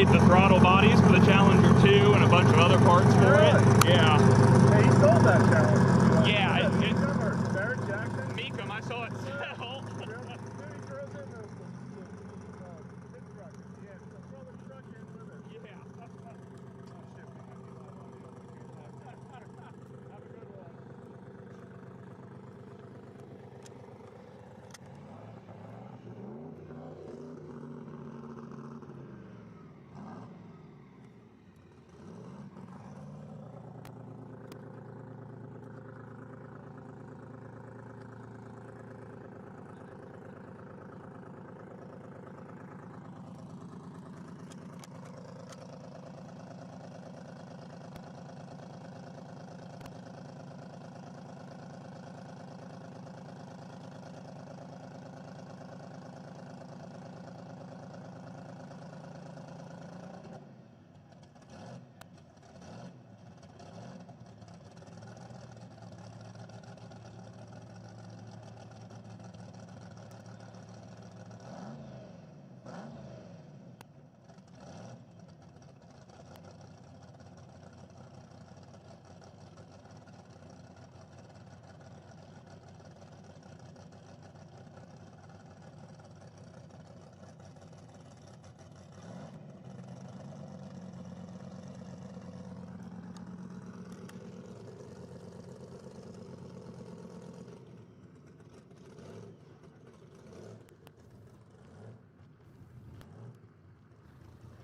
made the throttle bodies for the Challenger 2 and a bunch of other parts for it. Yeah. Hey, he sold that Challenger. Yeah. Barrett Jackson? Meekum, I saw it sell. He throws in the pit truck. Yeah, throw the truck in with it. Yeah. Have a good one.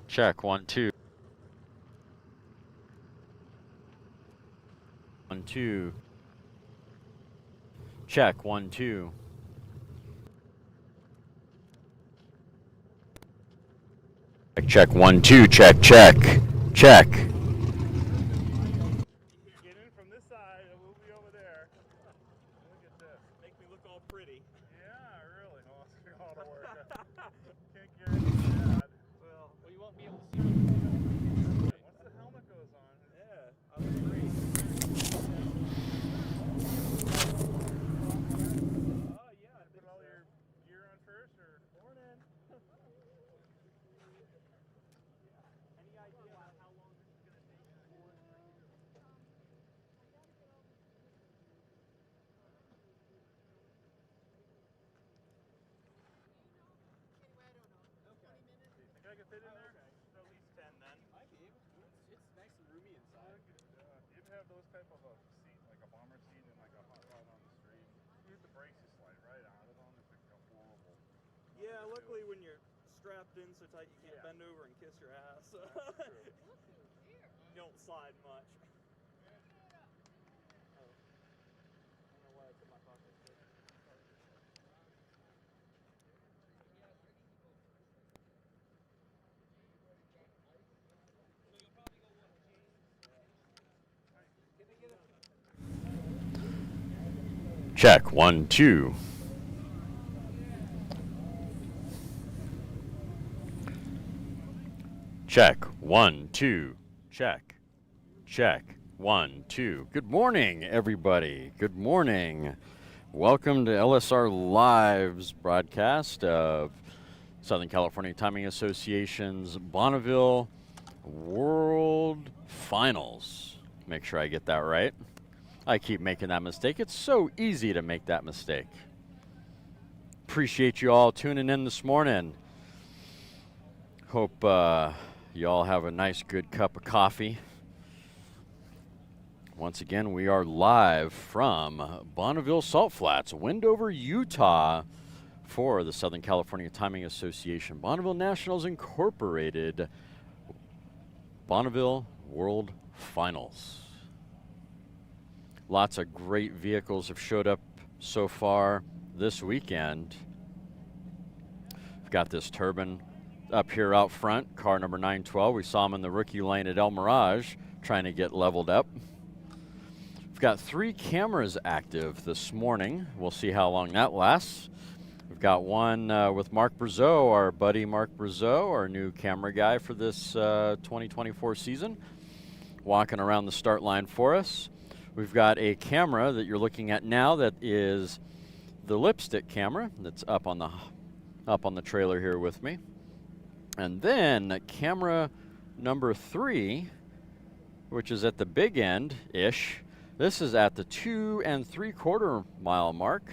Check, 1, 2. 1, 2. Check, 1, 2. Check, 1, 2. Check, check. Check. Get in from this side and we'll be over there. Look at this. Make me look all pretty. Yeah, really. Oh, it's a lot of work. Can't guarantee that. Well, you won't be able to see me. Once the helmet goes on. Yeah, I would agree. Oh, yeah. Put all your gear on first or? Morning. Any idea how long this is going to take? Think I can fit in there? At least 10 then. It's nice and roomy inside. You ever have those type of a seat, like a bomber seat and like a hot rod on the street? You hit the brakes, you slide right out of them. It's like a horrible. Yeah, luckily when you're strapped in so tight you can't bend over and kiss your ass. You don't slide much. Oh. I don't know why I put my pocket there. Check, 1, 2. Check, 1, 2. Check. Check, 1, 2. Good morning, everybody. Good morning. Welcome to LSR Live's broadcast of Southern California Timing Association's Bonneville World Finals. Make sure I get that right. I keep making that mistake. It's so easy to make that mistake. Appreciate you all tuning in this morning. Hope you all have a nice, good cup of coffee. Once again, we are live from Bonneville Salt Flats, Wendover, Utah, for the Southern California Timing Association Bonneville Nationals Incorporated Bonneville World Finals. Lots of great vehicles have showed up so far this weekend. We've got this turbine up here out front, car number 912. We saw him in the rookie lane at El Mirage trying to get leveled up. We've got 3 cameras active this morning. We'll see how long that lasts. We've got one with Mark Brazeau, our buddy Mark Brazeau, our new camera guy for this 2024 season, walking around the start line for us. We've got a camera that you're looking at now that is the lipstick camera that's up on the trailer here with me. And then camera number 3, which is at the big end-ish. This is at the 2 3/4 mile mark.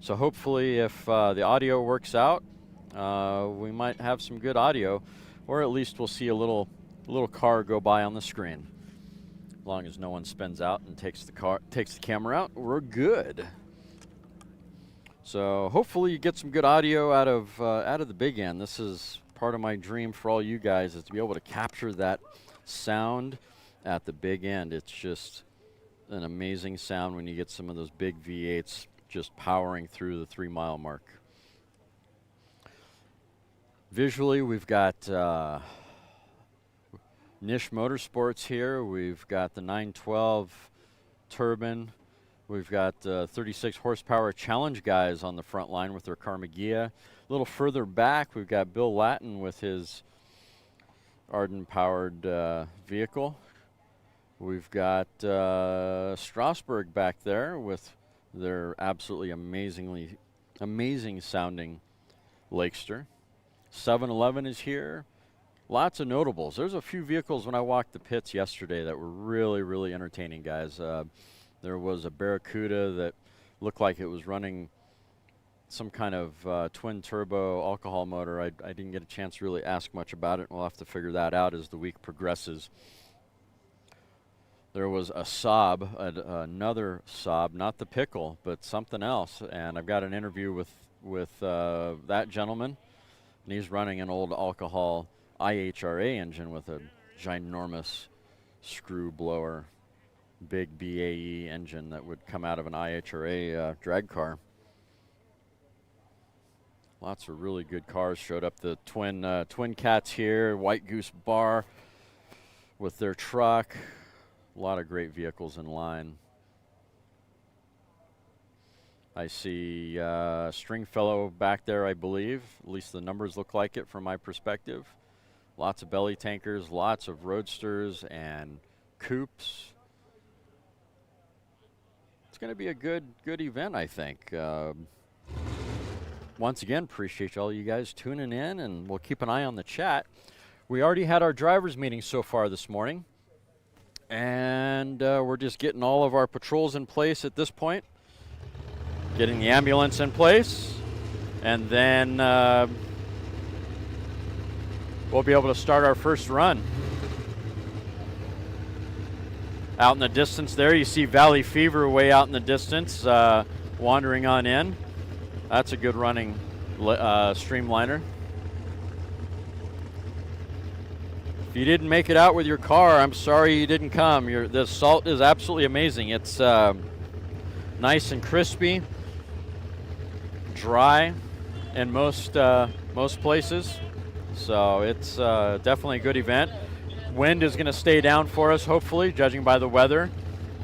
So hopefully if the audio works out, we might have some good audio, or at least we'll see a little car go by on the screen. As long as no one spins out and takes the camera out, we're good. So hopefully you get some good audio out of the big end. This is part of my dream for all you guys, is to be able to capture that sound at the big end. It's just an amazing sound when you get some of those big V8s just powering through the 3 mile mark. Visually, we've got Niche Motorsports here. We've got the 912 turbine. We've got 36 horsepower challenge guys on the front line with their Carmagia. A little further back, we've got Bill Lattin with his Arden-powered vehicle. We've got Strasbourg back there with their absolutely amazing sounding Lakester. 711 is here. Lots of notables. There's a few vehicles when I walked the pits yesterday that were really, really entertaining, guys. There was a Barracuda that looked like it was running some kind of twin turbo alcohol motor. I didn't get a chance to really ask much about it. We'll have to figure that out as the week progresses. There was a Saab, another Saab, not the Pickle, but something else. And I've got an interview with that gentleman, and he's running an old alcohol IHRA engine with a ginormous screw blower, big BAE engine that would come out of an IHRA drag car. Lots of really good cars showed up. The Twin Cats here, White Goose Bar with their truck. A lot of great vehicles in line. I see Stringfellow back there, I believe. At least the numbers look like it from my perspective. Lots of belly tankers, lots of roadsters and coupes. It's going to be a good event, I think. Once again, appreciate all you guys tuning in, and we'll keep an eye on the chat. We already had our drivers meeting so far this morning, and we're just getting all of our patrols in place at this point, getting the ambulance in place, and then we'll be able to start our first run. Out in the distance there, you see Valley Fever way out in the distance, wandering on in. That's a good running Streamliner. If you didn't make it out with your car, I'm sorry you didn't come. The salt is absolutely amazing. It's nice and crispy, dry in most places. So it's definitely a good event. Wind is going to stay down for us, hopefully, judging by the weather.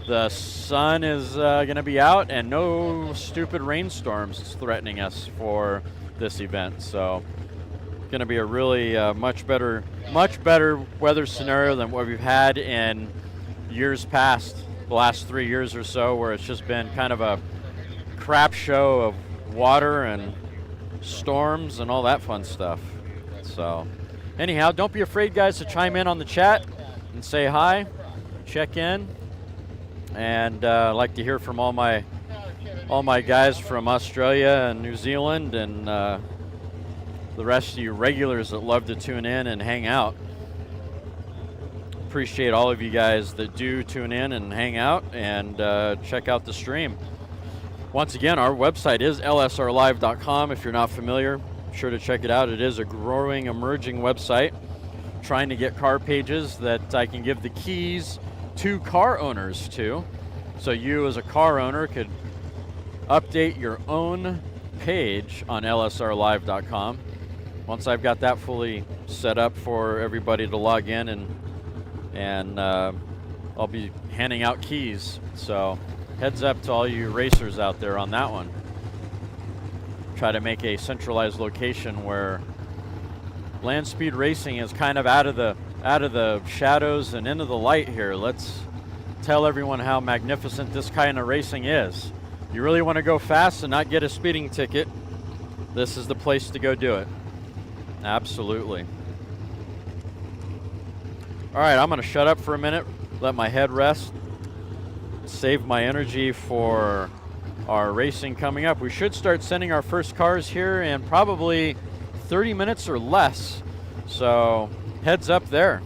The sun is going to be out, and no stupid rainstorms threatening us for this event. So it's going to be a really much better weather scenario than what we've had in years past, the last 3 years or so, where it's just been kind of a crap show of water and storms and all that fun stuff. So anyhow, don't be afraid, guys, to chime in on the chat and say hi, check in. And I'd like to hear from all my guys from Australia and New Zealand, and the rest of you regulars that love to tune in and hang out. Appreciate all of you guys that do tune in and hang out and check out the stream. Once again, our website is lsrlive.com. If you're not familiar, be sure to check it out. It is a growing, emerging website, trying to get car pages that I can give the keys to car owners to, so you as a car owner could update your own page on lsrlive.com. Once I've got that fully set up for everybody to log in, and I'll be handing out keys. So heads up to all you racers out there on that one. Try to make a centralized location where land speed racing is kind of out of the shadows and into the light here. Let's tell everyone how magnificent this kind of racing is. You really want to go fast and not get a speeding ticket, this is the place to go do it. Absolutely. All right, I'm going to shut up for a minute, let my head rest, save my energy for our racing coming up. We should start sending our first cars here in probably 30 minutes or less. So heads up there.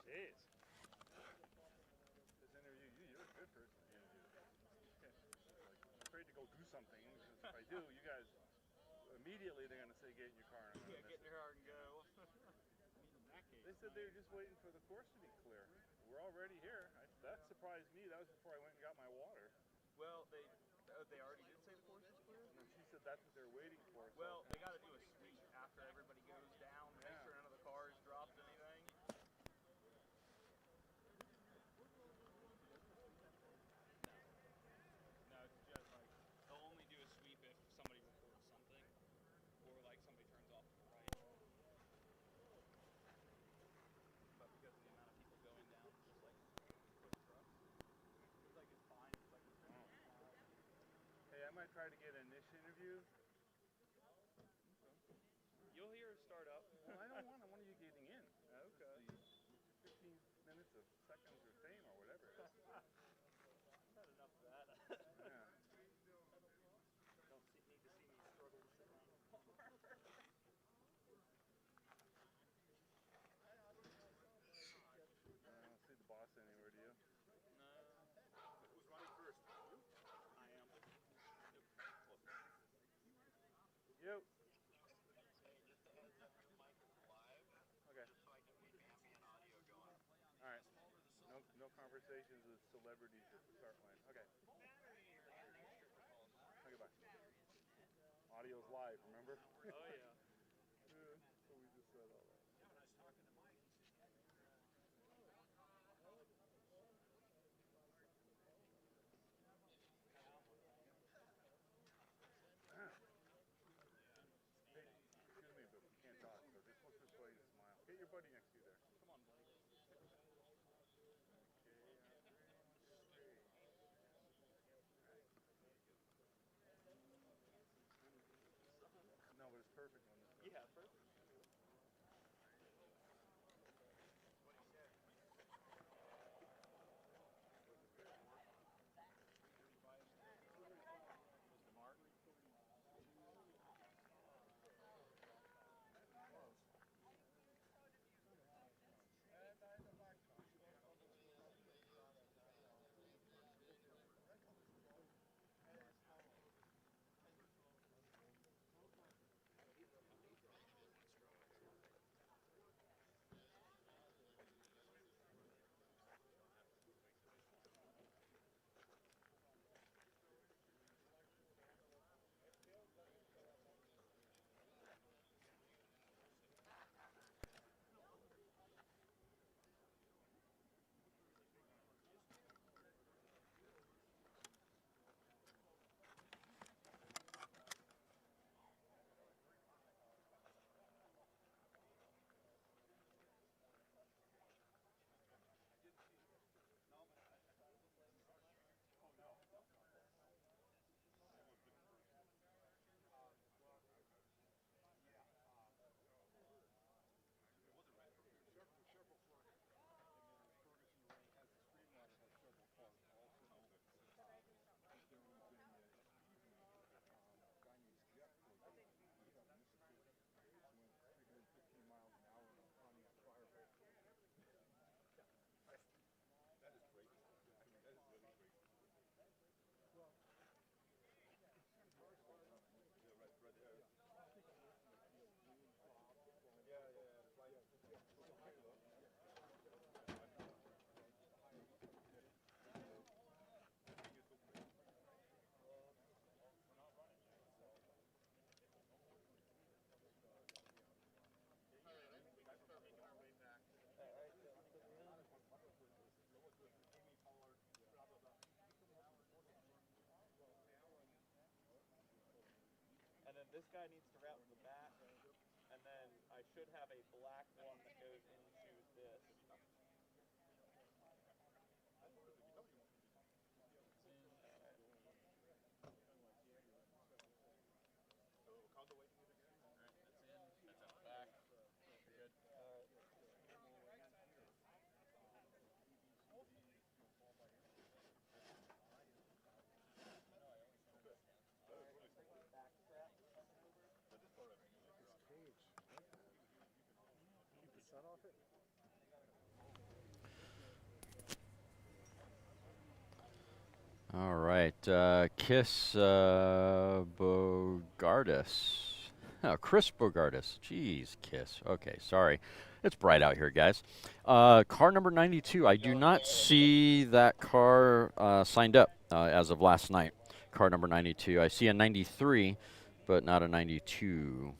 Jeez. This interview, you're a good person to interview. I'm afraid to go do something. Because if I do, you guys, immediately they're going to say, get in your car. And Yeah, get in your car and go. They said they were just waiting for the course to be clear. We're already here. That surprised me. That was before I went and got my water. Well, they already did say the course was clear? And she said that's what they're waiting for. So. Well, they got to do a sweep after everybody goes down, make sure none of the cars dropped anything. No, it's just like, they'll only do a sweep if somebody reports something, or like somebody turns off to the right. But because of the amount of people going down, it's just like, quick trucks. It's like, it's fine, it's like, Hey, I might try to get in this interview. you'll hear it start up. Well, I don't want you getting in. Okay. The 15 minutes of seconds or fame or whatever. Not enough of that. Yeah. Don't need to see me struggle to sit down in the car. I don't see the boss anywhere, do you? No. Who's running first? You? I am. You. Okay. All right. No conversations with celebrities at the start line. Okay. Okay, bye. Audio's live, remember? Oh, yeah. So we just said all that. Hey, excuse me, but we can't talk, so just look this way and smile. Get your buddy next to you there. Come on, buddy. No, but it's perfect when this goes. Yeah, perfect. this guy needs to route to the back, and then I should have a black one that goes into this. Keep the sun off it. All right, Kiss Bogardus. Oh, Chris Bogardus. Jeez, Kiss. Okay, sorry. It's bright out here, guys. Car number 92. I do not see that car signed up as of last night. Car number 92. I see a 93, but not a 92.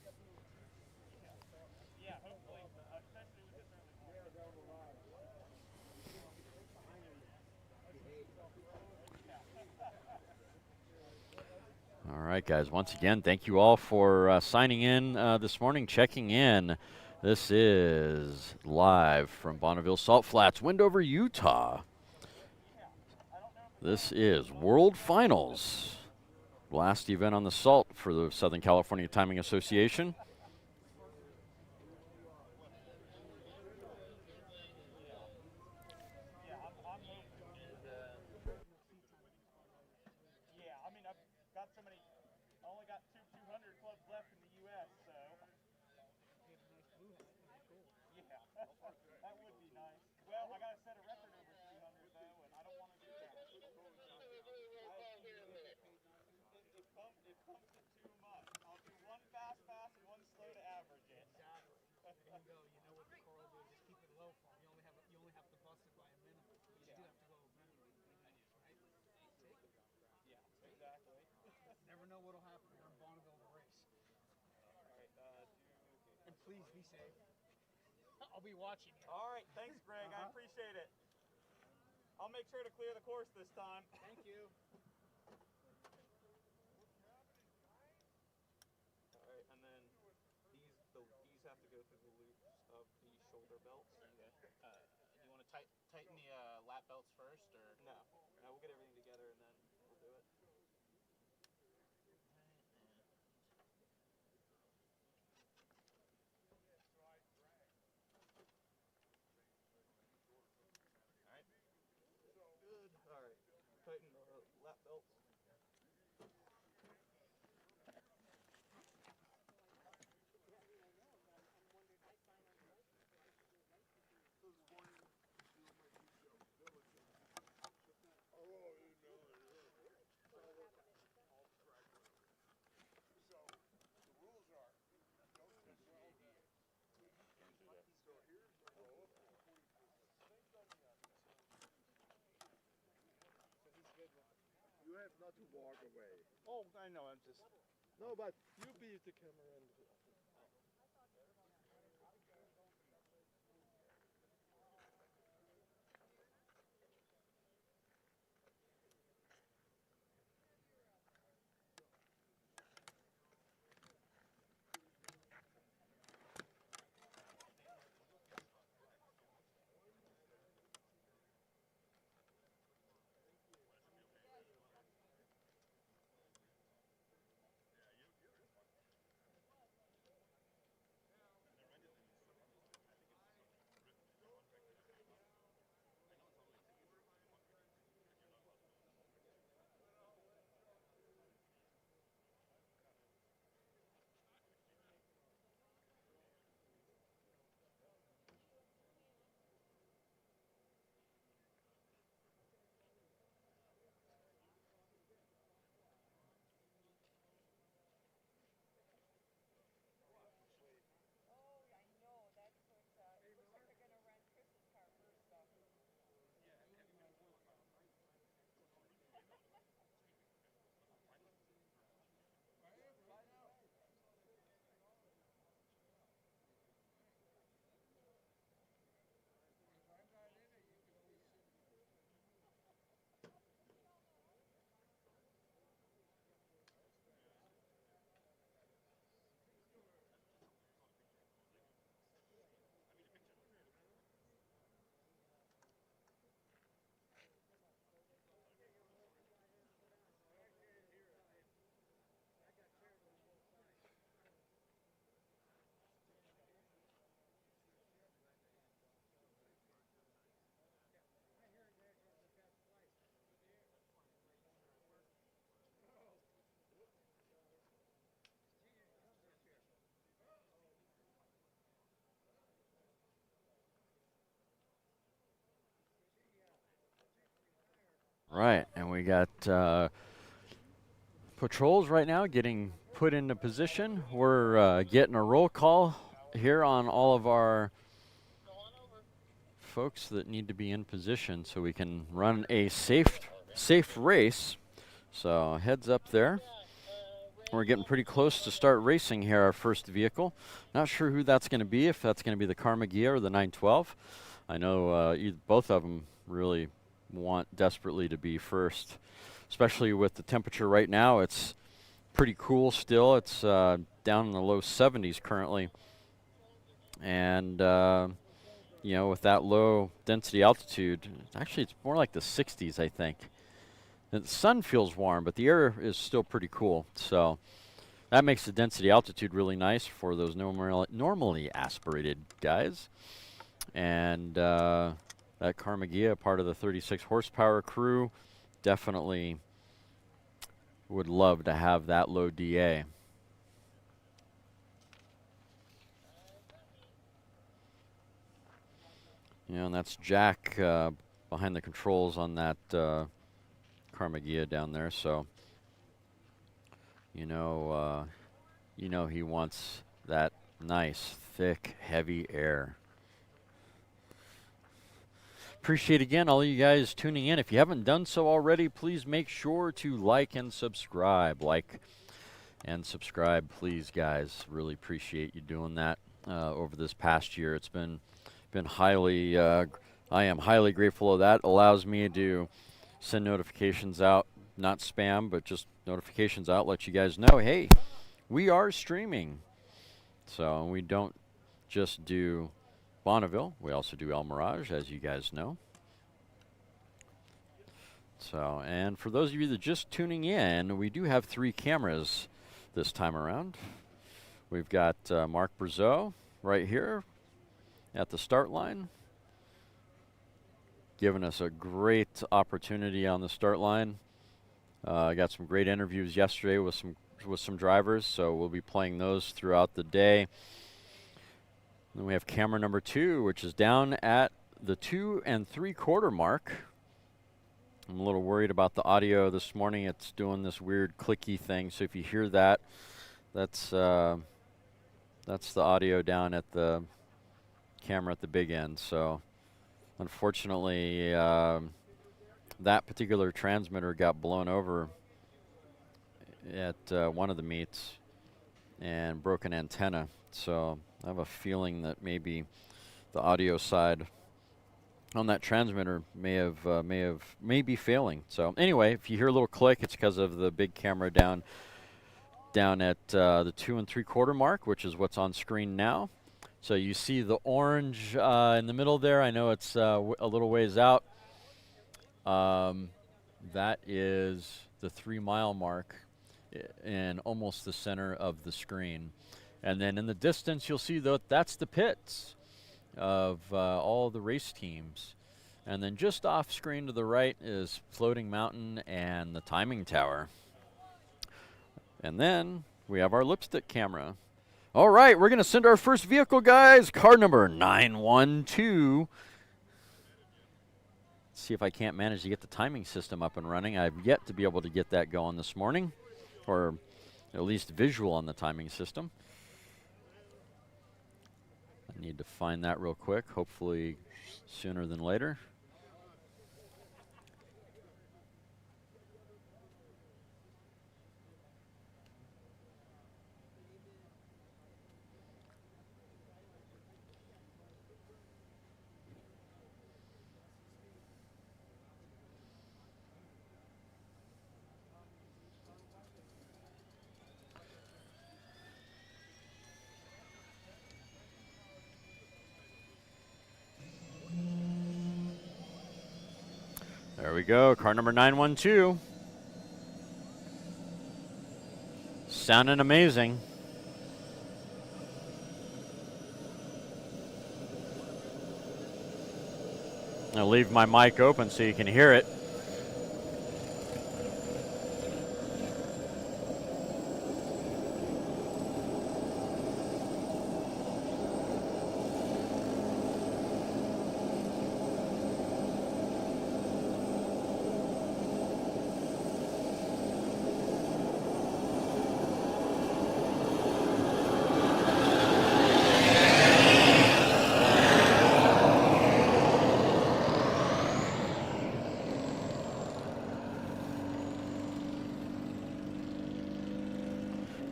All right, guys. Once again, thank you all for signing in this morning, checking in. This is live from Bonneville Salt Flats, Wendover, Utah. This is World Finals. Last event on the Salt for the Southern California Timing Association. Yeah, I mean, I've got so many. I only got two 200 clubs left in the U.S., so. Yeah, that would be nice. Well, I gotta set a record over 200 though, and I don't want to do that. It pumps it too much. I'll do one fast and one slow to average it. Bingo. You know what the car will do? Just keep it low for 'em. You only have to bust it by a minimum. You do have to go minimum 3 minutes, right? Yeah, exactly. Never know what'll happen. We're in Bonneville to race. Alright, And please be safe. I'll be watching you. Alright, thanks, Greg. I appreciate it. I'll make sure to clear the course this time. Thank you. Alright, and then these have to go through the loops of the shoulder belts. Okay. You want to tighten the lap belts first, or? No, we'll get everything together and then we'll do it. Alright. Good. Alright, tighten the lap belts. You have not to walk away. Oh, I know, I'm just... No, but you beat the camera and. Right, and we got patrols right now getting put into position. We're getting a roll call here on all of our folks that need to be in position so we can run a safe race. So heads up there. We're getting pretty close to start racing here, our first vehicle. Not sure who that's going to be, if that's going to be the Carmagia or the 912. I know both of them really want desperately to be first, especially with the temperature right now. It's pretty cool still. It's down in the low 70s currently. And, you know, with that low density altitude, actually it's more like the 60s, I think. And the sun feels warm, but the air is still pretty cool. So that makes the density altitude really nice for those normally aspirated guys. And that Carmagia, part of the 36 horsepower crew, definitely would love to have that low DA. You know, and that's Jack behind the controls on that Carmagia down there. So, you know he wants that nice, thick, heavy air. Appreciate again all you guys tuning in. If you haven't done so already, please make sure to like and subscribe. Like and subscribe, please, guys. Really appreciate you doing that over this past year. It's been highly. I am highly grateful of that. Allows me to send notifications out, not spam, but just notifications out. Let you guys know, hey, we are streaming. So we don't just do Bonneville. We also do El Mirage, as you guys know. So, and for those of you that are just tuning in, we do have 3 cameras this time around. We've got Mark Brazeau right here at the start line, giving us a great opportunity on the start line. I got some great interviews yesterday with some drivers, so we'll be playing those throughout the day. Then we have camera number 2, which is down at the 2 3/4 mark. I'm a little worried about the audio this morning. It's doing this weird clicky thing, so if you hear that, that's the audio down at the camera at the big end. So unfortunately, that particular transmitter got blown over at one of the meets and broke an antenna. So I have a feeling that maybe the audio side on that transmitter may be failing. So anyway, if you hear a little click, it's because of the big camera down at the 2 3/4 mark, which is what's on screen now. So you see the orange in the middle there. I know it's a little ways out. That is the 3 mile mark in almost the center of the screen. And then in the distance, you'll see that that's the pits of all the race teams. And then just off screen to the right is Floating Mountain and the timing tower. And then we have our lipstick camera. All right, we're going to send our first vehicle, guys. Car number 912. See if I can't manage to get the timing system up and running. I've yet to be able to get that going this morning, or at least visual on the timing system. I need to find that real quick, hopefully sooner than later. There we go, car number 912. Sounding amazing. I'll leave my mic open so you can hear it.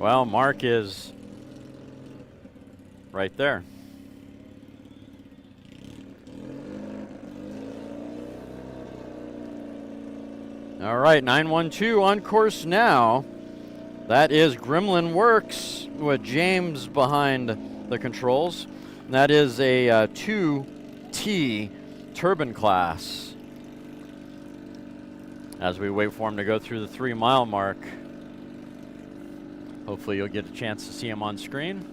Well, Mark is right there. All right, 912 on course now. That is Gremlin Works with James behind the controls. And that is a 2T turbine class. As we wait for him to go through the 3 mile mark, hopefully you'll get a chance to see him on screen.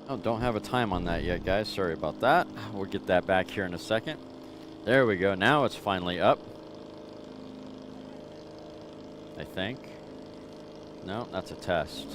Oh, don't have a time on that yet, guys. Sorry about that. We'll get that back here in a second. There we go. Now it's finally up. I think. No, that's a test.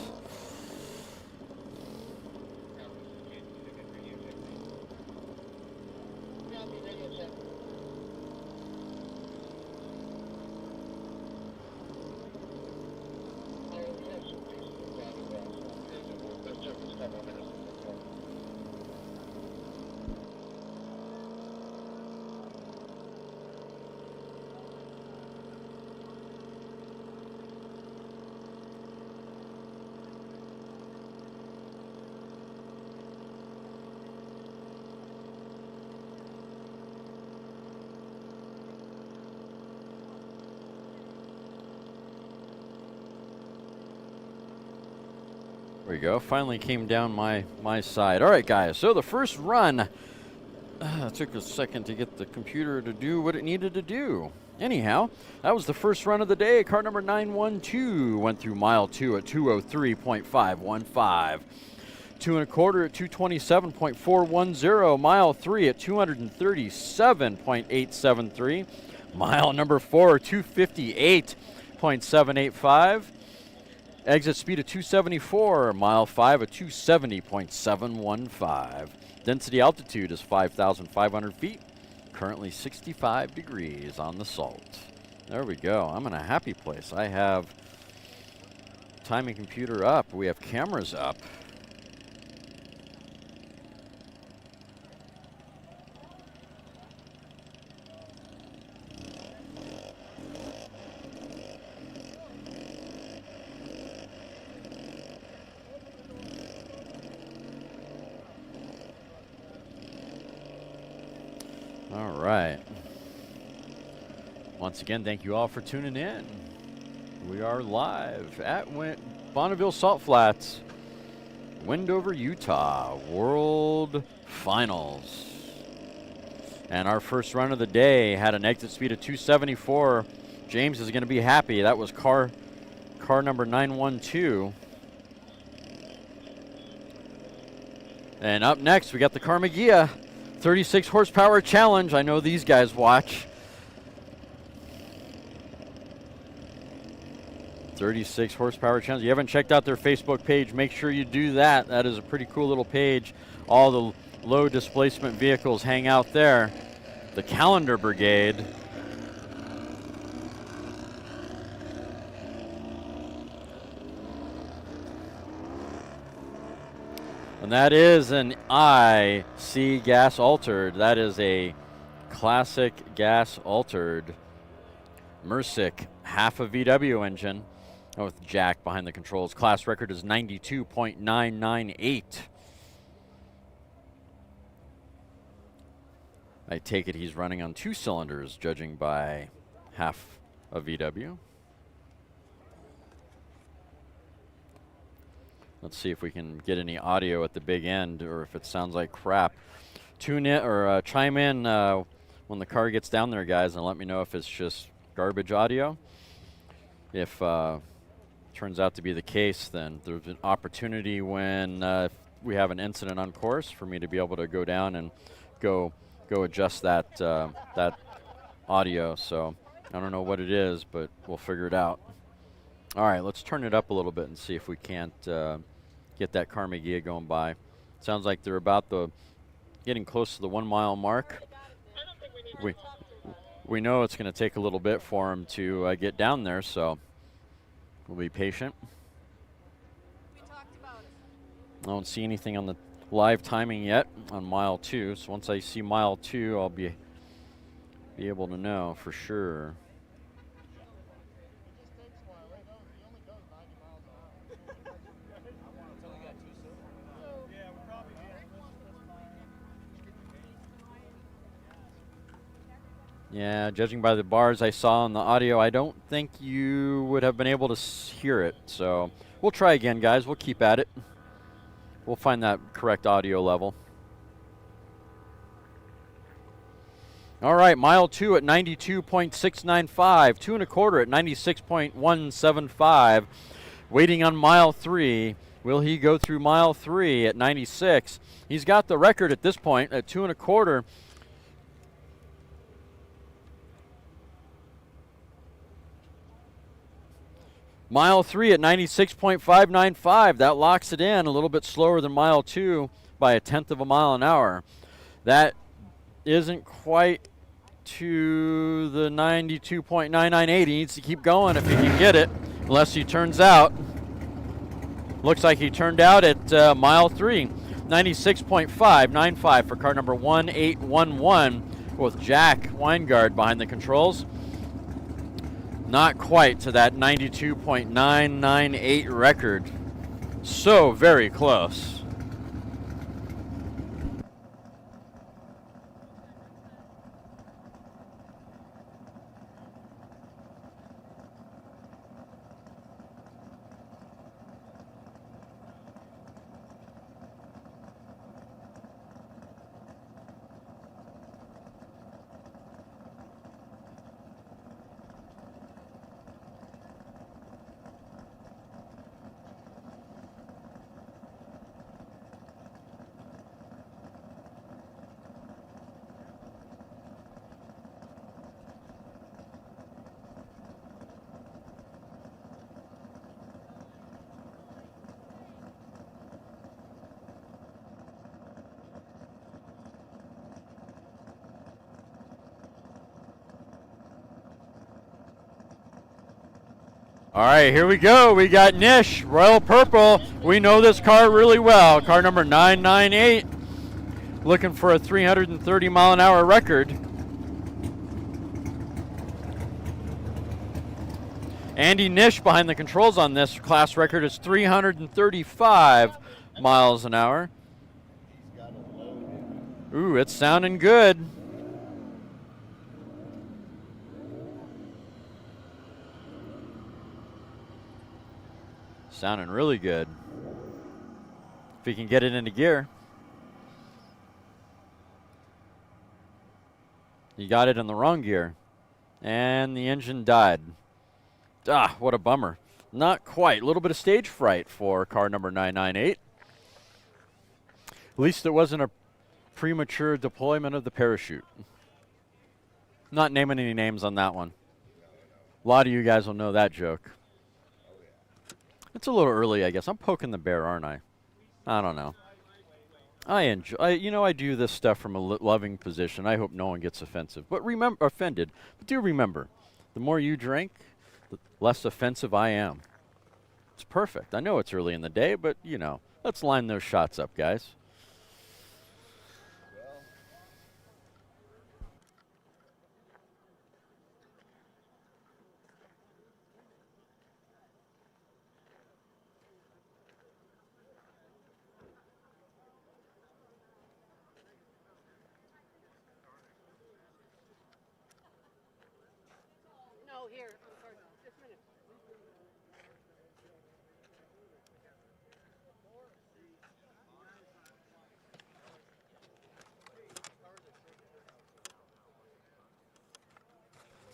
There we go. Finally came down my side. All right, guys. So the first run took a second to get the computer to do what it needed to do. Anyhow, that was the first run of the day. Car number 912 went through mile 2 at 2:03.515. 2 1/4 at 2:27.410. Mile 3 at 237.873. Mile number 4, 258.785. Exit speed of 274, mile 5 at 270.715. Density altitude is 5,500 feet. Currently 65 degrees on the salt. There we go. I'm in a happy place. I have timing computer up. We have cameras up. All right. Once again, thank you all for tuning in. We are live at Bonneville Salt Flats, Wendover, Utah, World Finals. And our first run of the day had an exit speed of 274. James is going to be happy. That was car number 912. And up next, we got the Carmagia 36 horsepower challenge. I know these guys watch. 36 horsepower challenge. If you haven't checked out their Facebook page, make sure you do that. That is a pretty cool little page. All the low displacement vehicles hang out there. The Calendar Brigade. And that is an IC gas altered. That is a classic gas altered Mercic half a VW engine with jack behind the controls. Class record is 92.998. I take it he's running on 2 cylinders, judging by half a VW. Let's see if we can get any audio at the big end, or if it sounds like crap. Tune in or chime in when the car gets down there, guys, and let me know if it's just garbage audio. If turns out to be the case, then there's an opportunity when if we have an incident on course for me to be able to go down and go adjust that that audio. So I don't know what it is, but we'll figure it out. All right, let's turn it up a little bit and see if we can't get that Carmagia going by. Sounds like they're about getting close to the 1 mile mark. We know it's going to take a little bit for them to get down there, so we'll be patient. I don't see anything on the live timing yet on mile 2, so once I see mile 2, I'll be able to know for sure. Yeah, judging by the bars I saw on the audio, I don't think you would have been able to hear it. So we'll try again, guys. We'll keep at it. We'll find that correct audio level. All right, mile 2 at 92.695, 2 1/4 at 96.175. Waiting on mile 3. Will he go through mile 3 at 96? He's got the record at this point at 2 1/4. Mile 3 at 96.595. That locks it in a little bit slower than mile 2 by 1/10 of a mile an hour. That isn't quite to the 92.998. He needs to keep going if he can get it, unless he turns out. Looks like he turned out at mile 3. 96.595 for car number 1811 with Jack Weingard behind the controls. Not quite to that 92.998 record. So very close. All right, here we go. We got Nish, Royal Purple. We know this car really well. Car number 998, looking for a 330 mile an hour record. Andy Nish behind the controls on this class record is 335 miles an hour. Ooh, it's sounding good. Sounding really good. If he can get it into gear. He got it in the wrong gear. And the engine died. Ah, what a bummer. Not quite. A little bit of stage fright for car number 998. At least it wasn't a premature deployment of the parachute. Not naming any names on that one. A lot of you guys will know that joke. It's a little early, I guess. I'm poking the bear, aren't I? I don't know. I enjoy. I do this stuff from a loving position. I hope no one gets offended. But do remember, the more you drink, the less offensive I am. It's perfect. I know it's early in the day, but let's line those shots up, guys.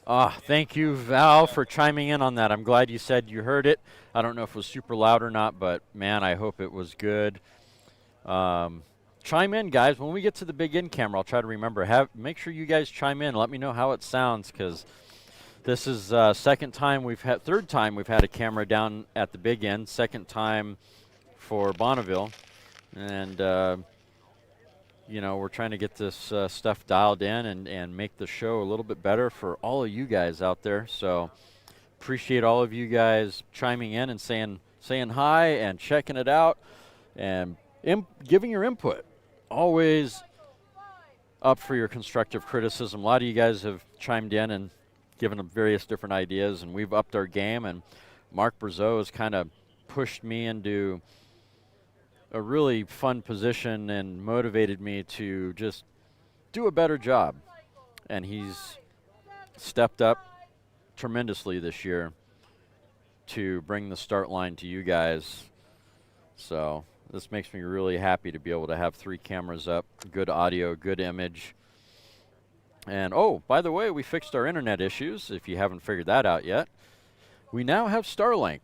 Ah, thank you, Val, for chiming in on that. I'm glad you said you heard it. I don't know if it was super loud or not, but man, I hope it was good. Chime in, guys. When we get to the big in camera, I'll try to remember. Make sure you guys chime in. Let me know how it sounds, because this is third time we've had a camera down at the big end. Second time for Bonneville, and you know, we're trying to get this stuff dialed in and make the show a little bit better for all of you guys out there. So appreciate all of you guys chiming in and saying hi and checking it out and giving your input. Always up for your constructive criticism. A lot of you guys have chimed in and given them various different ideas, and we've upped our game. And Mark Brazeau has kind of pushed me into a really fun position and motivated me to just do a better job. And he's stepped up tremendously this year to bring the start line to you guys. So this makes me really happy to be able to have 3 cameras up, good audio, good image. And oh, by the way, we fixed our internet issues, if you haven't figured that out yet. We now have Starlink,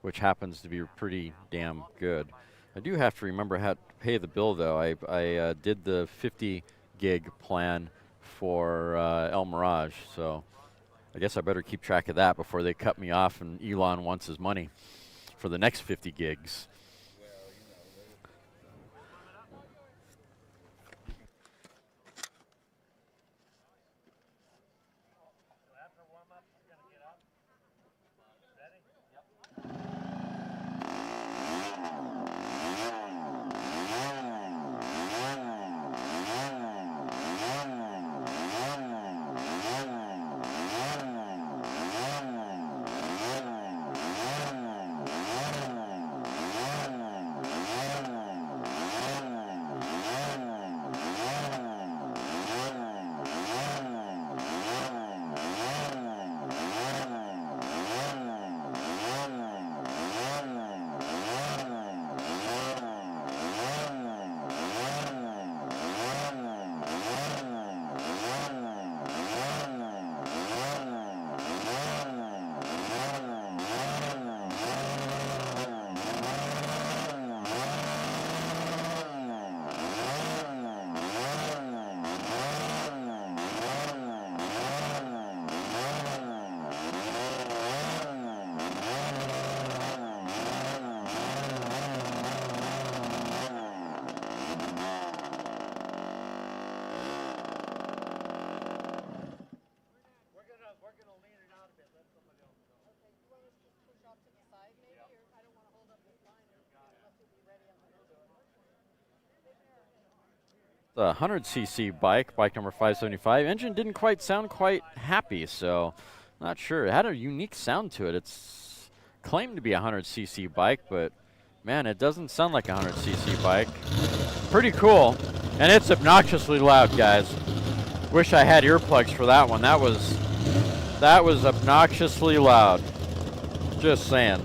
which happens to be pretty damn good. I do have to remember how to pay the bill, though. I did the 50 gig plan for El Mirage, so I guess I better keep track of that before they cut me off and Elon wants his money for the next 50 gigs. The 100cc bike number 575. Engine didn't quite sound quite happy, so not sure. It had a unique sound to it. It's claimed to be a 100cc bike, but man, it doesn't sound like a 100cc bike. Pretty cool, and it's obnoxiously loud, guys. Wish I had earplugs for that one. That was obnoxiously loud. Just saying.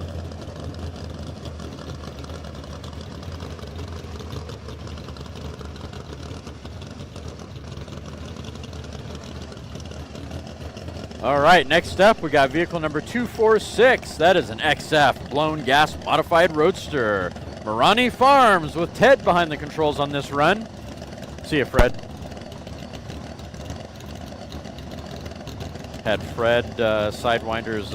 All right, next up, we got vehicle number 246. That is an XF blown gas modified roadster. Marani Farms with Ted behind the controls on this run. See you, Fred. Had Fred, Sidewinder's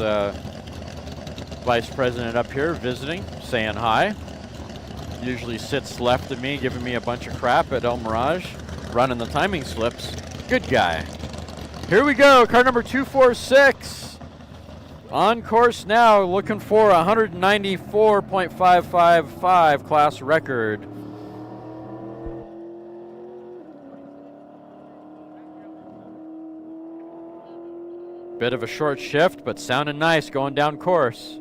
vice president, up here visiting, saying hi. Usually sits left of me, giving me a bunch of crap at El Mirage, running the timing slips. Good guy. Here we go, car number 246. On course now, looking for 194.555 class record. Bit of a short shift, but sounding nice going down course.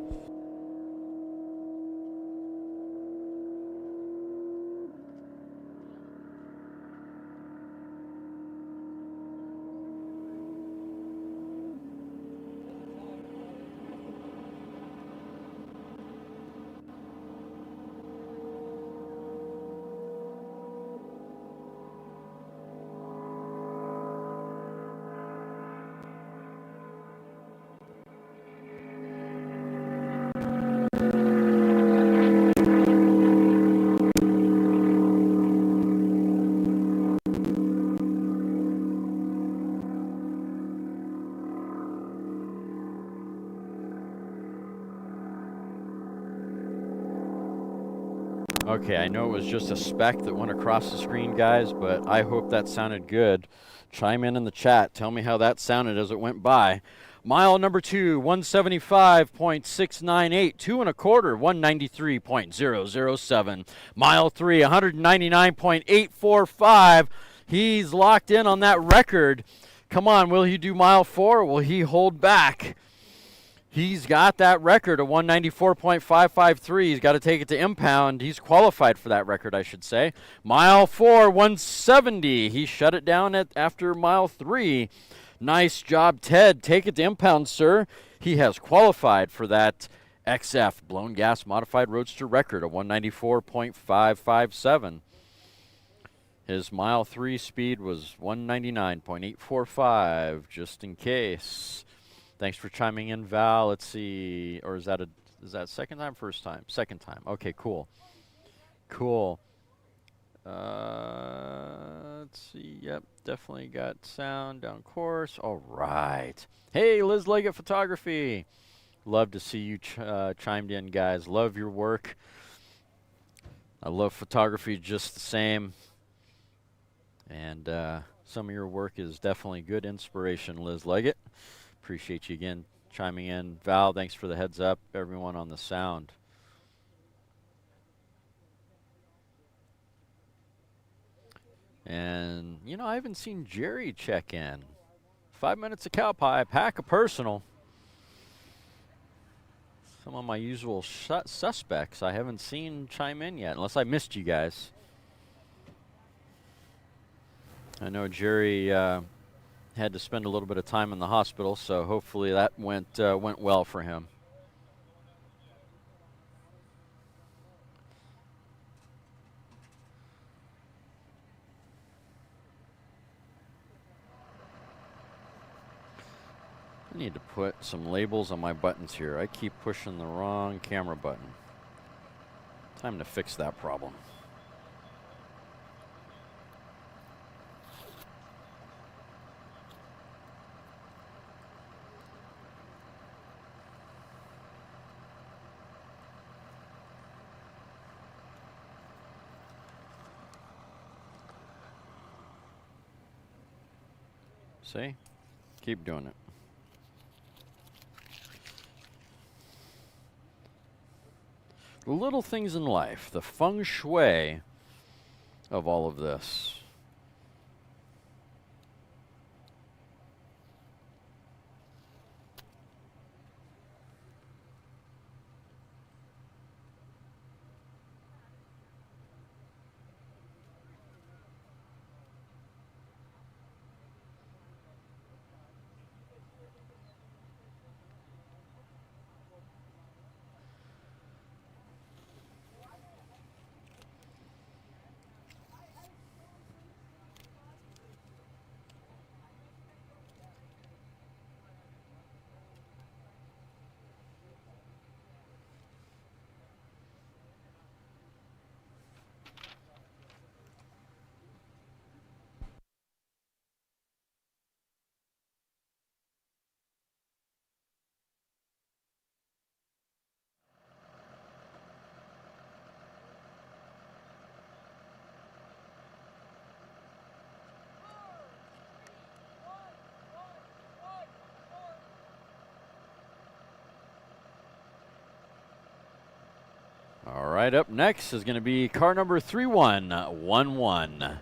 Okay, I know it was just a speck that went across the screen, guys, but I hope that sounded good. Chime in the chat. Tell me how that sounded as it went by. Mile number 2, 175.698, 2 1/4, 193.007. Mile 3, 199.845. He's locked in on that record. Come on, will he do mile 4? Will he hold back? He's got that record of 194.553. He's got to take it to impound. He's qualified for that record, I should say. Mile 4, 170. He shut it down after mile 3. Nice job, Ted. Take it to impound, sir. He has qualified for that XF, blown gas modified roadster record of 194.557. His mile 3 speed was 199.845, just in case. Thanks for chiming in, Val. Let's see. Or is that second time, first time? Second time. Okay, cool. Cool. Let's see. Yep, definitely got sound down course. All right. Hey, Liz Leggett Photography. Love to see you chimed in, guys. Love your work. I love photography just the same. And some of your work is definitely good inspiration, Liz Leggett. Appreciate you again chiming in. Val, thanks for the heads up. Everyone on the sound. And, you know, I haven't seen Jerry check in. 5 minutes of cow pie, pack a personal. Some of my usual suspects I haven't seen chime in yet, unless I missed you guys. I know Jerry had to spend a little bit of time in the hospital, so hopefully that went well for him. I need to put some labels on my buttons here. I keep pushing the wrong camera button. Time to fix that problem. See? Keep doing it. The little things in life, the feng shui of all of this. All right, up next is going to be car number 3111.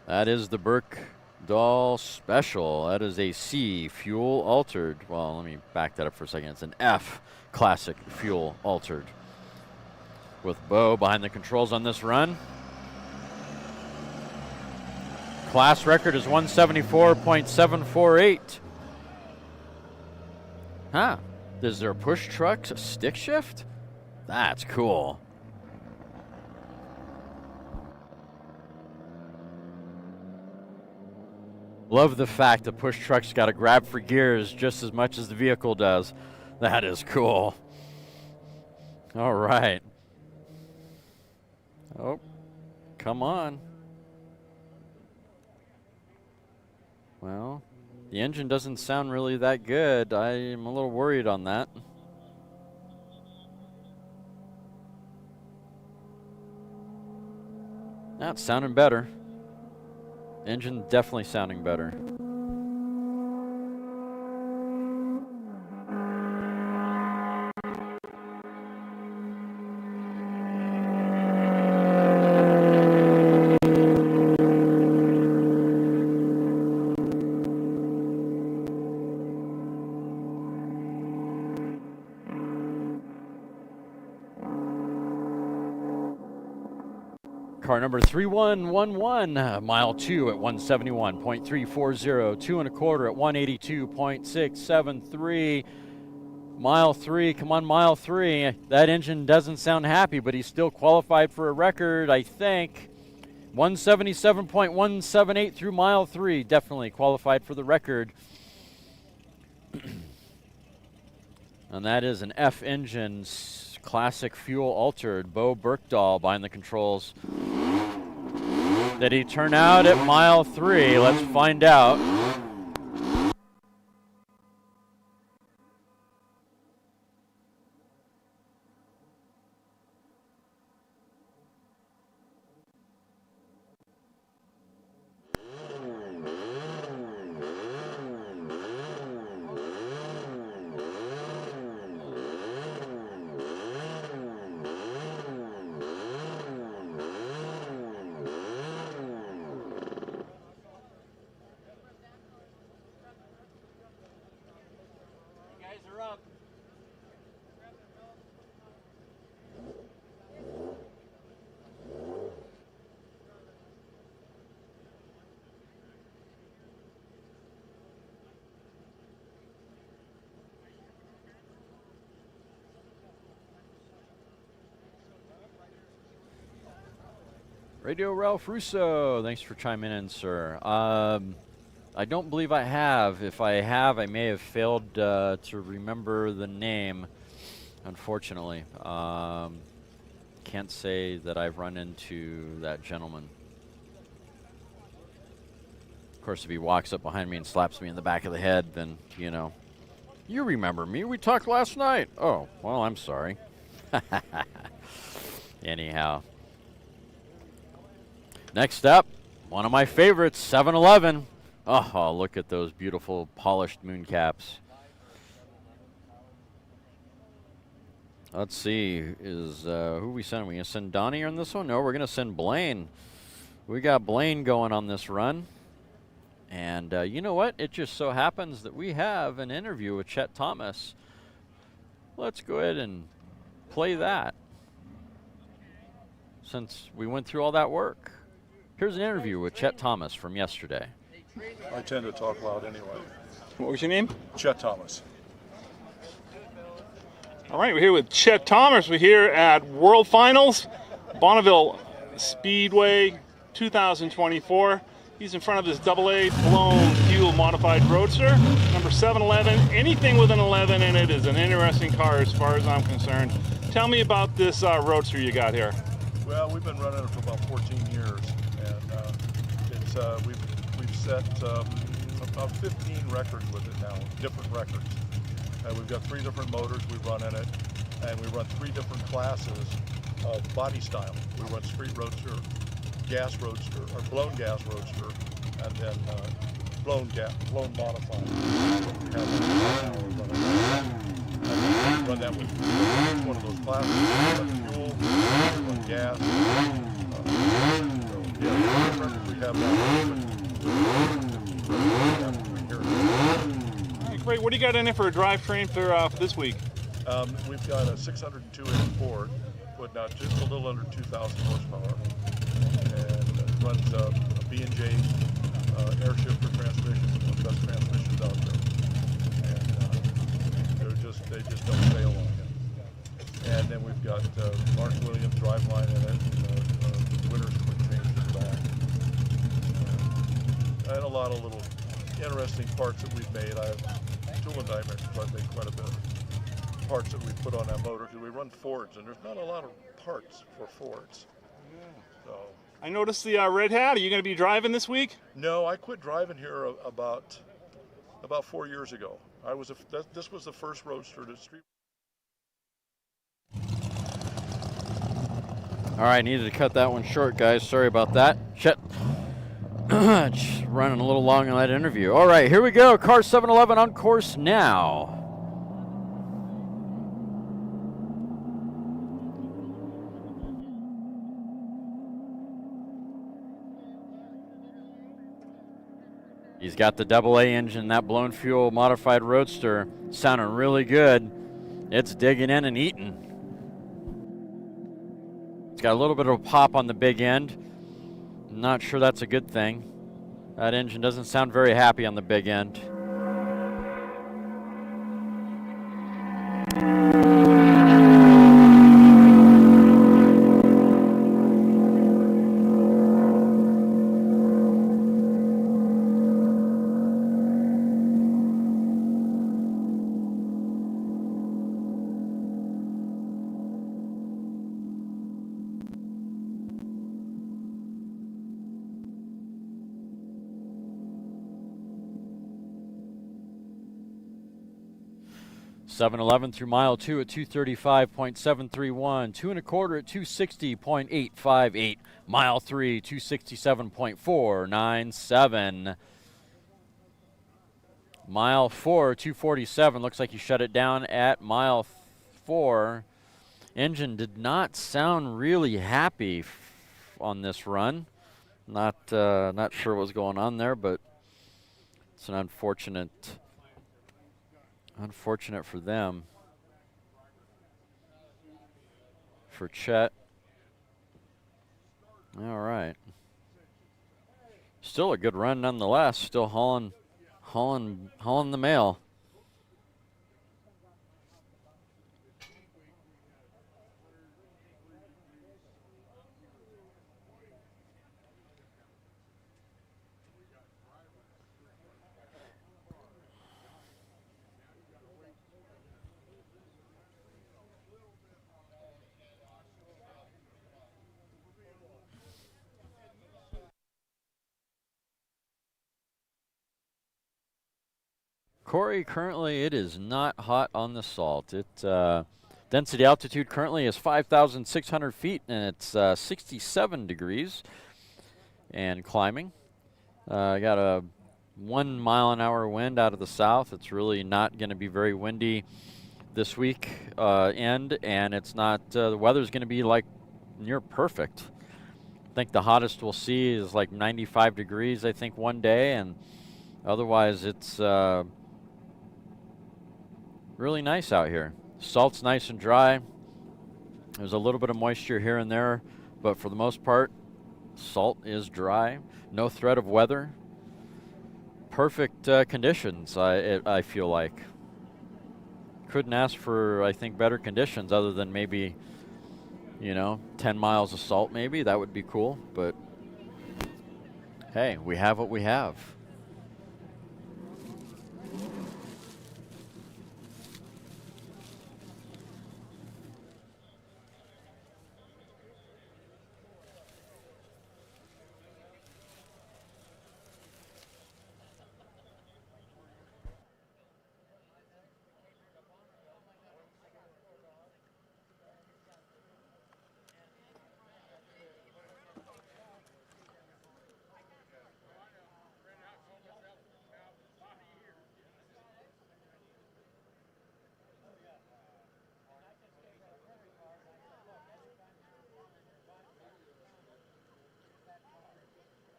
That is the Birkdahl Special. That is a C, fuel altered. Well, let me back that up for a second. It's an F, classic fuel altered. With Bo behind the controls on this run. Class record is 174.748. Huh. Is there a push truck stick shift? That's cool. Love the fact the push truck's got to grab for gears just as much as the vehicle does. That is cool. All right. Oh, come on. Well, The engine doesn't sound really that good. I'm a little worried on that. That's sounding better. Engine definitely sounding better. Car number 3111, mile 2 at 171.340, 2 1/4 at 182.673. Mile 3, come on, mile 3. That engine doesn't sound happy, but he's still qualified for a record, I think. 177.178 through mile 3, definitely qualified for the record. And that is an F engine, classic fuel altered. Bo Berkdahl behind the controls. Did he turn out at mile 3? Let's find out. Radio Ralph Russo, thanks for chiming in, sir. I don't believe I have. If I have, I may have failed to remember the name, unfortunately. Can't say that I've run into that gentleman. Of course, if he walks up behind me and slaps me in the back of the head, then, you know, you remember me. We talked last night. Oh, well, I'm sorry. Anyhow. Next up, one of my favorites, 7-Eleven. Oh, look at those beautiful polished moon caps. Let's see, is who we sending? We gonna send Donnie on this one? No, we're gonna send Blaine. We got Blaine going on this run. And you know what? It just so happens that we have an interview with Chet Thomas. Let's go ahead and play that, since we went through all that work. Here's an interview with Chet Thomas from yesterday. I tend to talk loud anyway. What was your name? Chet Thomas. All right, we're here with Chet Thomas. We're here at World Finals, Bonneville Speedway 2024. He's in front of his AA blown fuel modified Roadster, number 711. Anything with an 11 in it is an interesting car as far as I'm concerned. Tell me about this Roadster you got here. Well, we've been running it for about 14 years, and we've set about 15 records with it now, different records. We've got 3 different motors we run in it, and we run 3 different classes of body style. We run street roadster, gas roadster, or blown gas roadster, and then blown modified. We run that with each one of those classes. We run fuel, we run gas. We have Great. What do you got in it for a drivetrain for this week? We've got a 602-inch Ford, putting out just a little under 2,000 horsepower, and it runs a B&J air shifter transmission, one of the best transmissions out there, and they just don't fail on it. And then we've got Mark Williams driveline in it, Winter's quick change in the back, and a lot of little interesting parts that we've made. I have tool and die dimensions, so I've made quite a bit of parts that we put on that motor, because we run Fords, and there's not a lot of parts for Fords. So I noticed the red hat. Are you going to be driving this week? no, I quit driving here about about 4 years ago. This was the first roadster to street. All right, needed to cut that one short, guys. Sorry about that. Chet just running a little long on that interview. All right, here we go. Car 711 on course now. He's got the AA engine, that blown fuel modified roadster, sounding really good. It's digging in and eating. It's got a little bit of a pop on the big end. Not sure that's a good thing. That engine doesn't sound very happy on the big end. .711 through mile 2 at 235.731, 2 1/4 at 260.858, mile 3 267.497, mile 4 247. Looks like you shut it down at mile 4. Engine did not sound really happy on this run. Not sure what was going on there, but it's an unfortunate for them. For Chet. All right. Still a good run nonetheless. Still hauling the mail. Corey, currently it is not hot on the salt. Density altitude currently is 5,600 feet, and it's 67 degrees and climbing. Got a 1 mile an hour wind out of the south. It's really not going to be very windy this week and it's not, the weather's going to be like near perfect. I think the hottest we'll see is like 95 degrees, I think, one day, and otherwise it's really nice out here. Salt's nice and dry. There's a little bit of moisture here and there, but for the most part, salt is dry. No threat of weather. Perfect conditions, I feel like. Couldn't ask for, I think, better conditions other than maybe, 10 miles of salt maybe. That would be cool, but hey, we have what we have.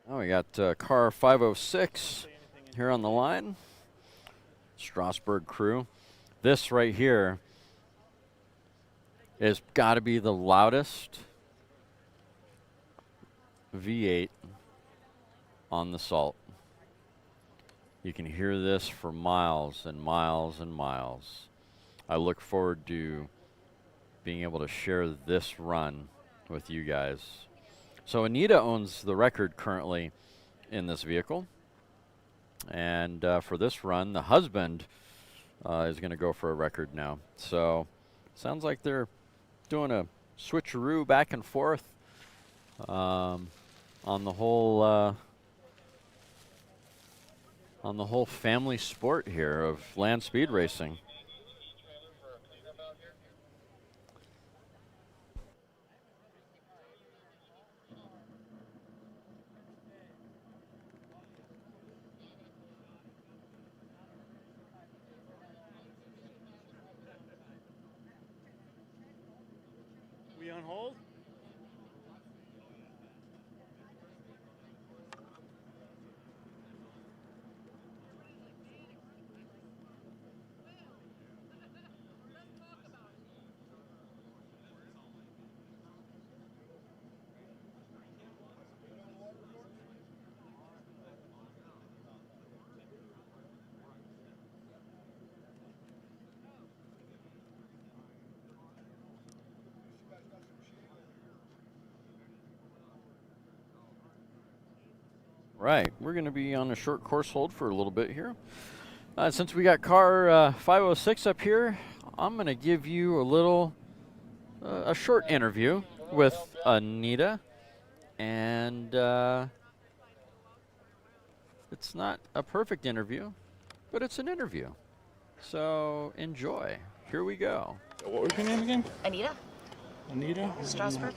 Oh, we got car 506 here on the line. Strasburg crew. This right here is got to be the loudest V8 on the salt. You can hear this for miles and miles and miles. I look forward to being able to share this run with you guys. So Anita owns the record currently in this vehicle. And for this run, the husband is going to go for a record now. So sounds like they're doing a switcheroo back and forth on the whole on the whole family sport here of land speed racing. We on hold? Right, we're going to be on a short course hold for a little bit here. Since we got car 506 up here, I'm going to give you a short interview with Anita. And it's not a perfect interview, but it's an interview. So enjoy. Here we go. What was your name again? Anita Anita? Strasberg.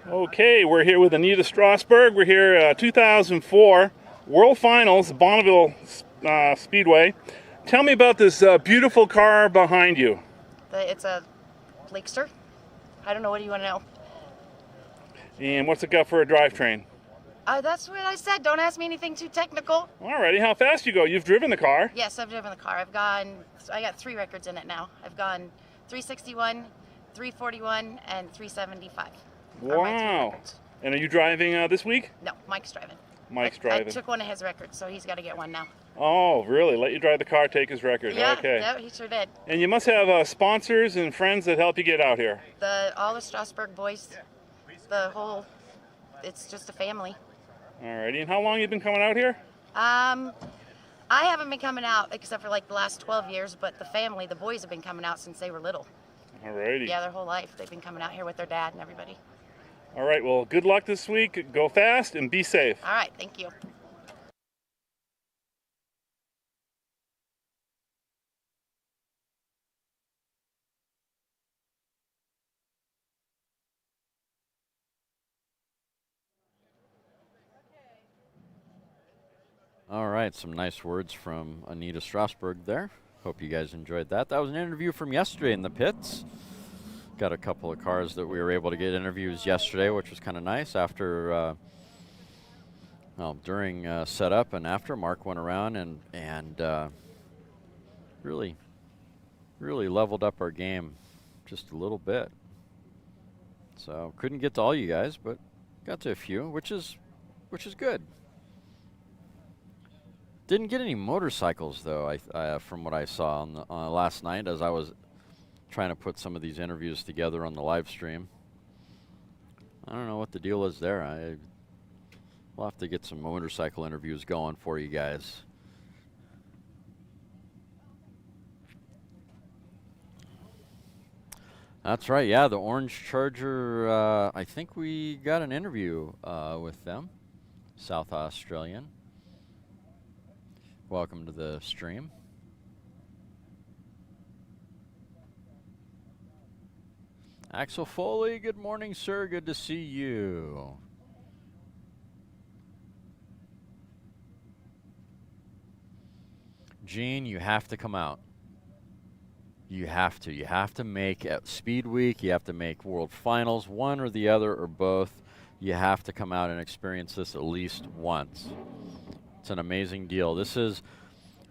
Okay, we're here with Anita Strasberg. We're here 2004 World Finals, Bonneville Speedway. Tell me about this beautiful car behind you. It's a Lakester. I don't know, what do you want to know? And what's it got for a drivetrain? That's what I said. Don't ask me anything too technical. Alrighty, how fast you go? You've driven the car. Yes, I've driven the car. I got 3 records in it now. I've gone 361, 341, and 375. Wow. And are you driving this week? No, Mike's driving. Mike's driving. I took one of his records, so he's got to get one now. Oh, really? Let you drive the car, take his record. Yeah, okay. yeah, he sure did. And you must have sponsors and friends that help you get out here. All the Strasberg boys, it's just a family. Alrighty, and how long have you been coming out here? I haven't been coming out except for like the last 12 years, but the boys have been coming out since they were little. Alrighty. Yeah, their whole life. They've been coming out here with their dad and everybody. All right, well, good luck this week. Go fast and be safe. All right, thank you. All right, some nice words from Anita Strasberg there. Hope you guys enjoyed that. That was an interview from yesterday in the pits. Got a couple of cars that we were able to get interviews yesterday, which was kind of nice. After, during setup and after, Mark went around and really leveled up our game just a little bit. So couldn't get to all you guys, but got to a few, which is good. Didn't get any motorcycles though. From what I saw on last night as I was trying to put some of these interviews together on the live stream. I don't know what the deal is there. We'll have to get some motorcycle interviews going for you guys. That's right, yeah, the Orange Charger, I think we got an interview with them, South Australian. Welcome to the stream. Axel Foley, good morning, sir. Good to see you. Gene, you have to come out. You have to. You have to make at Speed Week, you have to make World Finals, one or the other or both. You have to come out and experience this at least once. It's an amazing deal. This is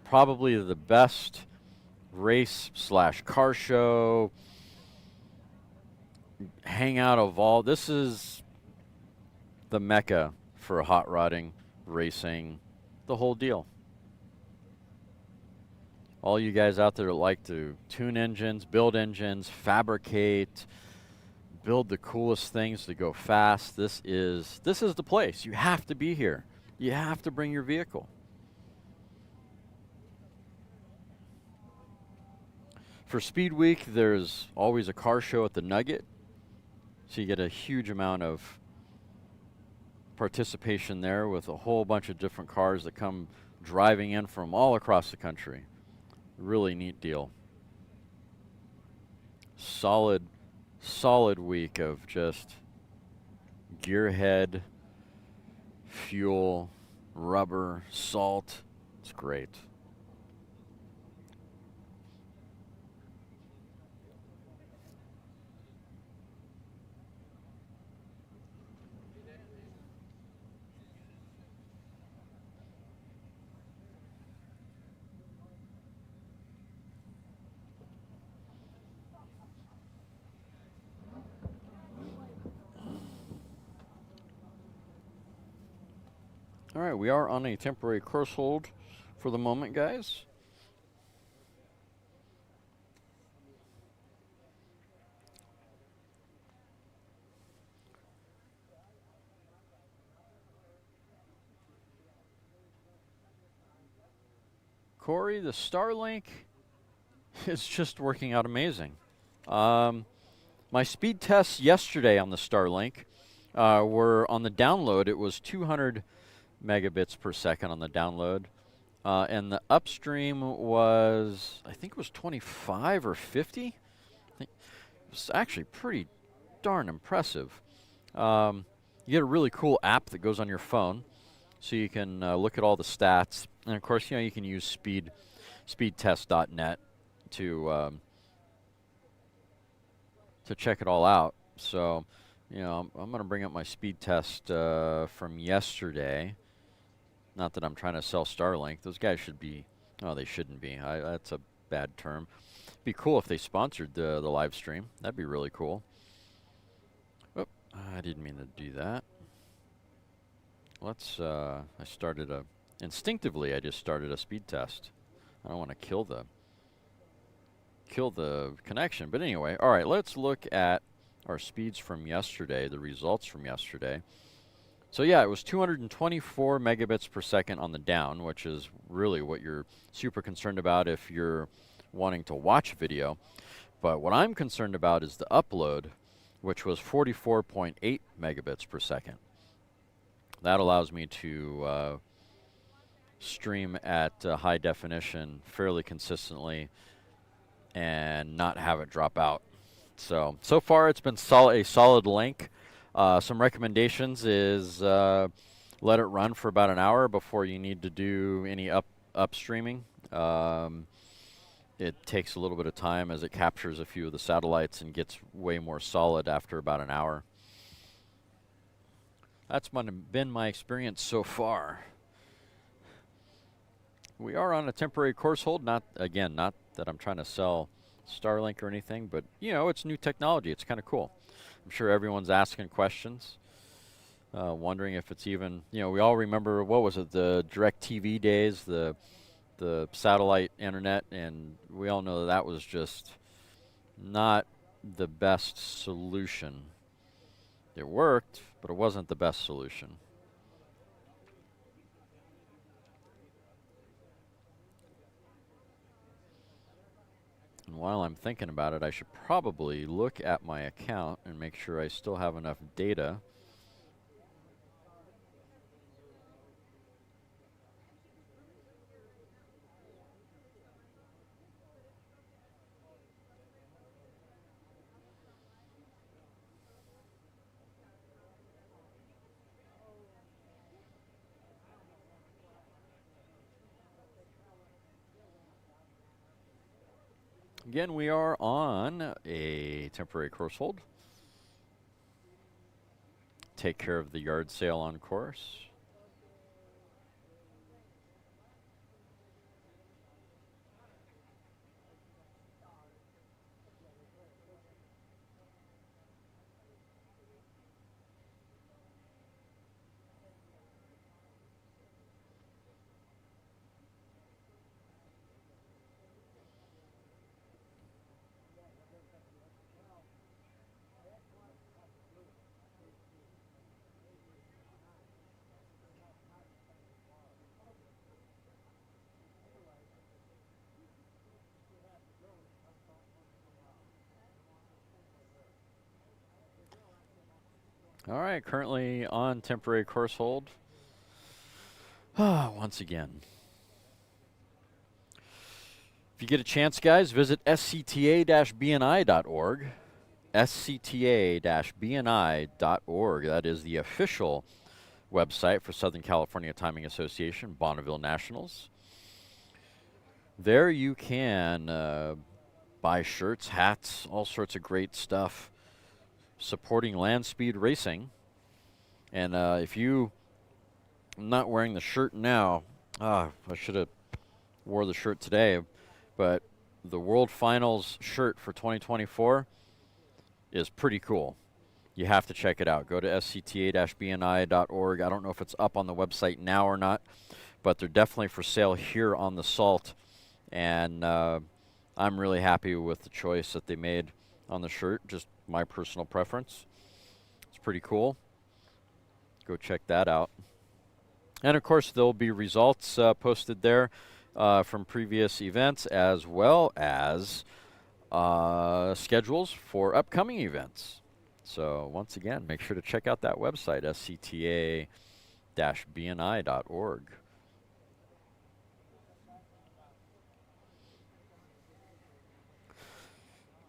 probably the best race/car show hangout of all. This is the mecca for hot rodding, racing, the whole deal. All you guys out there that like to tune engines, build engines, fabricate, build the coolest things to go fast, this is the place. You have to be here. You have to bring your vehicle. For Speed Week, there's always a car show at the Nugget. So you get a huge amount of participation there with a whole bunch of different cars that come driving in from all across the country. Really neat deal. Solid week of just gearhead, fuel, rubber, salt. It's great. All right, we are on a temporary course hold for the moment, guys. Corey, the Starlink is just working out amazing. My speed tests yesterday on the Starlink were on the download. It was 200 megabits per second on the download. And the upstream was, I think it was 25 or 50. I think it was actually pretty darn impressive. You get a really cool app that goes on your phone, so you can look at all the stats. And of course, you can use speedtest.net to check it all out. So, I'm going to bring up my speed test from yesterday. Not that I'm trying to sell Starlink. Those guys should be, they shouldn't be. That's a bad term. It'd be cool if they sponsored the live stream. That'd be really cool. Oh, I didn't mean to do that. Let's, instinctively I just started a speed test. I don't want to kill the connection. But anyway, all right, let's look at our speeds from yesterday, the results from yesterday. So yeah, it was 224 megabits per second on the down, which is really what you're super concerned about if you're wanting to watch video. But what I'm concerned about is the upload, which was 44.8 megabits per second. That allows me to stream at high definition fairly consistently and not have it drop out. So far it's been a solid link. Some recommendations is let it run for about an hour before you need to do any upstreaming. It takes a little bit of time as it captures a few of the satellites and gets way more solid after about an hour. That's been my experience so far. We are on a temporary course hold. Not that I'm trying to sell Starlink or anything, but it's new technology. It's kind of cool. I'm sure everyone's asking questions, wondering if it's even, we all remember, what was it, the DirecTV days, the satellite internet, and we all know that was just not the best solution. It worked, but it wasn't the best solution. And while I'm thinking about it, I should probably look at my account and make sure I still have enough data. Again, we are on a temporary course hold. Take care of the yard sale on course. All right, currently on temporary course hold. Once again. If you get a chance, guys, visit scta-bni.org. scta-bni.org. That is the official website for Southern California Timing Association, Bonneville Nationals. There you can buy shirts, hats, all sorts of great stuff supporting land speed racing. And if you I'm not wearing the shirt now, I should have wore the shirt today, but the World Finals shirt for 2024 is pretty cool. You have to check it out. Go to scta-bni.org. I don't know if it's up on the website now or not, but they're definitely for sale here on the Salt. And I'm really happy with the choice that they made on the shirt, just my personal preference. It's pretty cool. Go check that out. And, of course, there'll be results posted there from previous events, as well as schedules for upcoming events. So, once again, make sure to check out that website, scta-bni.org.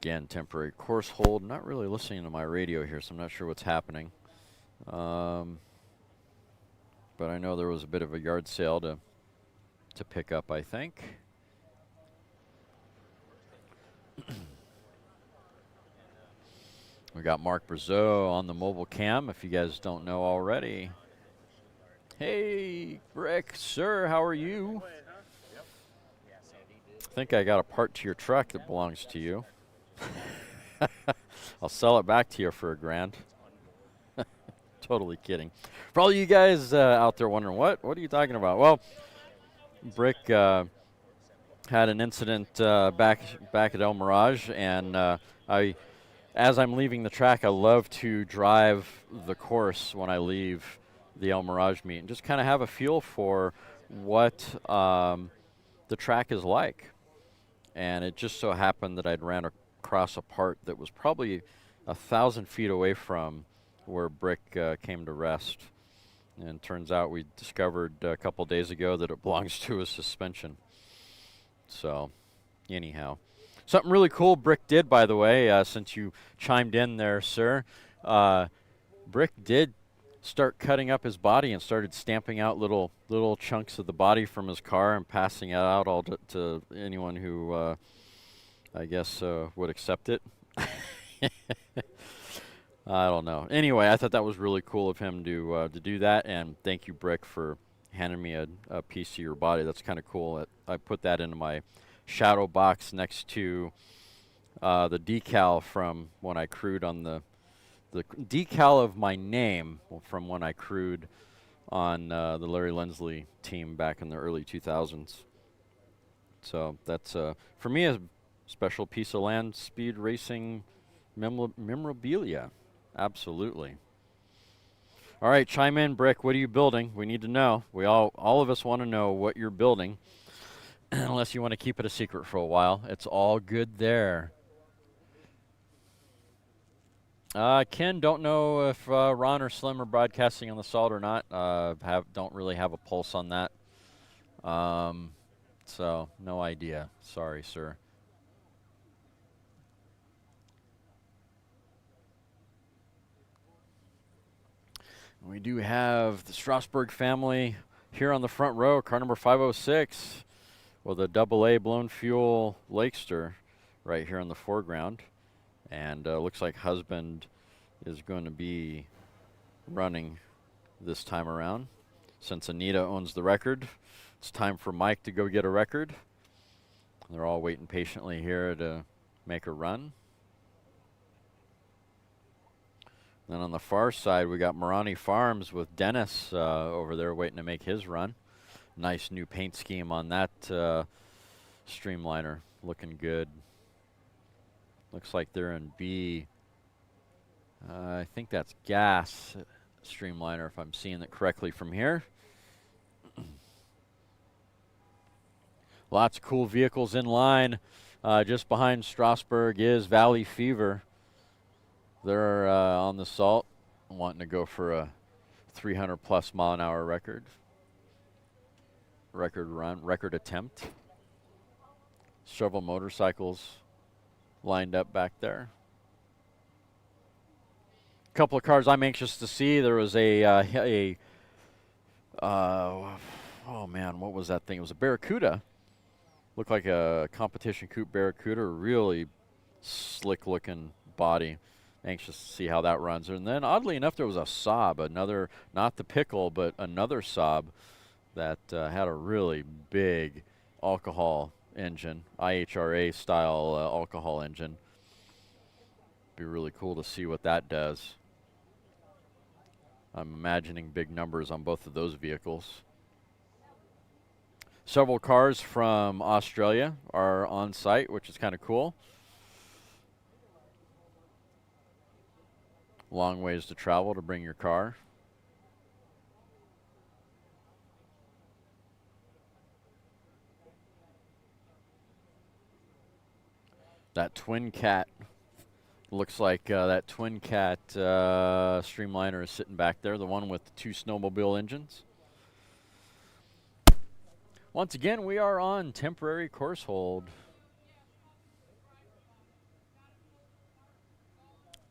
Again, temporary course hold. Not really listening to my radio here, so I'm not sure what's happening. But I know there was a bit of a yard sale to pick up, I think. We got Mark Brazeau on the mobile cam, if you guys don't know already. Hey, Rick, sir, how are you? I think I got a part to your truck that belongs to you. I'll sell it back to you for $1,000. Totally kidding. For all you guys out there wondering, what are you talking about? Well, Brick had an incident back at El Mirage, and as I'm leaving the track, I love to drive the course when I leave the El Mirage meet and just kind of have a feel for what the track is like. And it just so happened that I'd ran across a part that was probably 1,000 feet away from where Brick came to rest. And turns out we discovered a couple days ago that it belongs to a suspension. So, anyhow. Something really cool Brick did, by the way, since you chimed in there, sir. Brick did start cutting up his body and started stamping out little chunks of the body from his car and passing it out all to anyone who, I guess, would accept it. I don't know. Anyway, I thought that was really cool of him to do that, and thank you, Brick, for handing me a piece of your body. That's kind of cool. I put that into my shadow box next to the decal from when I crewed on the decal of my name from when I crewed on the Larry Lindsley team back in the early 2000s. So that's, for me, a special piece of land speed racing memorabilia. Absolutely. All right, chime in, Brick. What are you building? We need to know. All of us want to know what you're building. Unless you want to keep it a secret for a while. It's all good there. Ken, don't know if Ron or Slim are broadcasting on the Salt or not. Don't really have a pulse on that. So, no idea. Sorry, sir. We do have the Strasburg family here on the front row, car number 506, with a AA blown fuel Lakester right here in the foreground. And looks like husband is going to be running this time around. Since Anita owns the record, it's time for Mike to go get a record. They're all waiting patiently here to make a run. Then on the far side, we got Marani Farms with Dennis over there waiting to make his run. Nice new paint scheme on that Streamliner. Looking good. Looks like they're in B. I think that's gas Streamliner, if I'm seeing it correctly from here. Lots of cool vehicles in line. Just behind Strasburg is Valley Fever. They're on the Salt. wanting to go for a 300 plus mile an hour record run, record attempt. Several motorcycles lined up back there. A couple of cars I'm anxious to see. There was oh man, what was that thing? It was a Barracuda. Looked like a competition coupe Barracuda. Really slick looking body. Anxious to see how that runs. And then oddly enough, there was a Saab, another, not the Pickle, but another Saab that had a really big alcohol engine, IHRA style alcohol engine. Be really cool to see what that does. I'm imagining big numbers on both of those vehicles. Several cars from Australia are on site, which is kind of cool. Long ways to travel to bring your car. That Twin Cat, looks like that Twin Cat Streamliner is sitting back there, the one with the 2 snowmobile engines. Once again, we are on temporary course hold.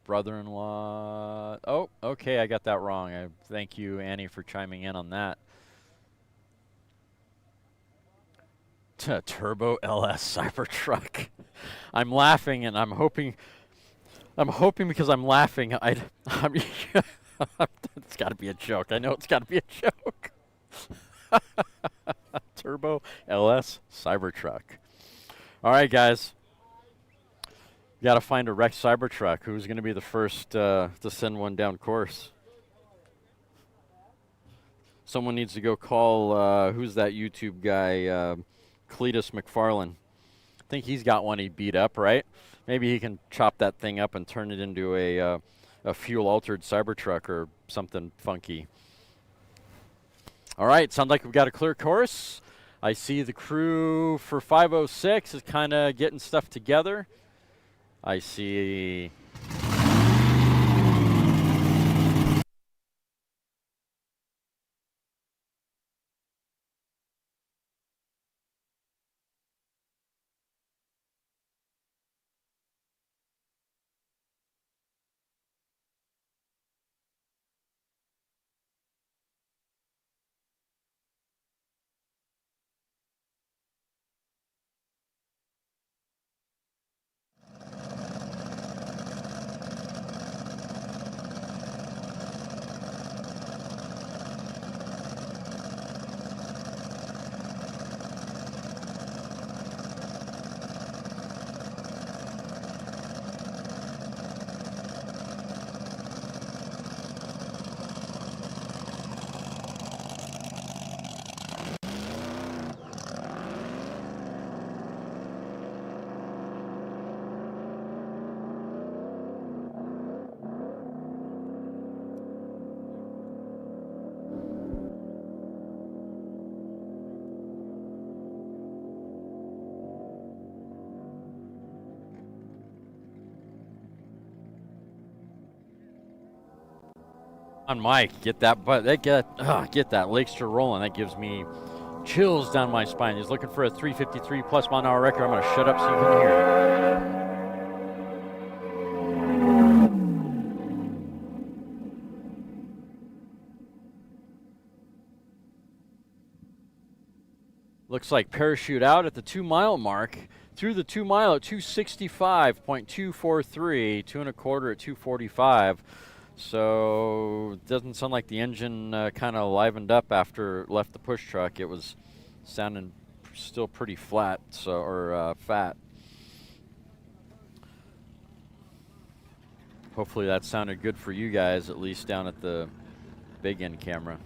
Brother-in-law. Oh, okay, I got that wrong. Thank you, Annie, for chiming in on that. Turbo LS Cybertruck. I'm laughing, and I'm hoping because I'm laughing. It's got to be a joke. I know it's got to be a joke. Turbo LS Cybertruck. All right, guys. Got to find a wrecked Cybertruck. Who's going to be the first to send one down course? Someone needs to go call, who's that YouTube guy? Cletus McFarlane. I think he's got one he beat up, right? Maybe he can chop that thing up and turn it into a fuel-altered Cybertruck or something funky. All right, sounds like we've got a clear course. I see the crew for 506 is kind of getting stuff together. I see... On Mike, get that get that Lakester rolling. That gives me chills down my spine. He's looking for a 353 plus mile an hour record. I'm going to shut up so you can hear it. Looks like parachute out at the 2 mile mark. Through the 2 mile at 265.243, 2 1/4 at 245. So it doesn't sound like the engine kind of livened up after it left the push truck. It was sounding still pretty flat, or fat. Hopefully that sounded good for you guys, at least down at the big end camera.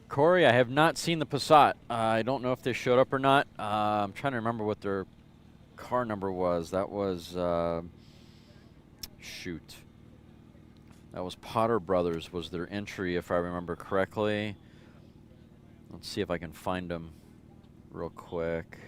Corey, I have not seen the Passat. I don't know if they showed up or not. I'm trying to remember what their car number was. That was shoot. That was Potter Brothers was their entry, if I remember correctly. Let's see if I can find them real quick.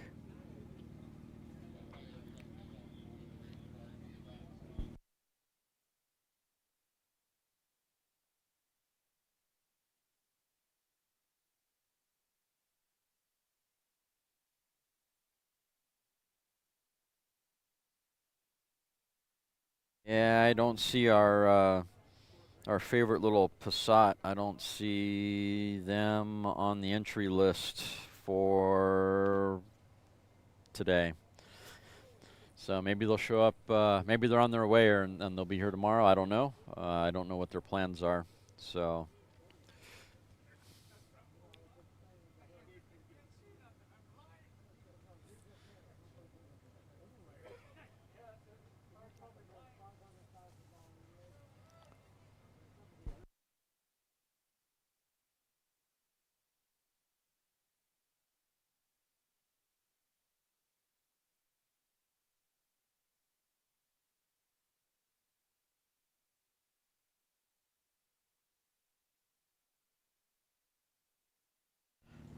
Yeah, I don't see our favorite little Passat. I don't see them on the entry list for today. So maybe they'll show up. Maybe they're on their way, and they'll be here tomorrow. I don't know. I don't know what their plans are. So.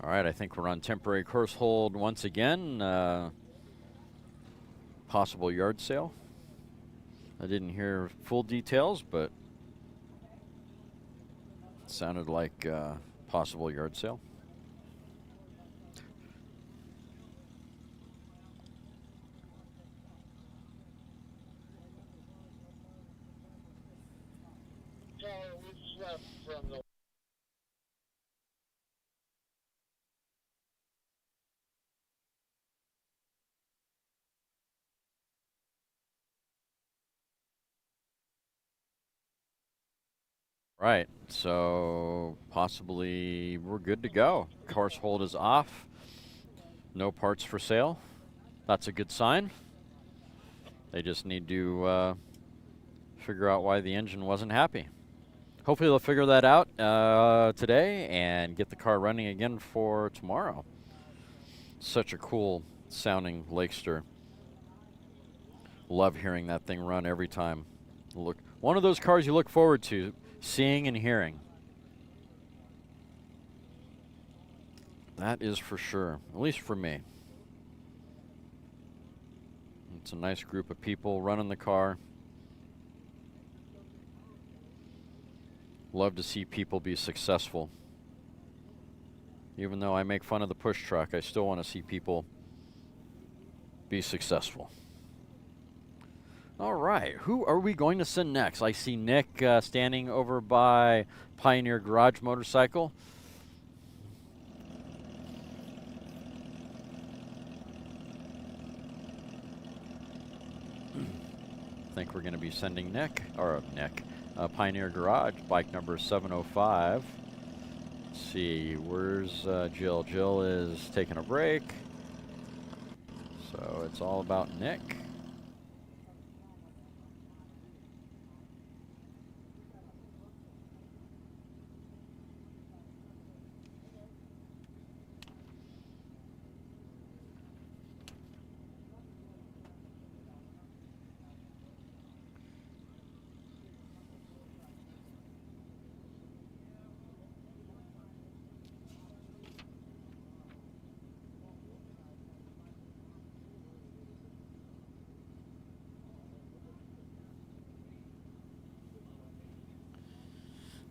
All right, I think we're on temporary course hold once again. Possible yard sale. I didn't hear full details, but it sounded like possible yard sale. Right, so possibly we're good to go. Course hold is off. No parts for sale. That's a good sign. They just need to figure out why the engine wasn't happy. Hopefully they'll figure that out today and get the car running again for tomorrow. Such a cool sounding Lakester. Love hearing that thing run every time. Look, one of those cars you look forward to seeing and hearing. That is for sure, at least for me. It's a nice group of people running the car. Love to see people be successful. Even though I make fun of the push truck, I still want to see people be successful. All right, who are we going to send next? I see Nick standing over by Pioneer Garage Motorcycle. I think we're going to be sending Pioneer Garage, bike number 705. Let's see, where's Jill? Jill is taking a break. So it's all about Nick.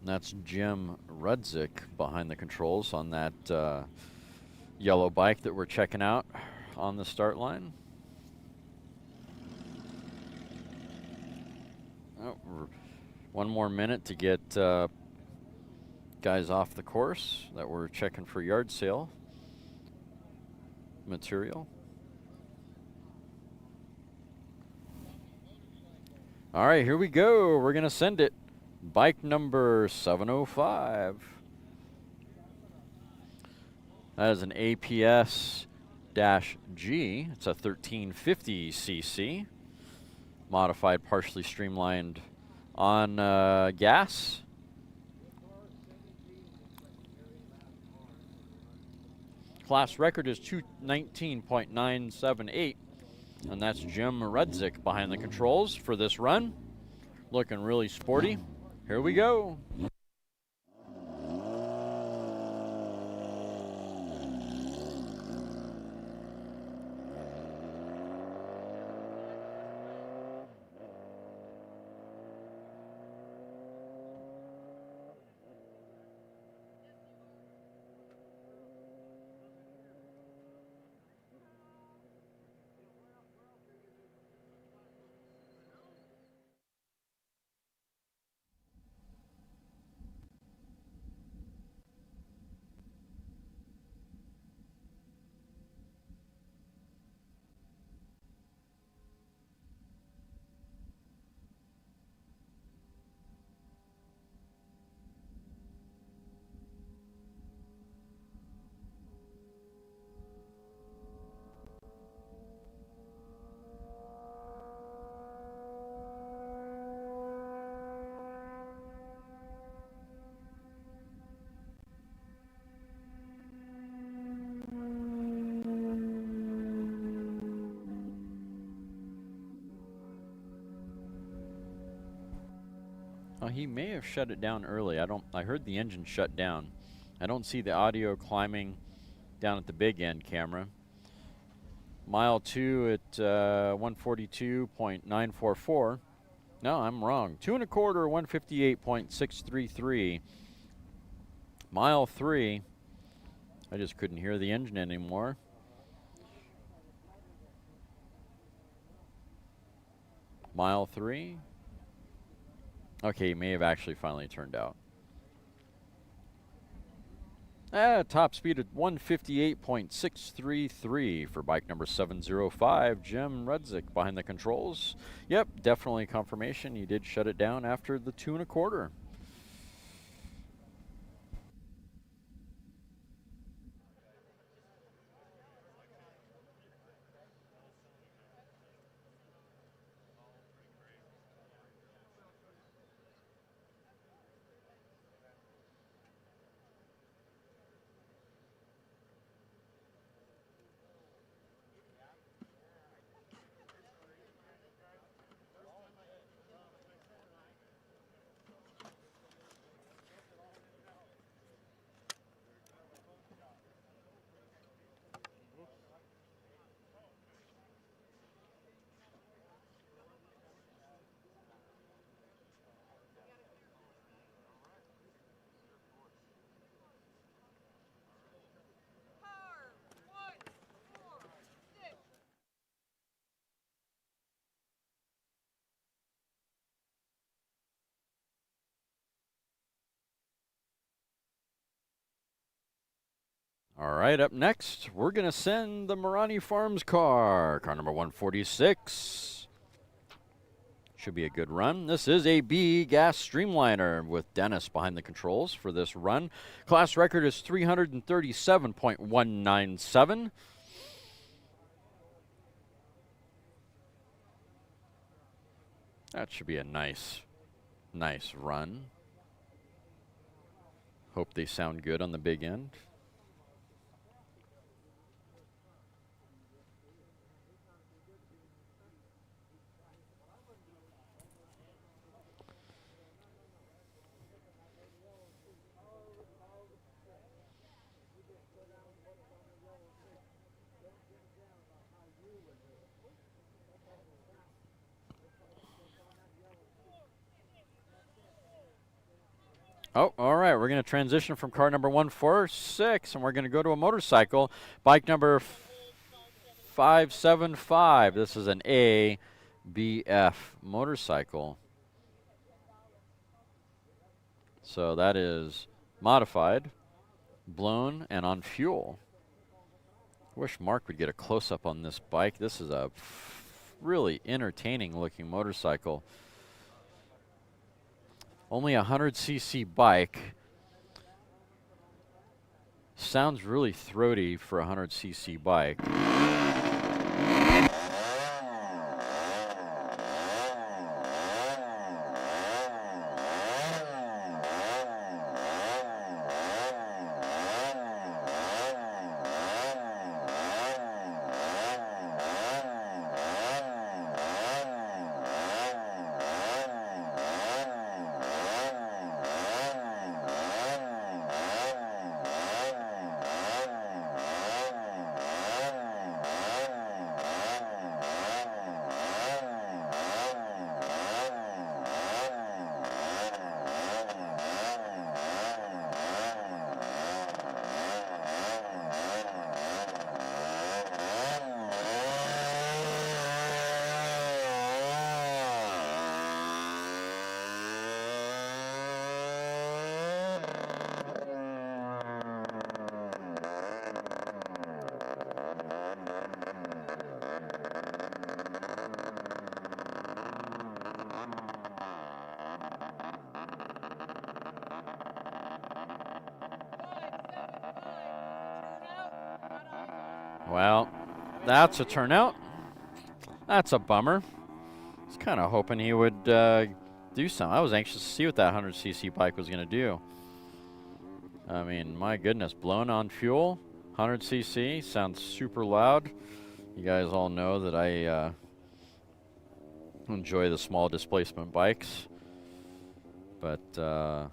And that's Jim Rudzik behind the controls on that yellow bike that we're checking out on the start line. Oh, one more minute to get guys off the course that we're checking for yard sale material. All right, here we go. We're going to send it. Bike number 705. That is an APS-G. It's a 1350cc. Modified, partially streamlined on gas. Class record is 219.978. And that's Jim Rudzik behind the controls for this run. looking really sporty. Here we go. Oh, he may have shut it down early. I heard the engine shut down. I don't see the audio climbing down at the big end camera. Mile 2 at 142.944. No, I'm wrong. 2 1/4, 158.633. Mile 3. I just couldn't hear the engine anymore. Mile 3. Okay, he may have actually finally turned out. Top speed at 158.633 for bike number 705, Jim Rudzik behind the controls. Yep, definitely confirmation. He did shut it down after the 2 1/4. All right, up next, we're going to send the Marani Farms car number 146. Should be a good run. This is a B gas Streamliner with Dennis behind the controls for this run. Class record is 337.197. That should be a nice run. Hope they sound good on the big end. Oh, all right. We're going to transition from car number 146, and we're going to go to a motorcycle. Bike number 575. This is an ABF motorcycle. So that is modified, blown, and on fuel. I wish Mark would get a close-up on this bike. This is a really entertaining-looking motorcycle. Only a 100cc bike. Sounds really throaty for a 100cc bike. Well, that's a turnout. That's a bummer. I was kind of hoping he would do something. I was anxious to see what that 100cc bike was going to do. I mean, my goodness, blowing on fuel, 100cc, sounds super loud. You guys all know that I enjoy the small displacement bikes. But, oh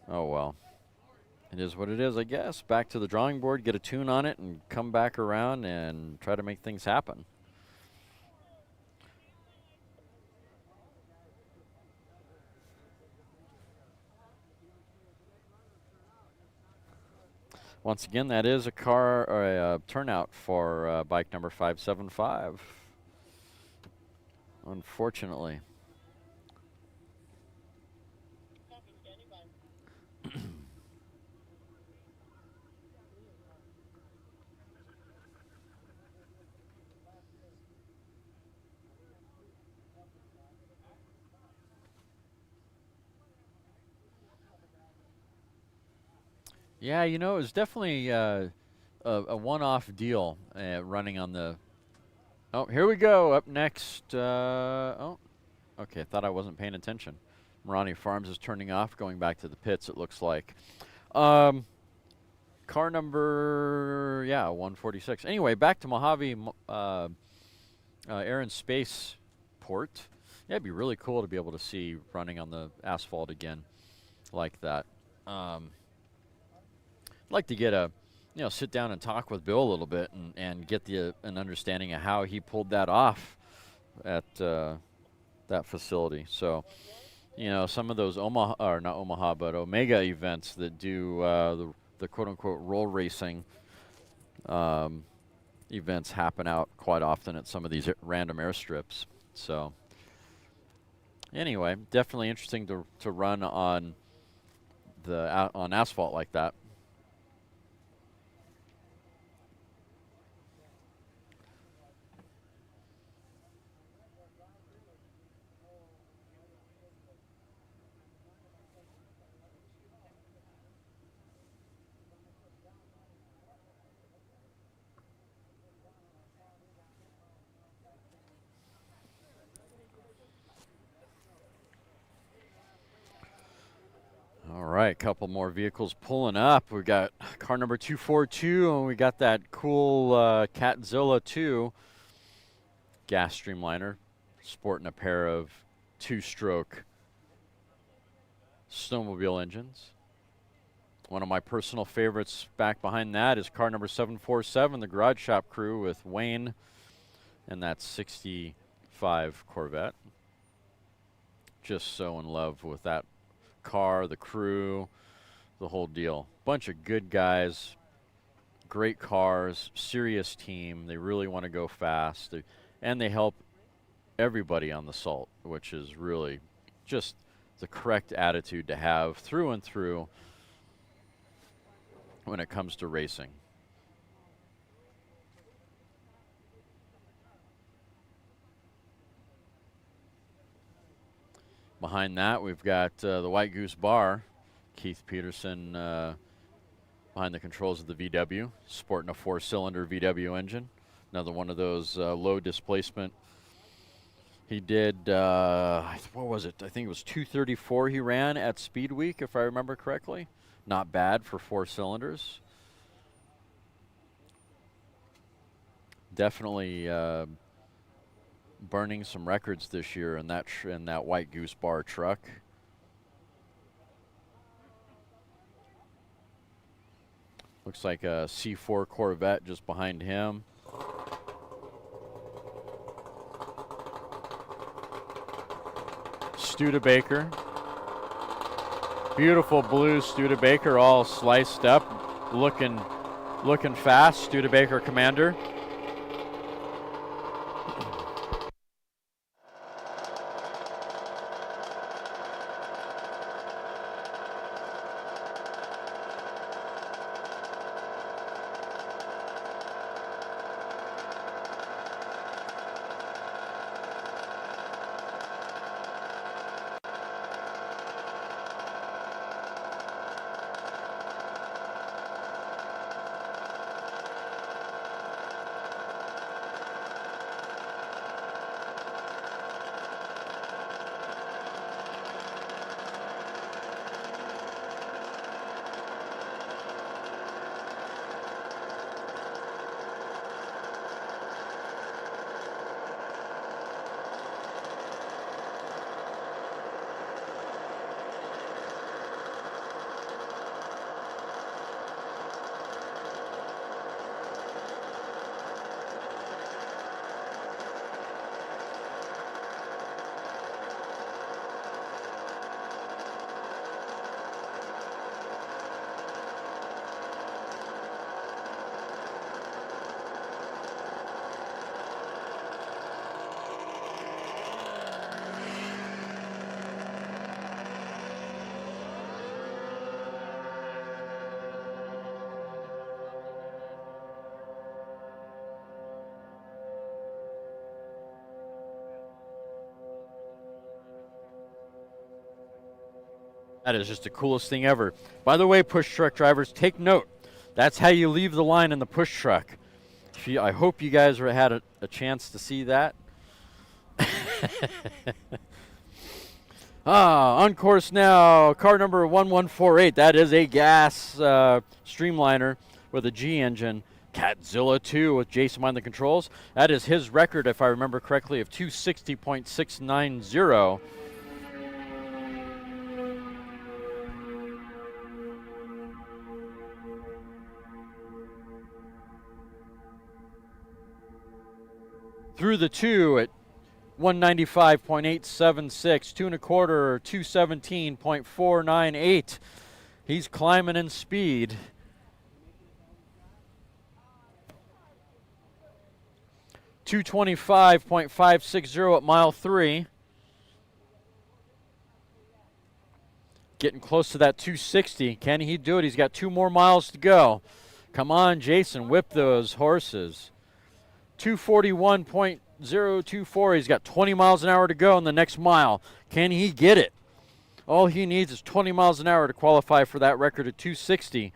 well. It is what it is, I guess. Back to the drawing board, get a tune on it, and come back around and try to make things happen. Once again, that is a car or a turnout for bike number 575. Unfortunately. Yeah, you know, it was definitely a one-off deal running on the. Oh, here we go. Up next. Oh, okay. I thought I wasn't paying attention. Marani Farms is turning off, going back to the pits, it looks like. Car number, yeah, 146. Anyway, back to Mojave Air and Space Port. Yeah, it'd be really cool to be able to see running on the asphalt again like that. I'd like to get sit down and talk with Bill a little bit and get an understanding of how he pulled that off at that facility. So, some of those Omega events that do the quote-unquote roll racing events happen out quite often at some of these random airstrips. So, anyway, definitely interesting to run on on asphalt like that. All right, couple more vehicles pulling up. We got car number 242, and we got that cool Catzilla 2 gas streamliner, sporting a pair of two-stroke snowmobile engines. One of my personal favorites back behind that is car number 747, the Garage Shop crew with Wayne and that 65 Corvette. Just so in love with that car, the crew, the whole deal. Bunch of good guys, great cars, serious team. They really want to go fast, and they help everybody on the Salt, which is really just the correct attitude to have through and through when it comes to racing. Behind that, we've got the White Goose Bar. Keith Peterson behind the controls of the VW, sporting a 4-cylinder VW engine. Another one of those low displacement. He did, what was it? I think it was 234 he ran at Speed Week, if I remember correctly. Not bad for 4 cylinders. Definitely burning some records this year in that White Goose Bar truck. Looks like a C4 Corvette just behind him. Studebaker. Beautiful blue Studebaker, all sliced up, looking fast. Studebaker Commander. That is just the coolest thing ever. By the way, push truck drivers, take note. That's how you leave the line in the push truck. I hope you guys had a chance to see that. On course now, car number 1148. That is a gas Streamliner with a G engine. Catzilla 2 with Jason behind the controls. That is his record, if I remember correctly, of 260.690. Through the 2 at 195.876, 2 1/4, 217.498. He's climbing in speed. .225.560 at mile 3. Getting close to that 260. Can he do it? He's got 2 more miles to go. Come on, Jason, whip those horses. 241.024. He's got 20 miles an hour to go in the next mile. Can he get it? All he needs is 20 miles an hour to qualify for that record of 260.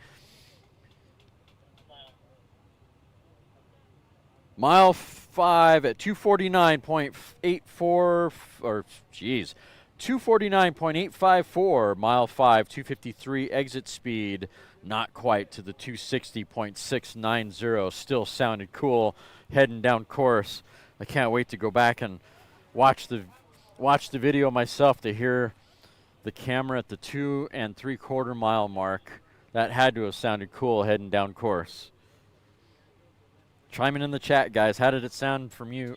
Mile 5 at 249.84, or geez, 249.854. Mile 5, 253 exit speed. Not quite to the 260.690. Still sounded cool heading down course. I can't wait to go back and watch the video myself to hear the camera at the 2 3/4 mile mark. That had to have sounded cool heading down course. Chime in the chat, guys. How did it sound from you?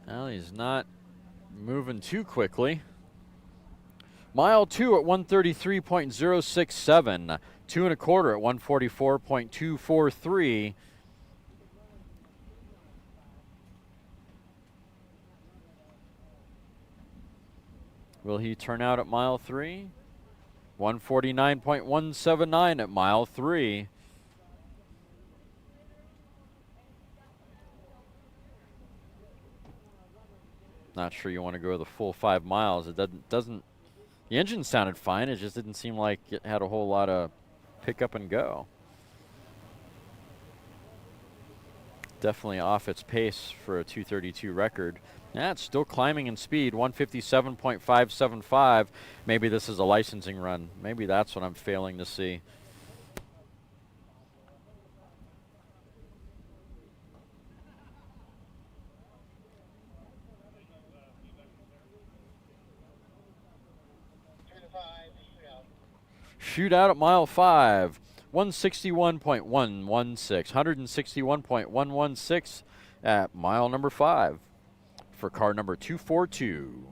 Well, he's not moving too quickly. Mile 2 at 133.067. 2 1/4 at 144.243. Will he turn out at mile 3? 149.179 at mile 3. Not sure you want to go the full 5 miles. It doesn't. The engine sounded fine. It just didn't seem like it had a whole lot of pick up and go. Definitely off its pace for a 232 record. Yeah, it's still climbing in speed, 157.575. Maybe this is a licensing run. Maybe that's what I'm failing to see. Shootout at mile 5. 161.116. 161.116 at mile number 5 for car number 242.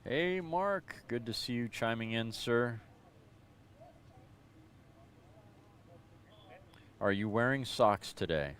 Hey, Mark. Good to see you chiming in, sir. Are you wearing socks today?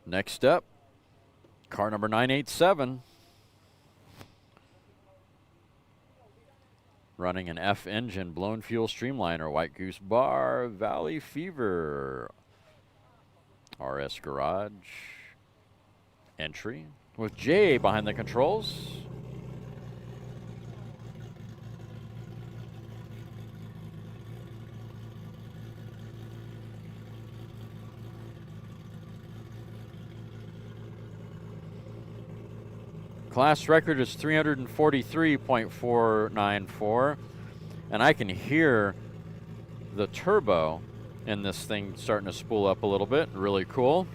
Next up, car number 987. Running an F engine, blown fuel Streamliner, White Goose bar, Valley Fever, RS Garage entry with Jay behind the controls. Class record is 343.494, and I can hear the turbo in this thing starting to spool up a little bit. Really cool.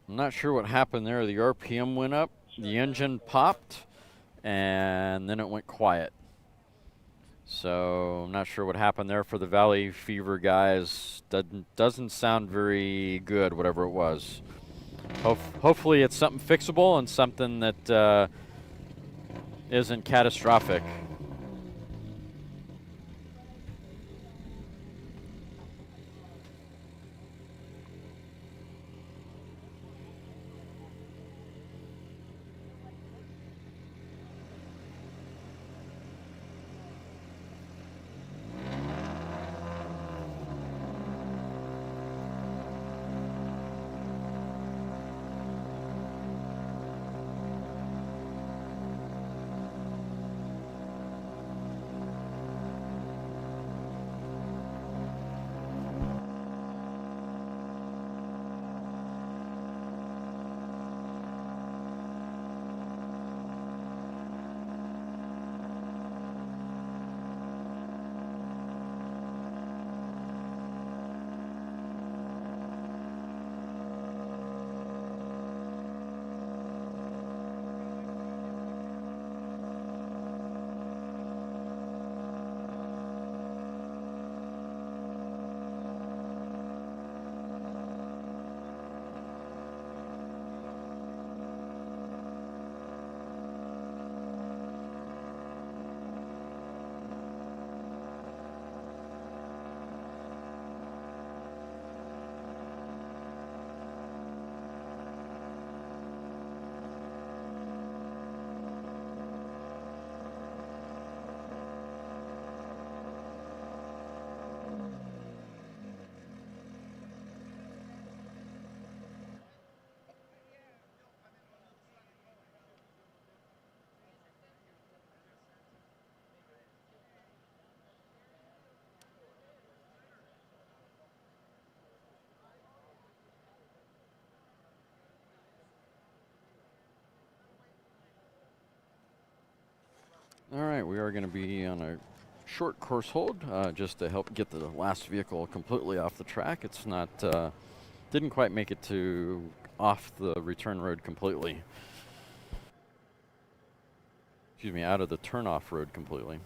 I'm not sure what happened there. The RPM went up, the engine popped, and then it went quiet. So I'm not sure what happened there for the Valley Fever guys. Doesn't sound very good, whatever it was. Hopefully it's something fixable and something that isn't catastrophic. All right, we are going to be on a short course hold just to help get the last vehicle completely off the track. It's not, didn't quite make it to off the return road completely. Excuse me, out of the turn-off road completely.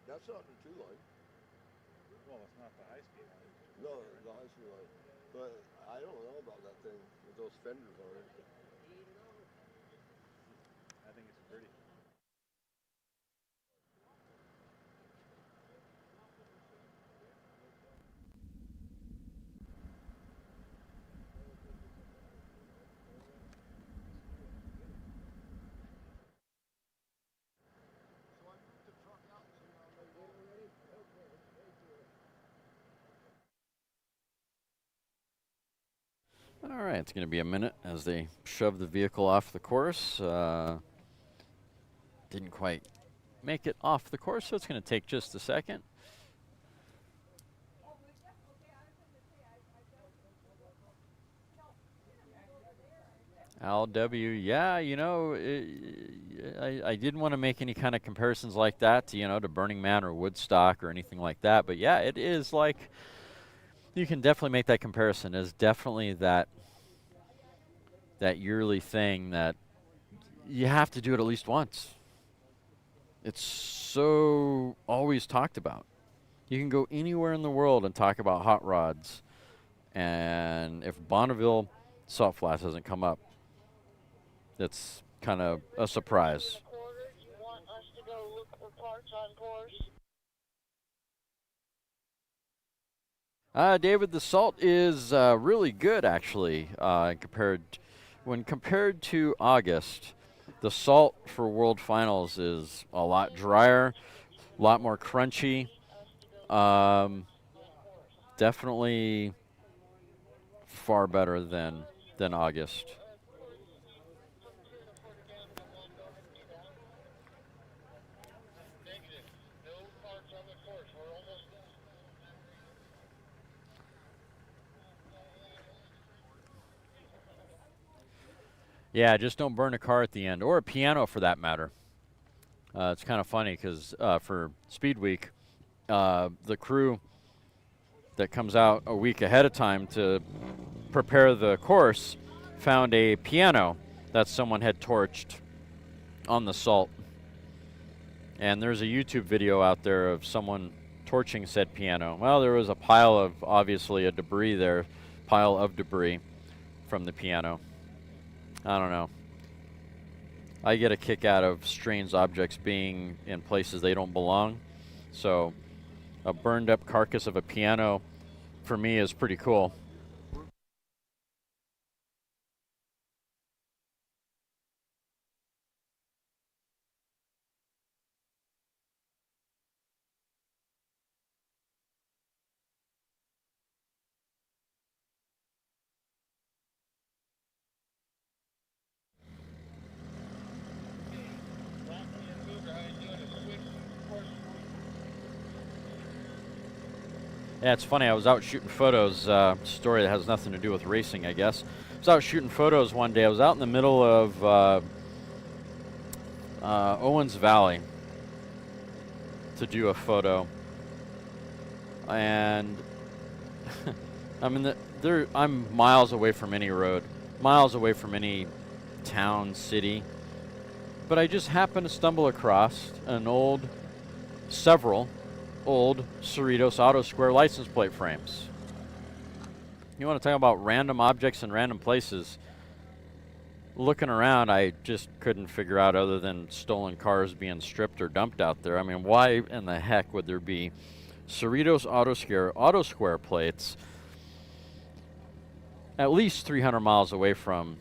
That's not the two line. Well, it's not the high-speed line. No, the high speed line. But I don't know about that thing with those fenders on it. I think it's pretty. All right, it's going to be a minute as they shove the vehicle off the course. Didn't quite make it off the course, so it's going to take just a second. Al W, yeah, you know, I didn't want to make any kind of comparisons like that to, you know, to Burning Man or Woodstock or anything like that. But yeah, it is like, you can definitely make that comparison. It's definitely that yearly thing that you have to do it at least once. It's so always talked about. You can go anywhere in the world and talk about hot rods. And if Bonneville Salt Flats hasn't come up, it's kind of a surprise. David, the salt is really good, actually, when compared to August. The salt for World Finals is a lot drier, a lot more crunchy. Definitely far better than August. Yeah, just don't burn a car at the end, or a piano for that matter. It's kind of funny because for Speed Week, the crew that comes out a week ahead of time to prepare the course found a piano that someone had torched on the salt. And there's a YouTube video out there of someone torching said piano. Well, there was a pile of, obviously, pile of debris from the piano. I don't know. I get a kick out of strange objects being in places they don't belong. So a burned up carcass of a piano for me is pretty cool. Yeah, it's funny. I was out shooting photos. Story that has nothing to do with racing, I guess. was out shooting photos one day. I was out in the middle of Owens Valley to do a photo, and I mean, I'm miles away from any road, miles away from any town, city, but I just happened to stumble across several old Cerritos Auto Square license plate frames. You want to talk about random objects in random places? Looking around, I just couldn't figure out, other than stolen cars being stripped or dumped out there. I mean, why in the heck would there be Cerritos Auto Square plates at least 300 miles away from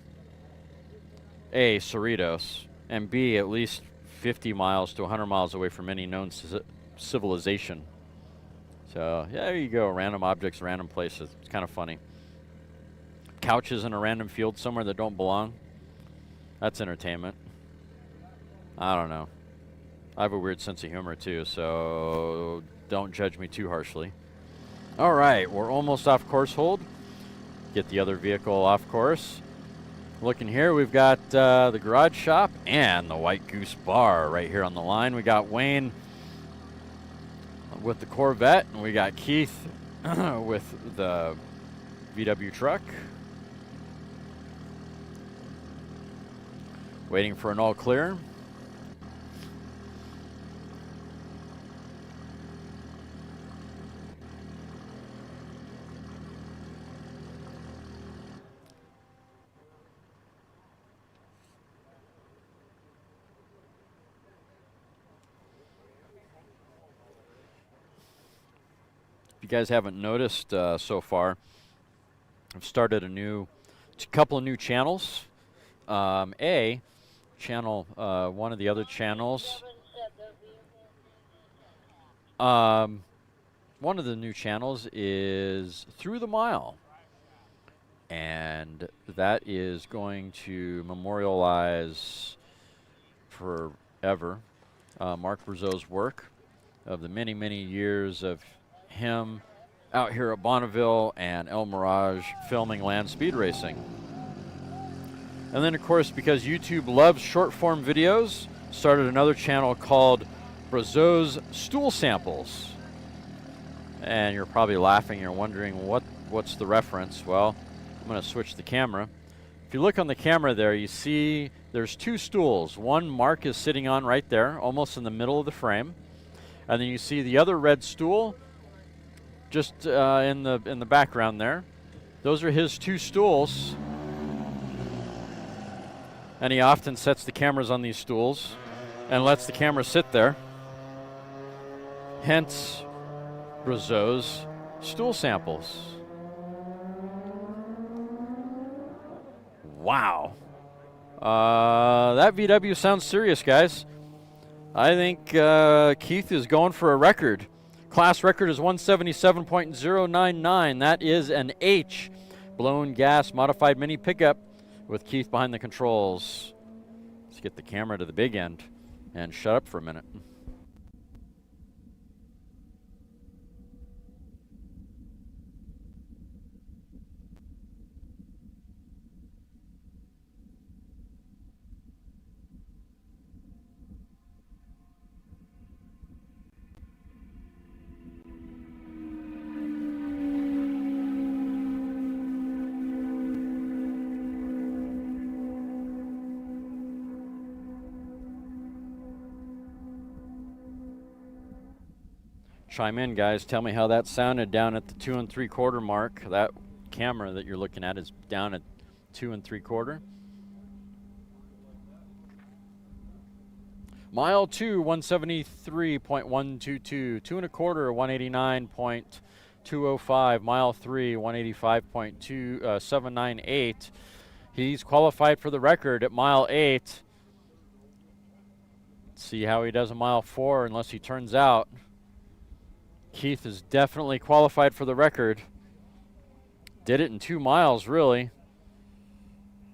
A, Cerritos, and B, at least 50 miles to 100 miles away from any known civilization? So, yeah, there you go. Random objects, random places. It's kind of funny. Couches in a random field somewhere that don't belong. That's entertainment. I don't know. I have a weird sense of humor, too, so don't judge me too harshly. All right, we're almost off course hold. Get the other vehicle off course. Looking here, we've got the garage shop and the White Goose Bar right here on the line. We got Wayne with the Corvette, and we got Keith with the VW truck. Waiting for an all clear. If you guys haven't noticed so far, I've started a couple of new channels. Channel, one of the other channels. One of the new channels is Through the Mile, and that is going to memorialize forever Mark Brazeau's work of the many, many years of him out here at Bonneville and El Mirage filming land speed racing. And then, of course, because YouTube loves short-form videos, started another channel called Brazeau's Stool Samples. And you're probably laughing. You're wondering what's the reference. Well, I'm going to switch the camera. If you look on the camera there, you see there's two stools. One Mark is sitting on right there, almost in the middle of the frame. And then you see the other red stool just in the background there. Those are his two stools. And he often sets the cameras on these stools and lets the camera sit there. Hence, Brazeau's Stool Samples. Wow. That VW sounds serious, guys. I think Keith is going for a record. Class record is 177.099. That is an H. Blown gas modified mini pickup with Keith behind the controls. Let's get the camera to the big end and shut up for a minute. Chime in, guys. Tell me how that sounded down at the 2 3/4 mark. That camera that you're looking at is down at 2 3/4. Mile 2, 173.122. 2 1/4, 189.205. Mile 3, 185.2798. He's qualified for the record at mile 8. Let's see how he does in mile 4, unless he turns out. Keith is definitely qualified for the record. Did it in 2 miles, really.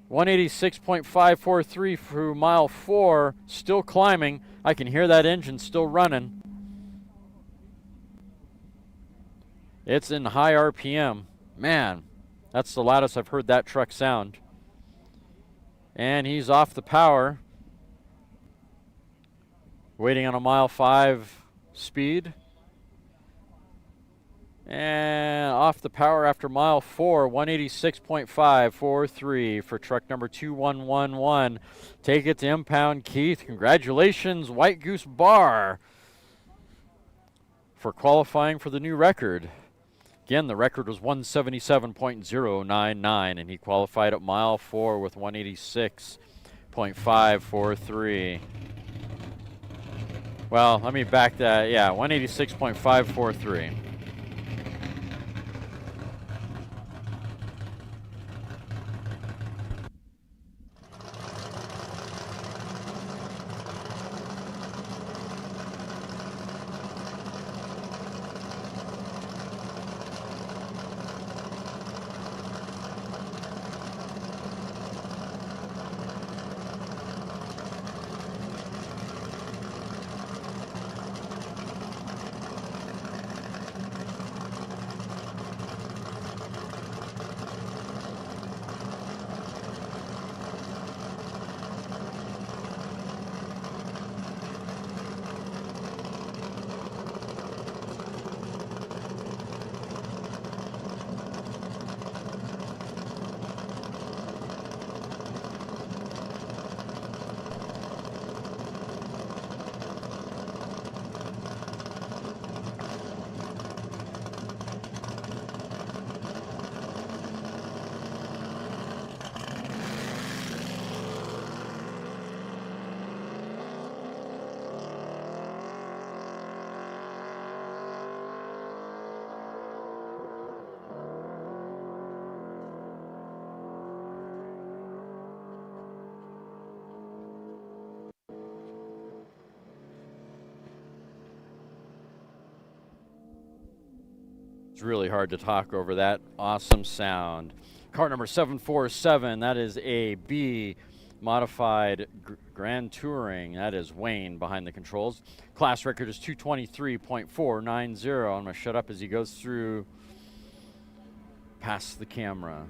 186.543 through mile 4, still climbing. I can hear that engine still running. It's in high RPM. Man, That's the loudest I've heard that truck sound. And he's off the power. Waiting on a mile 5 speed. And off the power after mile 4, 186.543 for truck number 2111. Take it to impound, Keith. Congratulations, White Goose Bar, for qualifying for the new record. Again, the record was 177.099, and he qualified at mile 4 with 186.543. Well, let me back that. Yeah, 186.543. It's really hard to talk over that awesome sound. Car number 747, that is a B modified Grand Touring. That is Wayne behind the controls. Class record is 223.490. I'm going to shut up as he goes through past the camera.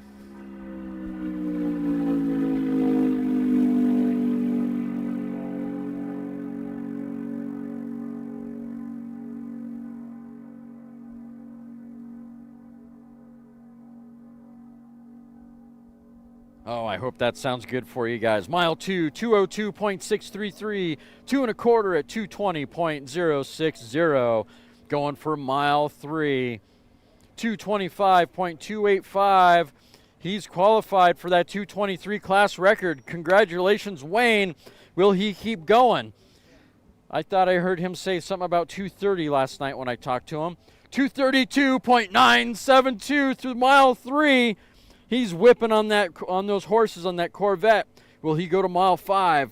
Oh, I hope that sounds good for you guys. Mile 2, 202.633, 2 1/4 at 220.060. Going for mile 3, 225.285. He's qualified for that 223 class record. Congratulations, Wayne. Will he keep going? I thought I heard him say something about 230 last night when I talked to him. 232.972 through mile 3. He's whipping on those horses on that Corvette. Will he go to mile 5?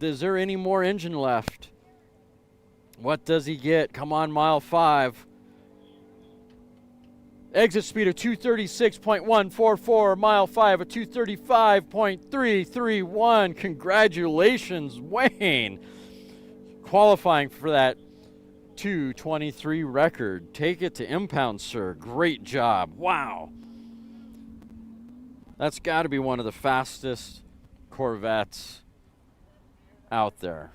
Is there any more engine left? What does he get? Come on, mile 5. Exit speed of 236.144. Mile 5 at 235.331. Congratulations, Wayne. Qualifying for that 223 record. Take it to impound, sir. Great job. Wow. That's got to be one of the fastest Corvettes out there.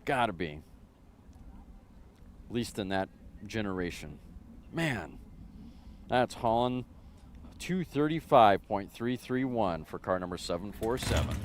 Got to be. At least in that generation. Man, that's hauling 235.331 for car number 747.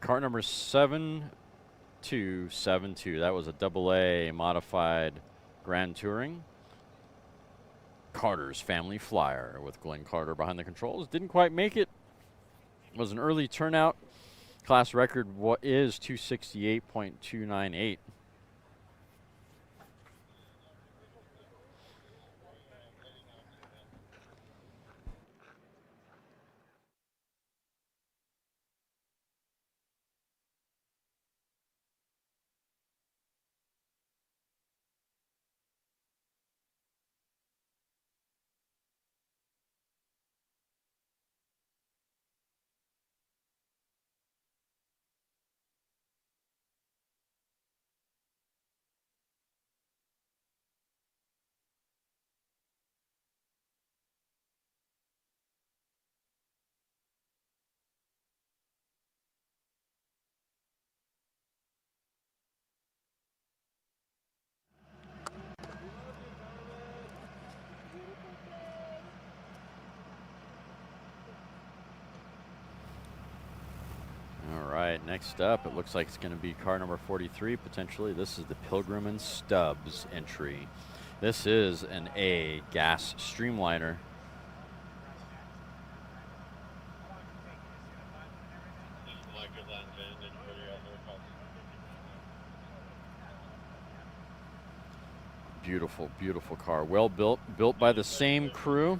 Car number 7272. That was a AA modified Grand Touring. Carter's Family Flyer with Glenn Carter behind the controls. Didn't quite make it. Was an early turnout. Class record is 268.298. All right, next up, it looks like it's going to be car number 43, potentially. This is the Pilgrim and Stubbs entry. This is an A gas Streamliner. Beautiful, beautiful car. Well built, built by the same crew.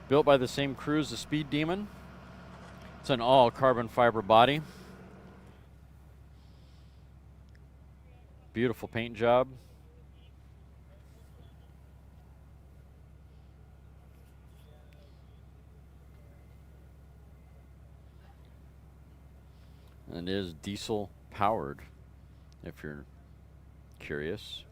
Built by the same crew as the Speed Demon. It's an all carbon fiber body. Beautiful paint job. And it is diesel powered, if you're curious.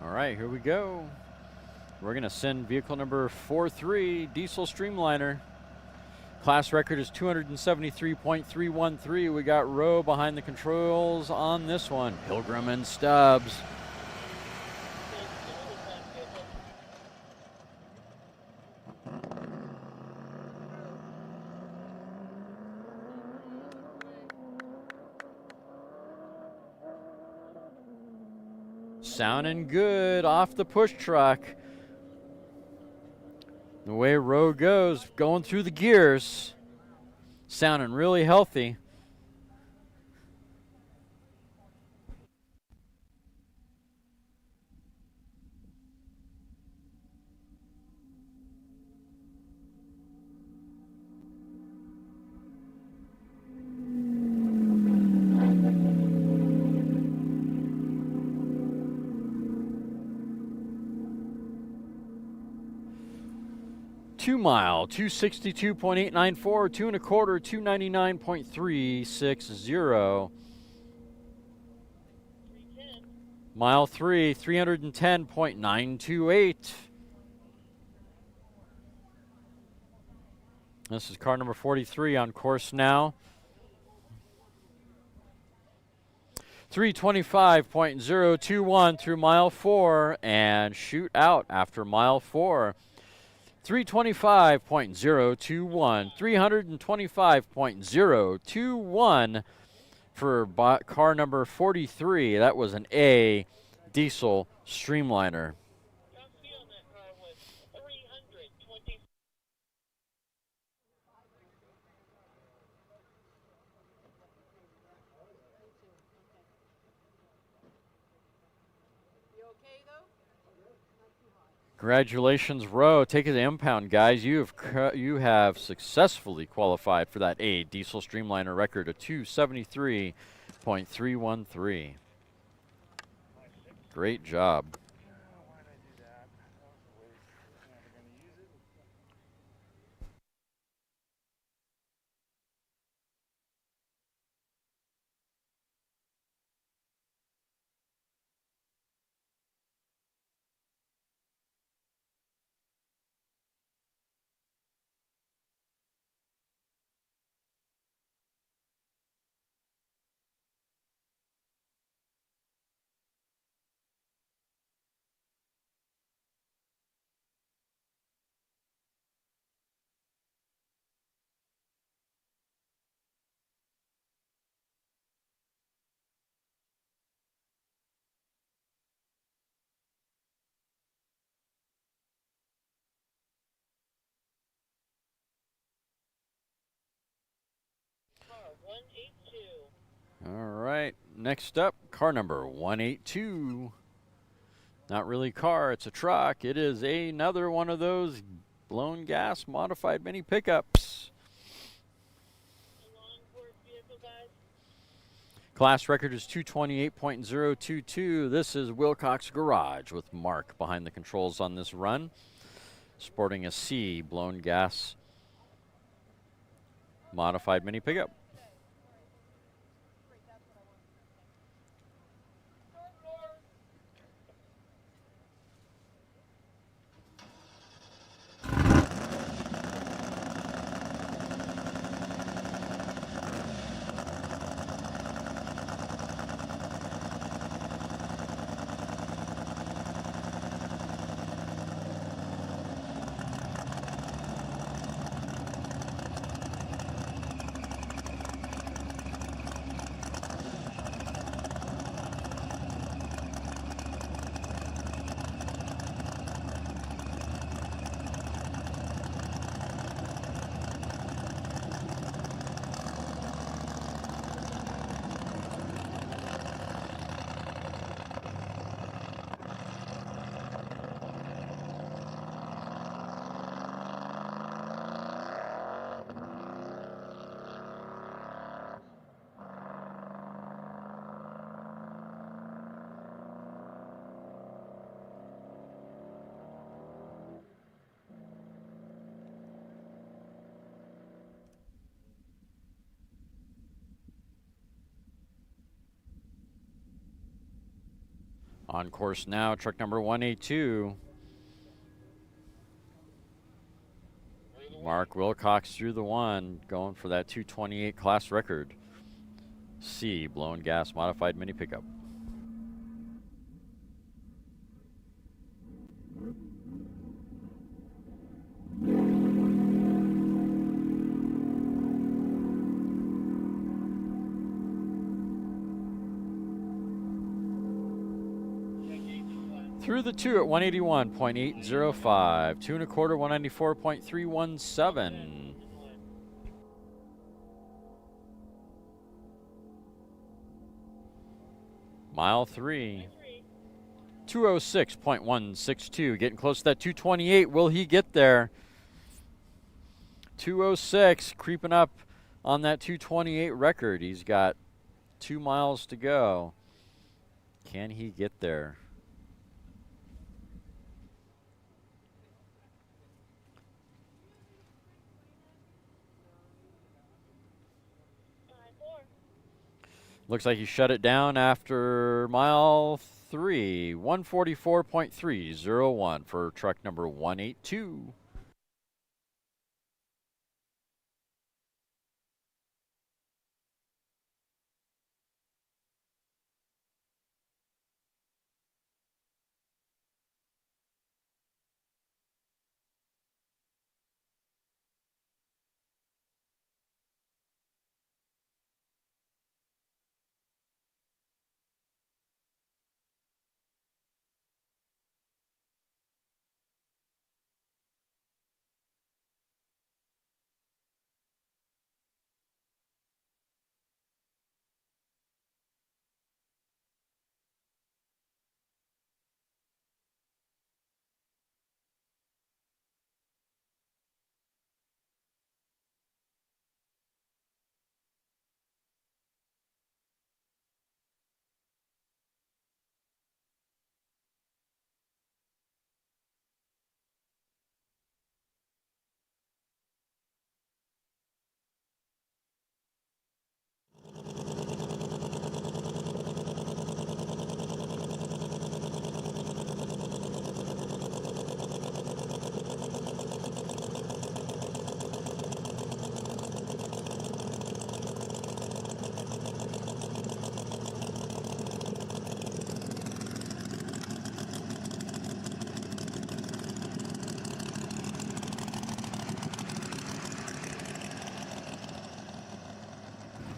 All right, here we go. We're going to send vehicle number 43, diesel Streamliner. Class record is 273.313. We got Rowe behind the controls on this one. Pilgrim and Stubbs. Sounding good off the push truck. The way Rowe goes, going through the gears, sounding really healthy. Mile, 262.894, 2 1/4, 299.360. Mile 3, 310.928. This is car number 43 on course now. 325.021 through mile 4 and shoot out after mile 4. 325.021, 325.021 for car number 43. That was an A diesel Streamliner. Congratulations, Rowe. Take it to impound, guys. You have successfully qualified for that A diesel Streamliner record of 273.313. Great job. All right, next up, car number 182. Not really a car, it's a truck. It is another one of those blown gas modified mini pickups. Class record is 228.022. This is Wilcox Garage with Mark behind the controls on this run, sporting a C blown gas modified mini pickup. On course now, truck number 182. Mark Wilcox through the one, going for that 228 class record. C, blown gas modified mini pickup. Through the 2 at 181.805. 2 1/4, 194.317. Mile 3. 206.162. Getting close to that 228. Will he get there? 206, creeping up on that 228 record. He's got 2 miles to go. Can he get there? Looks like he shut it down after mile 3. 144.301 for truck number 182.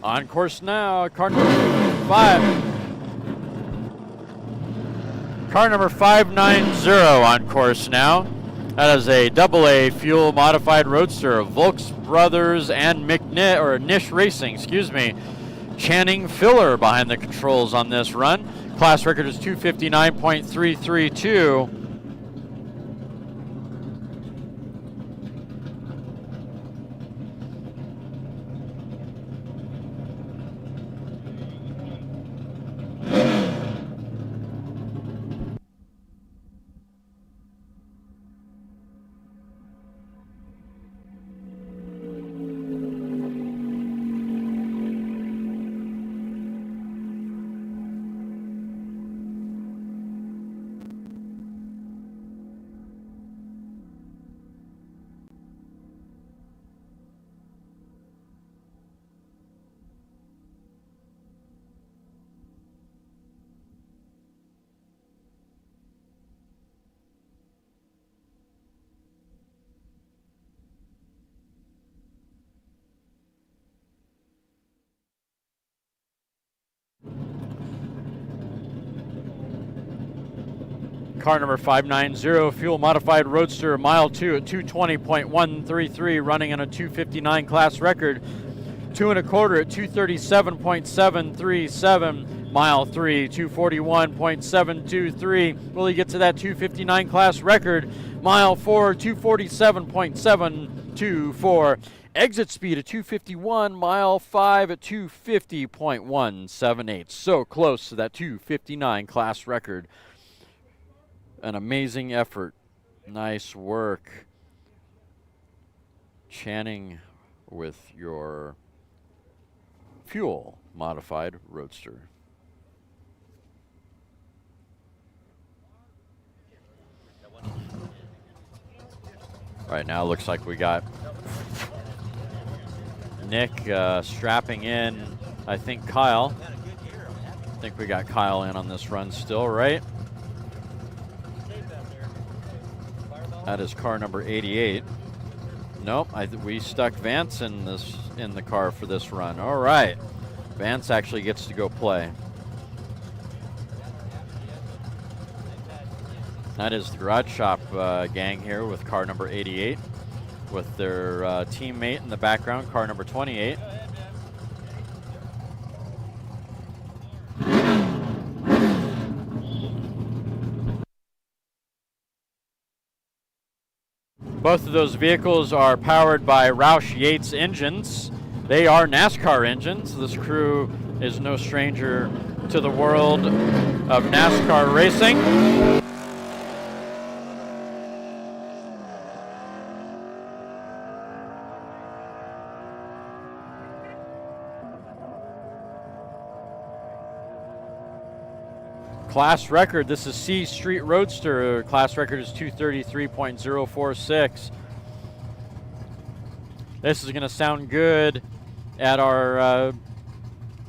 On course now, car number 5. Car number 590 on course now. That is a AA fuel modified roadster of Volks Brothers and Nish Racing, excuse me. Channing Filler behind the controls on this run. Class record is 259.332. Car number 590, fuel modified roadster, mile 2 at 220.133, running on a 259 class record. 2 1/4 at 237.737, mile 3, 241.723. Will he get to that 259 class record? Mile 4, 247.724. Exit speed at 251, mile 5 at 250.178. So close to that 259 class record. An amazing effort. Nice work. Channing with your fuel modified roadster. All right, now it looks like we got Nick strapping in, I think, Kyle. I think we got Kyle in on this run still, right? That is car number 88. Nope, we stuck Vance in the car for this run. All right, Vance actually gets to go play. That is the Garage Shop gang here with car number 88, with their teammate in the background, car number 28. Both of those vehicles are powered by Roush Yates engines. They are NASCAR engines. This crew is no stranger to the world of NASCAR racing. Class record, this is C Street Roadster. Class record is 233.046. This is going to sound good at our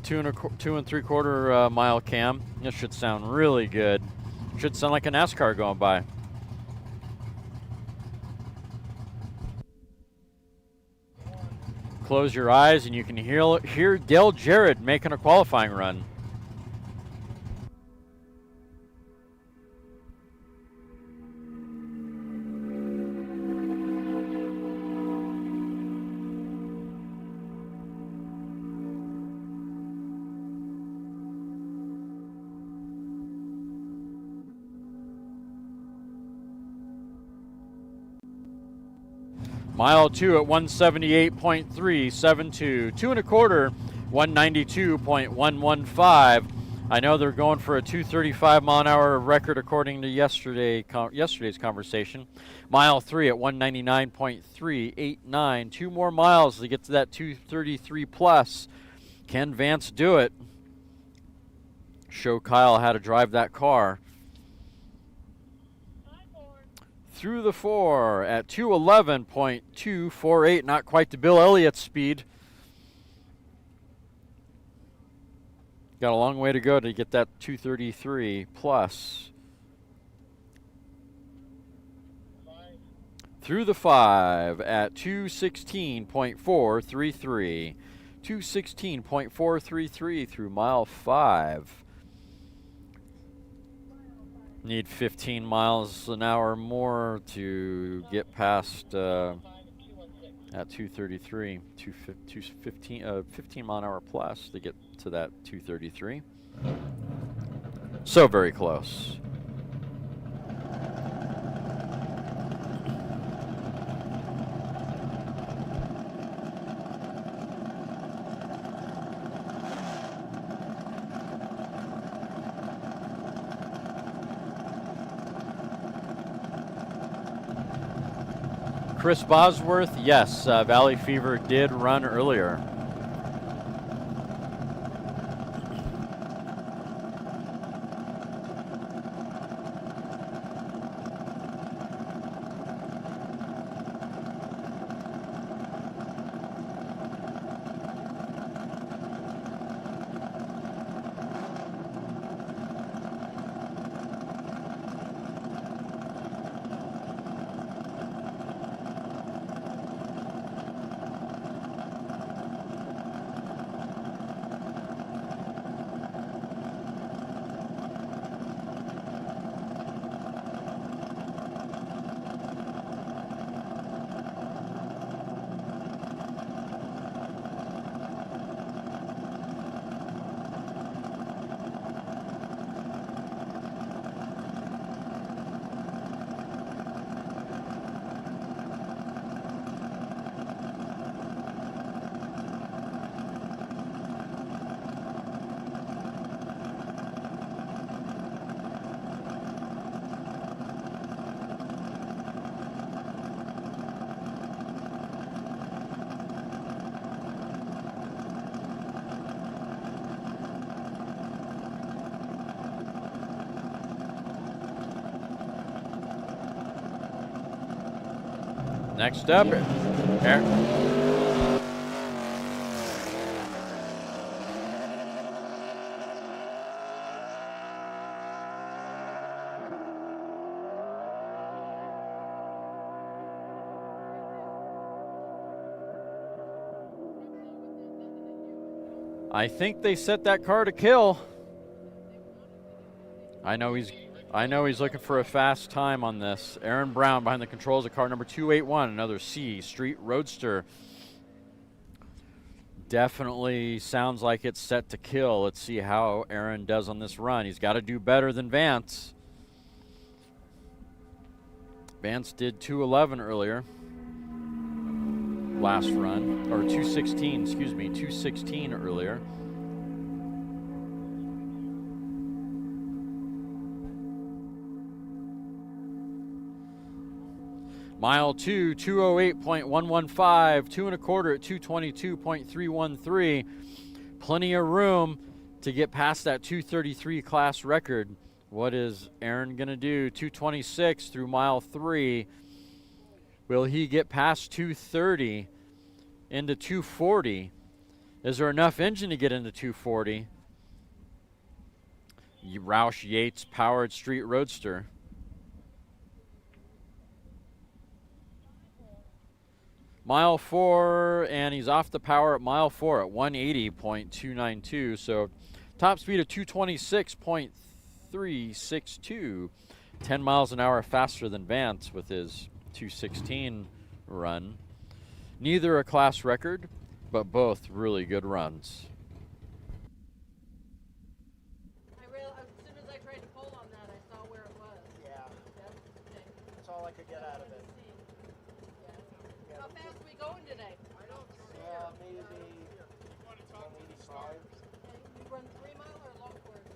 2 3/4 mile cam. This should sound really good. Should sound like a NASCAR going by. Close your eyes and you can hear Dale Jarrett making a qualifying run. Mile 2 at 178.372. 2 1/4, 192.115. I know they're going for a 235 mile an hour record according to yesterday's conversation. Mile 3 at 199.389. 2 more miles to get to that 233 plus. Can Vance do it? Show Kyle how to drive that car. Through the 4 at 211.248, not quite the Bill Elliott speed. Got a long way to go to get that 233 plus. Through the 5 at 216.433. 216.433 through mile 5. Need 15 miles an hour more to get past at 233, 15 mile an hour plus to get to that 233. So very close. Chris Bosworth, yes, Valley Fever did run earlier. Next up, I think they set that car to kill. I know I know he's looking for a fast time on this. Aaron Brown behind the controls of car number 281, another C Street Roadster. Definitely sounds like it's set to kill. Let's see how Aaron does on this run. He's got to do better than Vance. Vance did 211 earlier. Last run, or 216, excuse me, 216 earlier. Mile 2, 208.115, 2 1/4 at 222.313. Plenty of room to get past that 233 class record. What is Aaron going to do? 226 through mile 3. Will he get past 230 into 240? Is there enough engine to get into 240? Roush Yates powered Street Roadster. Mile 4, and he's off the power at mile 4 at 180.292. So top speed of 226.362. 10 miles an hour faster than Vance with his 216 run. Neither a class record, but both really good runs. As soon as I tried to pull on that, I saw where it was. Yeah. Yep. Okay. That's all I could get out of it. Yeah. How fast are we going today? Maybe 185. Okay. You run 3 mile or long course?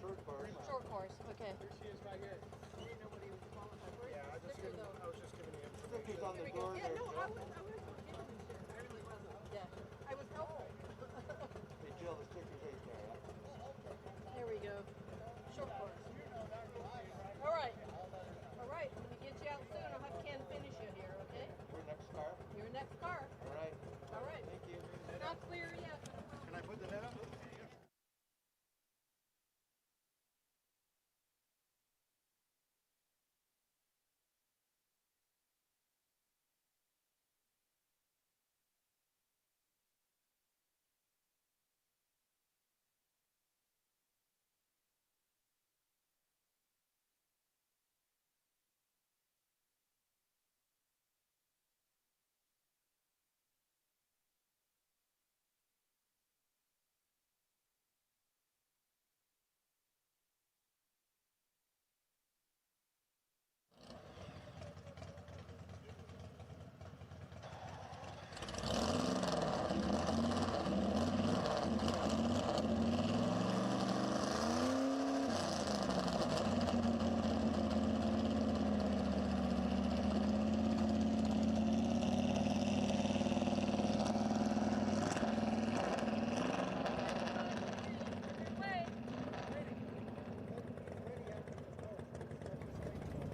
Short course. Short course. Okay. Here she is right here. I didn't know what he was qualified for. Yeah, I was just giving you Sticker's on the Here we go. door Yeah, there. no, I was giving him shit. I really wasn't. Yeah. I was helpful. Hey, Jill, the sticker's right there. There we go. Short course. All right. All right. When we get you out soon, I'll have Ken finish you here, okay? Your next car. Your next car. All right. All right. Thank you. Not clear yet. Can I put the net up?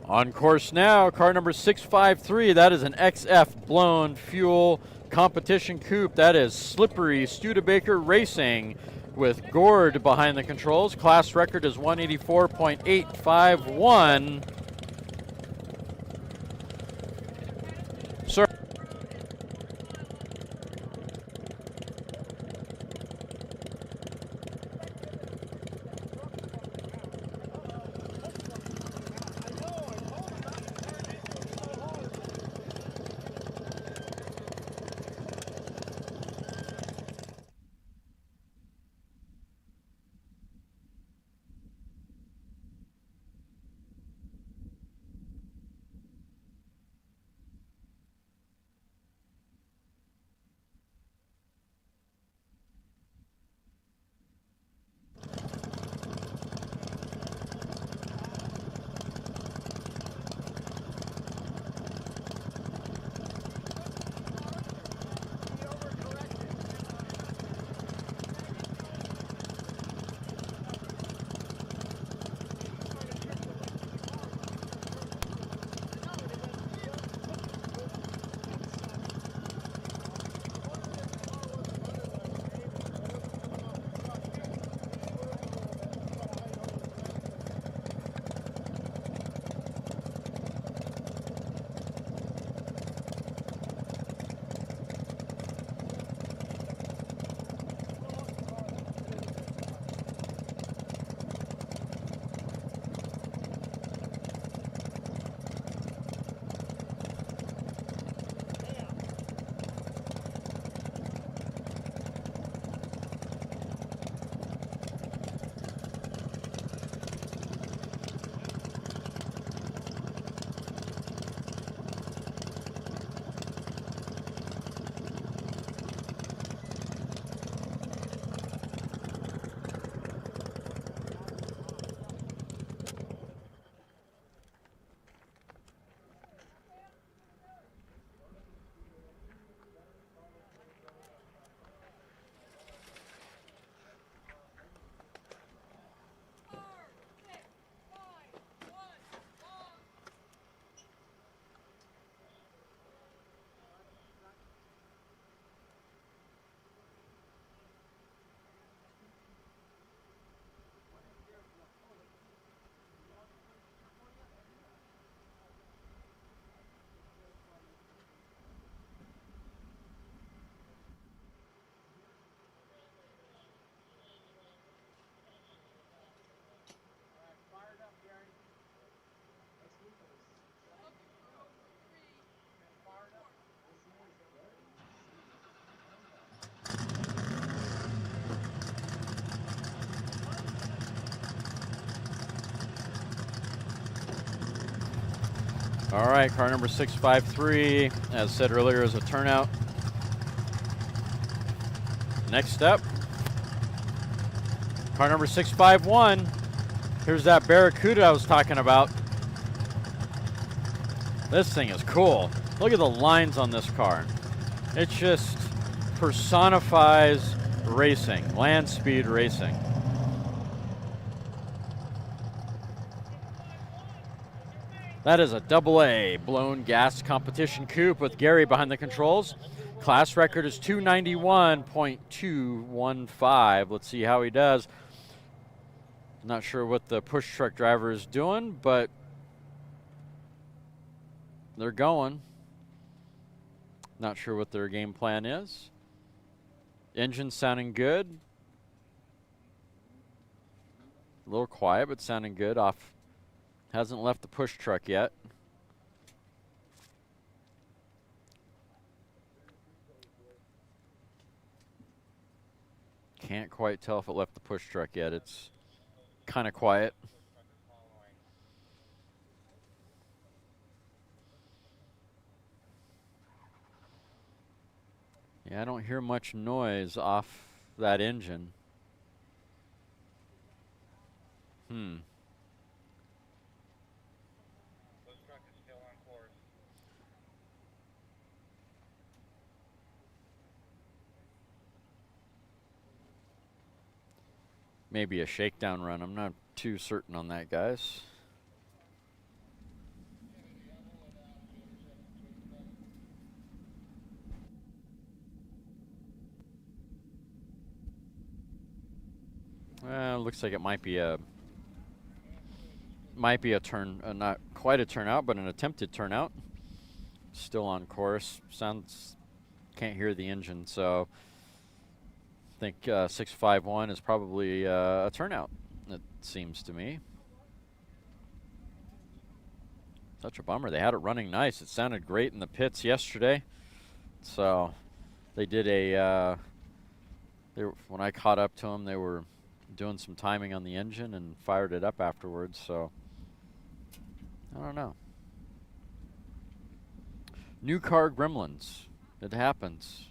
On course now, car number 653. That is an XF blown fuel competition coupe. That is Slippery Studebaker Racing with Gord behind the controls. Class record is 184.851. Sir. All right, car number 653, as said earlier, is a turnout. Next up, car number 651. Here's that Barracuda I was talking about. This thing is cool. Look at the lines on this car. It just personifies racing, land speed racing. That is a AA blown gas competition coupe with Gary behind the controls. Class record is 291.215. Let's see how he does. Not sure what the push truck driver is doing, but they're going. Not sure what their game plan is. Engine sounding good. A little quiet, but sounding good. Off. Hasn't left the push truck yet. Can't quite tell if it left the push truck yet. It's kind of quiet. Yeah, I don't hear much noise off that engine. Maybe a shakedown run. I'm not too certain on that, guys. Looks like it might be a turn, not quite a turnout, but an attempted turnout. Still on course. Sounds, can't hear the engine, so I think 651 is probably a turnout, it seems to me. Such a bummer. They had it running nice. It sounded great in the pits yesterday. So they did a, when I caught up to them, they were doing some timing on the engine and fired it up afterwards. So I don't know. New car gremlins. It happens.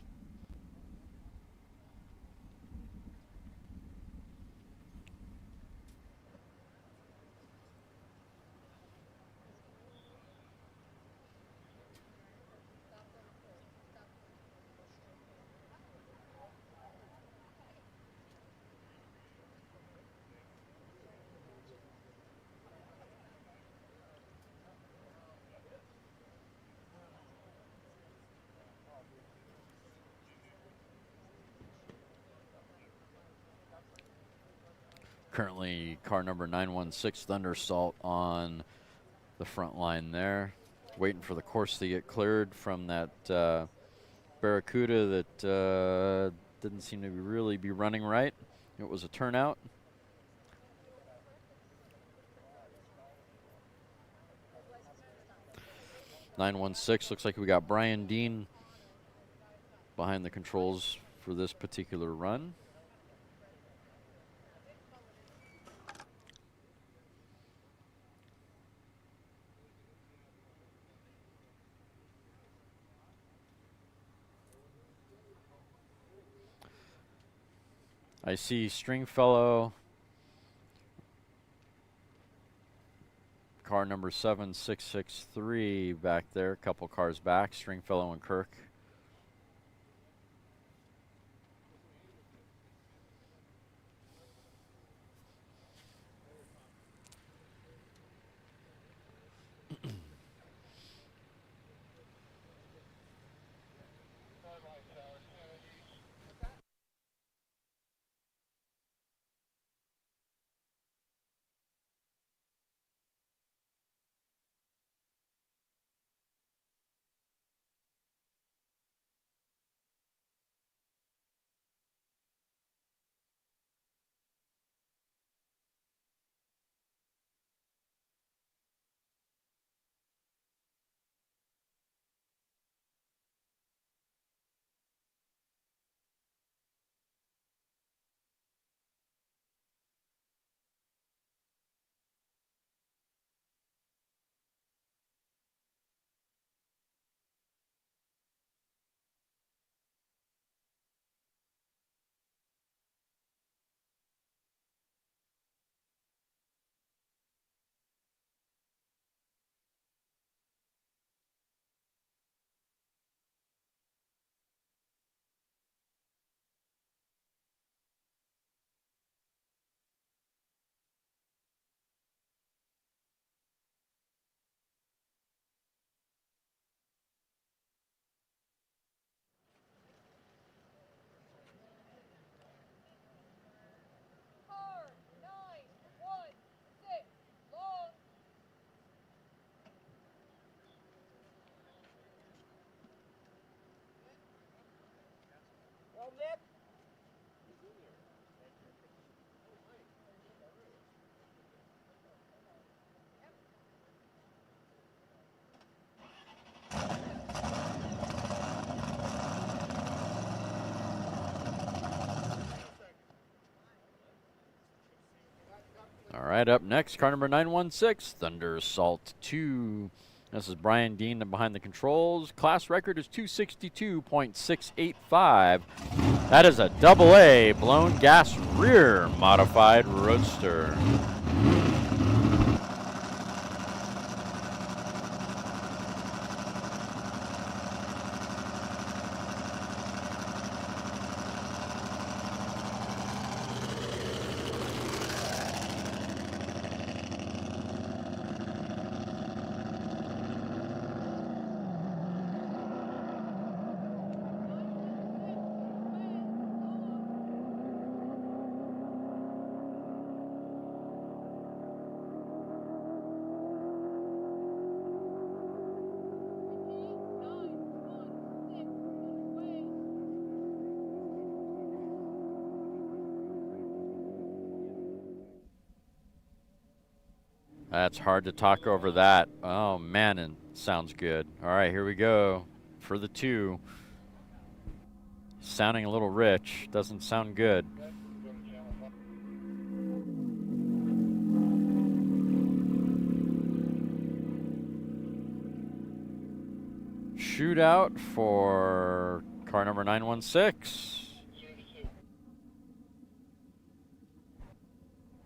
Currently, car number 916 Thundersault on the front line there, waiting for the course to get cleared from that Barracuda that didn't seem to really be running right. It was a turnout. (916) looks like we got Brian Dean behind the controls for this particular run. I see Stringfellow, car number 7663 back there, a couple cars back, Stringfellow and Kirk. All right, up next, car number 916, Thunder Assault 2. This is Brian Dean behind the controls. Class record is 262.685. That is a AA blown gas rear modified roadster. That's hard to talk over that. Oh, man, and sounds good. All right, here we go for the 2. Sounding a little rich. Doesn't sound good. Shootout for car number 916.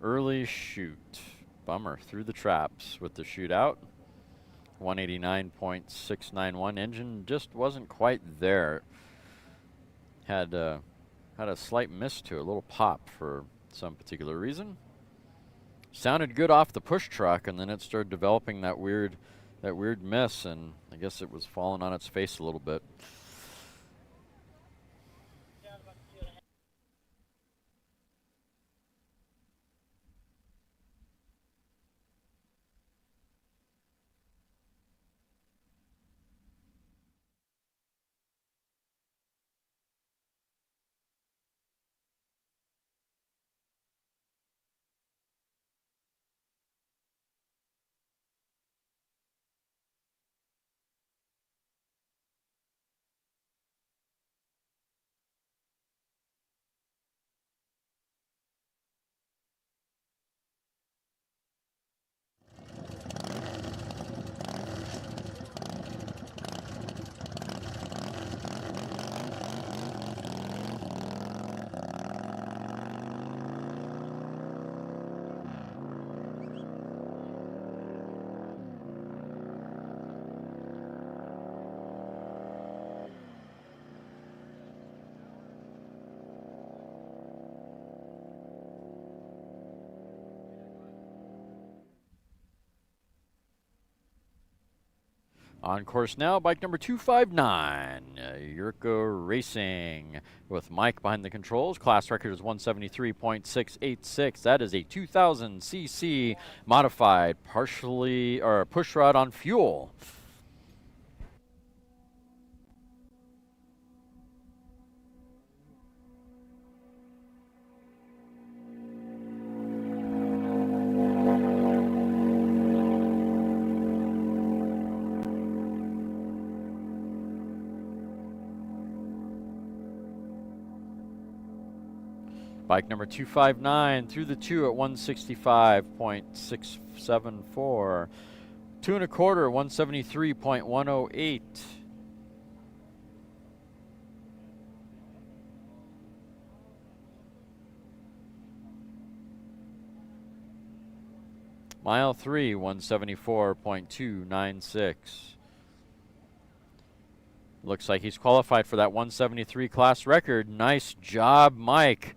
Early shoot. Bummer, through the traps with the shootout. 189.691. Engine just wasn't quite there. Had a slight miss to it, a little pop for some particular reason. Sounded good off the push truck, and then it started developing that weird miss, and I guess it was falling on its face a little bit. On course now, bike number 259, Yurko Racing with Mike behind the controls. Class record is 173.686. That is a 2000 cc modified push rod on fuel. Bike number 259 through the 2 at 165.674. 2 1/4, 173.108. Mile 3, 174.296. Looks like he's qualified for that 173 class record. Nice job, Mike.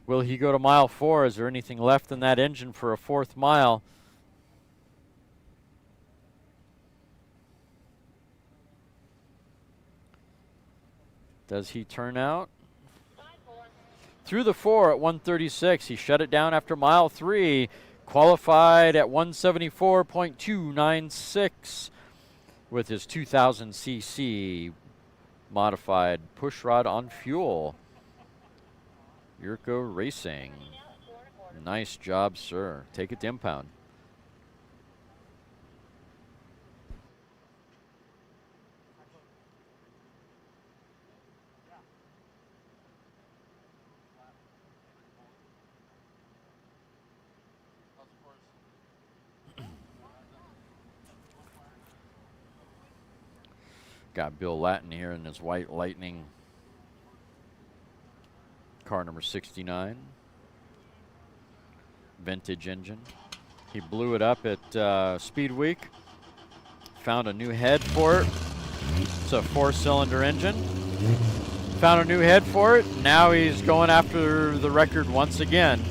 Will he go to mile 4? Is there anything left in that engine for a 4th mile? Does he turn out? Through the 4 at 136. He shut it down after mile 3. Qualified at 174.296 with his 2000 cc modified pushrod on fuel. Yurko Racing. Nice job, sir. Take it to impound. Got Bill Latin here in his white Lightning. Car number 69. Vintage engine. He blew it up at Speed Week. Found a new head for it. It's a 4-cylinder engine. Found a new head for it. Now he's going after the record once again.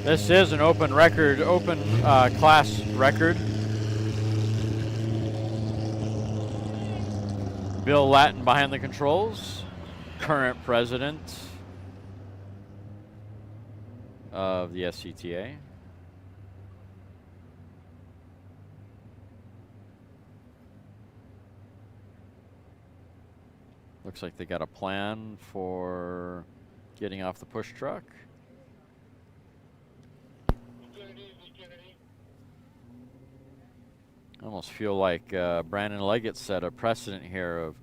This is an open record, class record. Bill Latin behind the controls, current president of the SCTA. Looks like they got a plan for getting off the push truck. I almost feel like Brandon Leggett set a precedent here of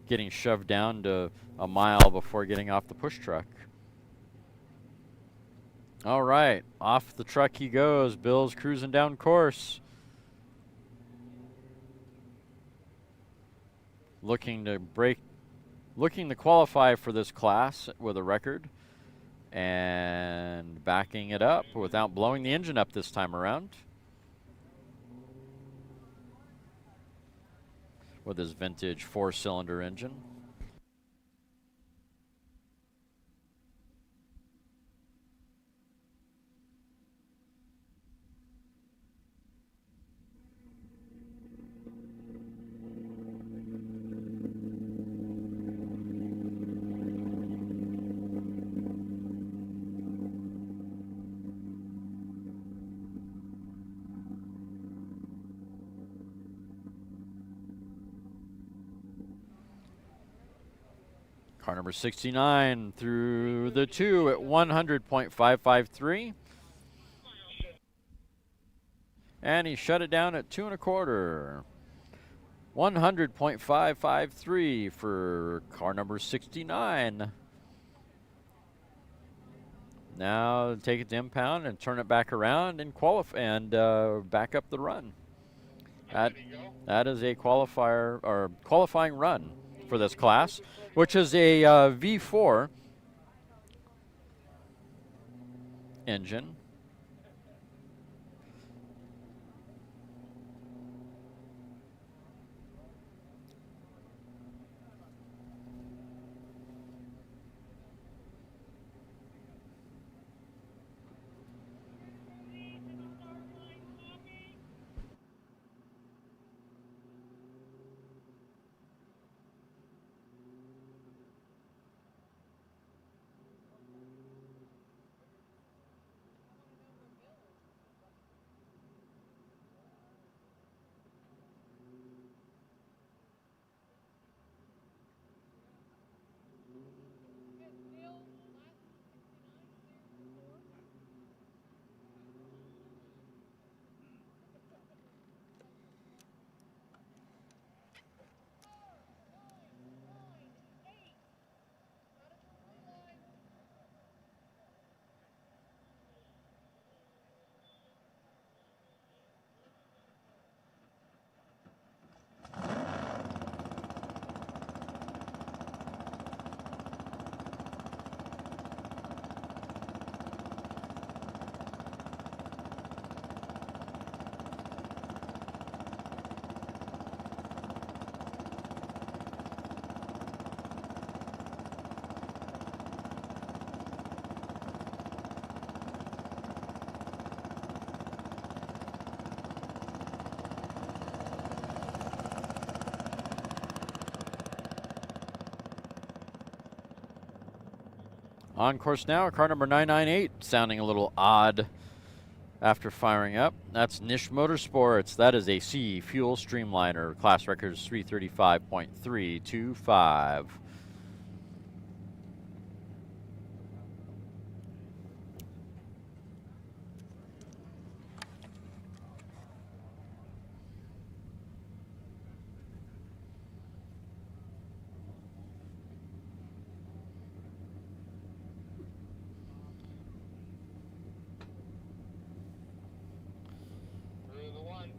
getting shoved down to a mile before getting off the push truck. All right, off the truck he goes. Bill's cruising down course. Looking to qualify for this class with a record and backing it up without blowing the engine up this time around. With his vintage 4-cylinder engine. Car number 69 through the 2 at 100.553. And he shut it down at 2 1/4. 100.553 for car number 69. Now take it to impound and turn it back around and qualify and back up the run. That is a qualifier or qualifying run for this class, which is a V4 engine. On course now, car number 998, sounding a little odd after firing up. That's Niche Motorsports. That is a C Fuel Streamliner. Class record is 335.325. Through the one.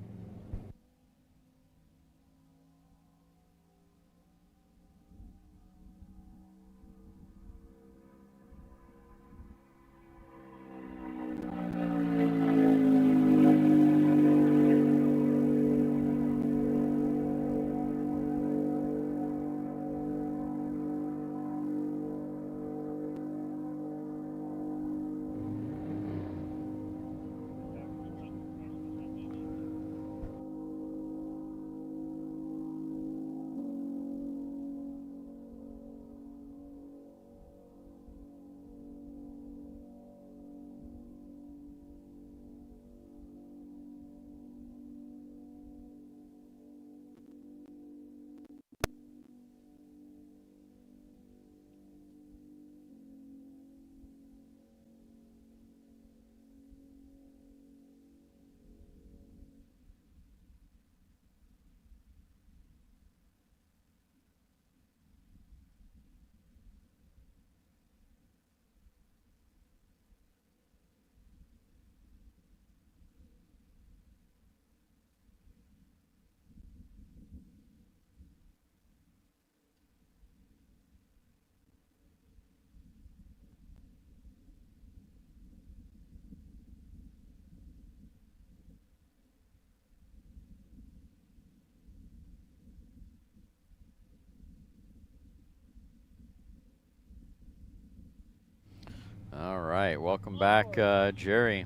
All right, welcome back, Jerry.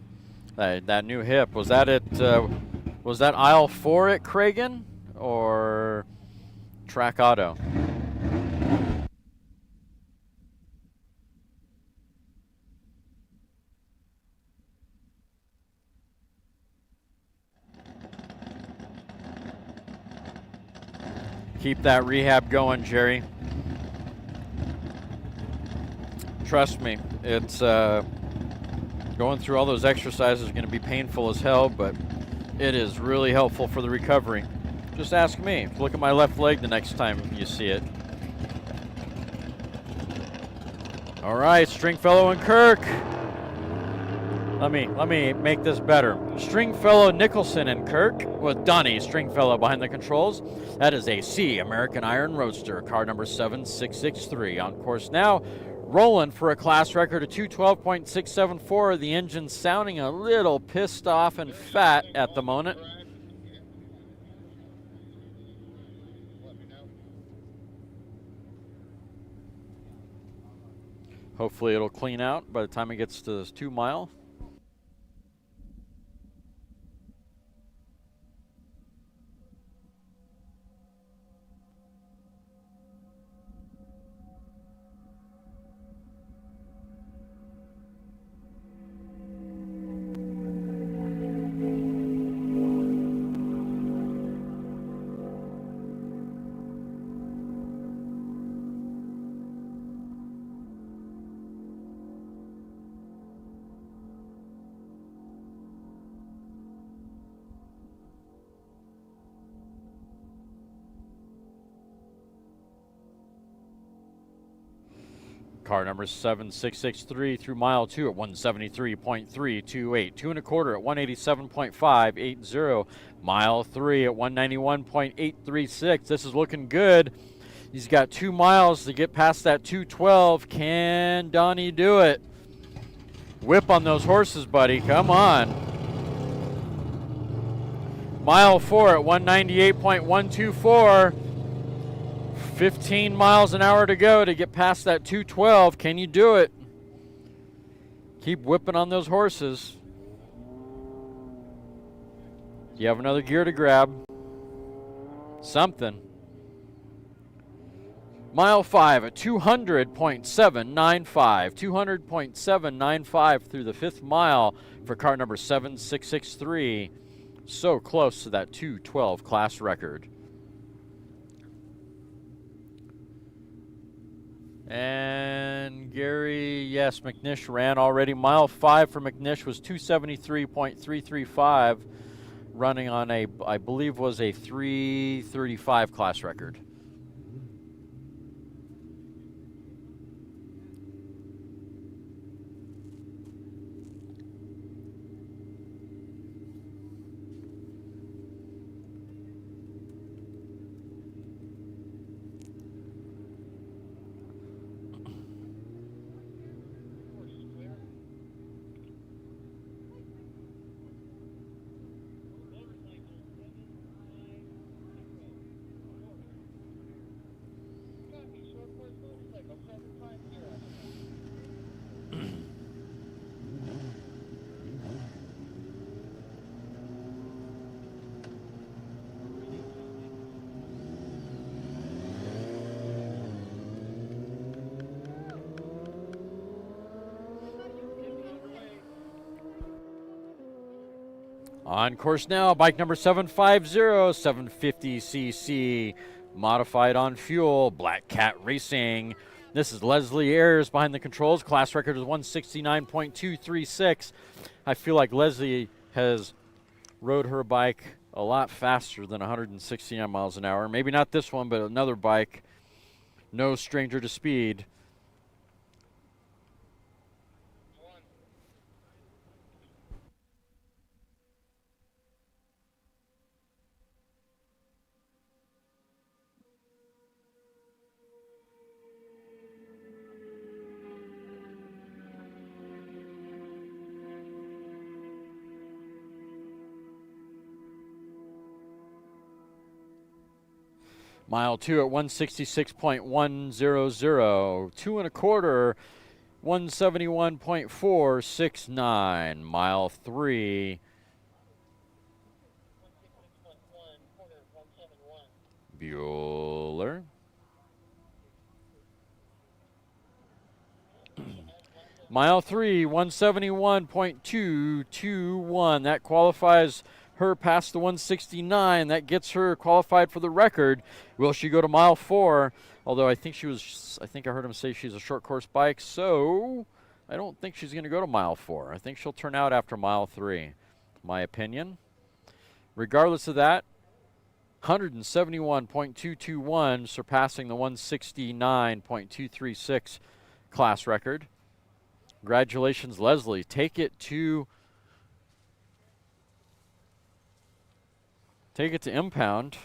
That new hip, was that aisle 4 at Cragen or Track Auto? Keep that rehab going, Jerry. Trust me, it's going through all those exercises is going to be painful as hell, but it is really helpful for the recovery. Just ask me. Look at my left leg the next time you see it. All right, Stringfellow and Kirk. Let me make this better. Stringfellow, Nicholson, and Kirk with Donnie Stringfellow behind the controls. That is a C American Iron Roadster, car number 7663 on course now. Rolling for a class record of 212.674. The engine sounding a little pissed off and fat at the moment. Hopefully it'll clean out by the time it gets to this 2 mile. Car number 7663 through mile 2 at 173.328. 2 1/4 at 187.580. Mile 3 at 191.836. This is looking good. He's got 2 miles to get past that 212. Can Donnie do it? Whip on those horses, buddy. Come on. Mile 4 at 198.124. 15 miles an hour to go to get past that 212. Can you do it? Keep whipping on those horses. You have another gear to grab. Something. Mile 5 at 200.795. 200.795 through the 5th mile for car number 7663. So close to that 2:12 class record. And Gary, yes, McNish ran already. Mile 5 for McNish was 273.335, running on a, I believe, was a 3:35 class record. On course now, bike number 750, 750cc, modified on fuel, Black Cat Racing. This is Leslie Ayers behind the controls. Class record is 169.236. I feel like Leslie has rode her bike a lot faster than 169 miles an hour. Maybe not this one, but another bike. No stranger to speed. Mile 2 at 166.100. 2 1/4, 171.469. Mile 3. Bueller. Mile 3, 171.221. That qualifies her past the 169. That gets her qualified for the record. Will she go to mile 4? Although I think I heard him say she's a short course bike, so I don't think she's going to go to mile 4. I think she'll turn out after mile 3, my opinion. Regardless of that, 171.221, surpassing the 169.236 class record. Congratulations, Leslie. Take it to impound.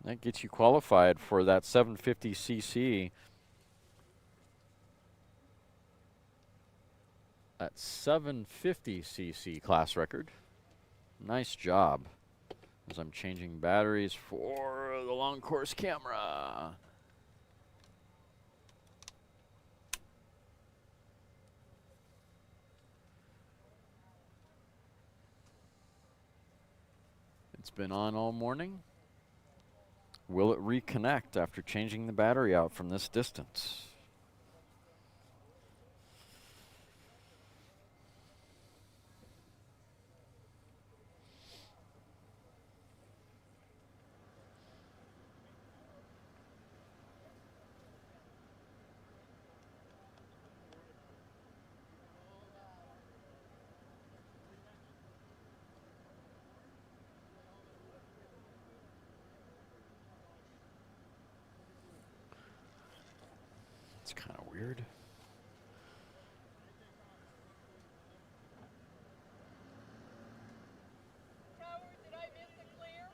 That gets you qualified for that 750cc. That 750cc class record. Nice job. As I'm changing batteries for the long course camera. It's been on all morning. Will it reconnect after changing the battery out from this distance? It's kind of weird. Howard, did I miss the clear?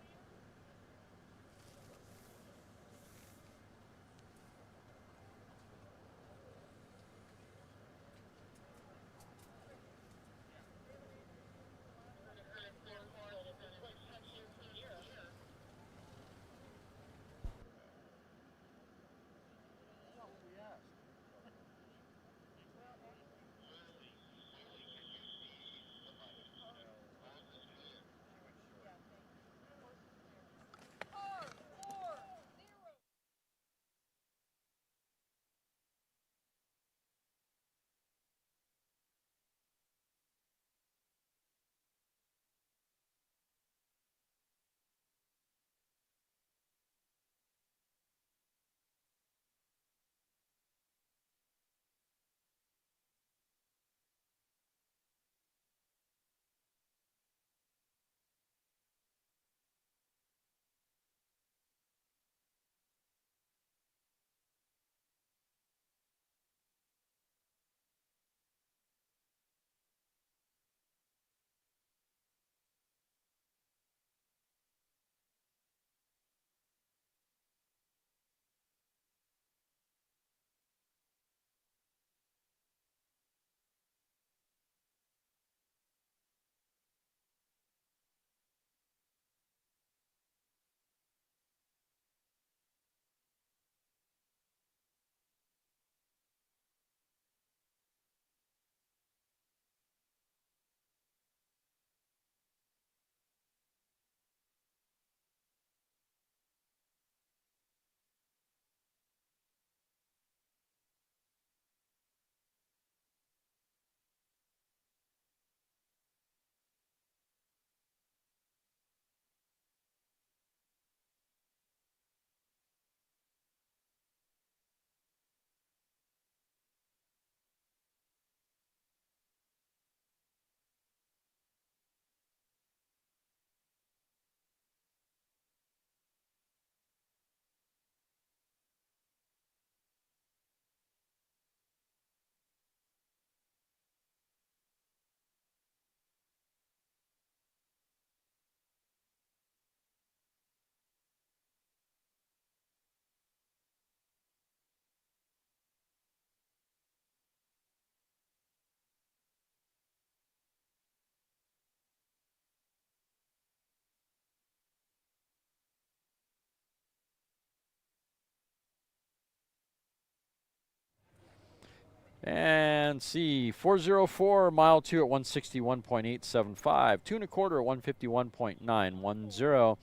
And C, 404, mile 2 at 161.875. 2 1/4 at 151.910.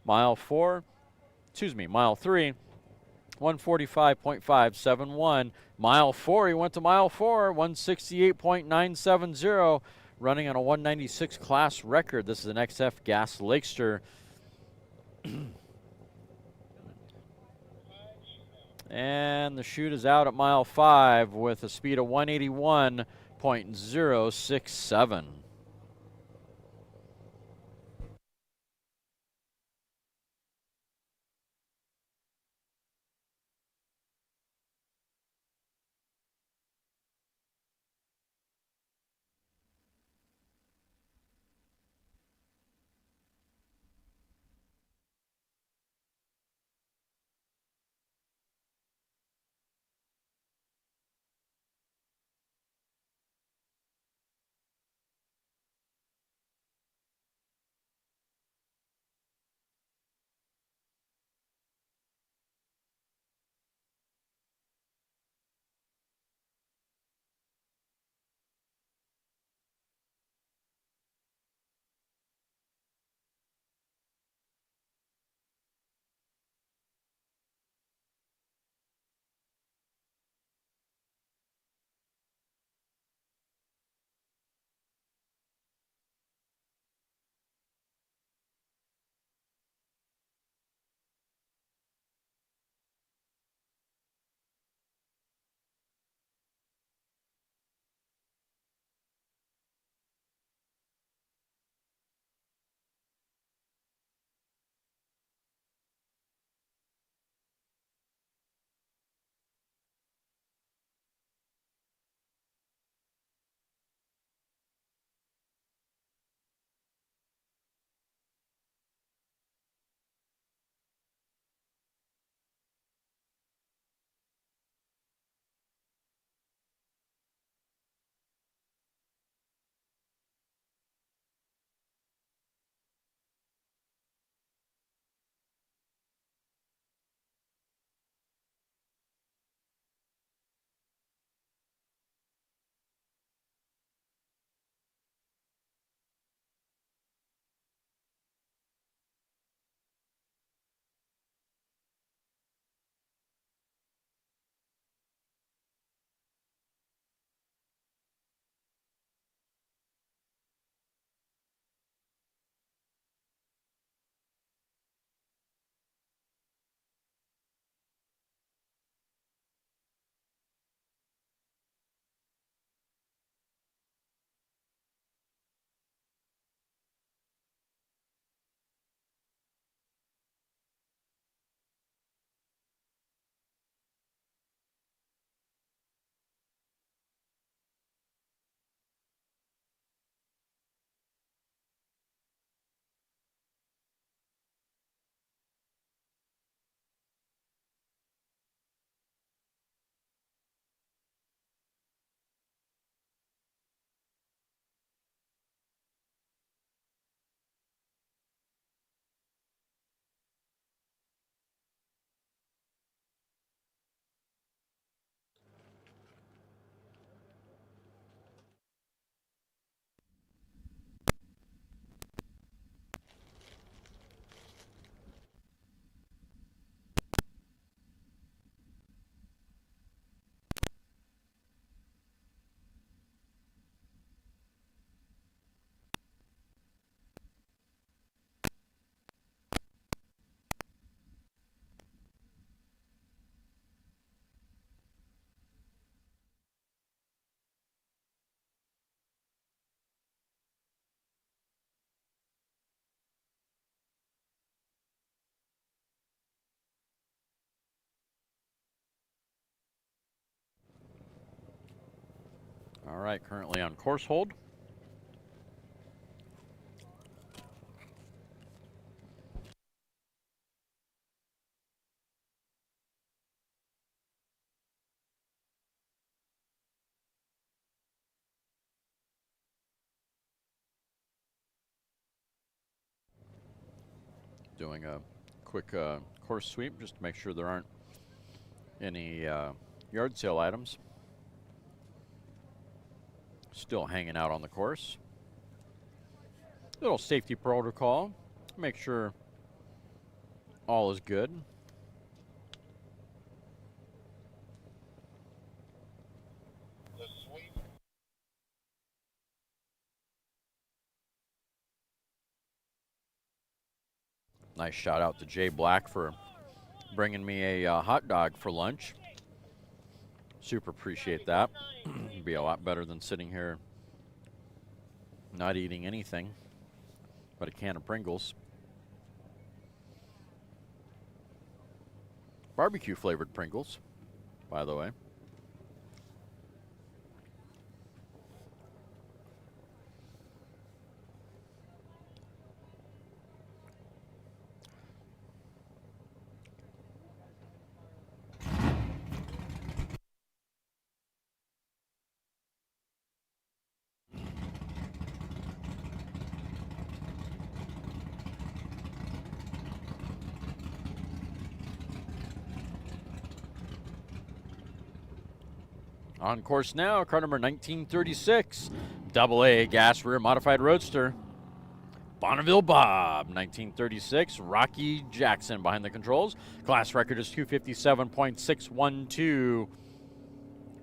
Mile 4, mile 3, 145.571. Mile 4, he went to mile 4, 168.970. Running on a 196 class record. This is an XF Gas Lakester. And the chute is out at mile 5 with a speed of 181.067. All right, currently on course hold. Doing a quick course sweep just to make sure there aren't any yard sale items. Still hanging out on the course. Little safety protocol. Make sure all is good. Nice shout out to Jay Black for bringing me a hot dog for lunch. Super appreciate that. Be a lot better than sitting here not eating anything but a can of Pringles. Barbecue flavored Pringles, by the way. On course now, car number 1936, AA gas rear modified roadster. Bonneville Bob, 1936. Rocky Jackson behind the controls. Class record is 257.612.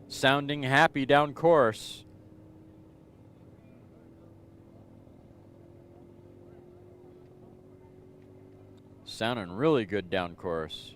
Sounding happy down course. Sounding really good down course.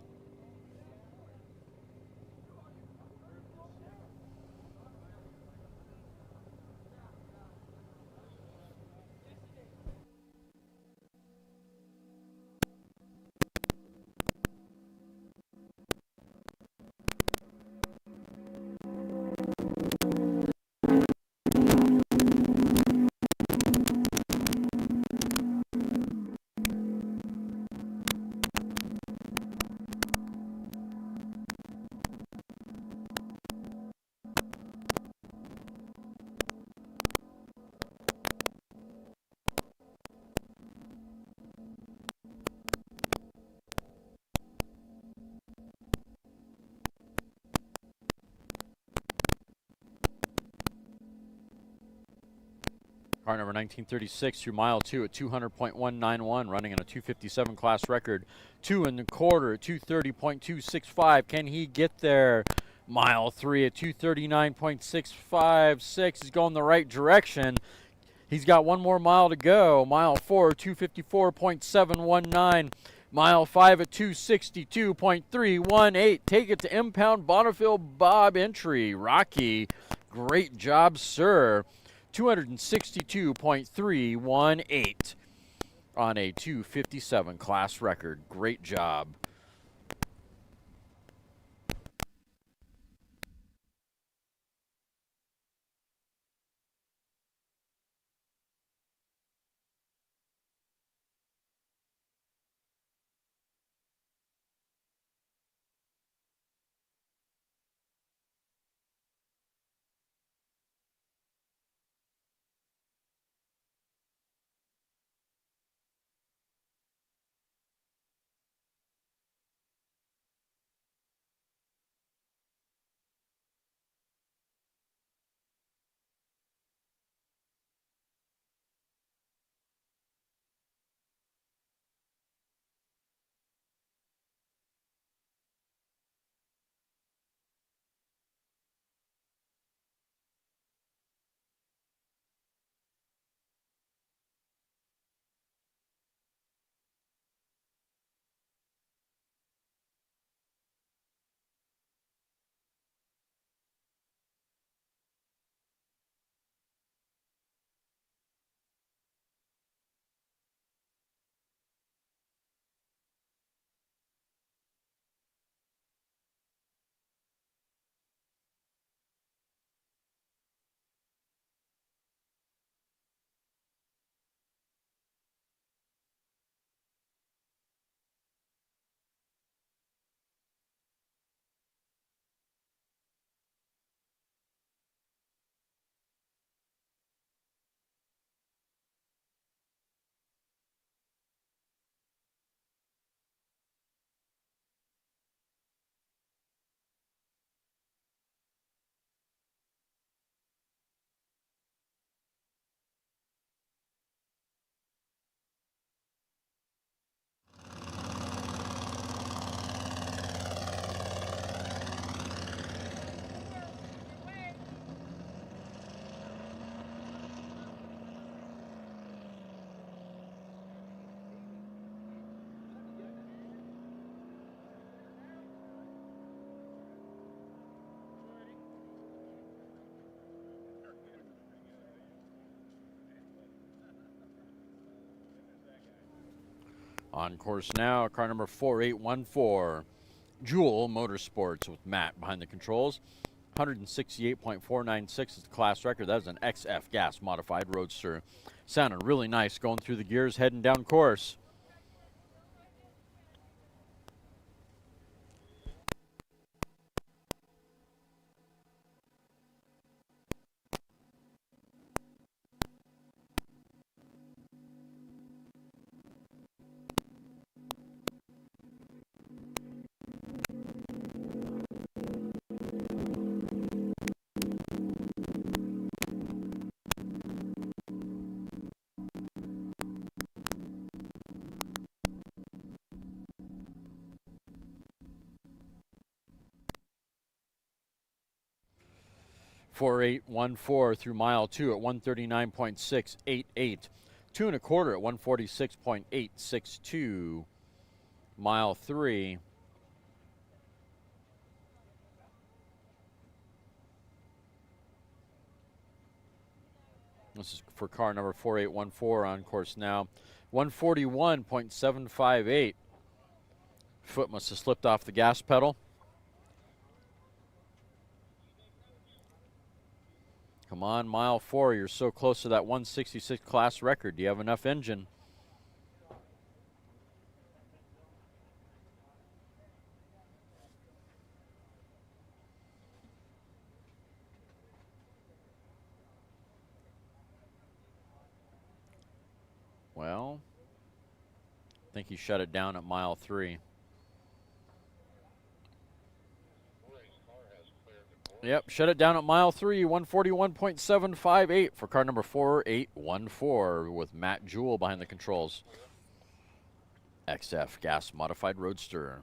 Car number 1936 through mile 2 at 200.191, running in a 257 class record. 2 and a quarter at 230.265. Can he get there? Mile 3 at 239.656. He's going the right direction. He's got one more mile to go. Mile 4, 254.719. Mile 5 at 262.318. Take it to impound Bonneville Bob entry. Rocky, great job, sir. 262.318 on a 257 class record. Great job. On course now, car number 4814, Jewel Motorsports with Matt behind the controls. 168.496 is the class record. That is an XF gas modified roadster. Sounding really nice going through the gears, heading down course. Four 814 through mile 2 at 139.688. 2 1/4 at 146.862. Mile 3. This is for car number 4814 on course now. 141.758. Foot must have slipped off the gas pedal. Come on, mile 4. You're so close to that 166 class record. Do you have enough engine? Well, I think he shut it down at mile 3. Yep, shut it down at mile 3, 141.758 for car number 4814 with Matt Jewell behind the controls. XF gas modified roadster.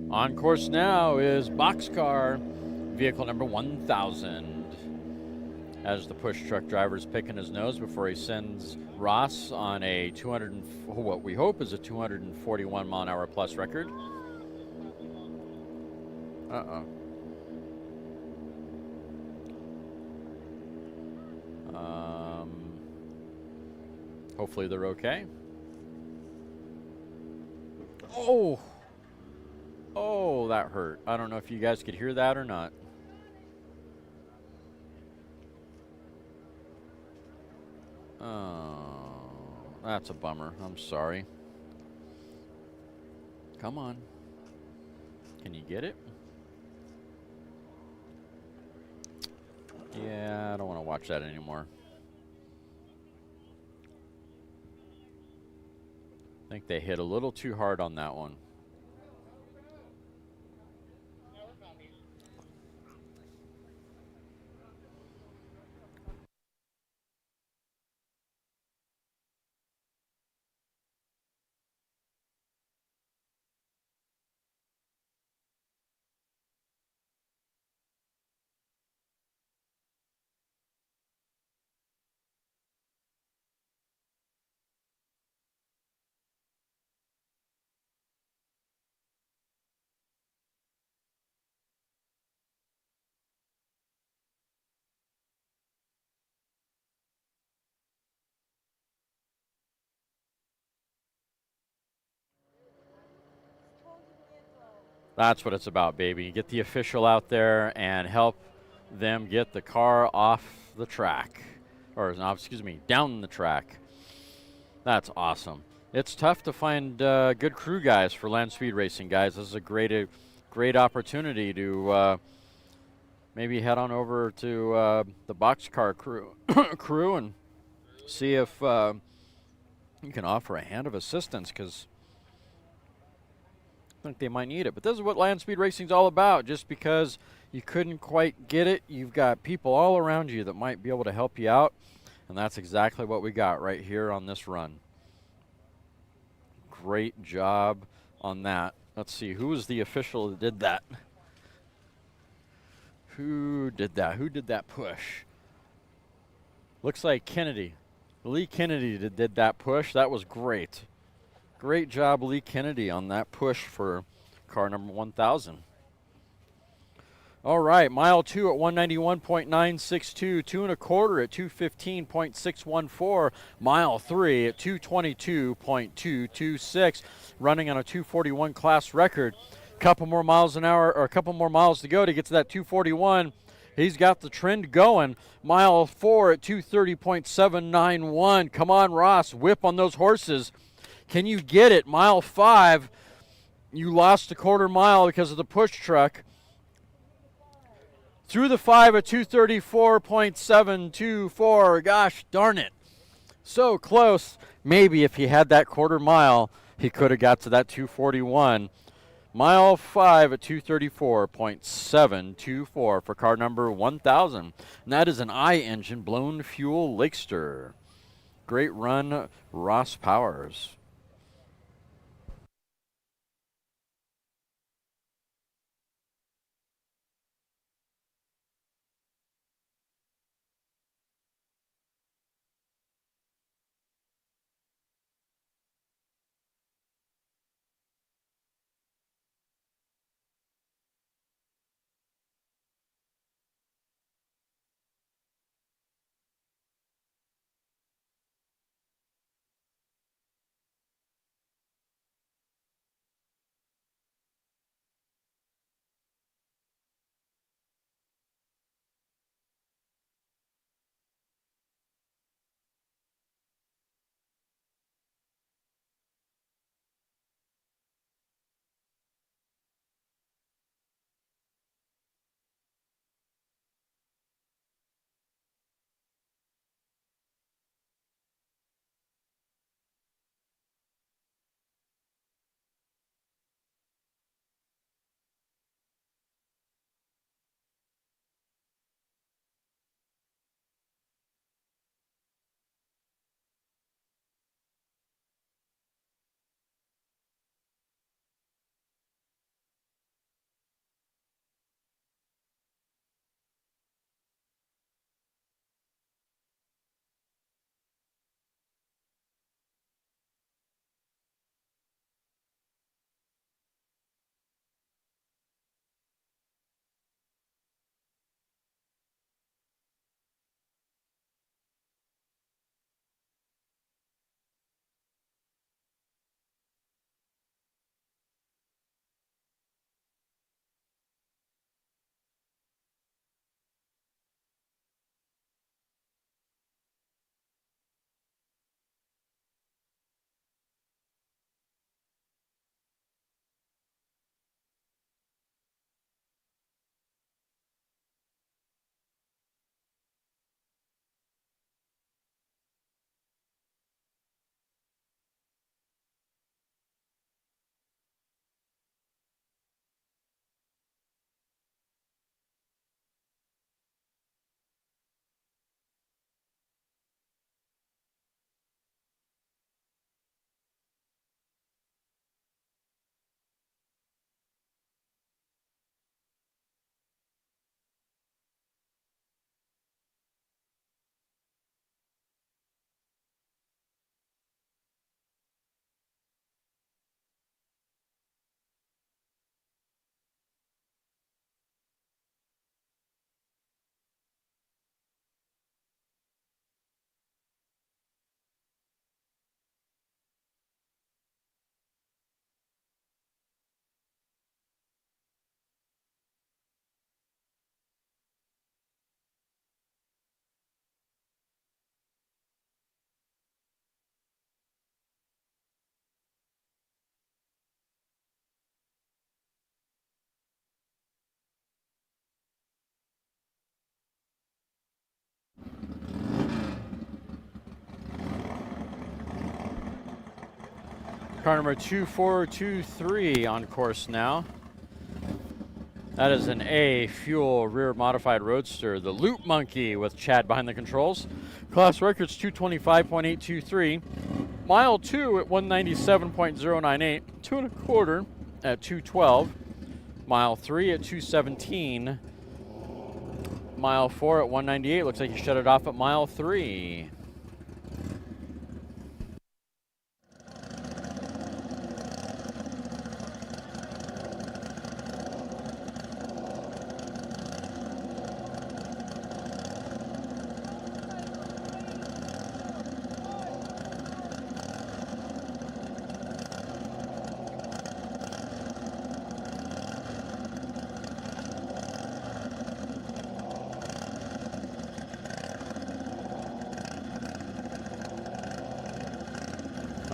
On course now is boxcar, vehicle number 1000. As the push truck driver is picking his nose before he sends Ross on a what we hope is a 241 mile an hour plus record. Hopefully they're okay. Oh, that hurt. I don't know if you guys could hear that or not. Oh, that's a bummer. I'm sorry. Come on. Can you get it? Yeah, I don't want to watch that anymore. I think they hit a little too hard on that one. That's what it's about, baby. Get the official out there and help them get the car off the track. Or, no, excuse me, down the track. That's awesome. It's tough to find good crew guys for land speed racing, guys. This is a great opportunity to maybe head on over to the boxcar crew and see if you can offer a hand of assistance, because I think they might need it. But this is what land speed racing is all about. Just because you couldn't quite get it, you've got people all around you that might be able to help you out, and that's exactly what we got right here on this run. Great job on that. Let's see, who was the official that did that? Who did that? Who did that push? Looks like Kennedy. Lee Kennedy did that push. That was great. Great job, Lee Kennedy, on that push for car number 1000. All right, mile 2 at 191.962, 2 1/4 at 215.614, mile 3 at 222.226, running on a 241 class record. Couple more miles an hour, or a couple more miles to go to get to that 241. He's got the trend going. Mile 4 at 230.791. Come on, Ross, whip on those horses. Can you get it? Mile 5, you lost a 1/4 mile because of the push truck. Through the 5 at 234.724. Gosh darn it. So close. Maybe if he had that 1/4 mile, he could have got to that 241. Mile 5 at 234.724 for car number 1000. And that is an I-engine blown fuel Lakester. Great run, Ross Powers. Car number 2423 on course now. That is an A fuel rear modified roadster, the Loop Monkey with Chad behind the controls. Class records 225.823. Mile 2 at 197.098. 2 1/4 at 212. Mile 3 at 217. Mile 4 at 198. Looks like he shut it off at mile 3.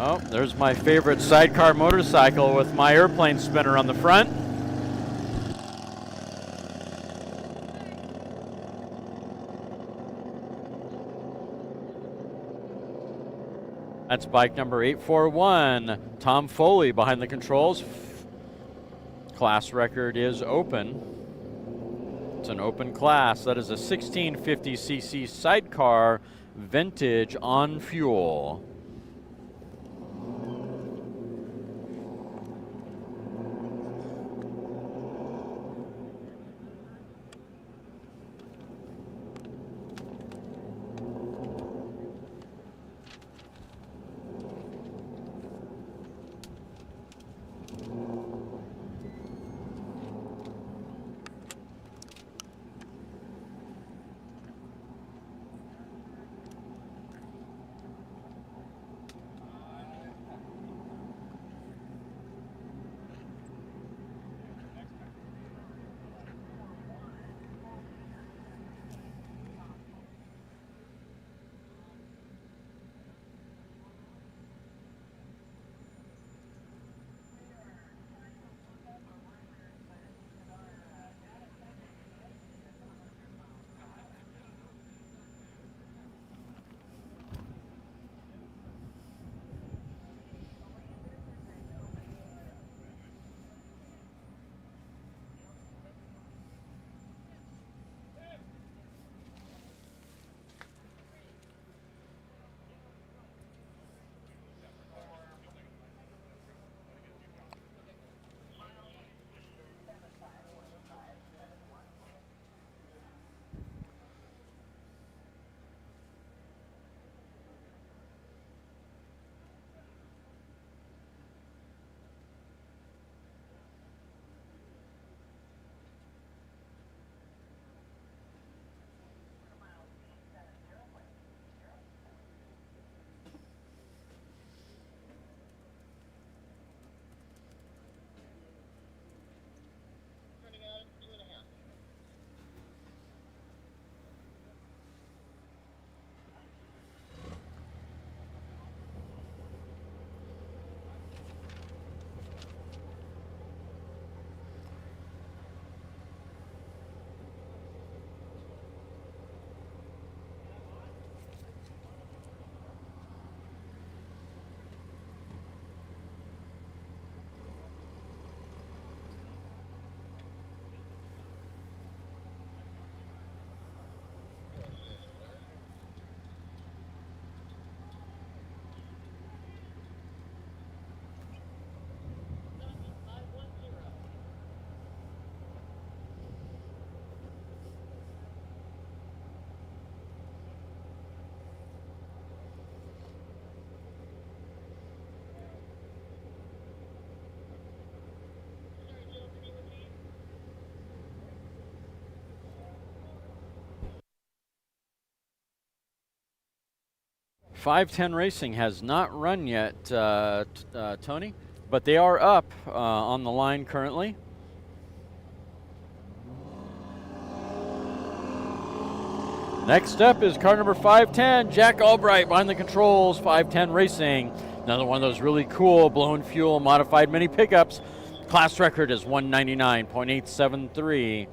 Oh, there's my favorite sidecar motorcycle with my airplane spinner on the front. That's bike number 841. Tom Foley behind the controls. Class record is open. It's an open class. That is a 1650cc sidecar vintage on fuel. .510 Racing has not run yet, Tony, but they are up on the line currently. Next up is car number 510, Jack Albright behind the controls, 510 Racing. Another one of those really cool blown fuel modified mini pickups. Class record is 199.873.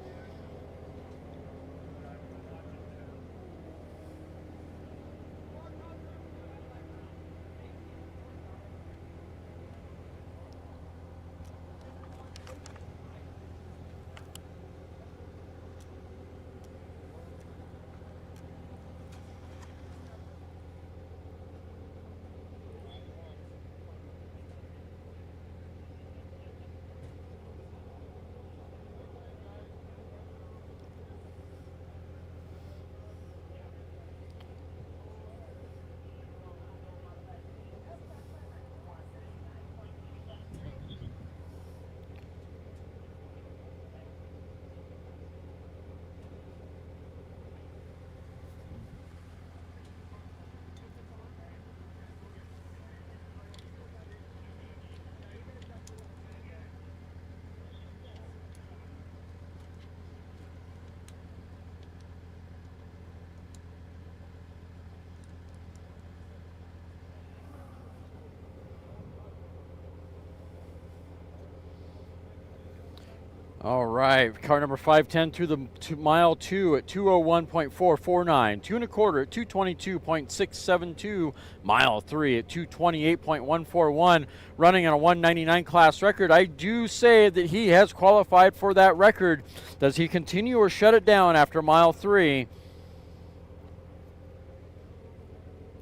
All right, car number 510 through the mile 2 at 201.449, 2 1/4 at 222.672, mile 3 at 228.141, running on a 199 class record. I do say that he has qualified for that record. Does he continue or shut it down after mile 3?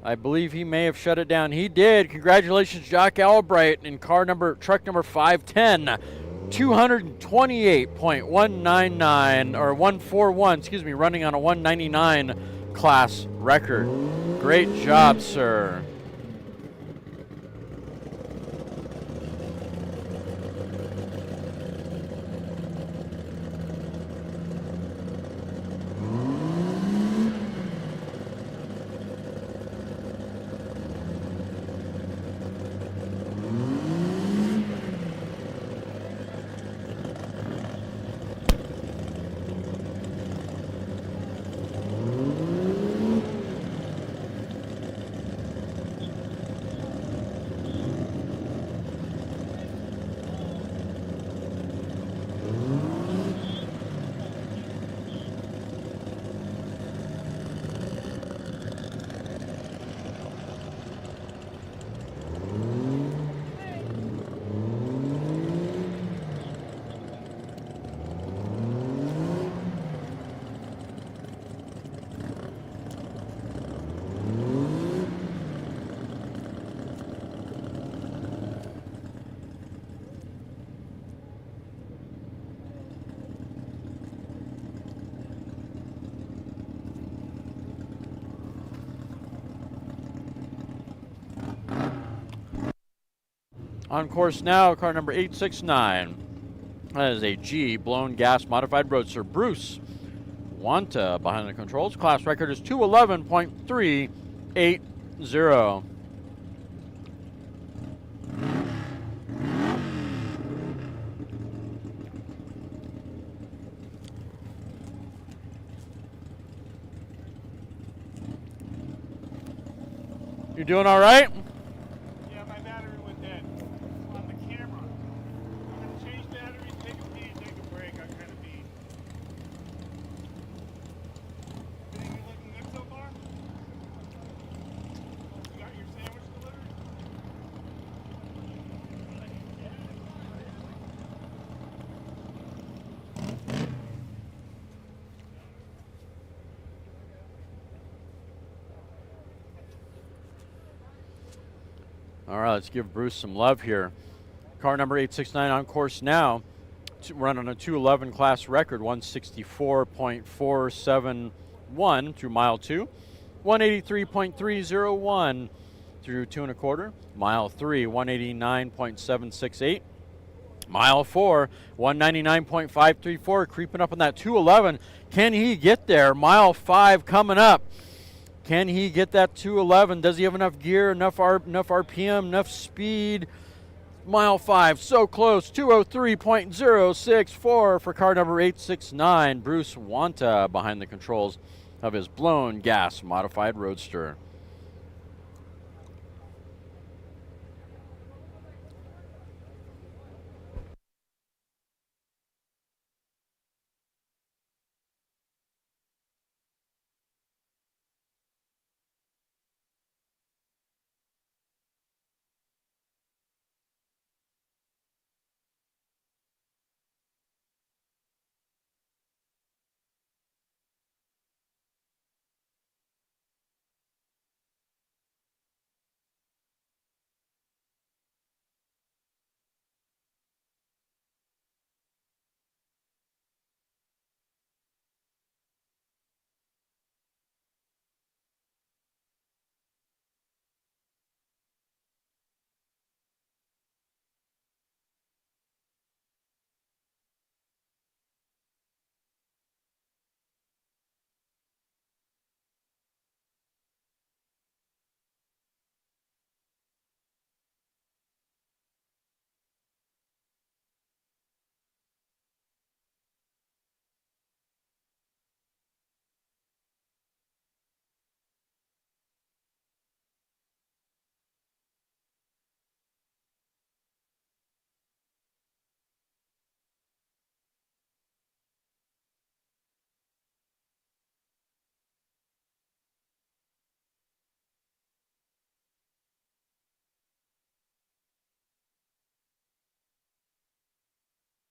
I believe he may have shut it down. He did. Congratulations, Jock Albright in truck number 510. 228.199 or 141, excuse me, running on a 199 class record. Great job, sir. On course now, car number 869. That is a G blown gas modified roadster. Bruce Wanta behind the controls. Class record is 211.380. You doing all right? Yeah, my battery went dead on the camera. I'm gonna change batteries, take a pee, and take a break. I'm kind of beat. Everything looking good so far? You got your sandwich delivered? All right, let's give Bruce some love here. Car number 869 on course now to run on a 211 class record, 164.471 through mile 2, 183.301 through 2 1/4, mile 3, 189.768. Mile 4, 199.534, creeping up on that 211. Can he get there? Mile 5 coming up. Can he get that 211? Does he have enough gear, enough RPM, enough speed? Mile 5, so close, 203.064 for car number 869, Bruce Wanta behind the controls of his blown gas modified roadster.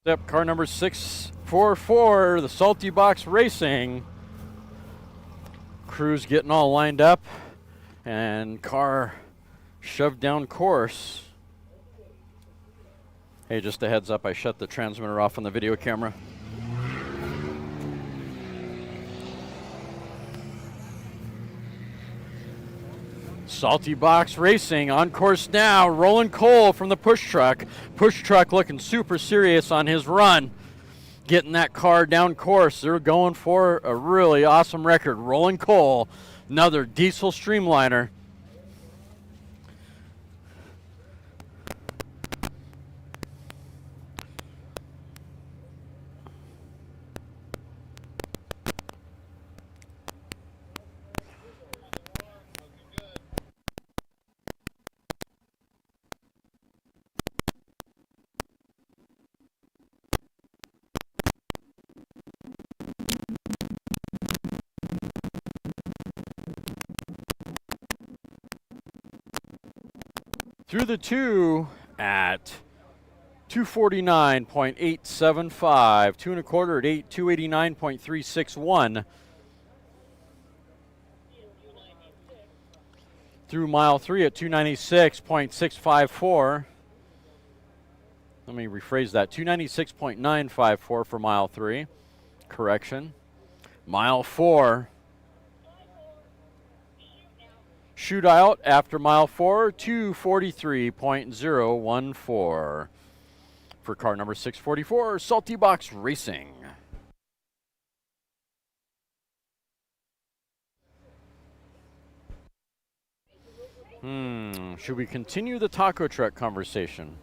Step car number 644, the Salty Box Racing. Crew's getting all lined up, and car shoved down course. Hey, just a heads up, I shut the transmitter off on the video camera. Salty Box Racing on course now. Rolling Cole from the push truck. Push truck looking super serious on his run. Getting that car down course. They're going for a really awesome record. Rolling Cole, another diesel Streamliner. Through the two at 249.875, 2 1/4 at 289.361. Through mile 3 at 296.654. Let me rephrase that. 296.954 for mile 3. Correction. Mile 4. Shootout after mile 4, 243.014 for car number 644, Salty Box Racing. Should we continue the taco truck conversation?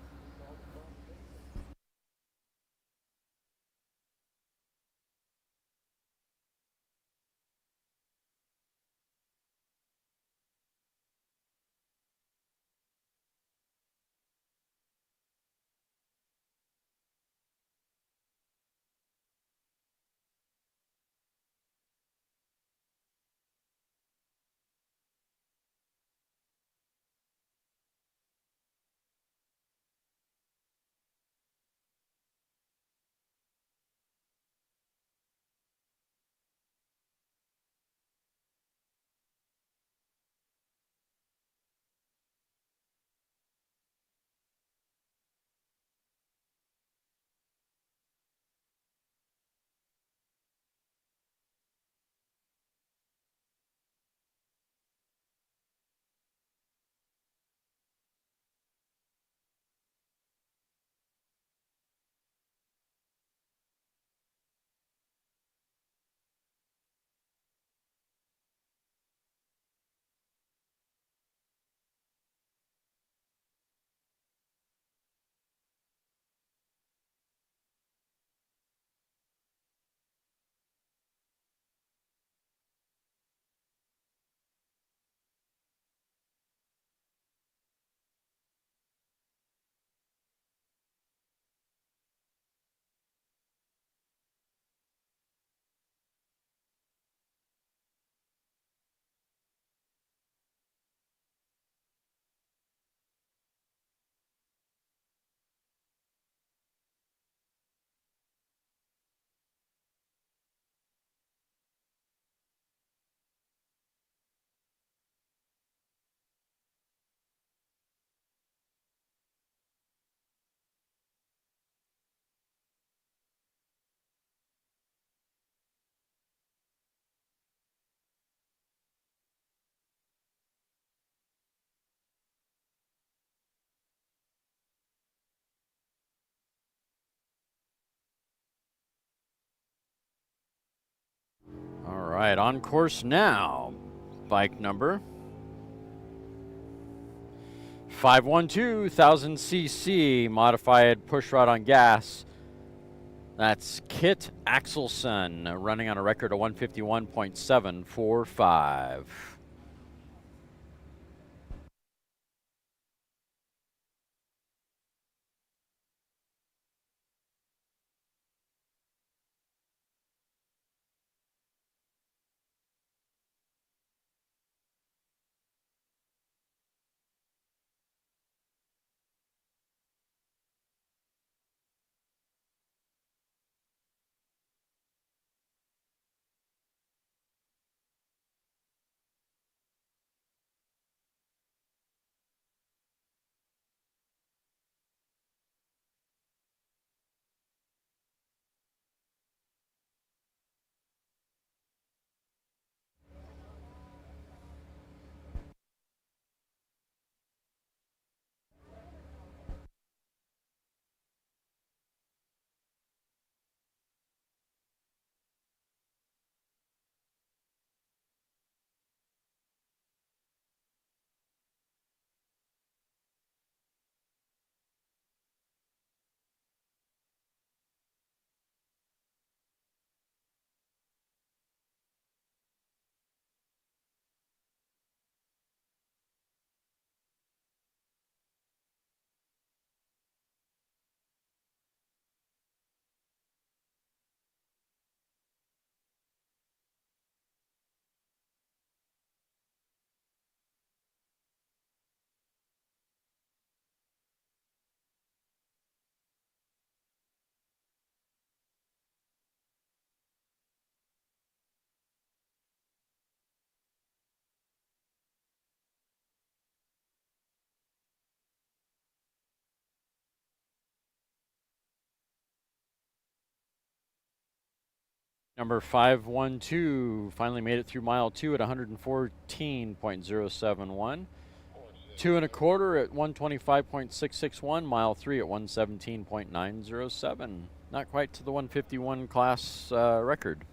All right, on course now. Bike number 512, 1000cc, modified pushrod on gas. That's Kit Axelson, running on a record of 151.745. Number 512 finally made it through mile 2 at 114.071. 2 1/4 at 125.661. Mile 3 at 117.907. Not quite to the 151 class record.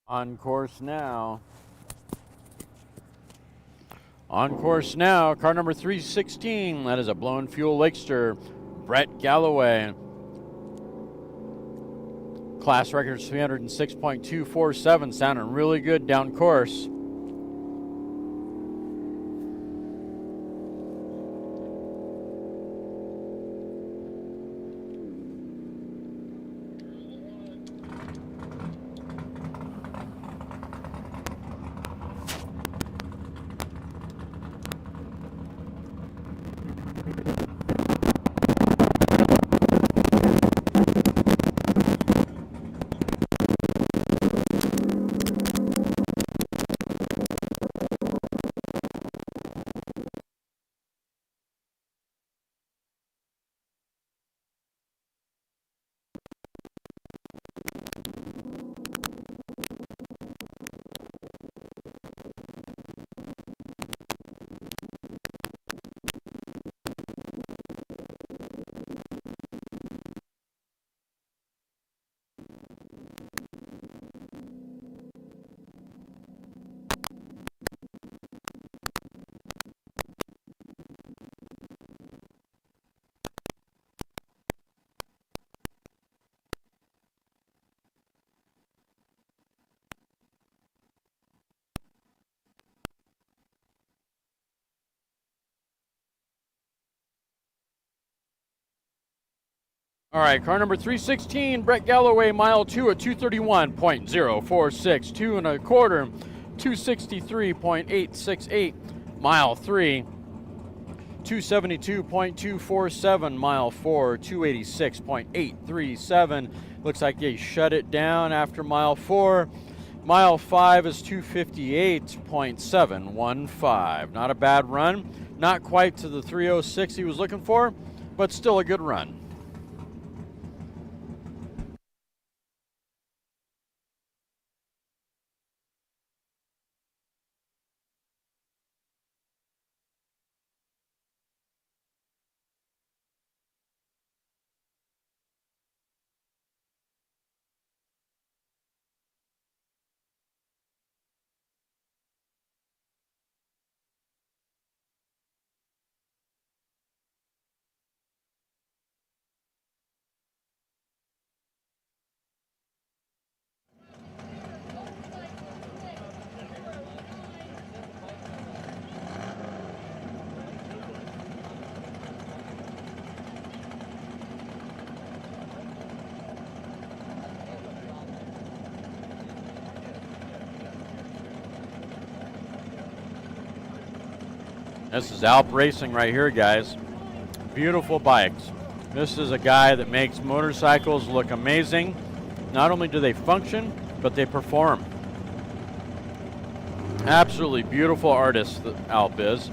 On course now. On course now, car number 316. That is a blown fuel Lakester, Brett Galloway. Class record is 306.247, sounding really good down course. All right, car number 316, Brett Galloway, mile 2 at 231.046, 2 1/4, 263.868, mile 3, 272.247, mile 4, 286.837. Looks like they shut it down after mile 4. Mile 5 is 258.715. Not a bad run. Not quite to the 306 he was looking for, but still a good run. This is Alp Racing right here, guys. Beautiful bikes. This is a guy that makes motorcycles look amazing. Not only do they function, but they perform. Absolutely beautiful artist that Alp is.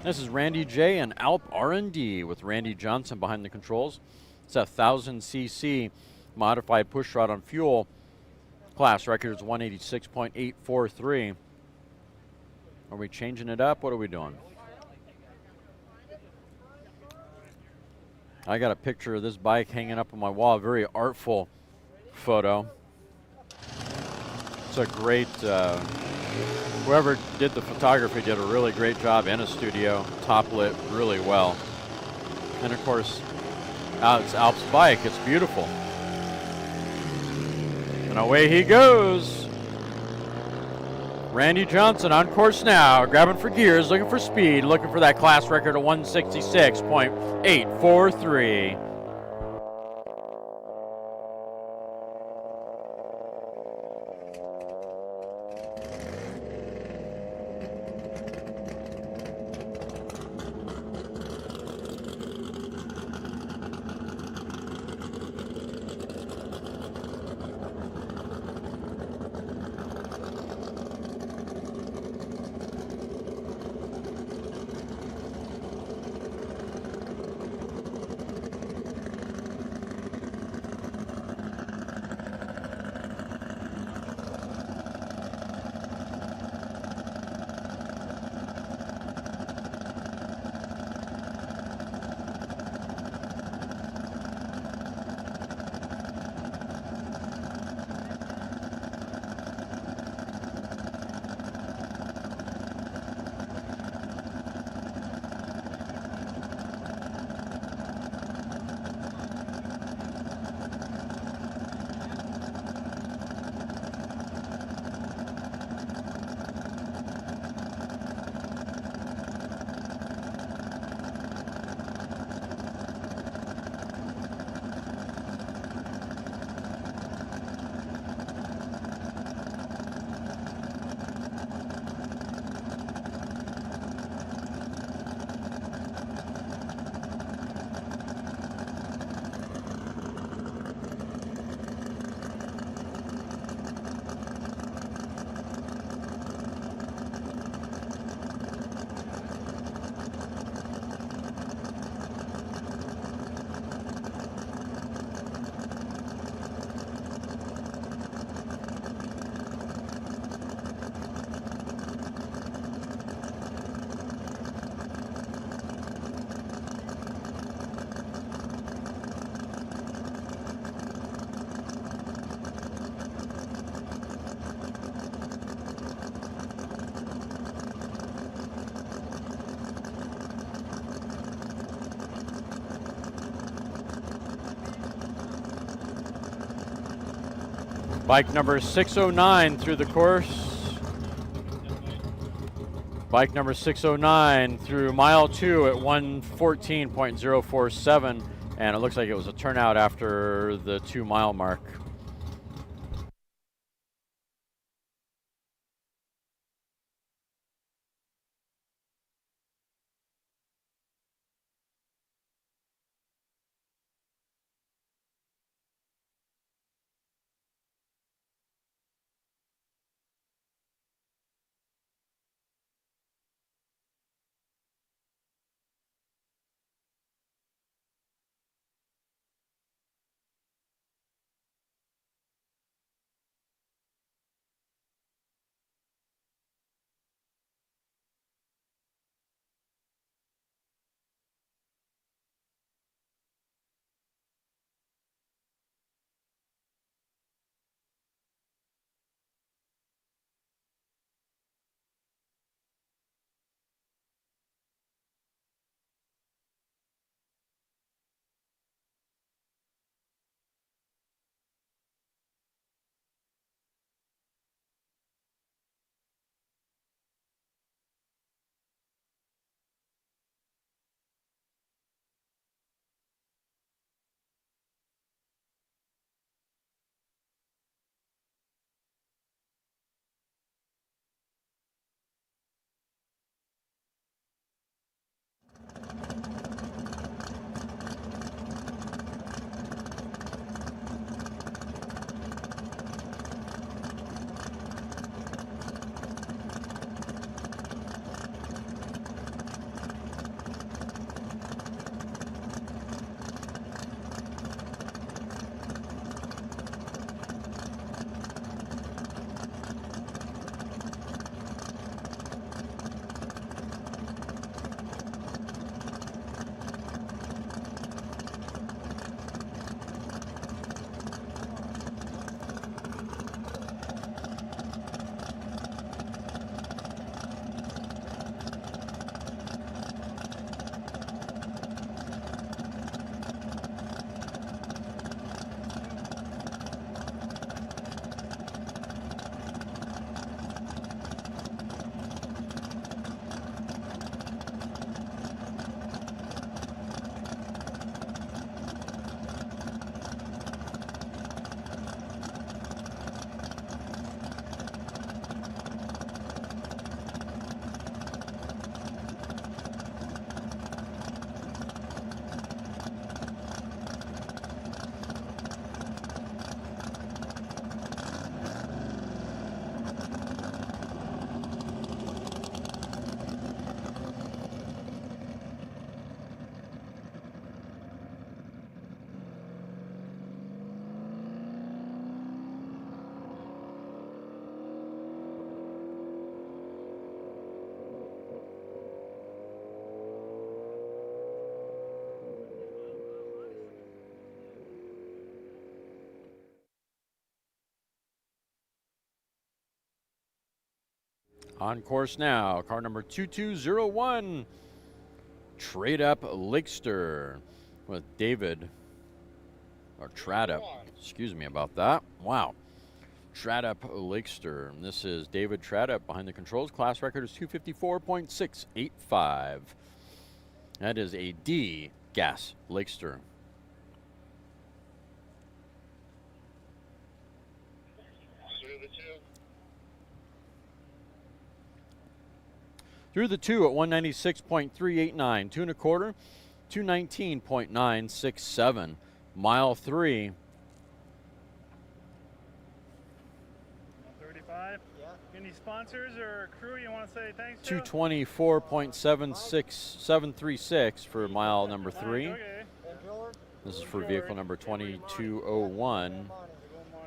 This is Randy J and Alp R&D with Randy Johnson behind the controls. It's a 1000cc modified pushrod on fuel. Class record is 186.843. Are we changing it up? What are we doing? I got a picture of this bike hanging up on my wall, a very artful photo. It's a great, whoever did the photography did a really great job in a studio, top lit really well. And of course, it's Alp's bike, it's beautiful. And away he goes. Randy Johnson on course now, grabbing for gears, looking for speed, looking for that class record of 166.843. Bike number 609 through the course. Bike number 609 through mile 2 at 114.047, and it looks like it was a turnout after the 2 mile mark. On course now, car number 2201, Trade Up Lakester with David, or Trad Up, excuse me about that. Wow. Trad Up Lakester. And this is David Trad Up behind the controls. Class record is 254.685. That is a D gas Lakester. Through the two at 196.389, 2 1/4, 219.967. Mile 3. 135. Yeah. Any sponsors or crew you want to say thanks to? 224.736 for mile number 3. Okay. This is for vehicle number 2201,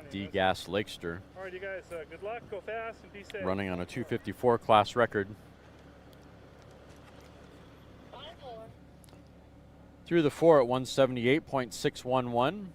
D gas Lakester. All right, you guys, good luck. Go fast and be safe. Running on a 254 class record. Through the 4 at 178.611.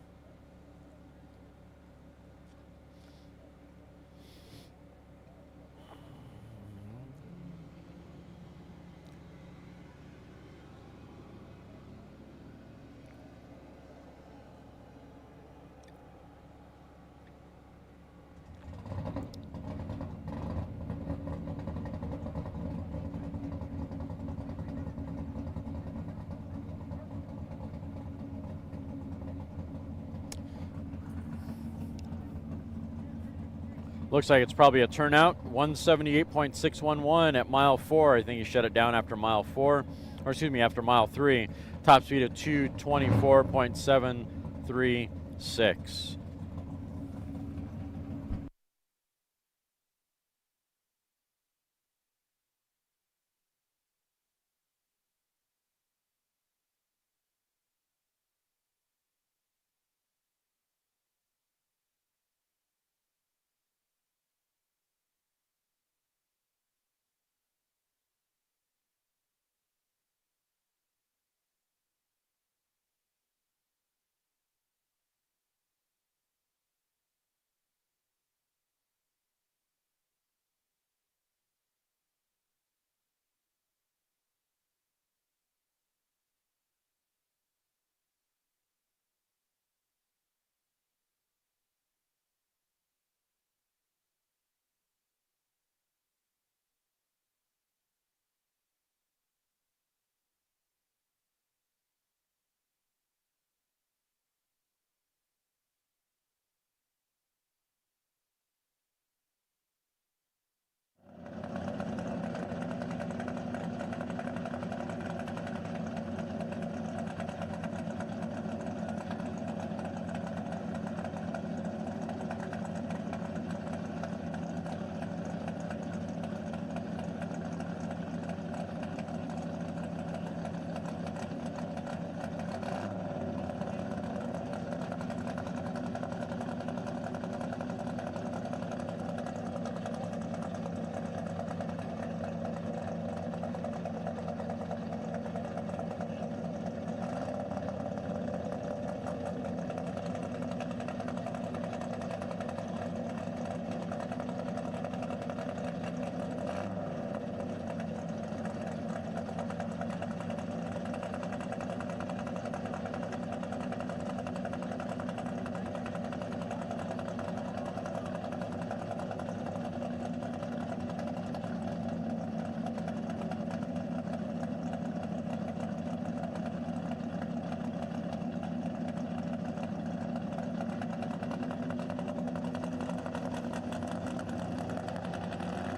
Looks like it's probably a turnout. 178.611 at mile 4. I think he shut it down after mile 4, or excuse me, after mile 3. Top speed of 224.736.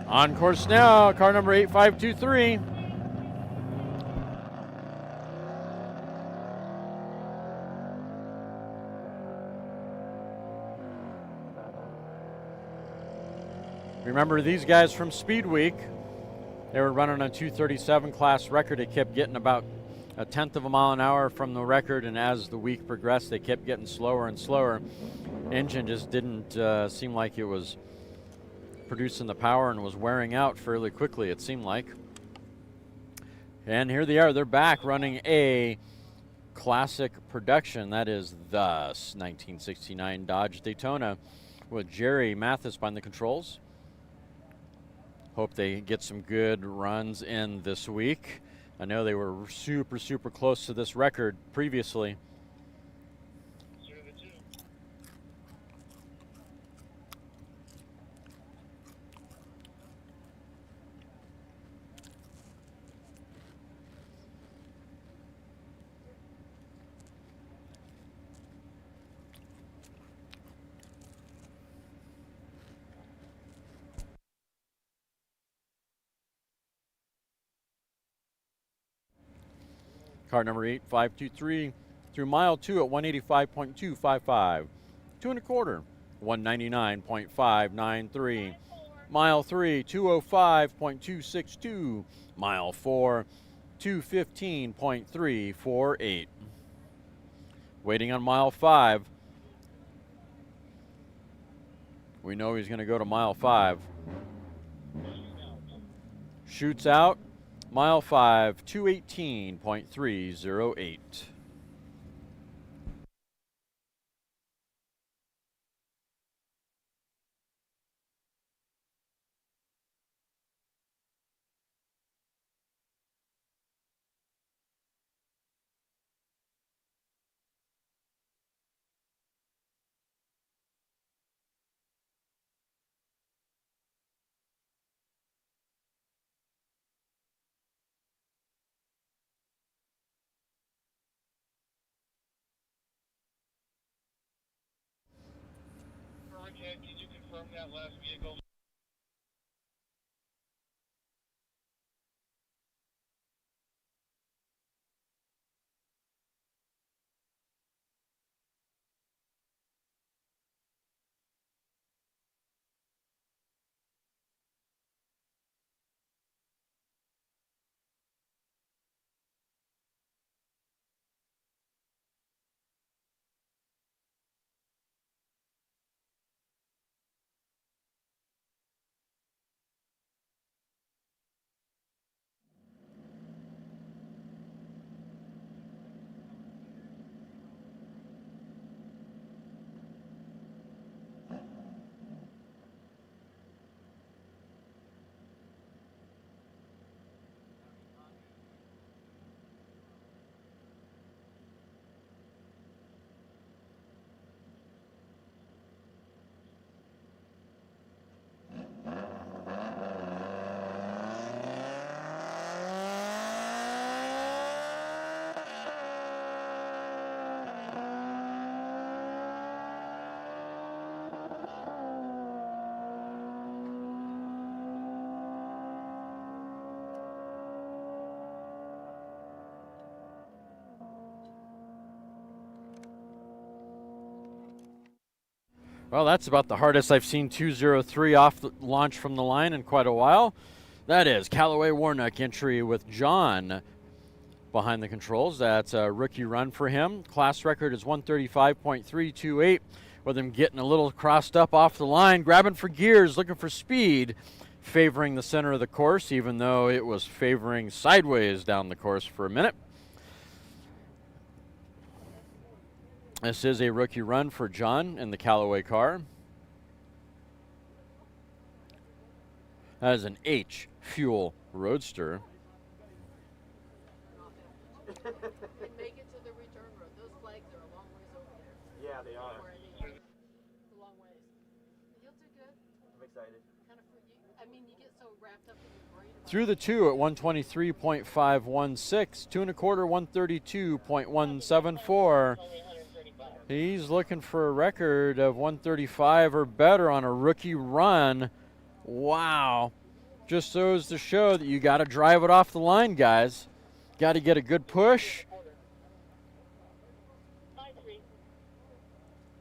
On course now, car number 8523. Remember these guys from Speed Week. They were running a 237 class record. It kept getting about 1/10 of a mile an hour from the record, and as the week progressed, they kept getting slower and slower. Engine just didn't seem like it was producing the power and was wearing out fairly quickly, it seemed like. And here they are. They're back running a classic production. That is the 1969 Dodge Daytona with Jerry Mathis behind the controls. Hope they get some good runs in this week. I know they were super, super close to this record previously. Car number 8523 through mile 2 at 185.255. 2 1/4, 199.593. Mile 3, 205.262. Mile 4, 215.348. Waiting on mile 5. We know he's going to go to mile 5. Shoots out. Mile 5, 218.308. Can you confirm that last vehicle? Well, that's about the hardest I've seen 203 off the launch from the line in quite a while. That is Callaway Warnock entry with John behind the controls. That's a rookie run for him. Class record is 135.328, with him getting a little crossed up off the line, grabbing for gears, looking for speed, favoring the center of the course, even though it was favoring sideways down the course for a minute. This is a rookie run for John in the Callaway car. That is an H Fuel Roadster. They make it to the return road. Those flags are a long ways over there. Yeah, they are. A long ways. You'll do good. I'm excited. Kind of, I mean, you get so wrapped up in your brain. Through the 2 at 123.516. 2 1/4, 132.174. He's looking for a record of 135 or better on a rookie run. Wow. Just goes to show that you got to drive it off the line, guys. Got to get a good push.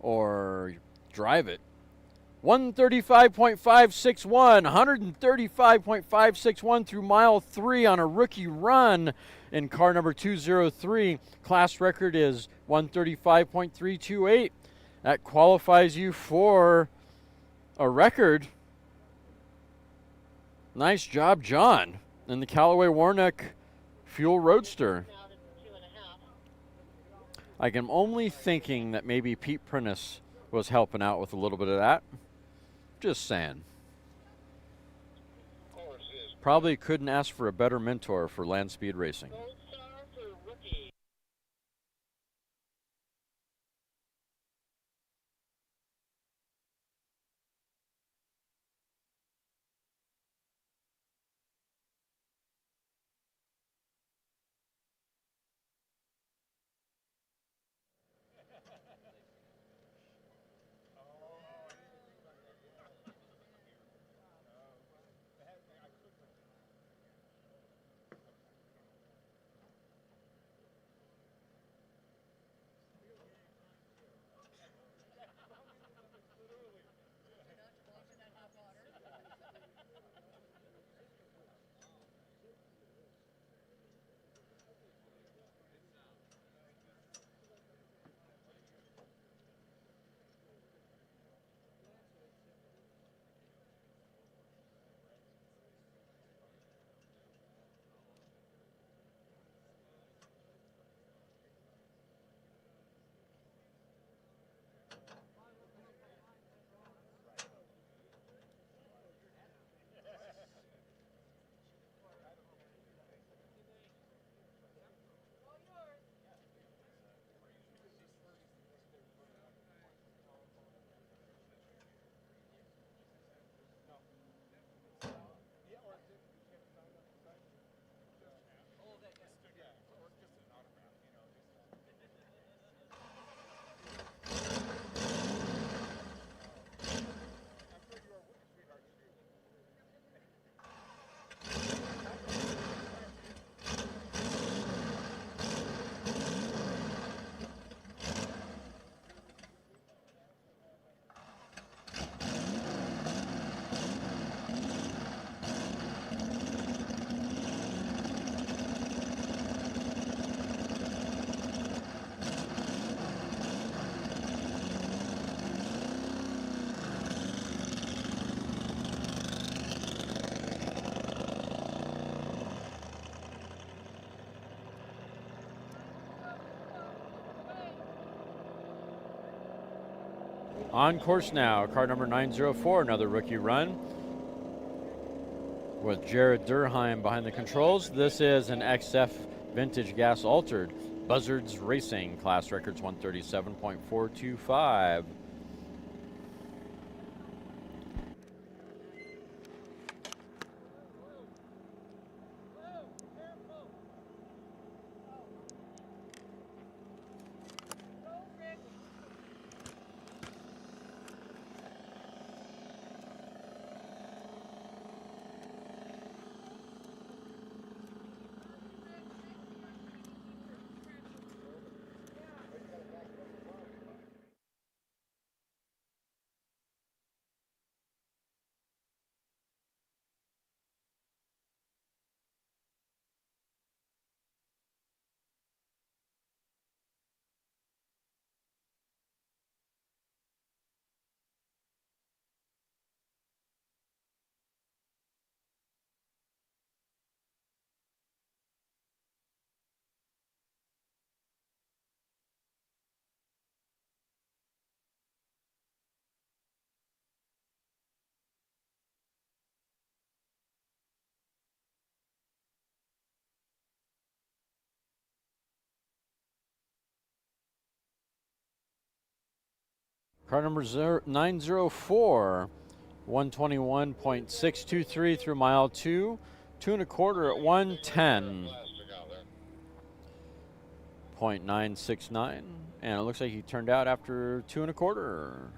Or drive it. 135.561, 135.561 through mile 3 on a rookie run in car number 203. Class record is 135.328. That qualifies you for a record. Nice job, John, in the Callaway Warnock Fuel Roadster. I am only thinking that maybe Pete Prentice was helping out with a little bit of that. Just saying. Oh, Probably couldn't ask for a better mentor for land speed racing. On course now, car number 904, another rookie run with Jared Durheim behind the controls. This is an XF Vintage Gas Altered. Buzzards Racing, class records 137.425. Car number 904, 121.623 through mile 2, 2.25 at 110.969, and it looks like he turned out after 2.25.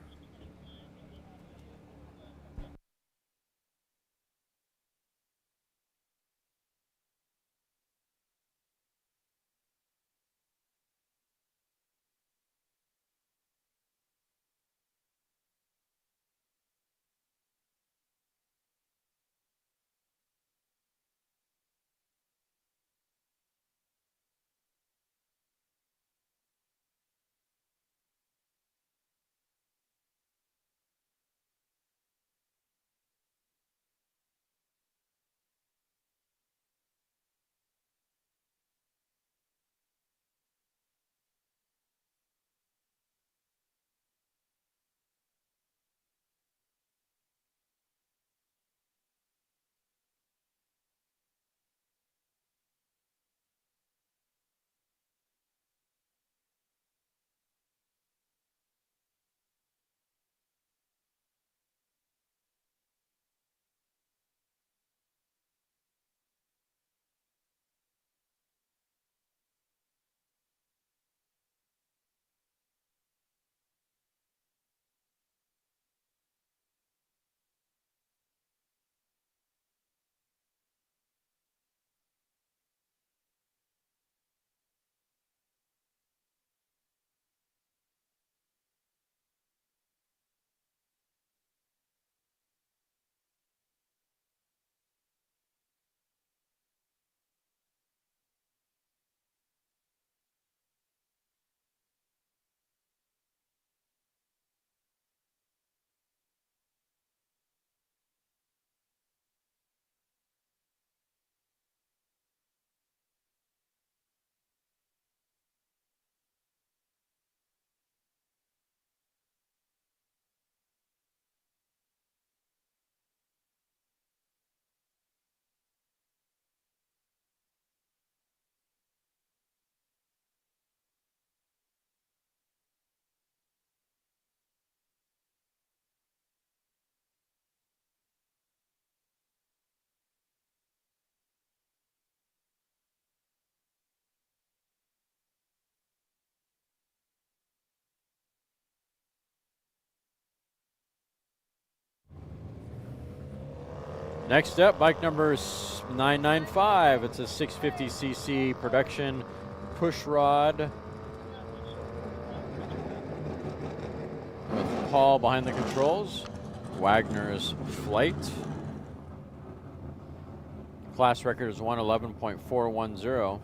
Next up, bike number 995. It's a 650cc production push rod with Paul behind the controls. Wagner's Flight. Class record is 111.410.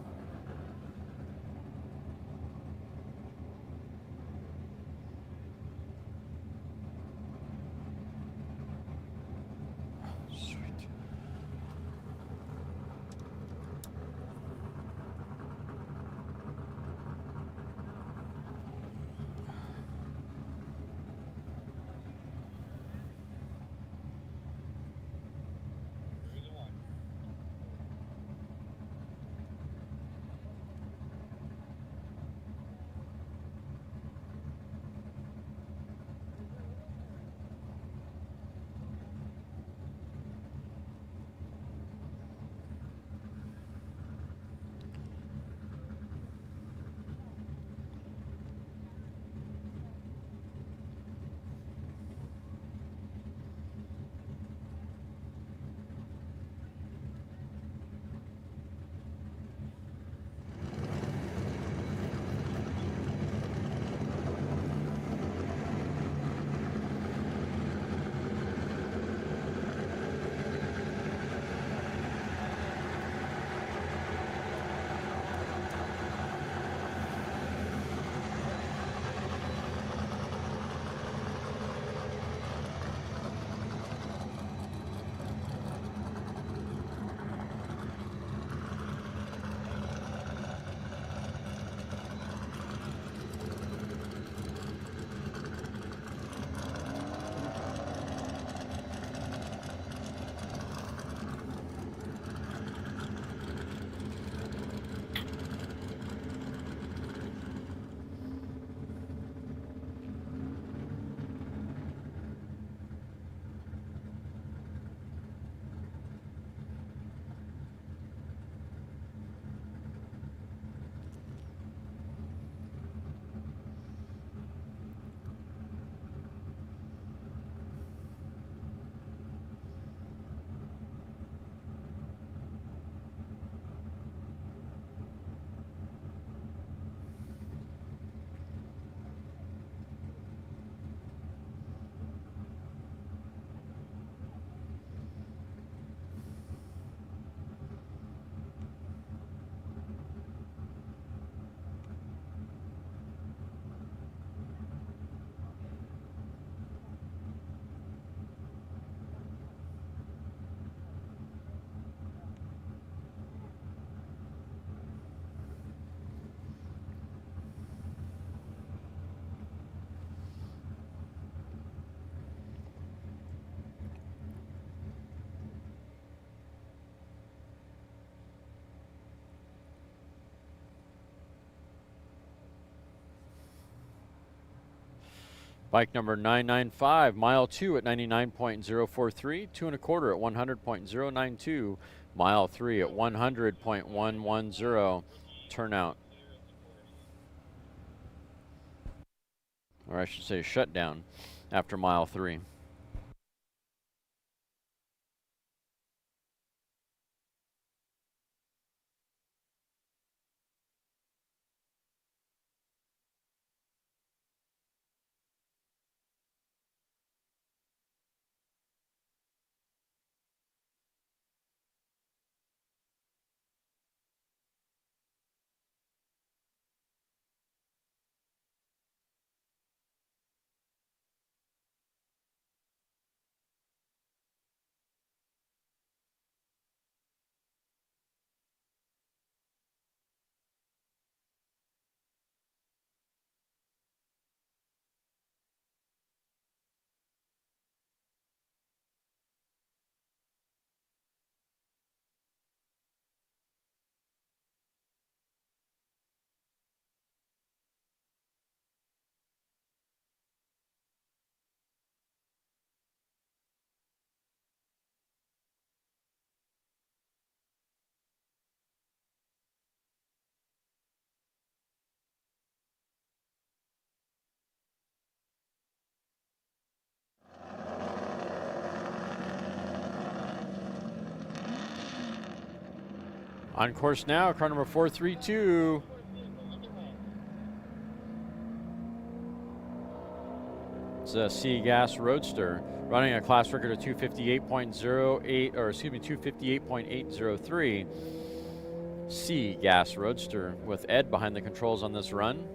Bike number 995, mile 2 at 99.043, 2 1/4 at 100.092, mile 3 at 100.110 turnout. Or I should say shutdown after mile 3. On course now, car number 432. It's a C Gas Roadster, running a class record of 258.08, or excuse me, 258.803. C Gas Roadster with Ed behind the controls on this run.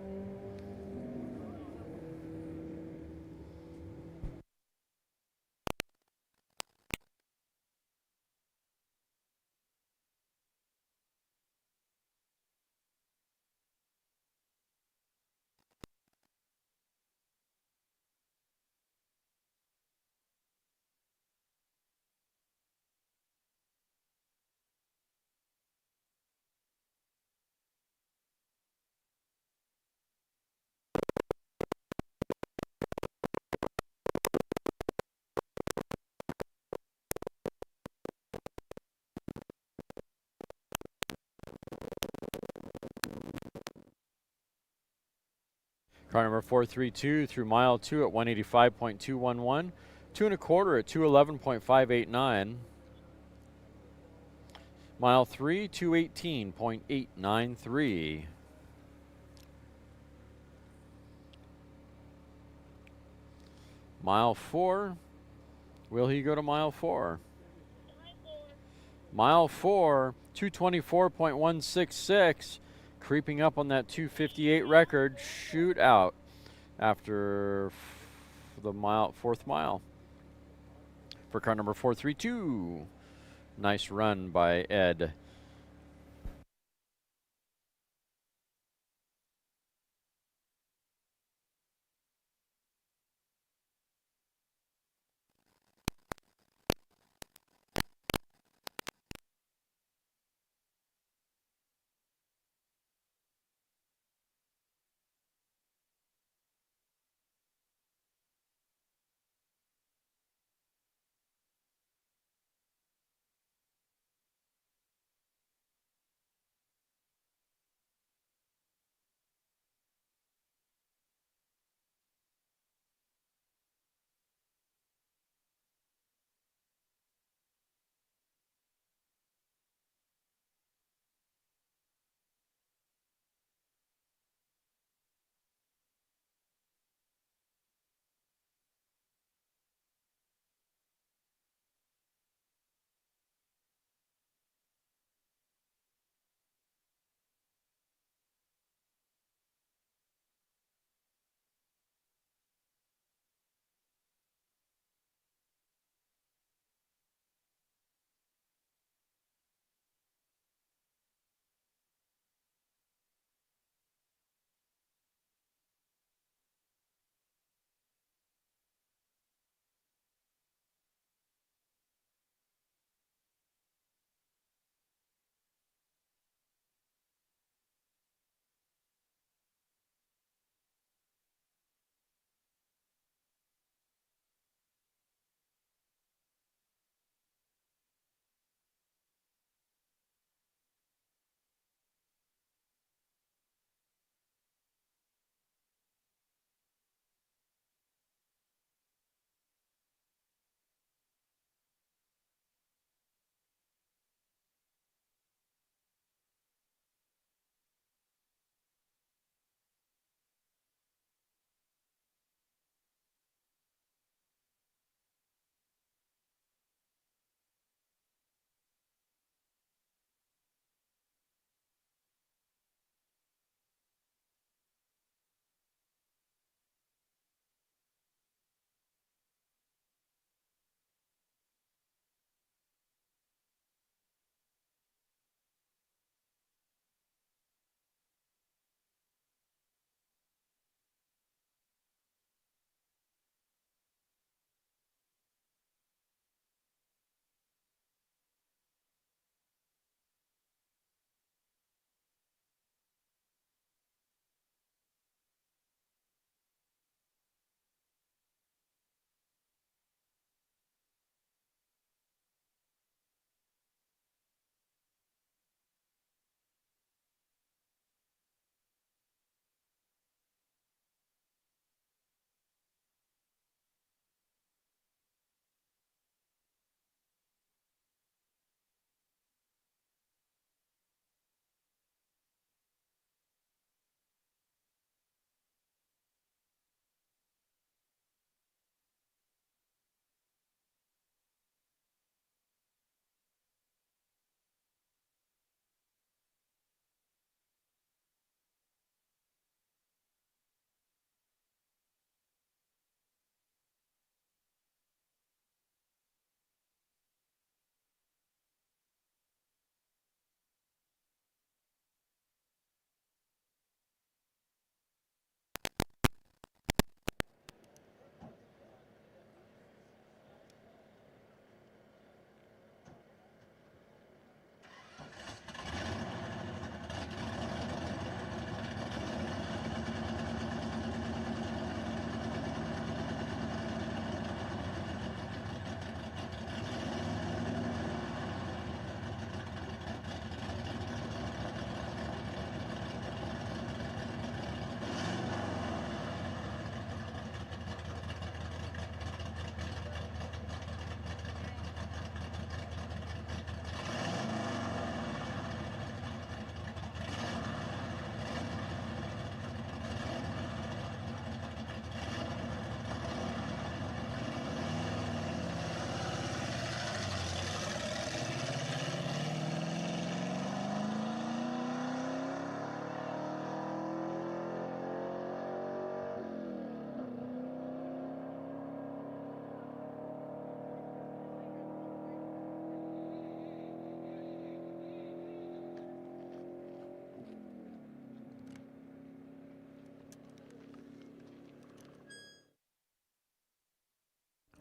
Car number 432 through mile 2 at 185.211, 2 1/4 at 211.589. Mile 3, 218.893. Mile 4, will he go to mile 4? Mile 4, 224.166, creeping up on that 258 record. Shoot out after the fourth mile for car number 432. Nice run by Ed.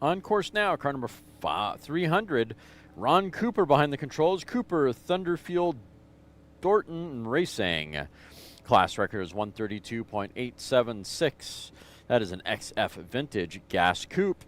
On course now, car number 300, Ron Cooper behind the controls. Cooper, Thunderfield, Dorton Racing. Class record is 132.876. That is an XF Vintage gas coupe.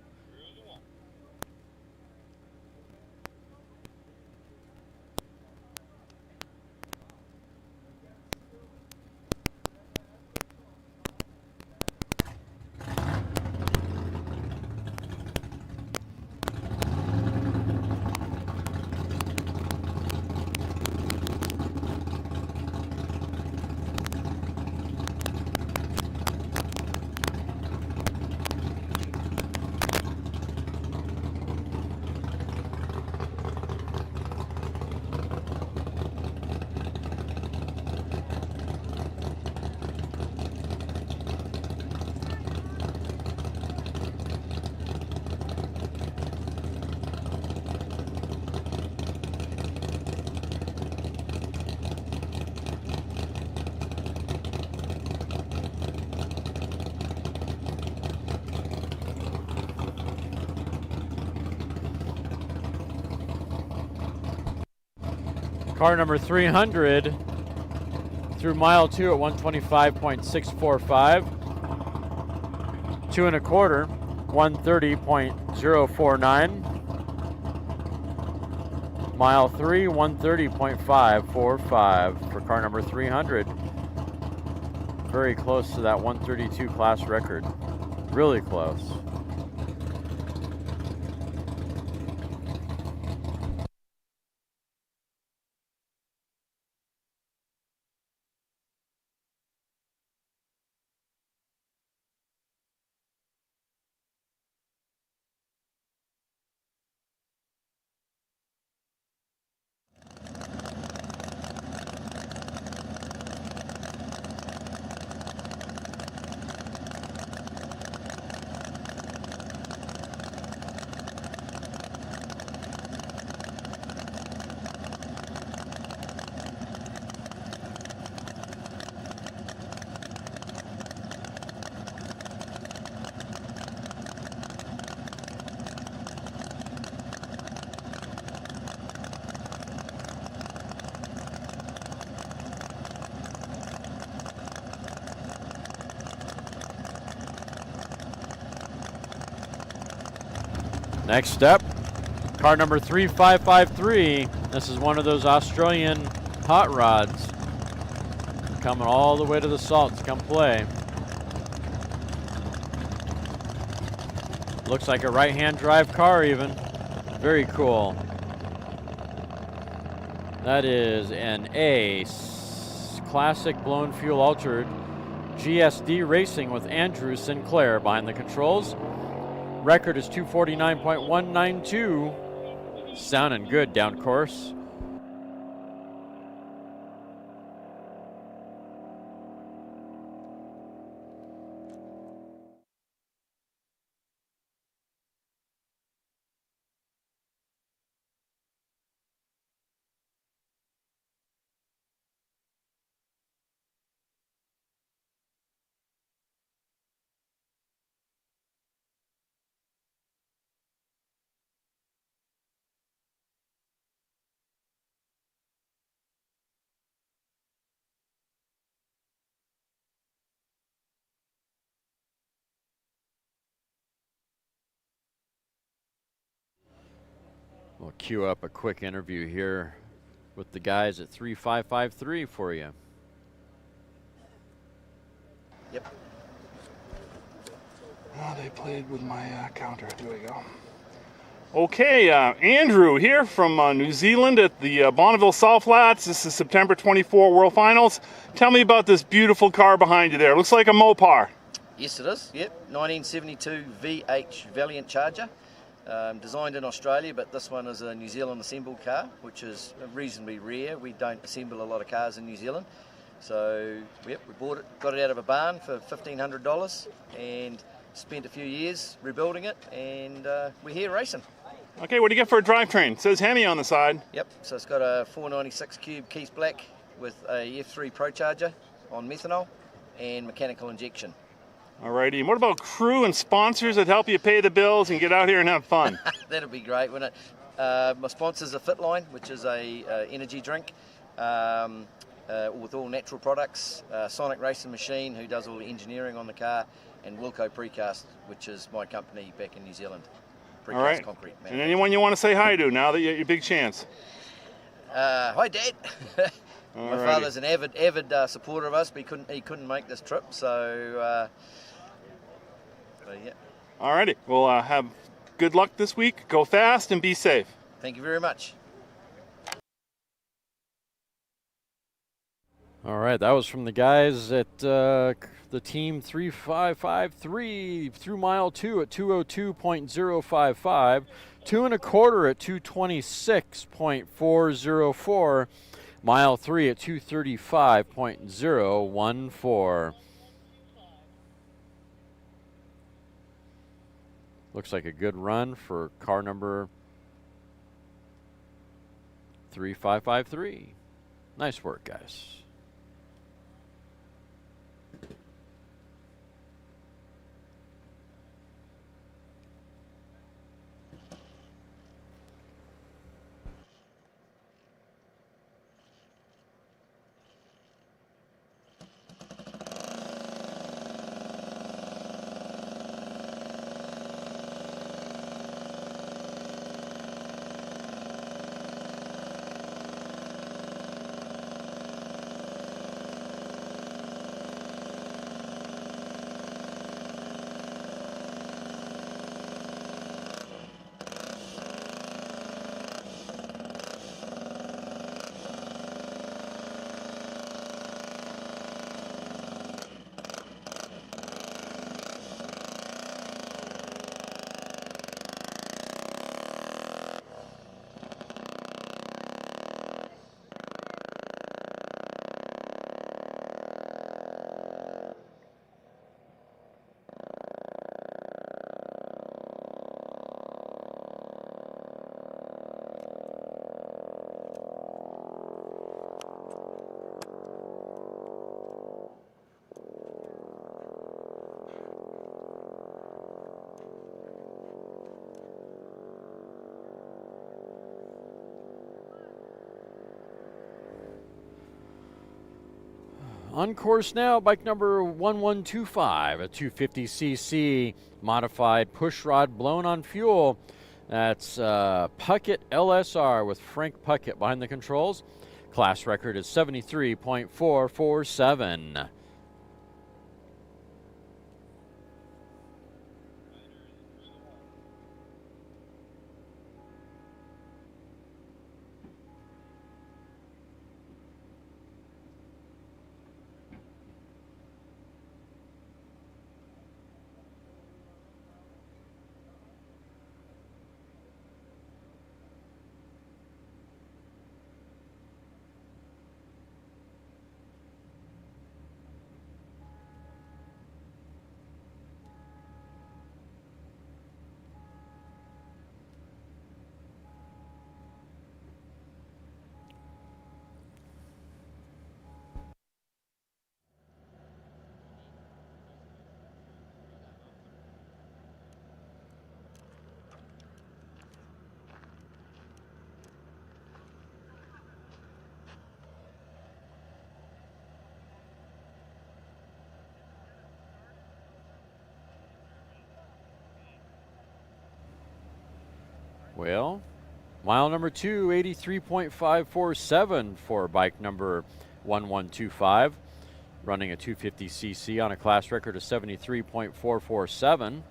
Car number 300 through mile 2 at 125.645. 2 1/4, 130.049. Mile 3, 130.545 for car number 300. Very close to that 132 class record. Really close. Next up, car number 3553. This is one of those Australian hot rods coming all the way to the salt to come play. Looks like a right-hand drive car even. Very cool. That is an Ace Classic Blown Fuel Altered GSD Racing with Andrew Sinclair behind the controls. Record is 249.192. Sounding good down course. We'll queue up a quick interview here with the guys at 3553 for you. Yep. Oh, they played with my counter. Here we go. Okay, Andrew here from New Zealand at the Bonneville Salt Flats. This is September 24 World Finals. Tell me about this beautiful car behind you there. Looks like a Mopar. Yes, it is. Yep, 1972 VH Valiant Charger. Designed in Australia, but this one is a New Zealand assembled car, which is reasonably rare. We don't assemble a lot of cars in New Zealand. So, yep, we bought it, got it out of a barn for $1,500 and spent a few years rebuilding it, and we're here racing. Okay, what do you get for a drivetrain? It says Hemi on the side. Yep, so it's got a 496 cube Keith Black with a F3 Pro Charger on methanol and mechanical injection. Alrighty. And what about crew and sponsors that help you pay the bills and get out here and have fun? That'll be great, wouldn't it? My sponsors are Fitline, which is a energy drink with all natural products. Sonic Racing Machine, who does all the engineering on the car, and Wilco Precast, which is my company back in New Zealand. Precast All right. concrete. And anyone you want to say hi to now that you get your big chance? Hi, Dad. My Alrighty. father's an avid supporter of us, but he couldn't make this trip, so yeah. Alrighty. Well, have good luck this week. Go fast and be safe. Thank you very much. All right, that was from the guys at the team 3553 through mile 2 at 202.055, 2 1/4 at 226.404, mile 3 at 235.014. Looks like a good run for car number 3553. Nice work, guys. On course now, bike number 1125, a 250cc modified pushrod blown on fuel. That's Puckett LSR with Frank Puckett behind the controls. Class record is 73.447. Well, mile number 2, 83.547 for bike number 1125, running a 250cc on a class record of 73.447.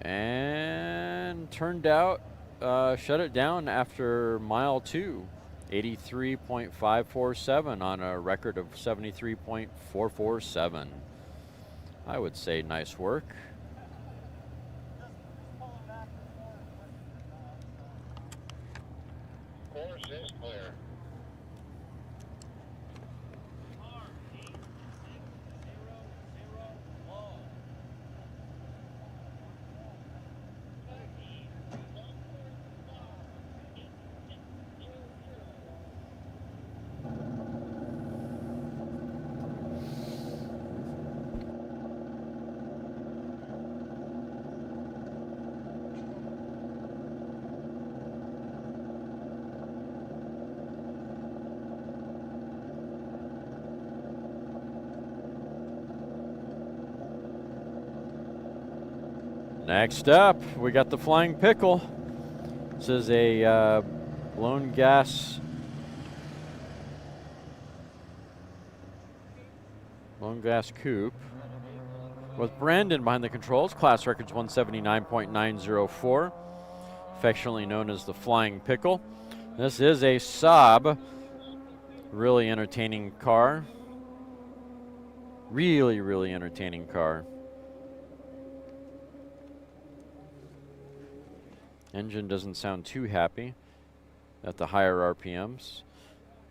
And turned out, shut it down after mile 2, 83.547 on a record of 73.447. I would say nice work. Course is clear. Next up, we got the Flying Pickle. This is a blown gas coupe with Brandon behind the controls. Class records 179.904, affectionately known as the Flying Pickle. This is a Saab, really entertaining car. Really, really entertaining car. Engine doesn't sound too happy at the higher RPMs.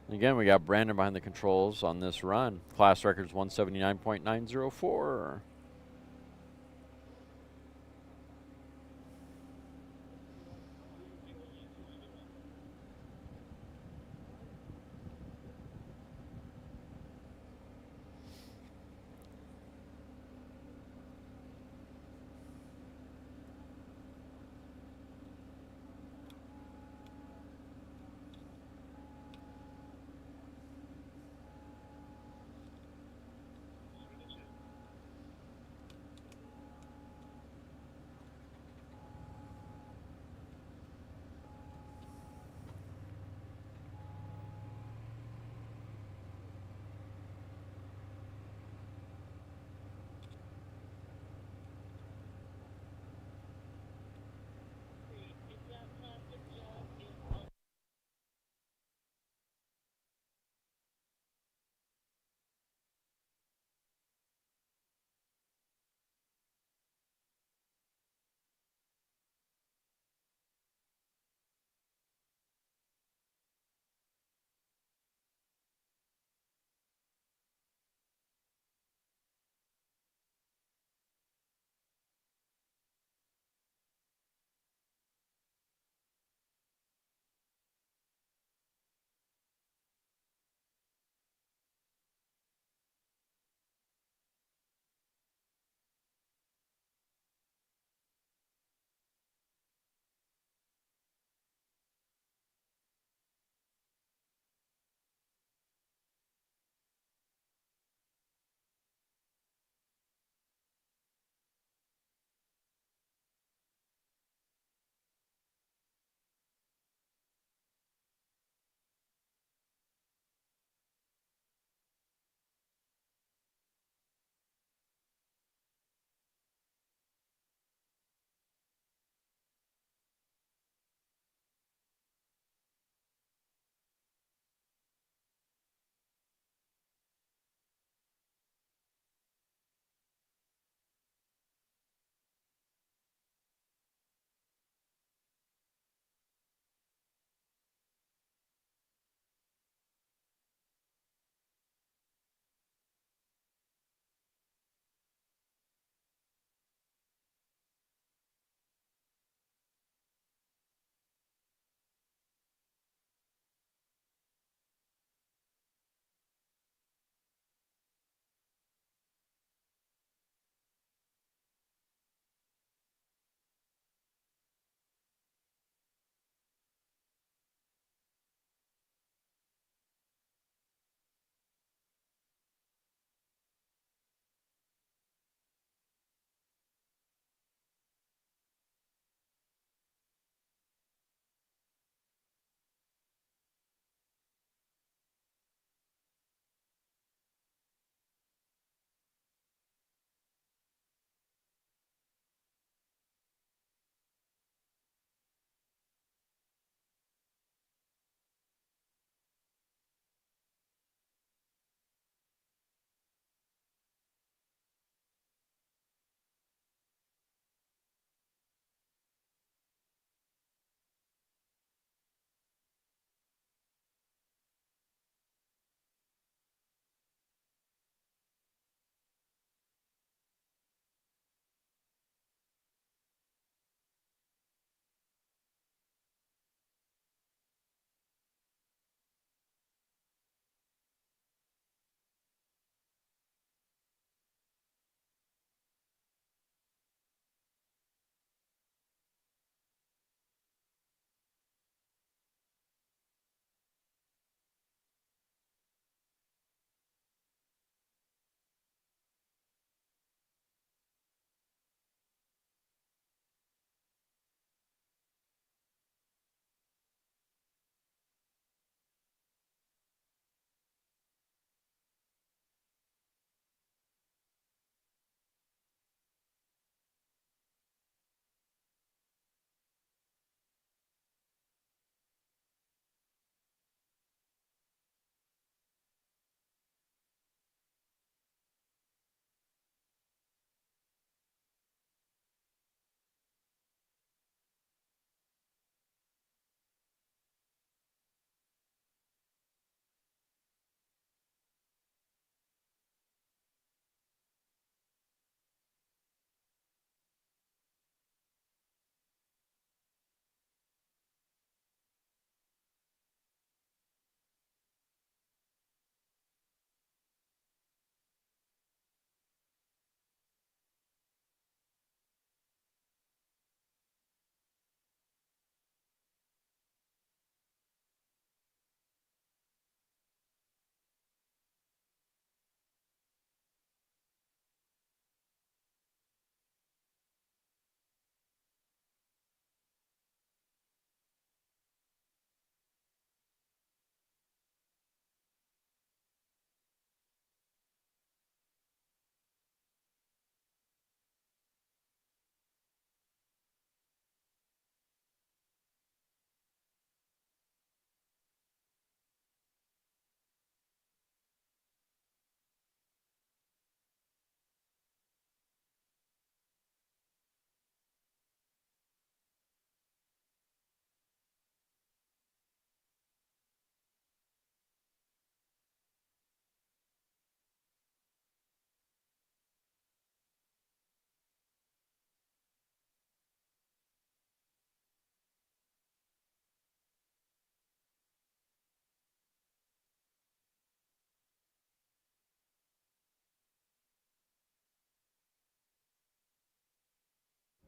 And again, we got Brandon behind the controls on this run. Class records 179.904.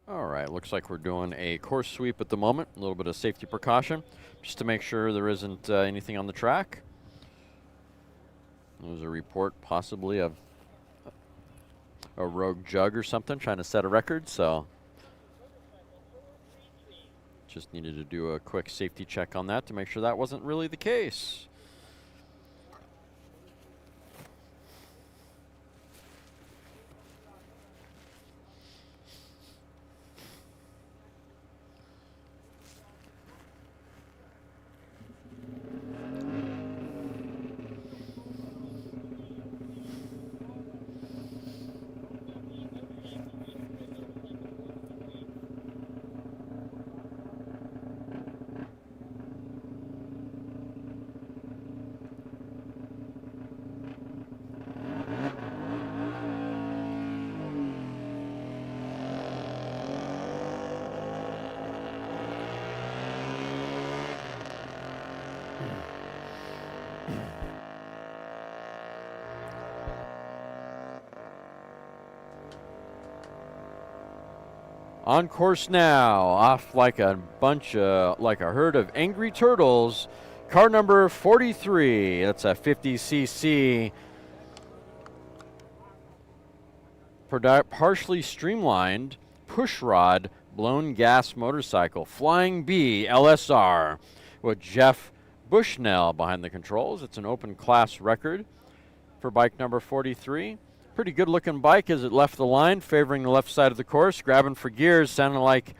All right, looks like we're doing a course sweep at the moment. A little bit of safety precaution, just to make sure there isn't anything on the track. There's a report possibly of a rogue jug or something trying to set a record, so just needed to do a quick safety check on that to make sure that wasn't really the case. On course now, off like a herd of angry turtles. Car number 43. That's a 50cc partially streamlined pushrod blown gas motorcycle, Flying B LSR, with Jeff Bushnell behind the controls. It's an open class record for bike number 43. Pretty good looking bike as it left the line, favoring the left side of the course, grabbing for gears, sounding like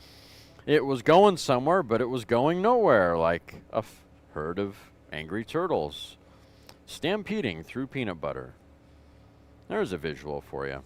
it was going somewhere, but it was going nowhere, like a herd of angry turtles stampeding through peanut butter. There's a visual for you.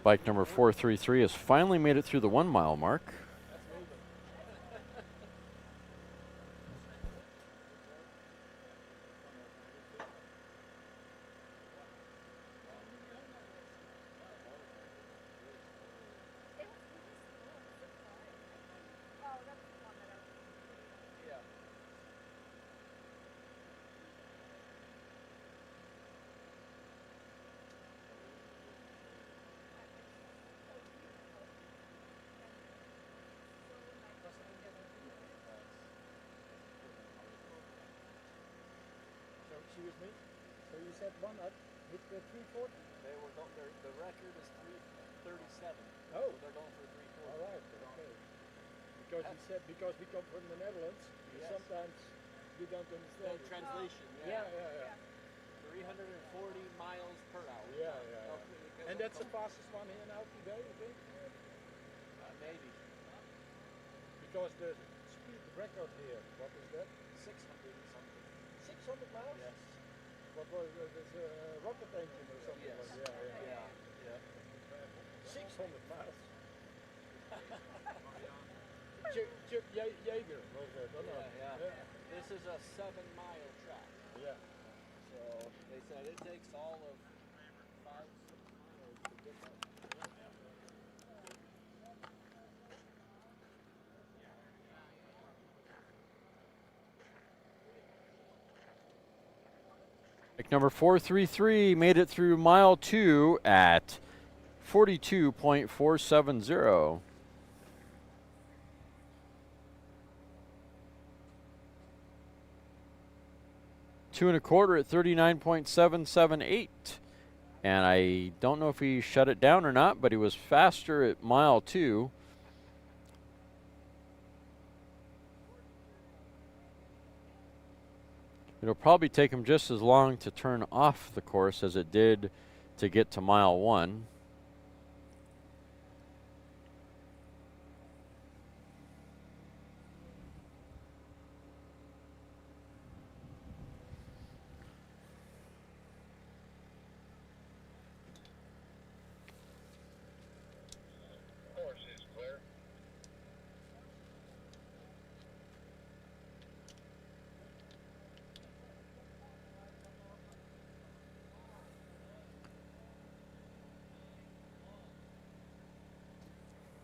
Bike number 433 has finally made it through the 1 mile mark. Excuse me. So you said one up hit the 340? They were the record is 337. Oh. So they're going for 340. All right. Okay. Because he said because we come from the Netherlands, Yes. sometimes you don't understand. The translation. Yeah. 340 miles per hour. Yeah. Okay, And that's the fastest one here now today, you think? Maybe. Because the speed record here, what is that? 600 and something. 600 miles? Yes. What was this rocket engine or something Yes. like that? Yeah. 600 miles. Chuck Yeager was that, or not? Yeah. This is a 7-mile track. Yeah. So they said it takes all of 5, 6 miles to get that. Bike number 433 made it through mile 2 at 42.470. Two and a quarter at 39.778. And I don't know if he shut it down or not, but he was faster at mile 2. It'll probably take him just as long to turn off the course as it did to get to mile 1. Course is clear.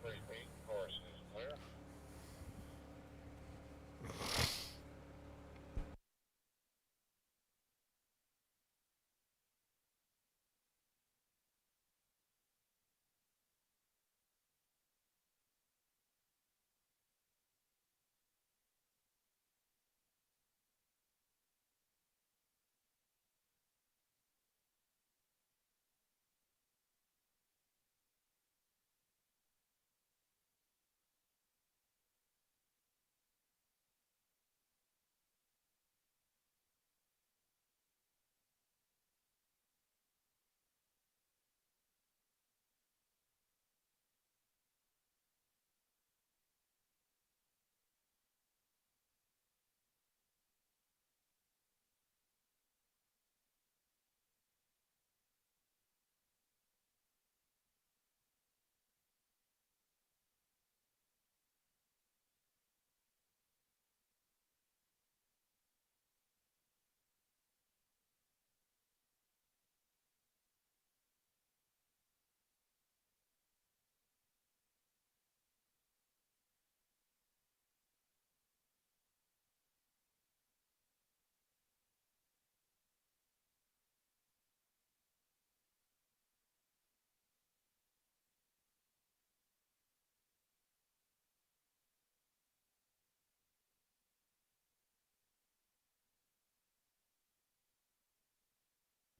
Repeat, course is clear.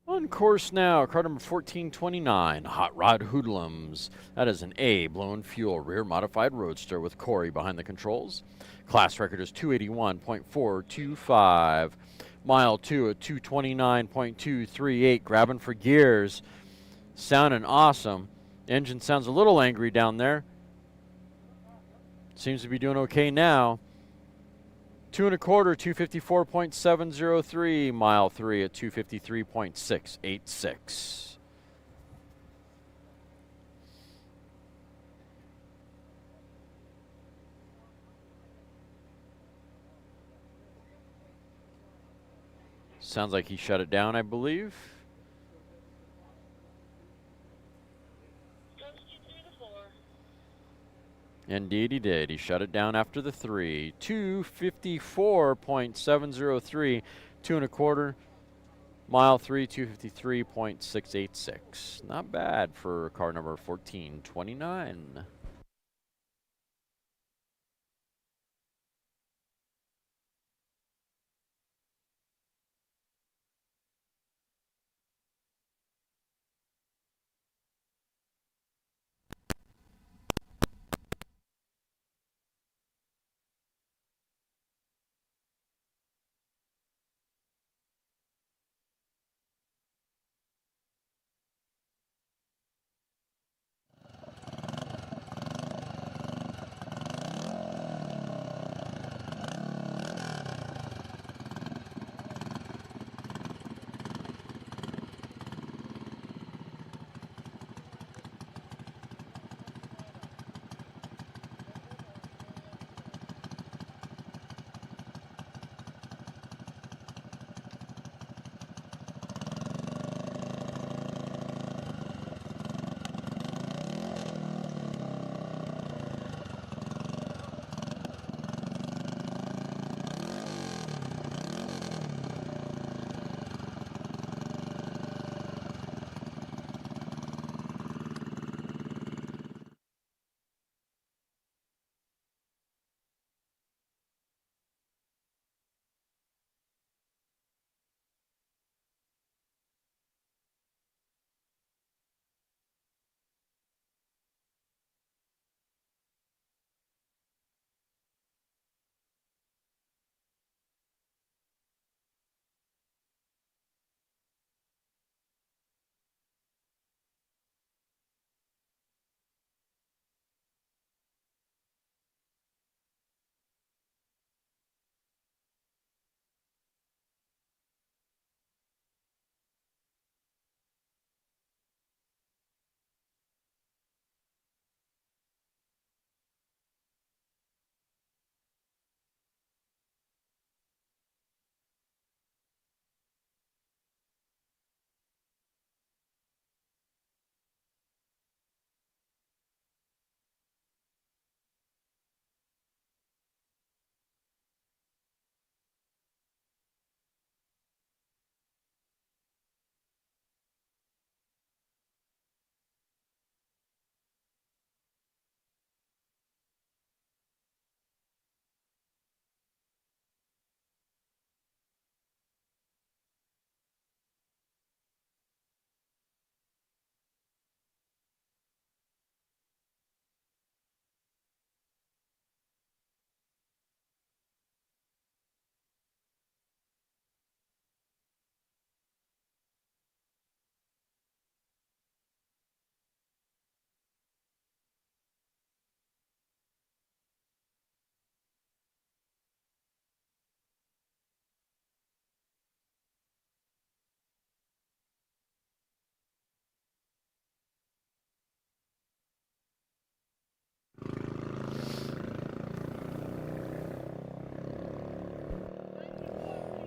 On course now, car number 1429, Hot Rod Hoodlums. That is an A blown fuel rear modified roadster with Corey behind the controls. Class record is 281.425. Mile 2 at 229.238. Grabbing for gears. Sounding awesome. Engine sounds a little angry down there. Seems to be doing okay now. 2 1/4, 254.703. Mile 3 at 253.686. Sounds like he shut it down, I believe. Indeed he did. He shut it down after the 3. 254.703. 2 1/4. Mile 3, 253.686. Not bad for car number 1429.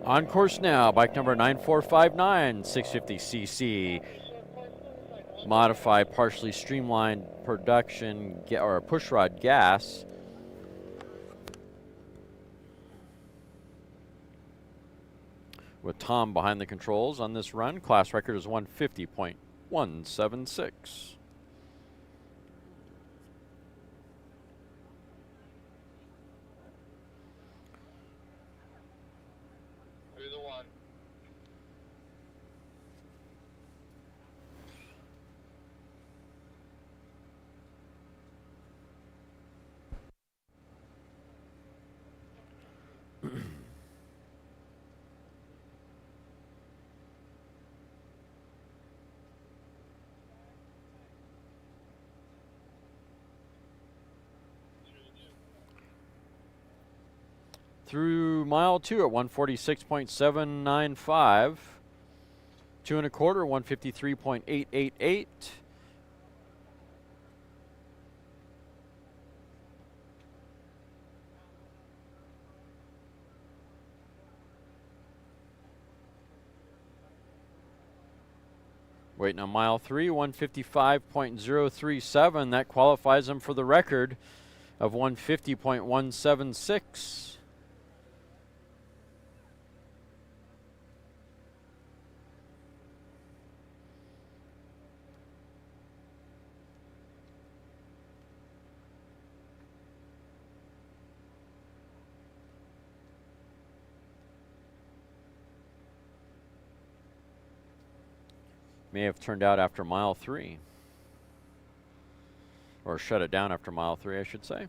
On course now, bike number 9459, 650cc. Modified, partially streamlined production or pushrod gas. With Tom behind the controls on this run. Class record is 150.176. Through mile 2 at 146.795. 2 1/4, 153.888. Waiting on mile 3, 155.037. That qualifies him for the record of 150.176. May have turned out after mile 3. Or shut it down after mile 3, I should say.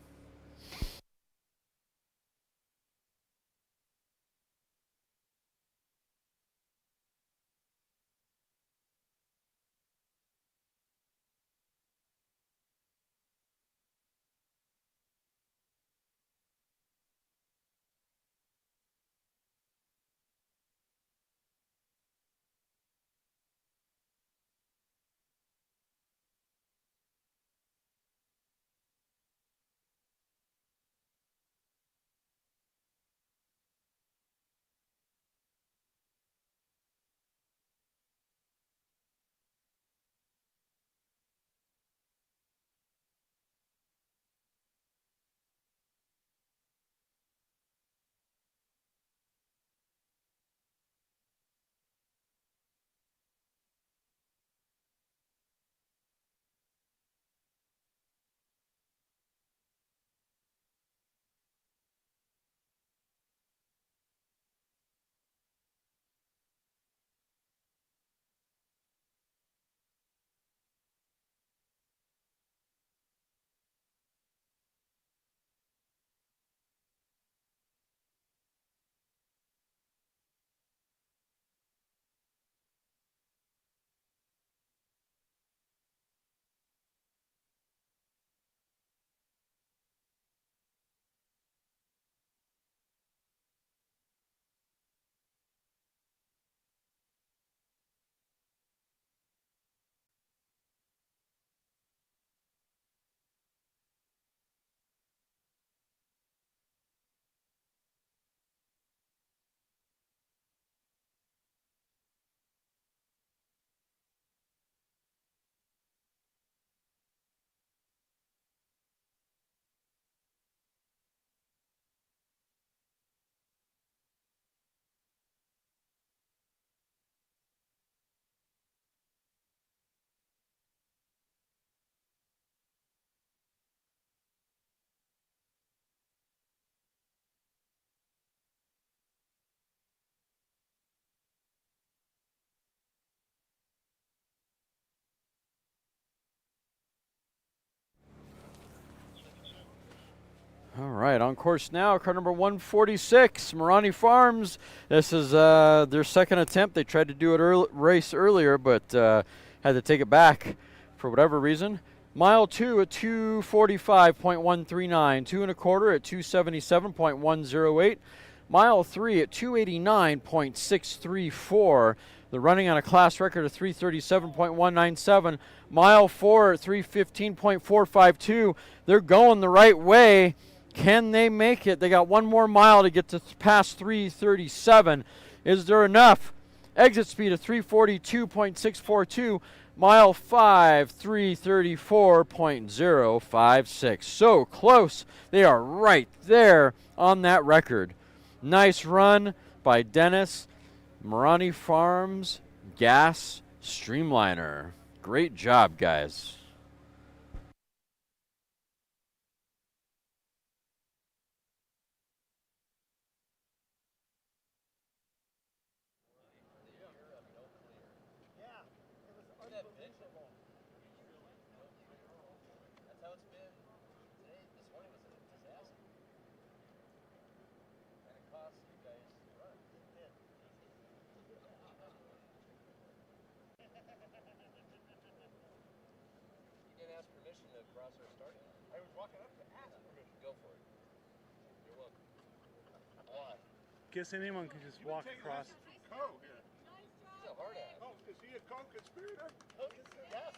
All right, on course now, car number 146, Marani Farms. This is their second attempt. They tried to do it race earlier, but had to take it back for whatever reason. Mile 2 at 245.139, 2 1/4 at 277.108, mile 3 at 289.634. They're running on a class record of 337.197. Mile 4 at 315.452. They're going the right way. Can they make it? They got one more mile to get to past 337. Is there enough? Exit speed of 342.642. Mile 5, 334.056. So close. They are right there on that record. Nice run by Dennis. Marani Farms Gas Streamliner. Great job, guys. That's how it's been. Today, this morning was a disaster. And it cost you guys to run. You didn't ask permission to cross our starting line. I was walking up to ask permission. Go for it. You're welcome. Why? Guess anyone can just walk across. Oh, here. He's a hard ass. Oh, is he a co-conspirator? Yes, absolutely.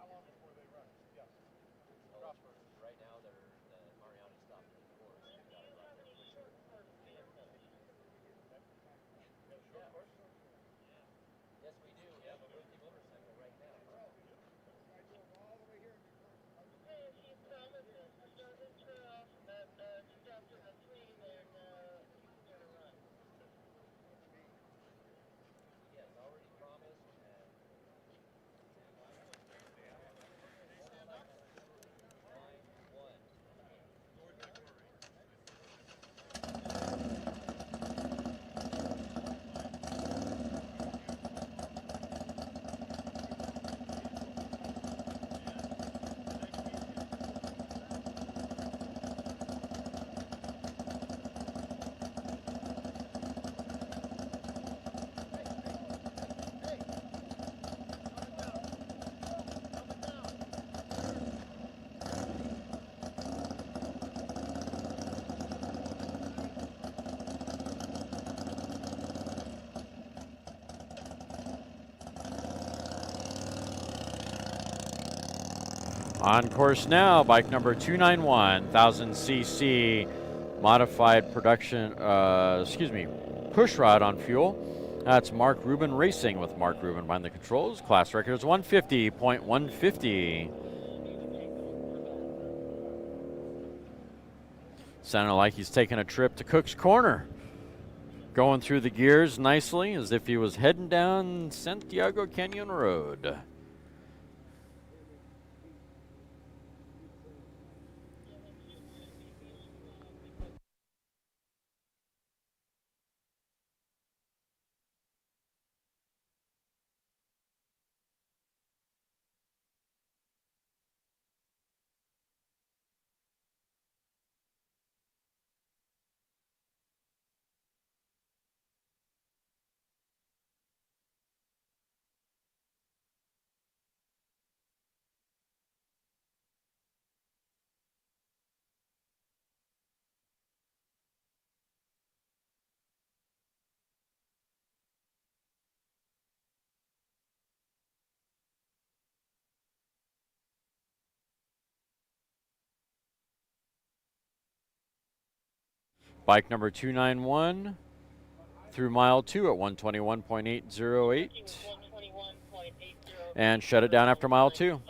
How long before they run? Yes. Right now, Mariani stopped at 4, so you got to run there quicker. Yes, we do. We have a rookie motorcycle right now. Yes, already promised. On course now, bike number 291, 1000cc modified production, push rod on fuel. That's Mark Rubin Racing with Mark Rubin behind the controls. Class record is 150.150. Sounded like he's taking a trip to Cook's Corner. Going through the gears nicely as if he was heading down Santiago Canyon Road. Bike number 291 through mile 2 at 121.808. And shut it down after mile 2.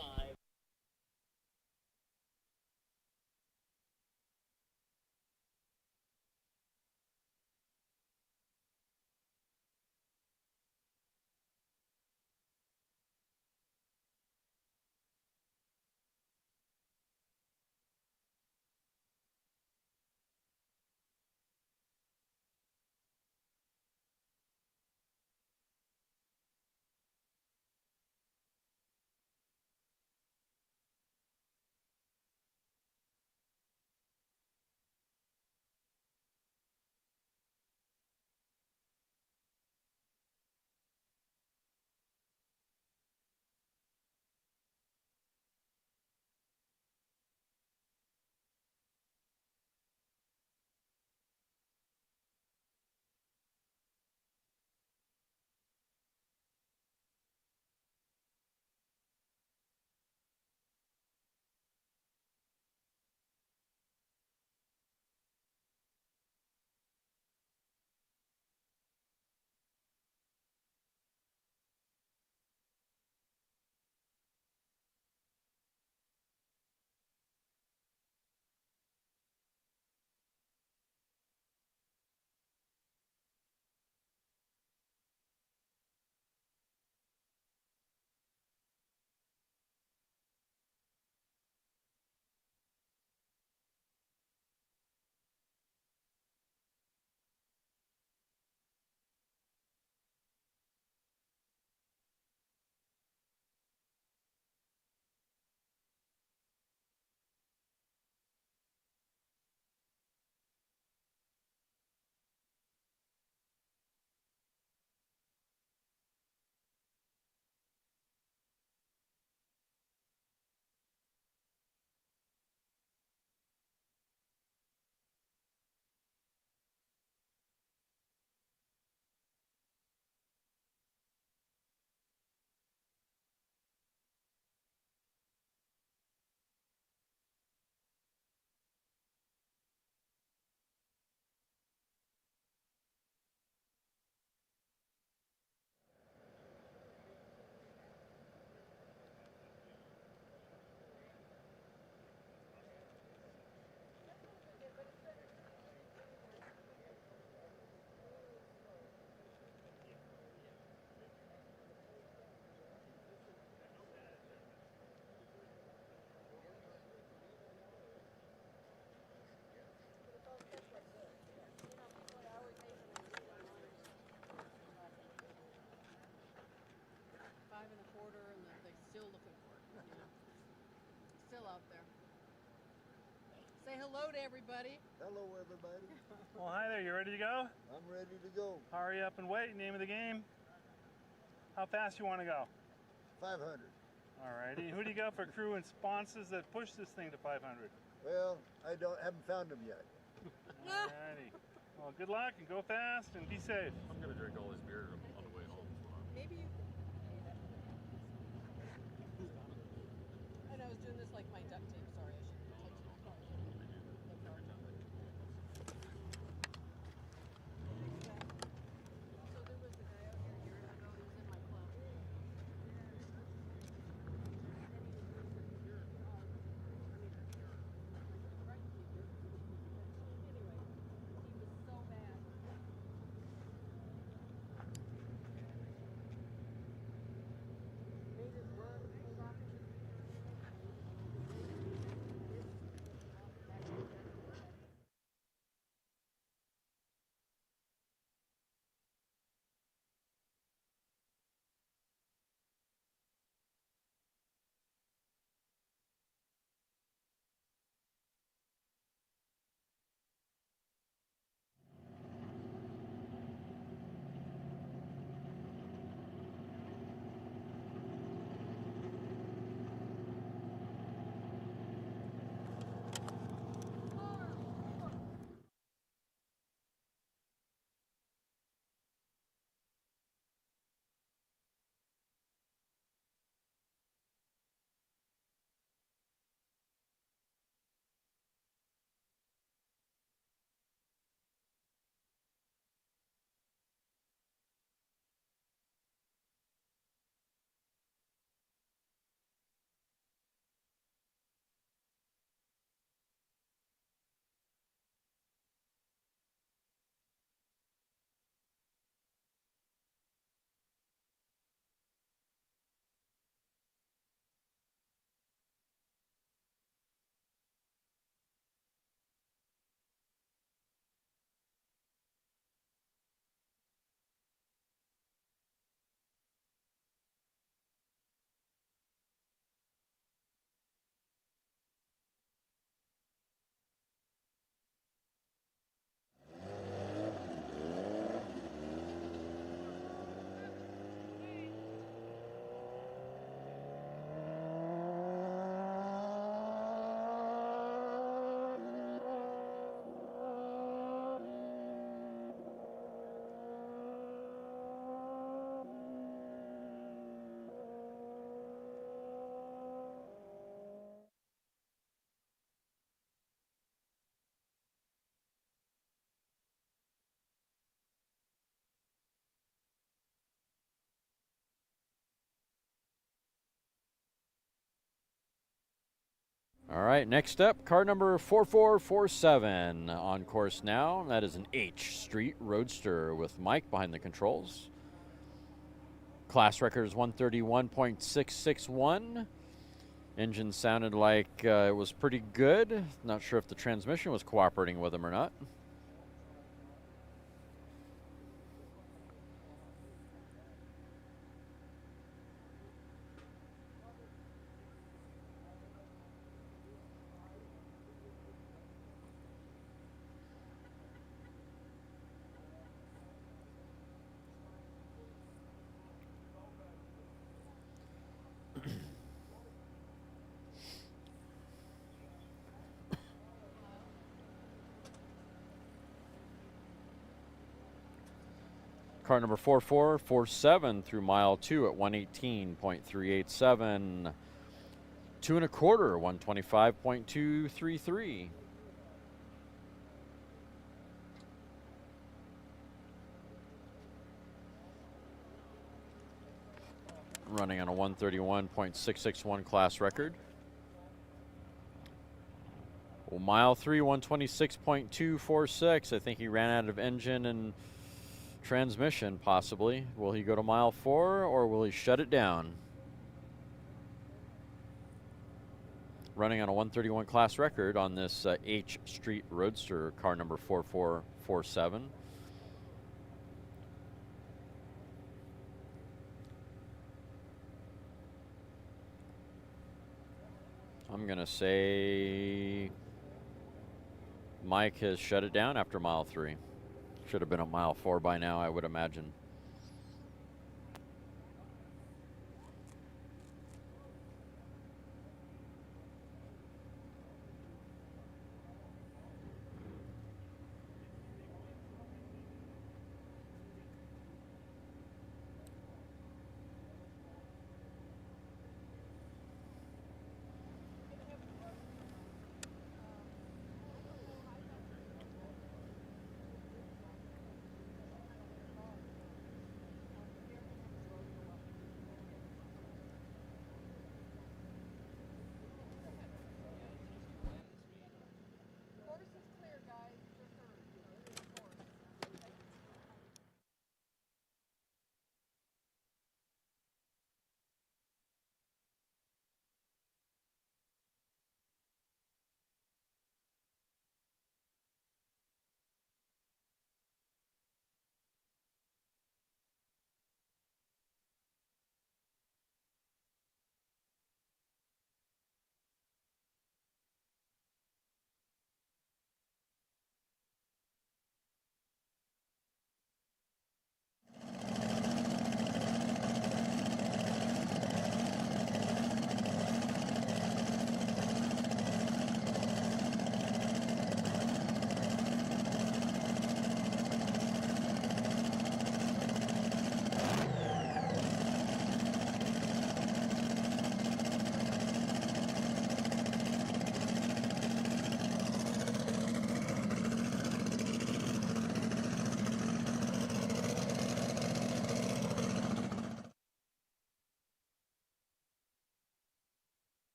Say hello to everybody. Hello, everybody. Well, hi there. You ready to go? I'm ready to go. Hurry up and wait. Name of the game. How fast you want to go? 500. Alrighty. Who do you got for crew and sponsors that push this thing to 500? Well, I haven't found them yet. Alrighty. Well, good luck and go fast and be safe. I'm gonna drink all this beer on the way home. Maybe you. And I was doing this like my duct tape. Sorry, I shouldn't have touched the car. So there was a guy out here years ago. He was in my club. All right, next up, car number 4447 on course now. That is an H Street Roadster with Mike behind the controls. Class record is 131.661. Engine sounded like it was pretty good. Not sure if the transmission was cooperating with him or not. Car number 4447 through mile 2 at 118.387. 2 1/4, 125.233. Running on a 131.661 class record. Well, mile 3, 126.246. I think he ran out of engine and transmission, possibly. Will he go to mile 4 or will he shut it down? Running on a 131 class record on this H Street Roadster, car number 4447. I'm going to say Mike has shut it down after mile 3. Should have been at mile 4 by now, I would imagine.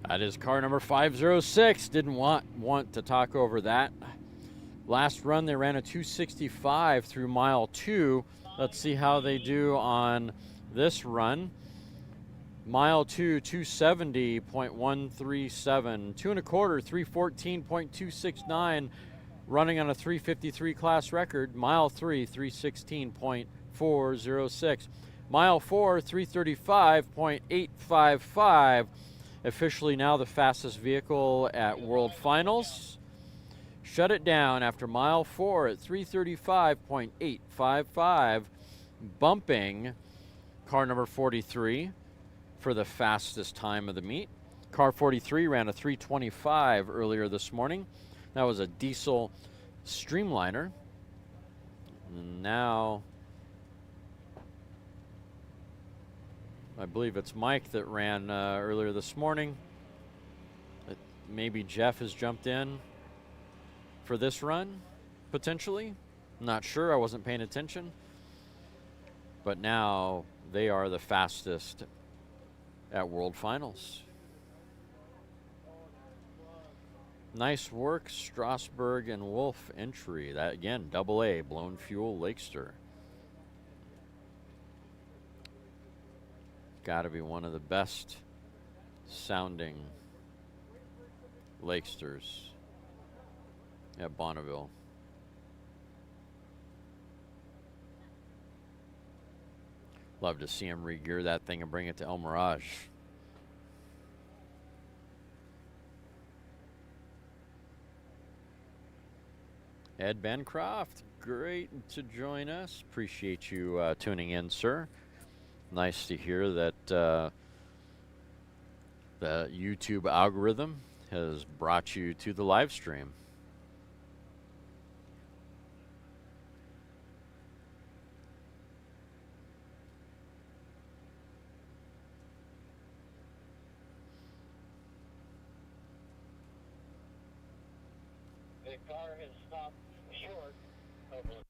That is car number 506. Didn't want to talk over that. Last run, they ran a 265 through mile 2. Let's see how they do on this run. Mile 2, 270.137. 2 1/4, 314.269. Running on a 353 class record. Mile 3, 316.406. Mile 4, 335.855. Officially now the fastest vehicle at World Finals. Shut it down after mile 4 at 335.855, bumping car number 43 for the fastest time of the meet. Car 43 ran a 325 earlier this morning. That was a diesel Streamliner. Now, I believe it's Mike that ran earlier this morning. Maybe Jeff has jumped in for this run, potentially. Not sure, I wasn't paying attention. But now they are the fastest at World Finals. Nice work, Strasburg and Wolf entry. That again, AA, blown fuel, Lakester. Got to be one of the best sounding Lakesters at Bonneville. Love to see him re-gear that thing and bring it to El Mirage. Ed Bancroft, great to join us. Appreciate you tuning in, sir. Nice to hear that the YouTube algorithm has brought you to the live stream. the car has stopped short of a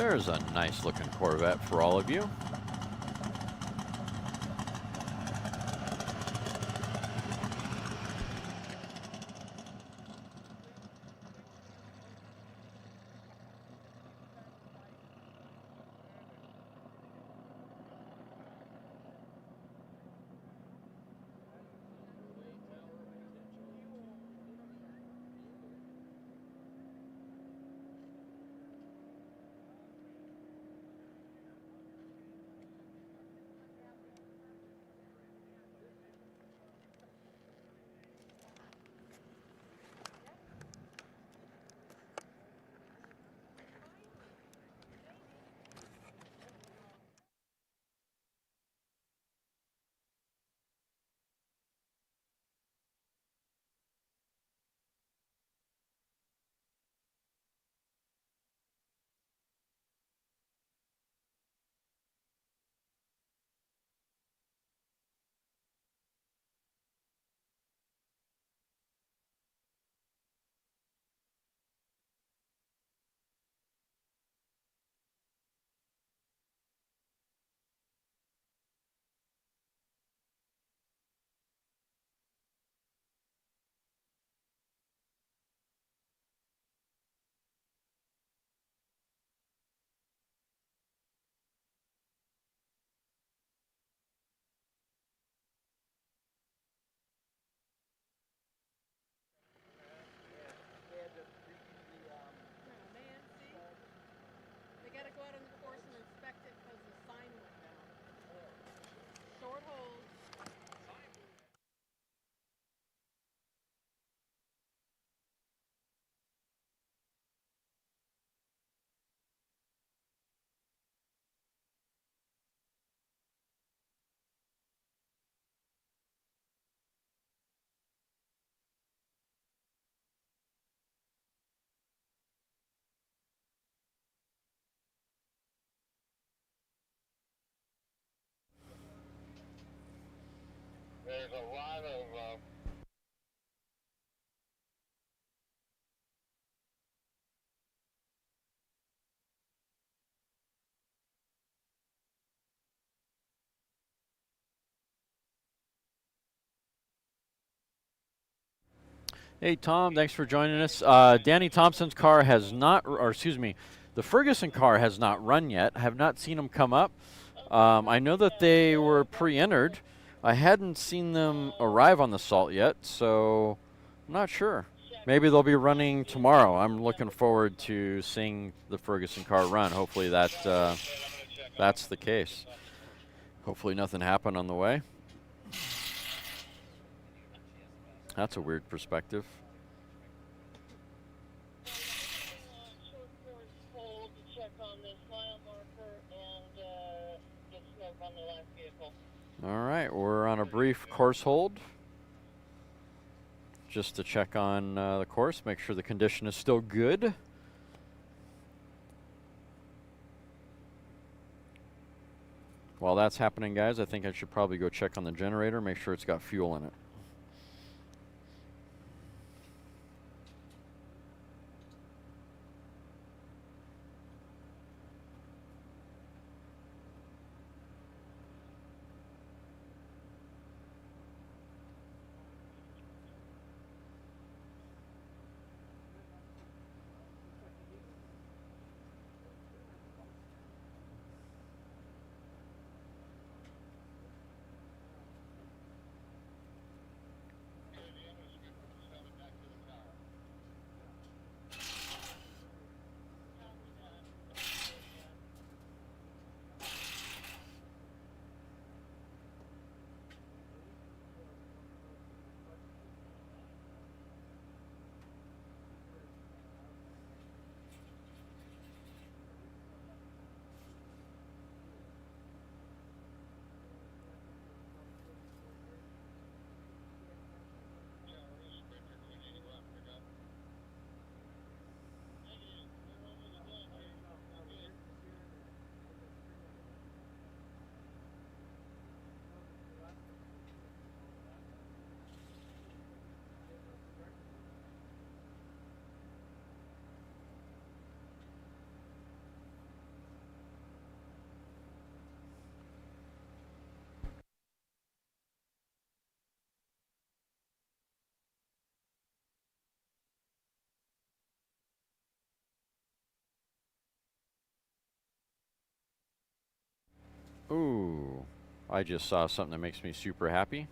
There's a nice looking Corvette for all of you. They got to go out on the course and inspect it because the sign went down. Short hold. there's a lot of Hey, Tom, thanks for joining us. Danny Thompson's car has not, or excuse me, the Ferguson car has not run yet. I have not seen them come up. I know that they were pre-entered. I hadn't seen them arrive on the salt yet, so I'm not sure. Maybe they'll be running tomorrow. I'm looking forward to seeing the Ferguson car run. Hopefully that's the case. Hopefully nothing happened on the way. That's a weird perspective. short course hold to check on this mile marker and get smoke on the last vehicle. All right, we're on a brief course hold just to check on the course, make sure the condition is still good. While that's happening, guys, I think I should probably go check on the generator, make sure it's got fuel in it. Ooh, I just saw something that makes me super happy.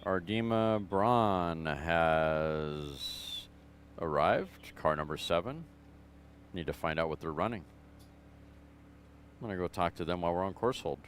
Ardema Braun has arrived, car number 7. Need to find out what they're running. I'm gonna go talk to them while we're on course hold.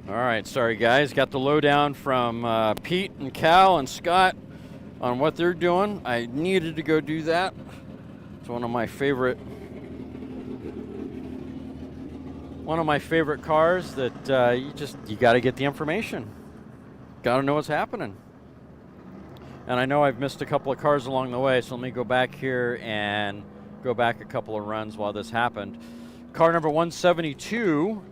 All right, sorry guys, got the lowdown from Pete and Cal and Scott on what they're doing. I needed to go do that. It's one of my favorite cars that you got to get the information. Got to know what's happening. And I know I've missed a couple of cars along the way, so let me go back here and go back a couple of runs while this happened. Car number 172.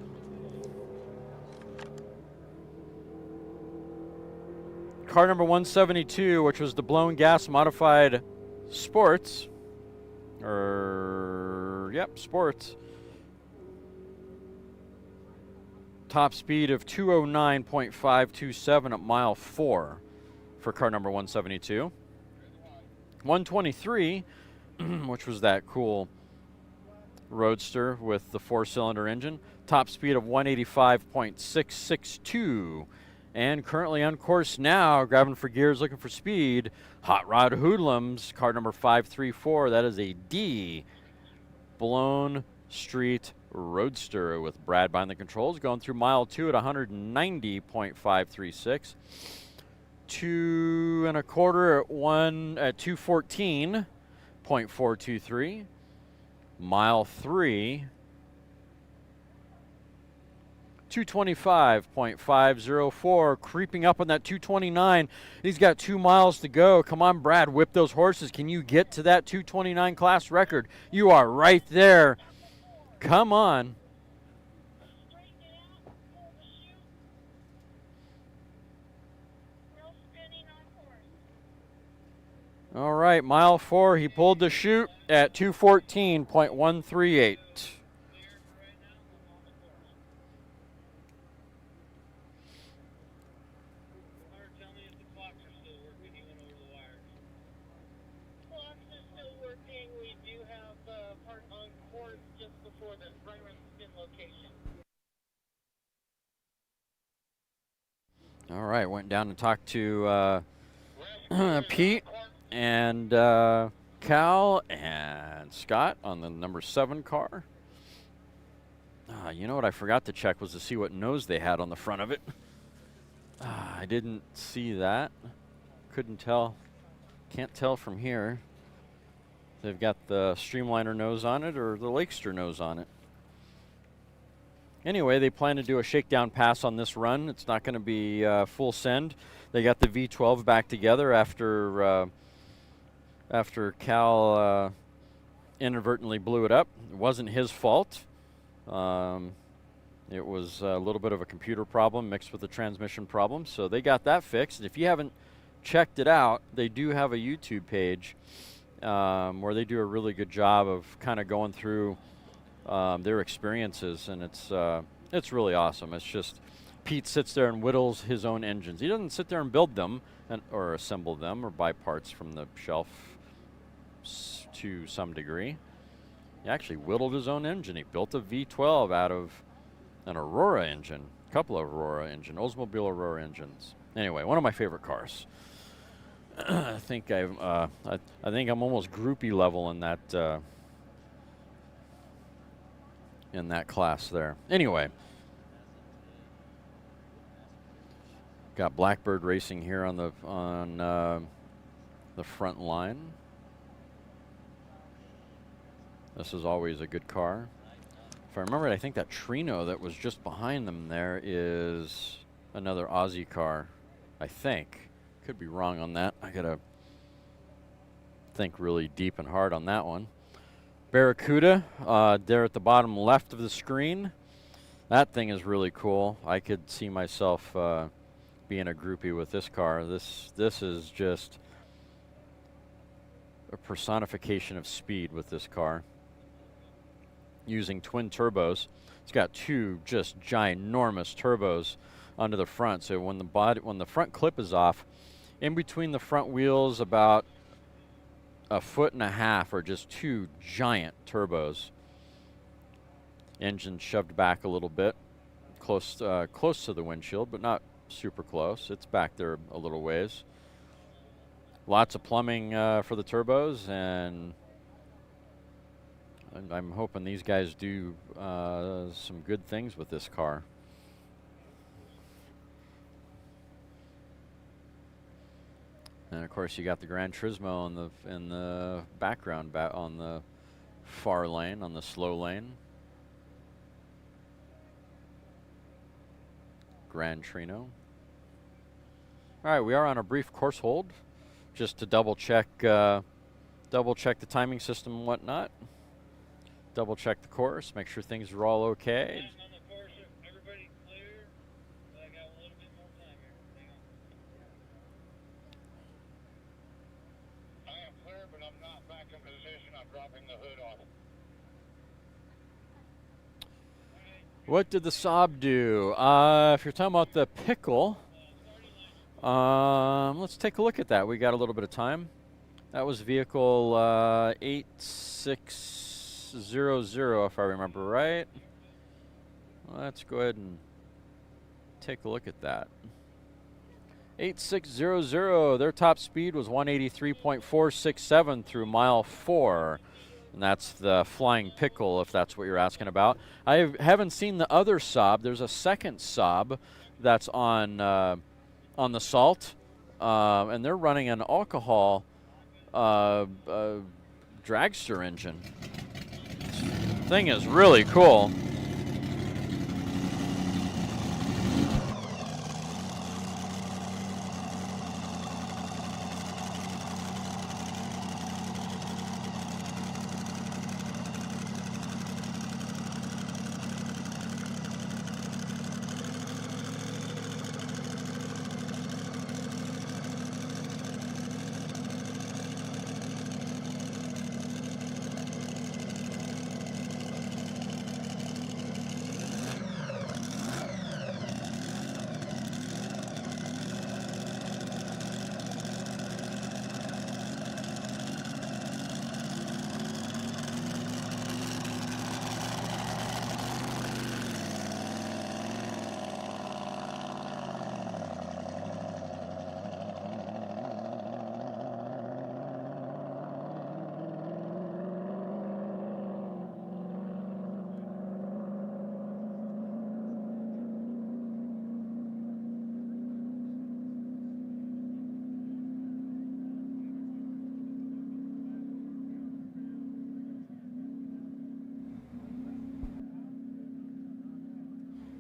Car number 172, which was the blown gas modified sports. Sports. Top speed of 209.527 at mile 4 for car number 172. 123, which was that cool roadster with the 4-cylinder engine. Top speed of 185.662. And currently on course now, grabbing for gears, looking for speed, Hot Rod Hoodlums, car number 534. That is a D blown street roadster with Brad behind the controls, going through mile 2 at 190.536. 2 1/4 at 214.423. Mile 3, 225.504, creeping up on that 229. He's got 2 miles to go. Come on, Brad, whip those horses. Can you get to that 229 class record? You are right there. Come on. All right, mile 4, he pulled the chute at 214.138. All right, went down and talked to Pete and Cal and Scott on the number 7 car. You know what I forgot to check was to see what nose they had on the front of it. I didn't see that. Couldn't tell. Can't tell from here. They've got the Streamliner nose on it or the Lakester nose on it. Anyway, they plan to do a shakedown pass on this run. It's not going to be full send. They got the V12 back together after Cal inadvertently blew it up. It wasn't his fault. It was a little bit of a computer problem mixed with a transmission problem. So they got that fixed. If you haven't checked it out, they do have a YouTube page where they do a really good job of kind of going through their experiences, and it's really awesome. It's just Pete sits there and whittles his own engines. He doesn't sit there and build them or assemble them or buy parts from the shelf to some degree. He actually whittled his own engine. He built a V12 out of an Aurora engine, a couple of Aurora engines, Oldsmobile Aurora engines. Anyway, one of my favorite cars. I think I'm almost groupie level in that class there. Anyway, got Blackbird Racing here on the front line. This is always a good car. If I remember it, I think that Trino that was just behind them there is another Aussie car. I think. Could be wrong on that. I gotta think really deep and hard on that one. Barracuda, there at the bottom left of the screen. That thing is really cool. I could see myself being a groupie with this car. This is just a personification of speed with this car. Using twin turbos. It's got 2 just ginormous turbos under the front. So when the front clip is off, in between the front wheels about 1.5 feet are just 2 giant turbos. Engine shoved back a little bit, close to the windshield, but not super close. It's back there a little ways. Lots of plumbing for the turbos, and I'm hoping these guys do some good things with this car. And of course, you got the Gran Turismo in the background, on the far lane, on the slow lane. Gran Trino. All right, we are on a brief course hold, just to double check the timing system and whatnot. Double check the course, make sure things are all okay. What did the Saab do? If you're talking about the pickle, let's take a look at that. We got a little bit of time. That was vehicle 8600, if I remember right. Let's go ahead and take a look at that. 8600, their top speed was 183.467 through mile 4. And that's the Flying Pickle, if that's what you're asking about. I haven't seen the other Saab. There's a second Saab that's on the Salt, and they're running an alcohol dragster engine. Thing is really cool.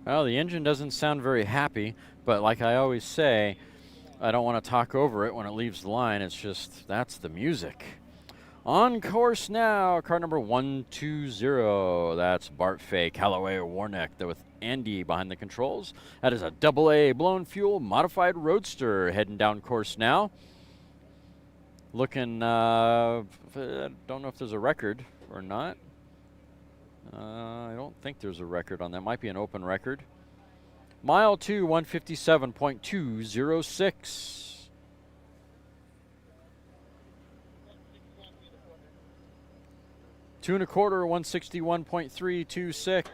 Well, the engine doesn't sound very happy, but like I always say, I don't want to talk over it when it leaves the line. It's just, that's the music. On course now, car number 120. That's Bart Fay, Callaway Warneck, with Andy behind the controls. That is a AA blown fuel modified roadster heading down course now. Looking, I don't know if there's a record or not. I don't think there's a record on that. Might be an open record. Mile 2, 157.206. Two and a quarter, 161.326.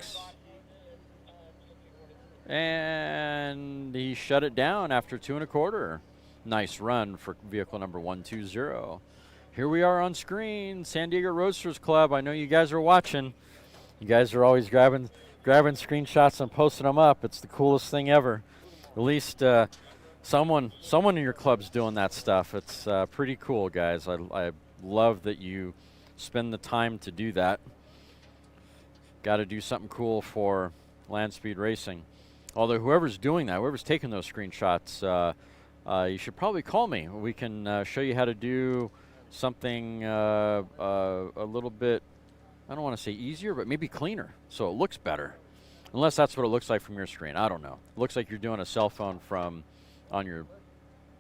And he shut it down after 2 and a quarter. Nice run for vehicle number 120. Here we are on screen, San Diego Roadsters Club. I know you guys are watching. You guys are always grabbing screenshots and posting them up. It's the coolest thing ever. At least someone in your club's doing that stuff. It's pretty cool, guys. I love that you spend the time to do that. Got to do something cool for land speed racing. Although whoever's doing that, whoever's taking those screenshots, you should probably call me. We can show you how to do something a little bit, I don't want to say easier, but maybe cleaner, so it looks better. Unless that's what it looks like from your screen. I don't know. It looks like you're doing a cell phone on your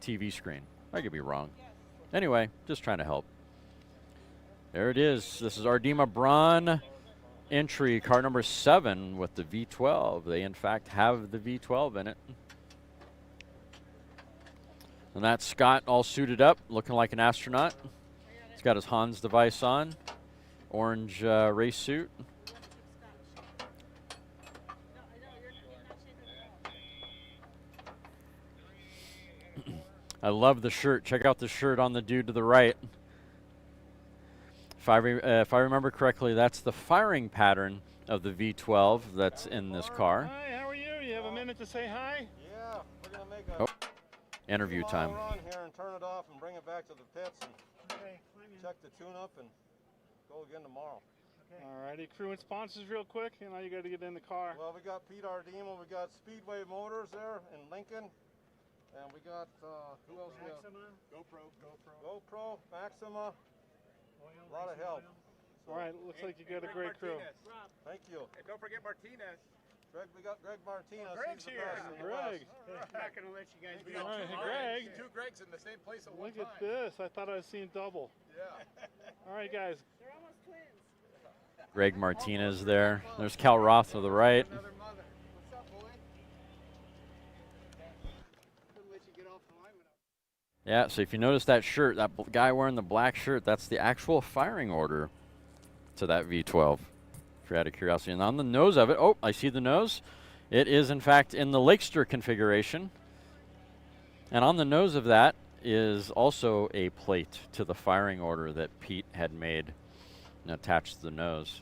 TV screen. I could be wrong. Anyway, just trying to help. There it is. This is Ardema Braun entry, car number 7 with the V12. They, in fact, have the V12 in it. And that's Scott all suited up, looking like an astronaut. He's got his Hans device on. Orange race suit. I love the shirt. Check out the shirt on the dude to the right. If I remember correctly, that's the firing pattern of the V12 that's in this car. Hi, how are you? You have a minute to say hi? Yeah, we're gonna make a interview time. run here and turn it off and bring it tune-up and go again tomorrow. Alrighty, crew and sponsors real quick, and now you got to get in the car. Well, we got Pete Ardemo, we got Speedway Motors there in Lincoln, and we got, who else we have? Maxima, GoPro, Maxima, a lot of help. So, Alright, looks like you got a great crew. thank you. And don't forget Martinez. We got Greg Martinez. Greg's he's the here. best in the Greg. West. I'm not going to let you guys be All on right, two Greg. Gregs. Two Gregs in the same place at one Look time. at this. I thought I was seeing double. Yeah. Alright, guys. They're almost twins. Greg Martinez there. There's Cal Roth to the right. Another mother. What's up, boy? Couldn't let you get off the line without. Yeah, so if you notice that shirt, that guy wearing the black shirt, that's the actual firing order to that V12, if you're out of curiosity. And on the nose of it, oh, I see the nose. It is, in fact, in the Lakester configuration. And on the nose of that is also a plate to the firing order that Pete had made and attached to the nose.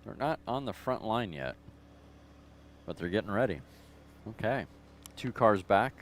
They're not on the front line yet, but they're getting ready. Okay, 2 cars back.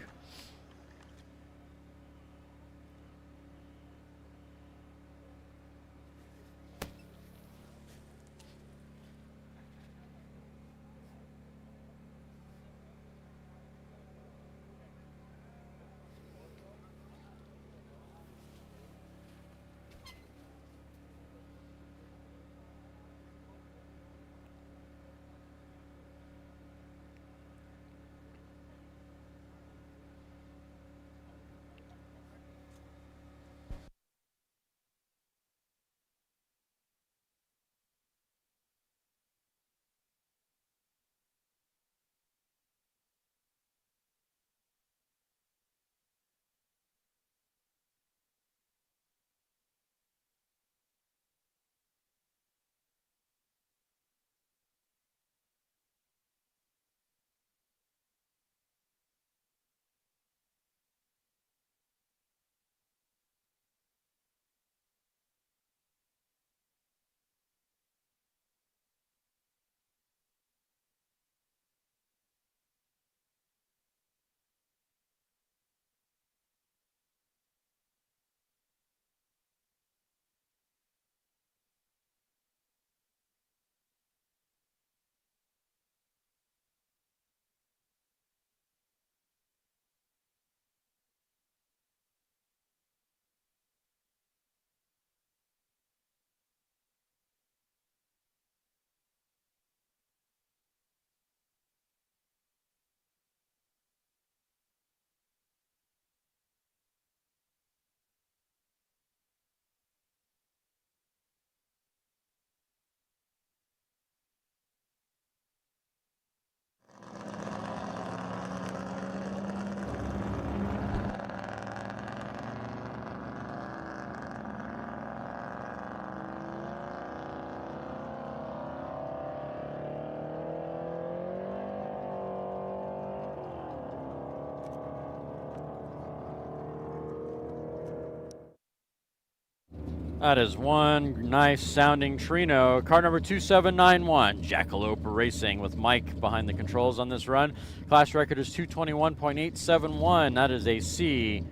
That is one nice sounding Trino. Car number 2791, Jackalope Racing with Mike behind the controls on this run. Class record is 221.871. That is a C.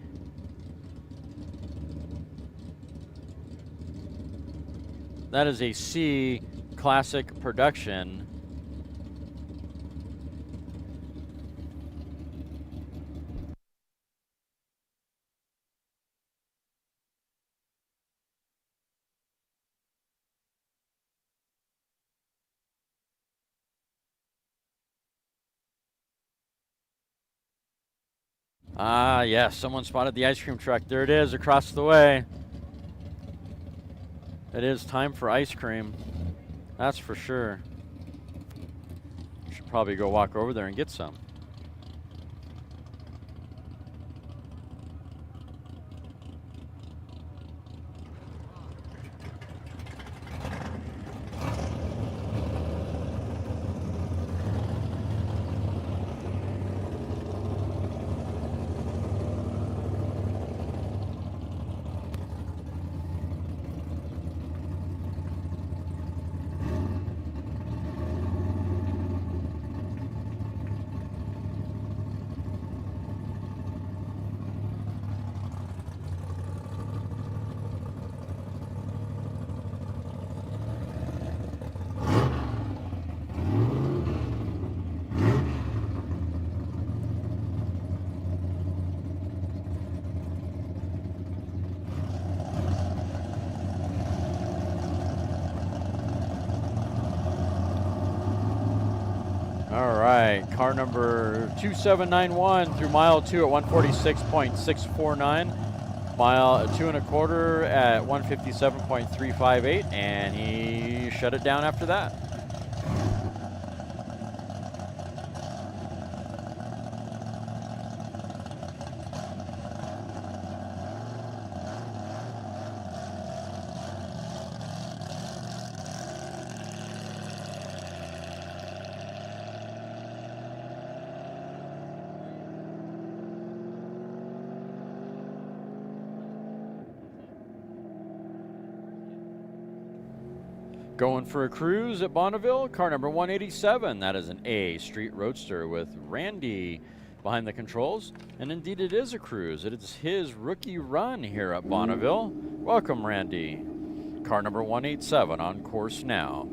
That is a C classic production. Ah, yes, someone spotted the ice cream truck. There it is across the way. It is time for ice cream. That's for sure. Should probably go walk over there and get some. All right, car number 2791 through mile 2 at 146.649. Mile 2 1/4 at 157.358, and he shut it down after that. Going for a cruise at Bonneville, car number 187. That is an A Street Roadster with Randy behind the controls. And indeed it is a cruise. It is his rookie run here at Bonneville. Welcome, Randy. Car number 187 on course now.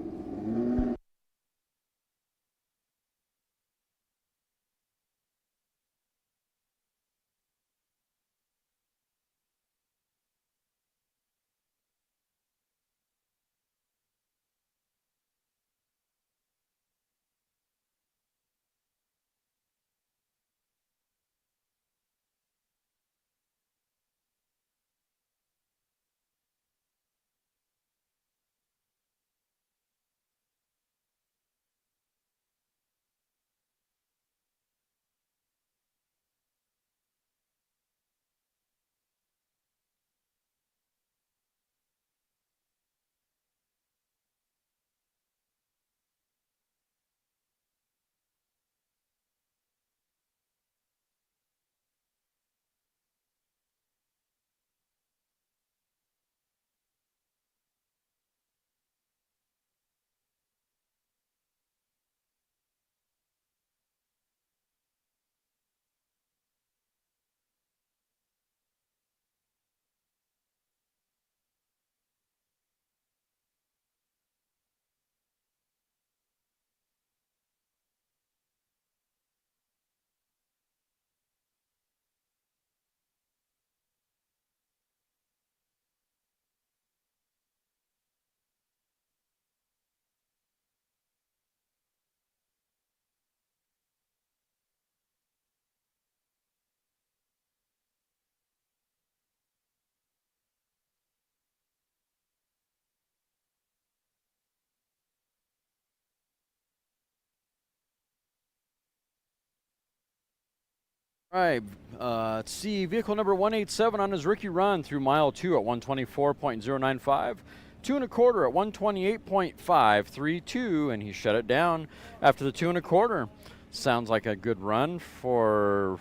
All right, let's see, vehicle number 187 on his rookie run through mile 2 at 124.095, 2 1/4 at 128.532, and he shut it down after the 2 1/4. Sounds like a good run for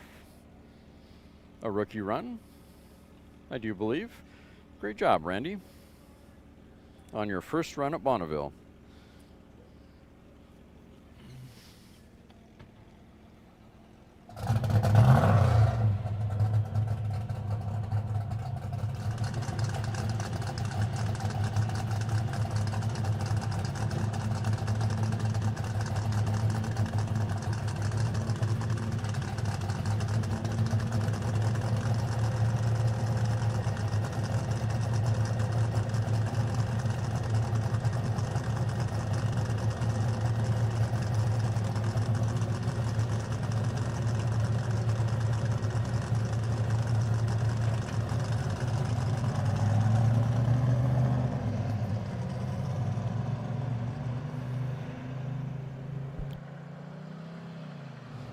a rookie run, I do believe. Great job, Randy, on your first run at Bonneville.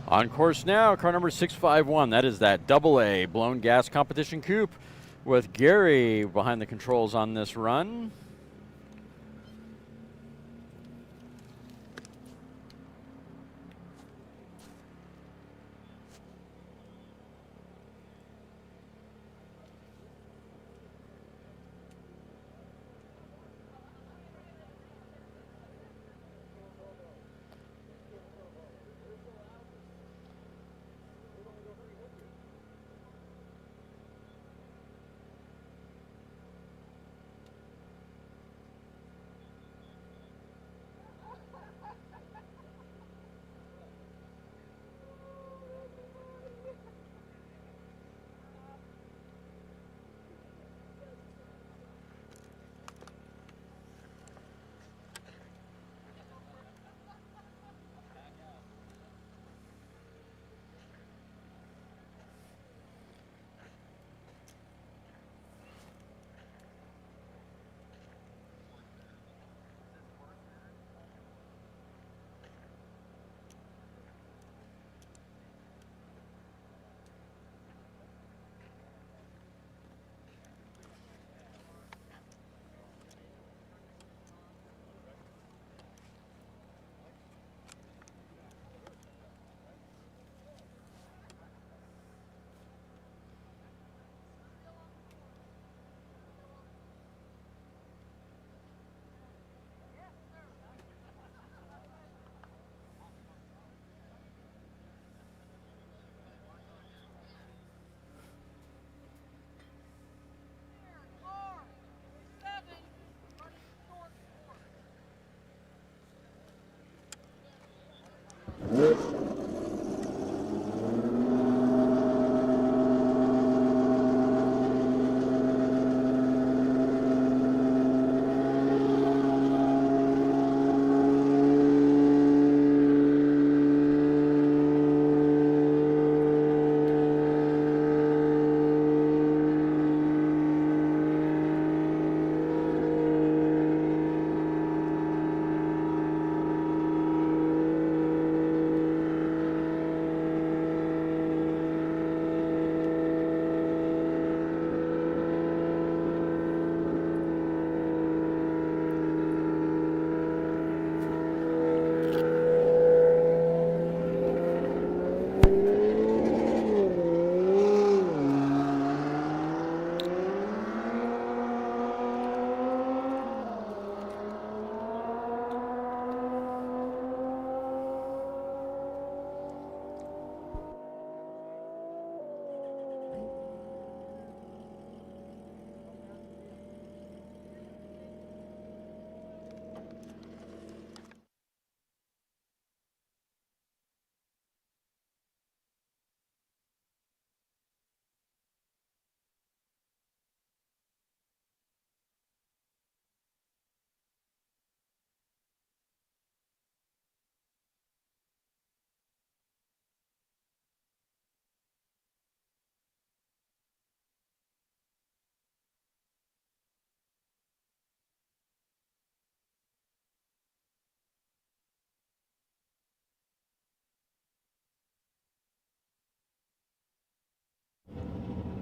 On course now, car number 651. That is that AA blown gas competition coupe with Gary behind the controls on this run.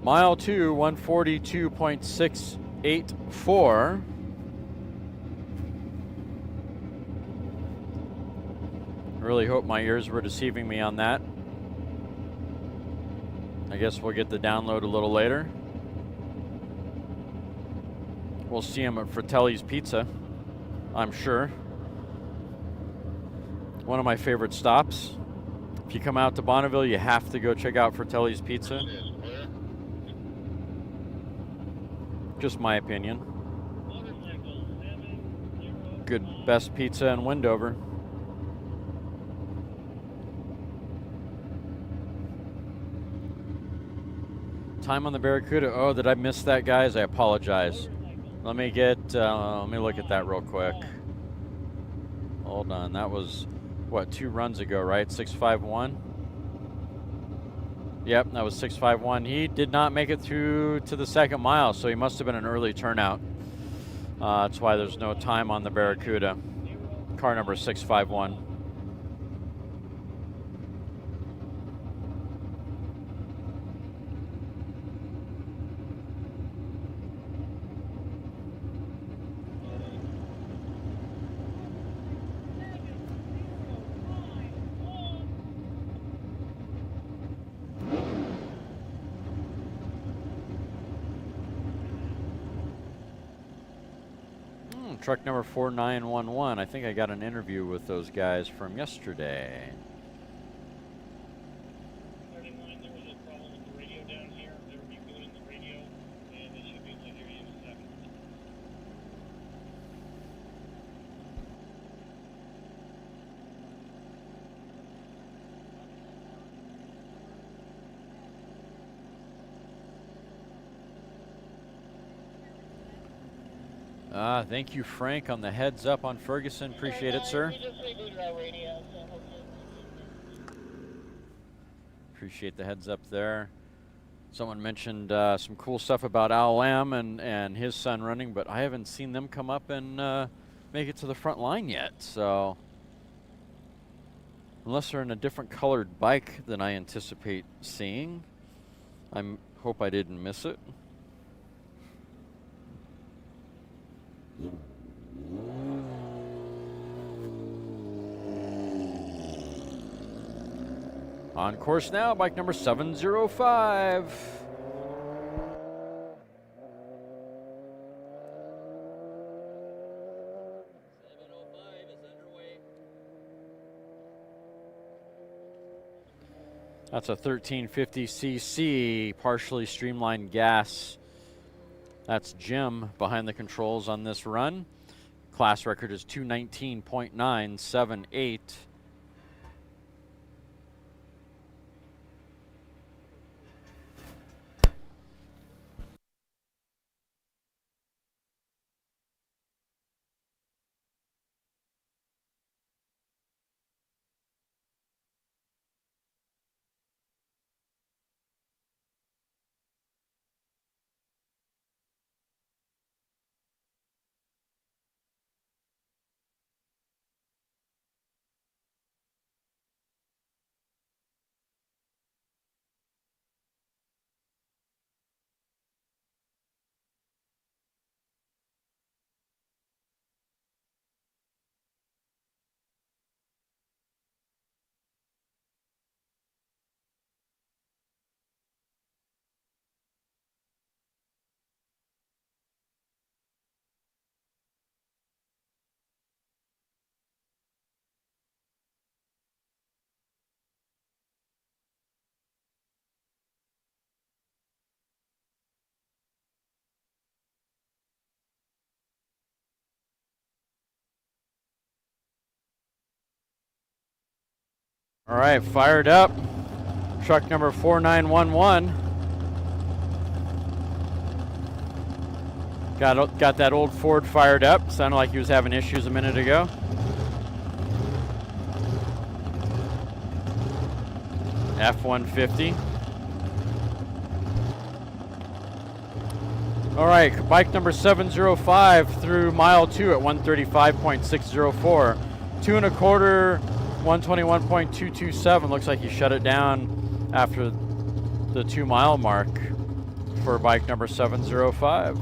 Mile 2, 142.684. Really hope my ears were deceiving me on that. I guess we'll get the download a little later. We'll see him at Fratelli's Pizza, I'm sure. One of my favorite stops. If you come out to Bonneville, you have to go check out Fratelli's Pizza. Just my opinion. Good, best pizza in Wendover. Time on the Barracuda. Oh, did I miss that, guys? I apologize. Let me look at that real quick. Hold on. That was, what, 2 runs ago, right? 651? Yep, that was 651. He did not make it through to the second mile, so he must have been an early turnout. That's why there's no time on the Barracuda. Car number 651. Truck number 4911. I think I got an interview with those guys from yesterday. There was a problem with the radio down here. They were rebooting the radio, and they should be able to hear you in a second. Thank you, Frank, on the heads up on Ferguson. Appreciate it, sir. We just rebooted our radio, so hopefully. Appreciate the heads up there. Someone mentioned some cool stuff about Al Lamb and his son running, but I haven't seen them come up and make it to the front line yet. So unless they're in a different colored bike than I anticipate seeing, I hope I didn't miss it. On course now, bike number 705. That's a 1350cc partially streamlined gas. That's Jim behind the controls on this run. Class record is 219.978. All right, fired up. Truck number 4911. Got that old Ford fired up. Sounded like he was having issues a minute ago. F-150. All right, bike number 705 through mile 2 at 135.604. 2 1/4, 121.227. Looks like he shut it down after the 2 mile mark for bike number 705.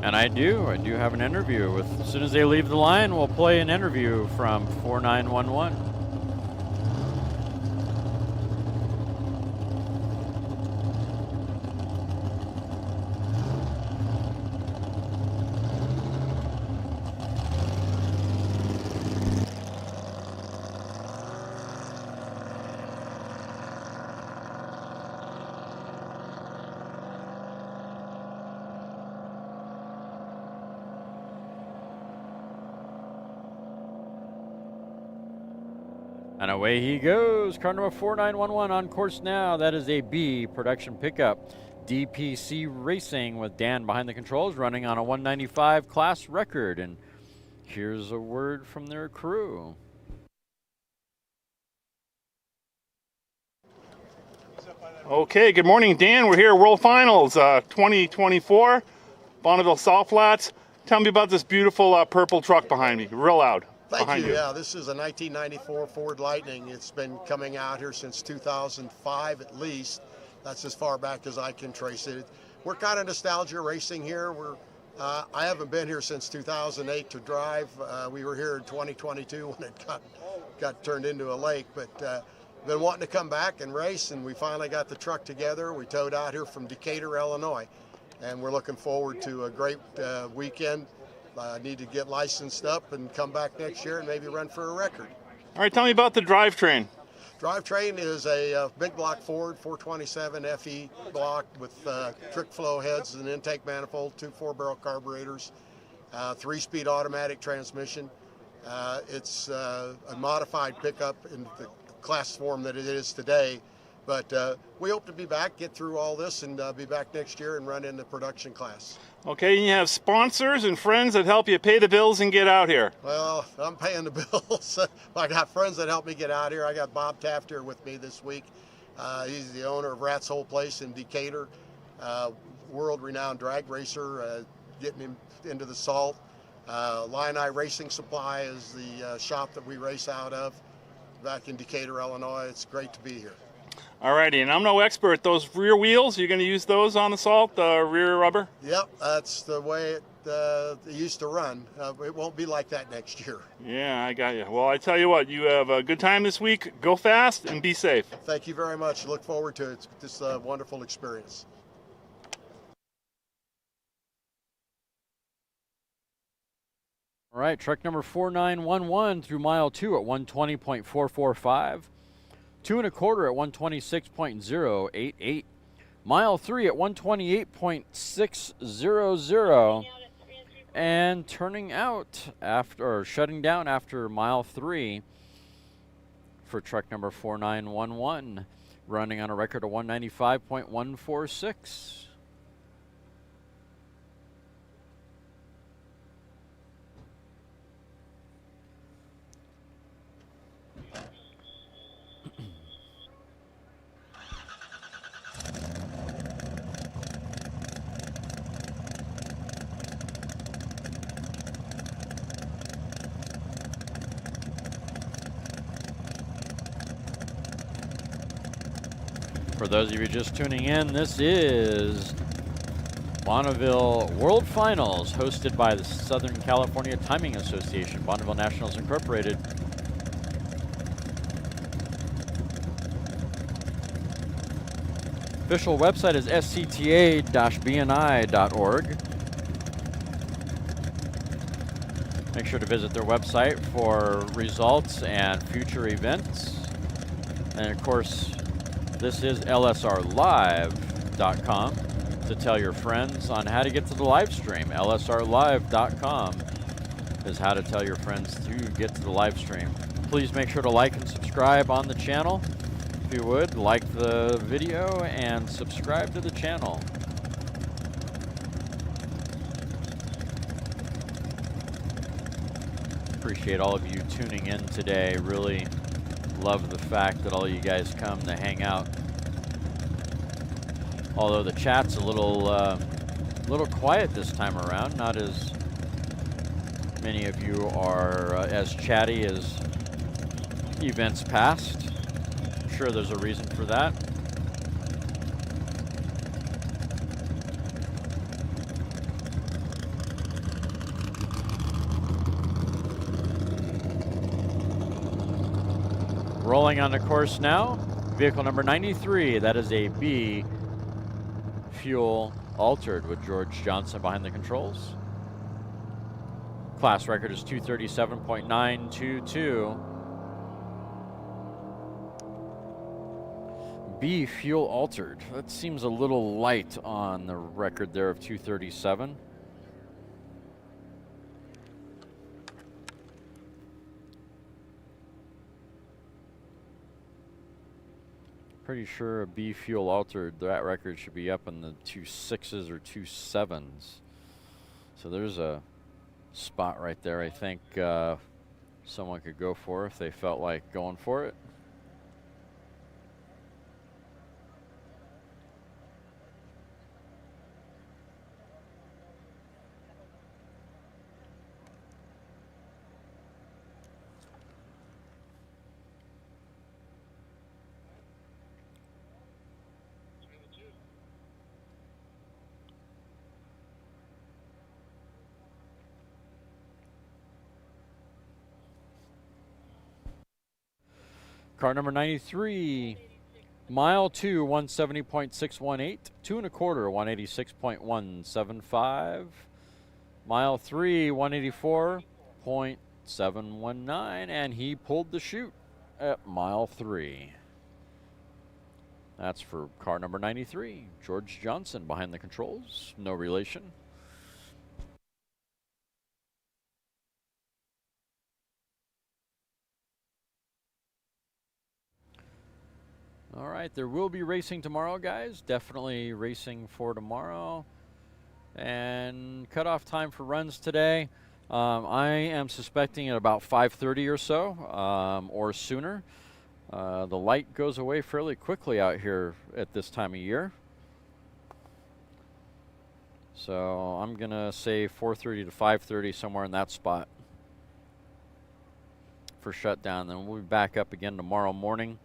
And I do have an interview with, as soon as they leave the line, we'll play an interview from 4911. And away he goes. Car number 4911 on course now. That is a B production pickup. DPC Racing with Dan behind the controls, running on a 195 class record. And here's a word from their crew. Okay, good morning, Dan. We're here at World Finals 2024, Bonneville Salt Flats. Tell me about this beautiful purple truck behind me, real loud. Thank you. Yeah, this is a 1994 Ford Lightning. It's been coming out here since 2005 at least. That's as far back as I can trace it. We're kind of nostalgia racing here. I haven't been here since 2008 to drive. We were here in 2022 when it got turned into a lake, but been wanting to come back and race, and we finally got the truck together. We towed out here from Decatur, Illinois, and we're looking forward to a great weekend. I need to get licensed up and come back next year and maybe run for a record. All right, tell me about the drivetrain. Drivetrain is a big block Ford 427 FE block with trick flow heads and intake manifold, 2 4-barrel carburetors, 3-speed automatic transmission. It's a modified pickup in the class form that it is today. But we hope to be back, get through all this, and be back next year and run in the production class. Okay, and you have sponsors and friends that help you pay the bills and get out here. Well, I'm paying the bills. I got friends that help me get out here. I got Bob Taft here with me this week. He's the owner of Rat's Hole Place in Decatur, world-renowned drag racer, getting him into the salt. Lion Eye Racing Supply is the shop that we race out of back in Decatur, Illinois. It's great to be here. Alrighty, and I'm no expert. Those rear wheels, you're going to use those on the salt, rear rubber? Yep, that's the way it used to run. It won't be like that next year. Yeah, I got you. Well, I tell you what, you have a good time this week. Go fast and be safe. Thank you very much. Look forward to it. It's a wonderful experience. All right, truck number 4911 through mile 2 at 120.445. 2 1/4 at 126.088. Mile 3 at 128.600. And turning out after, or shutting down after mile 3 for truck number 4911, running on a record of 195.146. For those of you just tuning in, this is Bonneville World Finals, hosted by the Southern California Timing Association, Bonneville Nationals Incorporated. Official website is scta-bni.org. Make sure to visit their website for results and future events. And of course, this is lsrlive.com to tell your friends on how to get to the live stream. lsrlive.com is how to tell your friends to get to the live stream. Please make sure to like and subscribe on the channel. If you would, like the video and subscribe to the channel. Appreciate all of you tuning in today. Really love the fact that all you guys come to hang out. Although the chat's a little quiet this time around. Not as many of you are as chatty as events past. I'm sure there's a reason for that. Rolling on the course now, vehicle number 93. That is a B fuel altered with George Johnson behind the controls. Class record is 237.922. B fuel altered. That seems a little light on the record there of 237. Pretty sure a B fuel altered, that record should be up in the 2.6s or 2.7s. So there's a spot right there I think someone could go for if they felt like going for it. Car number 93, mile 2, 170.618, 2 1/4, 186.175, mile 3, 184.719, and he pulled the chute at mile 3. That's for car number 93, George Johnson behind the controls, no relation. All right, there will be racing tomorrow, guys. Definitely racing for tomorrow. And cutoff time for runs today, I am suspecting at about 5:30 or so, or sooner. The light goes away fairly quickly out here at this time of year. So I'm going to say 4:30 to 5:30, somewhere in that spot for shutdown. Then we'll be back up again tomorrow morning.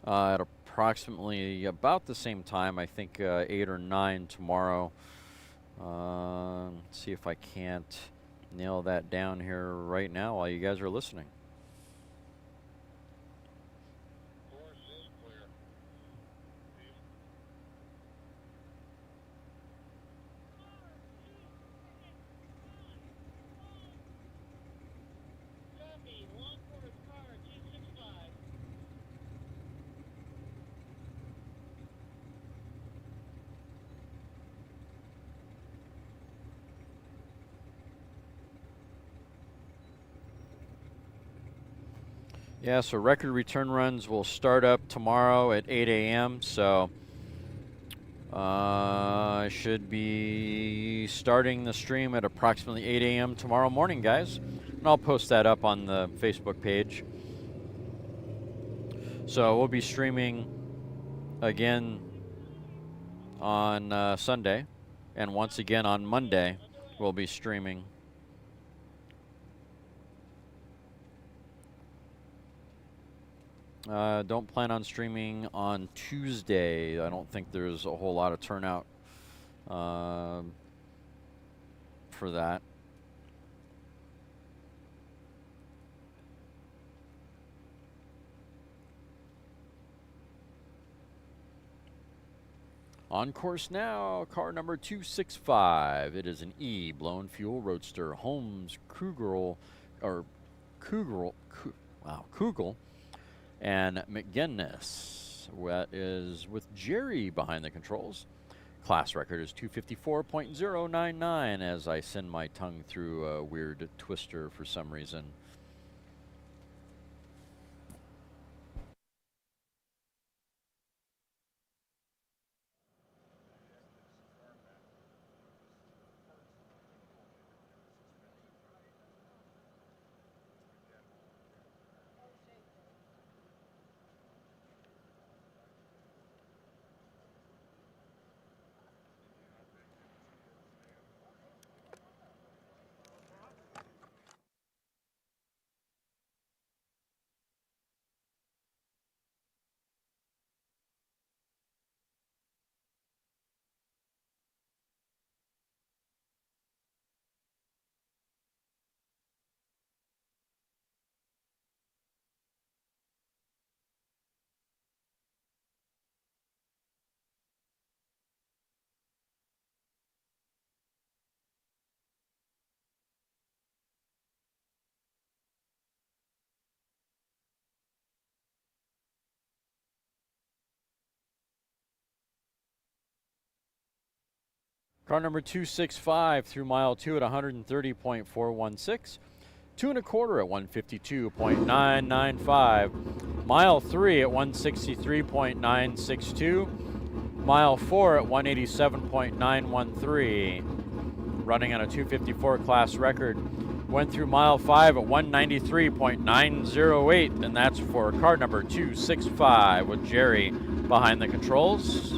At approximately about the same time, I think 8 or 9 tomorrow. Let's see if I can't nail that down here right now while you guys are listening. Yeah, so record return runs will start up tomorrow at 8 a.m. So I should be starting the stream at approximately 8 a.m. tomorrow morning, guys. And I'll post that up on the Facebook page. So we'll be streaming again on Sunday. And once again on Monday, we'll be streaming. Don't plan on streaming on Tuesday. I don't think there's a whole lot of turnout for that. On course now, car number 265. It is an E blown fuel roadster, Holmes, Kugel, and McGinnis. That is with Jerry behind the controls. Class record is 254.099 as I send my tongue through a weird twister for some reason. Car number 265 through mile 2 at 130.416. 2 1/4 at 152.995. Mile 3 at 163.962. Mile 4 at 187.913. Running on a 254 class record. Went through mile 5 at 193.908, and that's for car number 265 with Jerry behind the controls.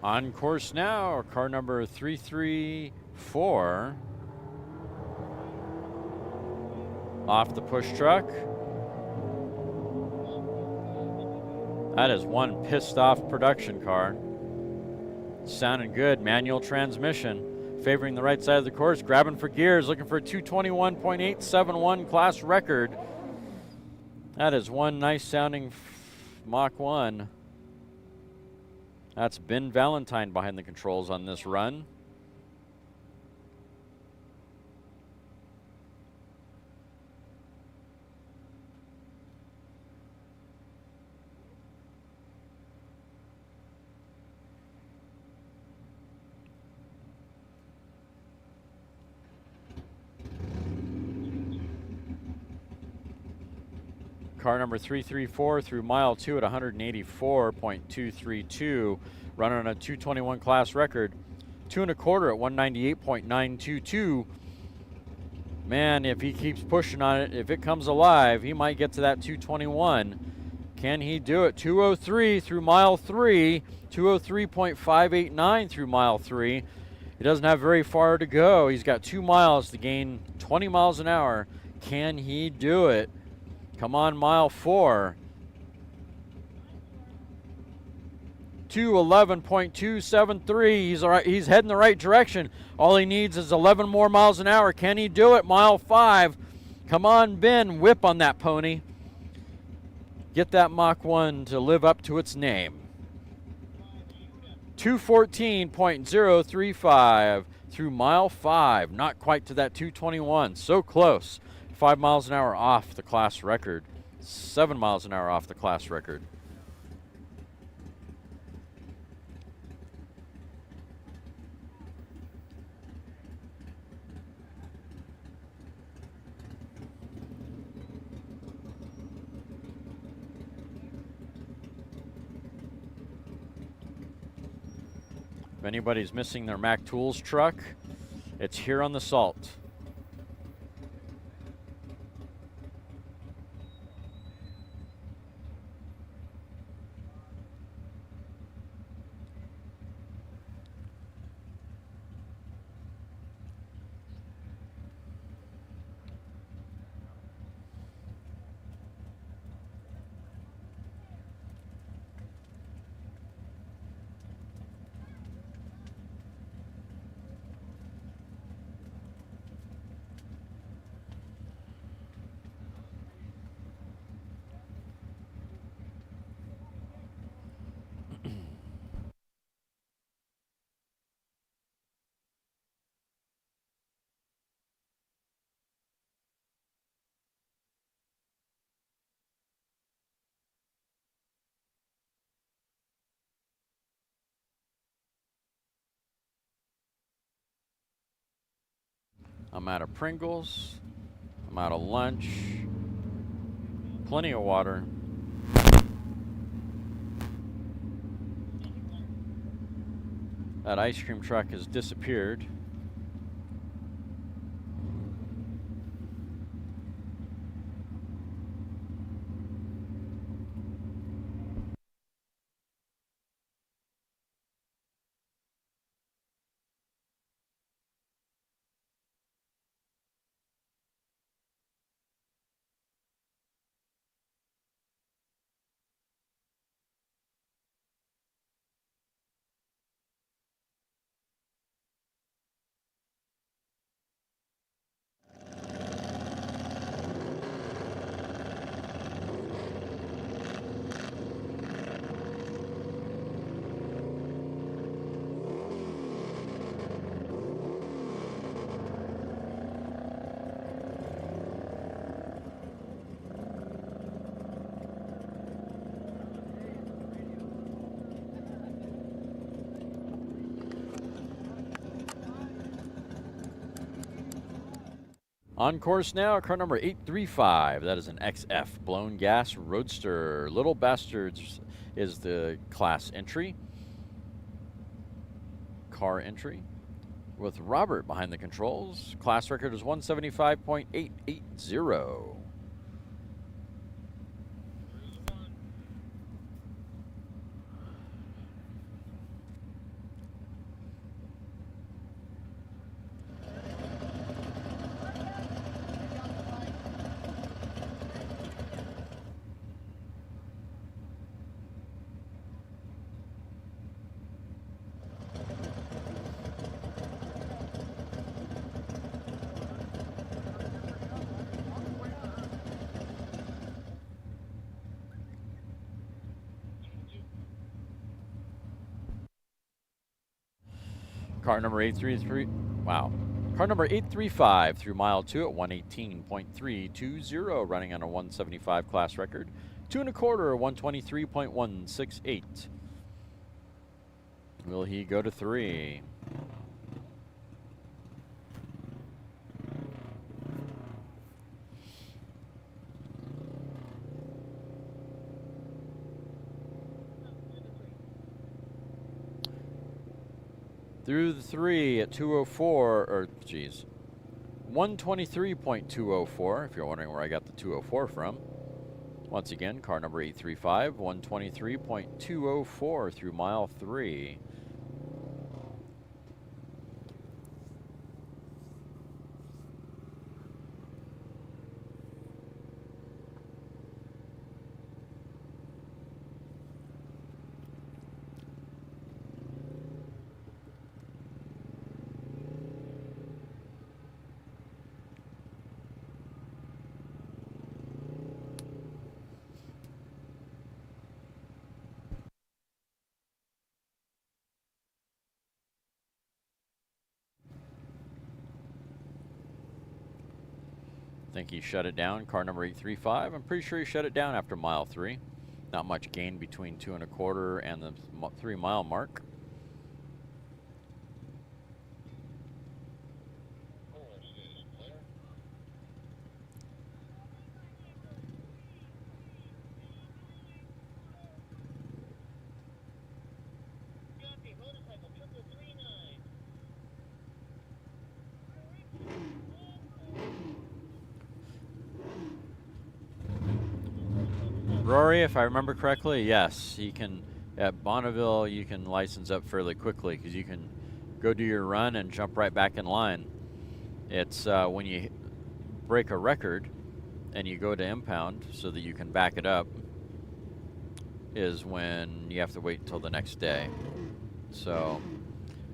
On course now, car number 334. Off the push truck. That is one pissed off production car. Sounding good, manual transmission. Favoring the right side of the course, grabbing for gears, looking for a 221.871 class record. That is one nice sounding Mach 1. That's Ben Valentine behind the controls on this run. Car number 334 through mile 2 at 184.232, running on a 221 class record. 2 1/4 at 198.922. Man, if he keeps pushing on it, if it comes alive, he might get to that 221. Can he do it? 203 through mile 3, 203.589 through mile 3. He doesn't have very far to go. He's got 2 miles to gain 20 miles an hour. Can he do it? Come on, mile 4. 211.273. He's all right. He's heading the right direction. All he needs is 11 more miles an hour. Can he do it? Mile 5. Come on, Ben. Whip on that pony. Get that Mach 1 to live up to its name. 214.035 through mile 5. Not quite to that 221. So close. 5 miles an hour off the class record. 7 miles an hour off the class record. If anybody's missing their Mac Tools truck, it's here on the Salt. I'm out of Pringles. I'm out of lunch. Plenty of water. That ice cream truck has disappeared. On course now, car number 835. That is an XF blown gas roadster. Little Bastards is the class entry. Car entry. With Robert behind the controls. Class record is 175.880. Car number 833, wow. Car number 835 through mile 2 at 118.320, running on a 175 class record. 2 1/4, 123.168. Will he go to 3? Through the 3 at 204, or geez, 123.204, if you're wondering where I got the 204 from. Once again, car number 835, 123.204 through mile 3. think he shut it down. Car number 835. I'm pretty sure he shut it down after mile 3. Not much gain between 2 1/4 and the 3 mile mark. Rory, if I remember correctly, yes, he can, at Bonneville, you can license up fairly quickly because you can go do your run and jump right back in line. It's when you break a record and you go to impound so that you can back it up is when you have to wait until the next day. So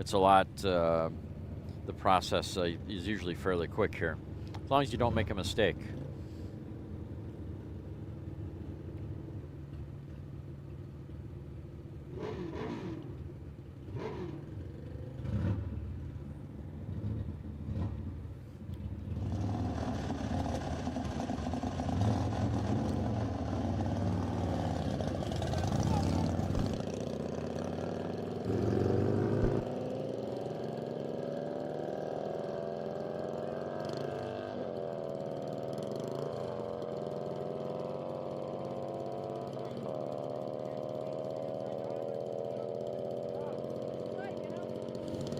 it's a lot, the process is usually fairly quick here, as long as you don't make a mistake.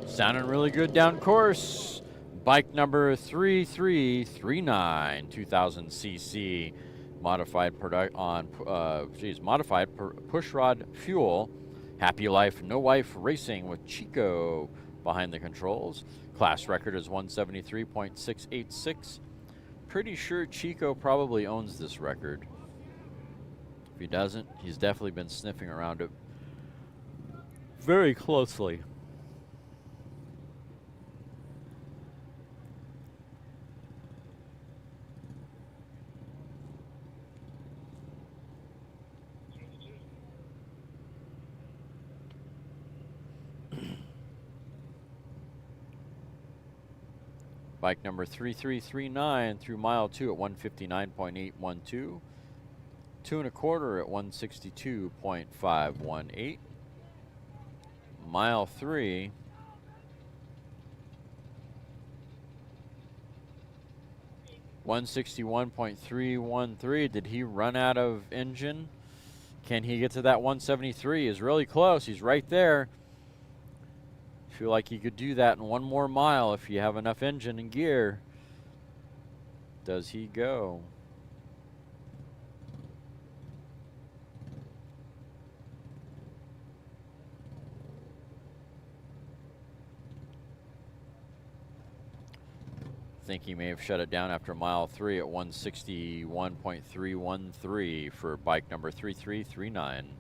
Sounding really good down course. Bike number 3339, 2000 cc, modified modified pushrod fuel. Happy Life, No Wife Racing with Chico behind the controls. Class record is 173.686. Pretty sure Chico probably owns this record. If he doesn't, he's definitely been sniffing around it very closely. Bike number 3339 through mile 2 at 159.812. 2 1/4 at 162.518. Mile 3. $161.313. Did he run out of engine? Can he get to that 173? Is really close. He's right there. Feel like he could do that in one more mile if you have enough engine and gear. Does he go? I think he may have shut it down after mile 3 at 161.313 for bike number 3339.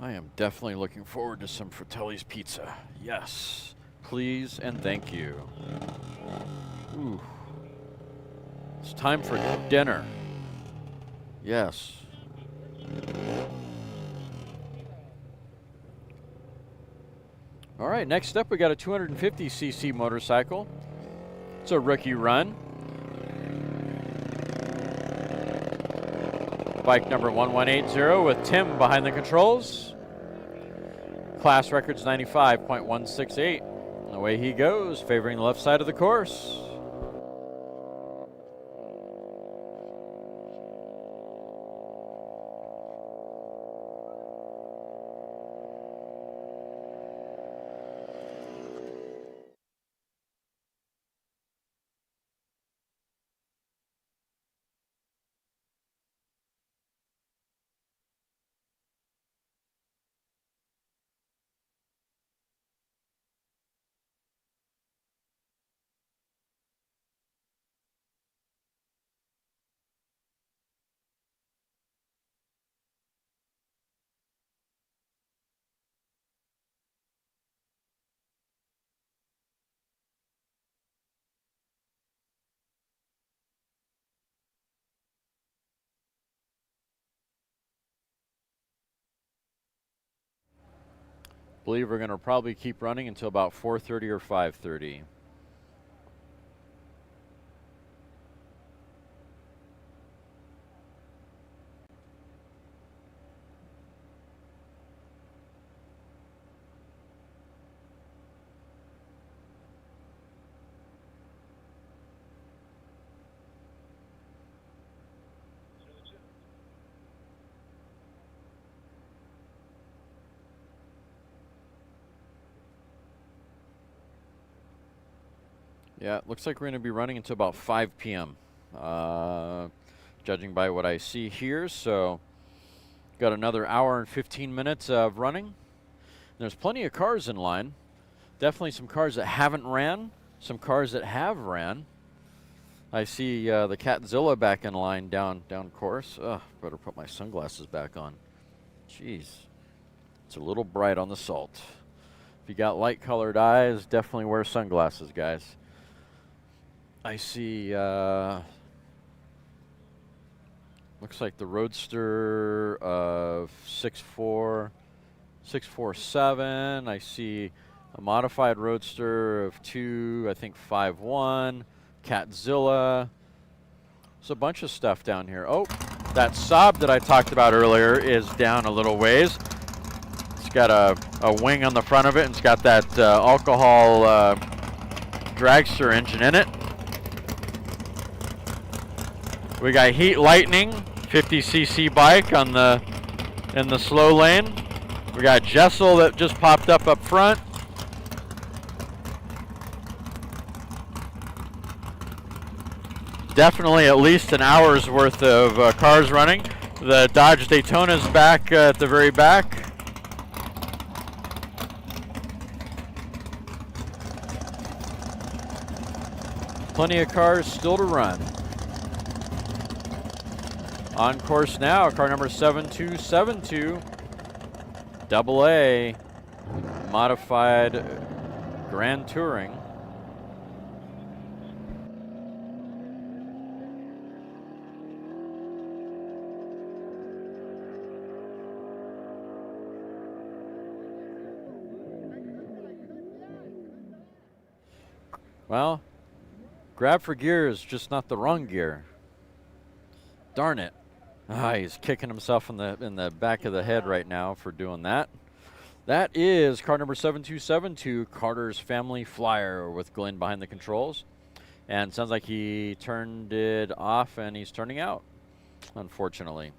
I am definitely looking forward to some Fratelli's pizza. Yes, please and thank you. Ooh. It's time for dinner. Yes. All right, next up we got a 250cc motorcycle. It's a rookie run. Bike number 1180 with Tim behind the controls. Class record's 95.168. And away he goes, favoring the left side of the course. Believe we're going to probably keep running until about 4:30 or 5:30. Yeah, it looks like we're going to be running until about 5 p.m. Judging by what I see here. So, got another hour and 15 minutes of running. There's plenty of cars in line. Definitely some cars that haven't ran, some cars that have ran. I see the Catzilla back in line down course. Ugh, better put my sunglasses back on. Jeez, it's a little bright on the salt. If you got light-colored eyes, definitely wear sunglasses, guys. I see, looks like the Roadster of 647. I see a modified Roadster of 2, I think 51. Catzilla. There's a bunch of stuff down here. Oh, that Saab that I talked about earlier is down a little ways. It's got a wing on the front of it, and it's got that alcohol dragster engine in it. We got Heat Lightning, 50cc bike on in the slow lane. We got Jessel that just popped up front. Definitely at least an hour's worth of cars running. The Dodge Daytona's back at the very back. Plenty of cars still to run. On course now, car number 7272, AA, modified Grand Touring. Well, grab for gear is just not the wrong gear. Darn it. Ah, he's kicking himself in the back of the head right now for doing that. That is car number 7272, Carter's Family Flyer with Glenn behind the controls. And sounds like he turned it off and he's turning out, unfortunately.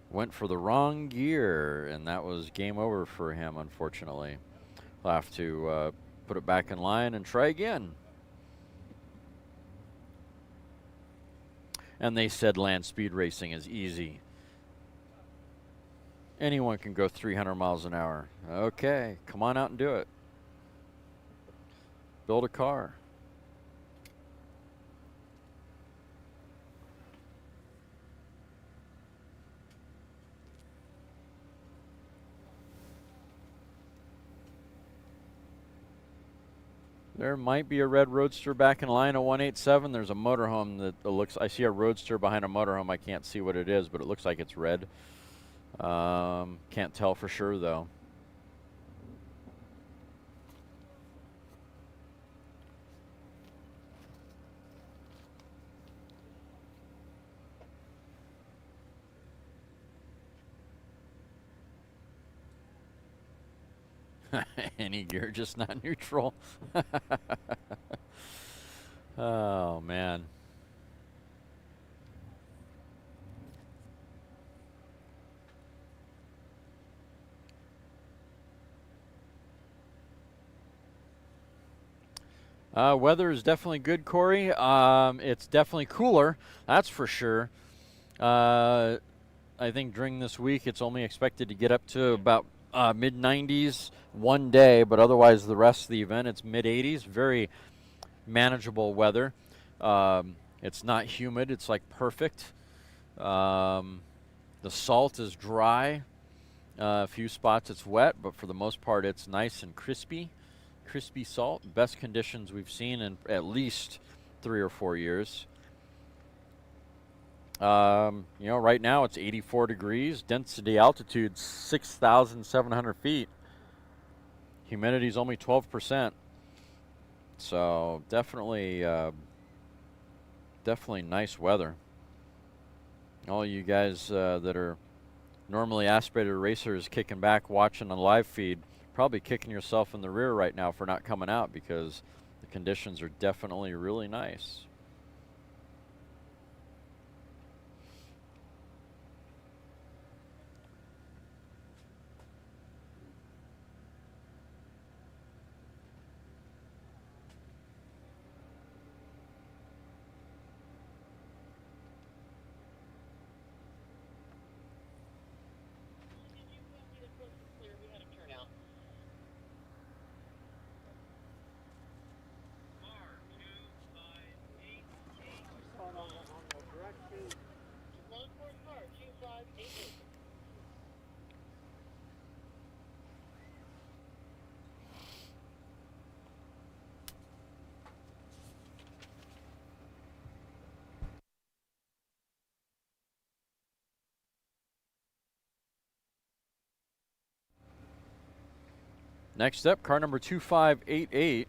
Went for the wrong gear, and that was game over for him, unfortunately. We'll have to put it back in line and try again. And they said land speed racing is easy. Anyone can go 300 miles an hour. Okay, come on out and do it. Build a car. There might be a red Roadster back in line, a 187. There's a motorhome that looks, I see a Roadster behind a motorhome. I can't see what it is, but it looks like it's red. Can't tell for sure though. Any gear, just not neutral. Oh, man. Weather is definitely good, Corey. It's definitely cooler, that's for sure. I think during this week it's only expected to get up to about mid-90s one day, but otherwise the rest of the event it's mid-80s. Very manageable weather. It's not humid, it's like perfect. The salt is dry. A few spots it's wet, but for the most part it's nice and crispy salt. Best conditions we've seen in at least 3 or 4 years. You know, right now it's 84 degrees. Density altitude 6,700 feet. Humidity is only 12%. So definitely, definitely nice weather. All you guys that are normally aspirated racers kicking back watching a live feed, probably kicking yourself in the rear right now for not coming out because the conditions are definitely really nice. Next up, car number 2588.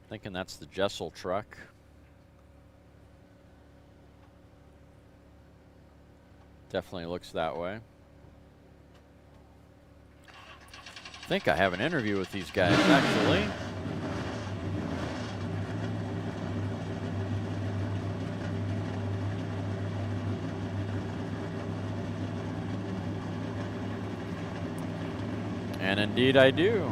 Thinking that's the Jessel truck. Definitely looks that way. I think I have an interview with these guys, actually. And indeed I do.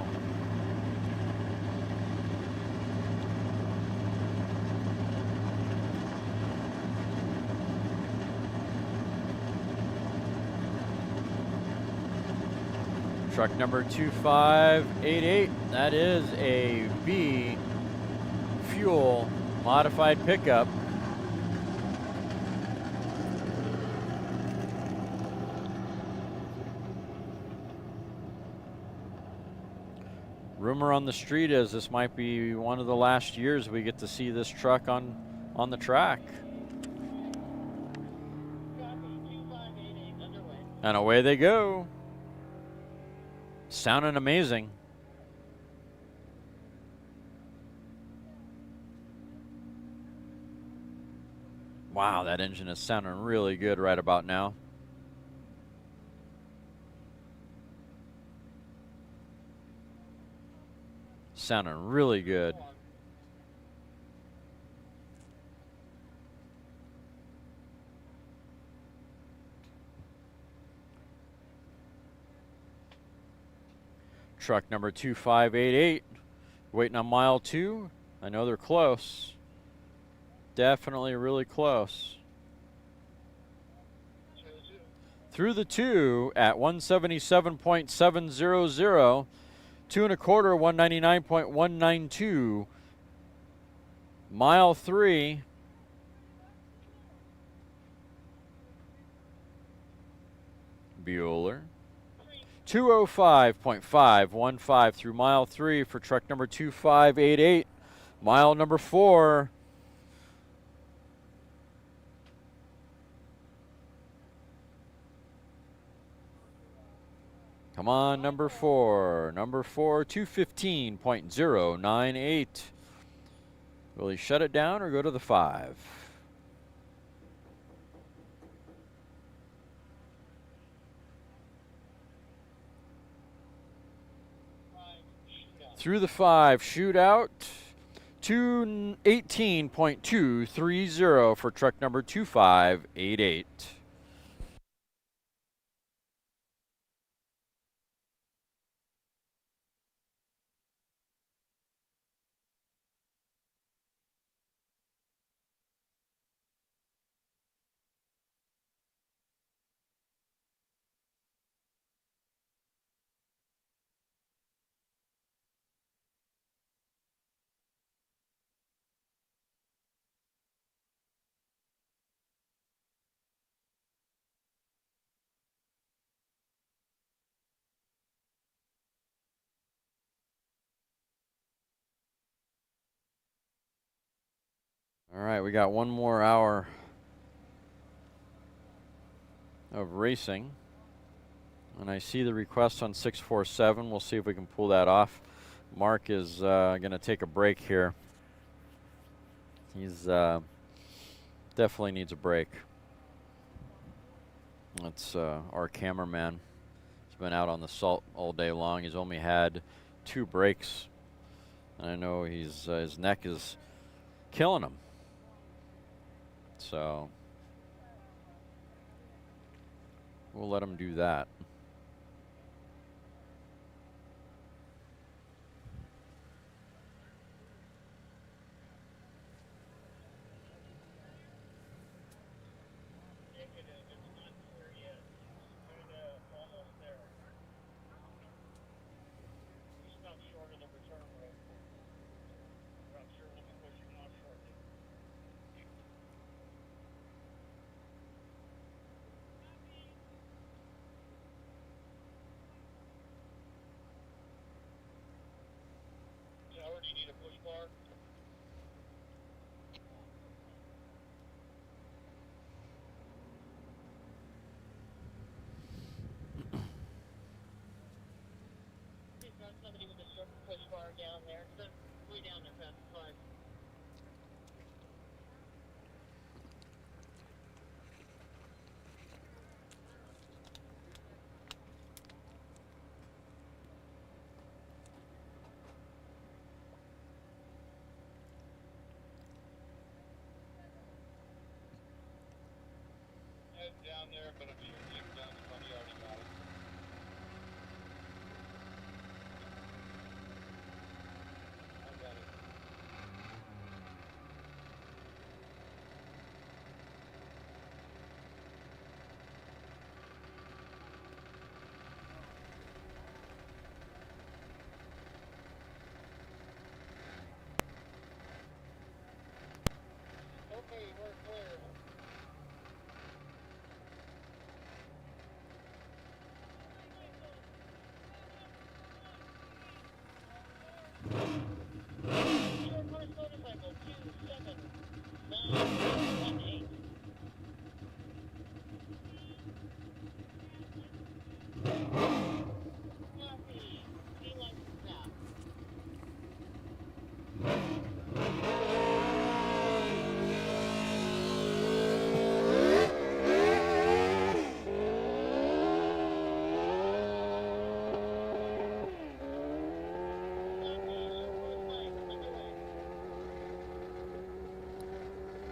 Truck number 2588, that is a B fuel modified pickup. Rumor on the street is this might be one of the last years we get to see this truck on the track. And away they go. Sounding amazing. Wow, that engine is sounding really good right about now. Sounding really good. Truck number 2588, waiting on mile 2. I know they're close. Definitely really close. Through the 2 at 177.700. 2 1/4, 199.192. Mile 3. Bueller. 205.515 through mile 3 for truck number 2588. Mile number 4. Come on, number 4. Number 4, 215.098. Will he shut it down or go to the 5? Through the 5, shootout, 218.230 for truck number 2588. All right, we got one more hour of racing. And I see the request on 647. We'll see if we can pull that off. Mark is going to take a break here. He's definitely needs a break. That's our cameraman. He's been out on the salt all day long. He's only had 2 breaks. And I know he's his neck is killing him. So we'll let him do that. Somebody with a push bar down there. So way down there past the 5. Head down there, but if you leave down the front, you already got it. Okay, we're clear. Short course motorcycle 27918. Copy. Green light now.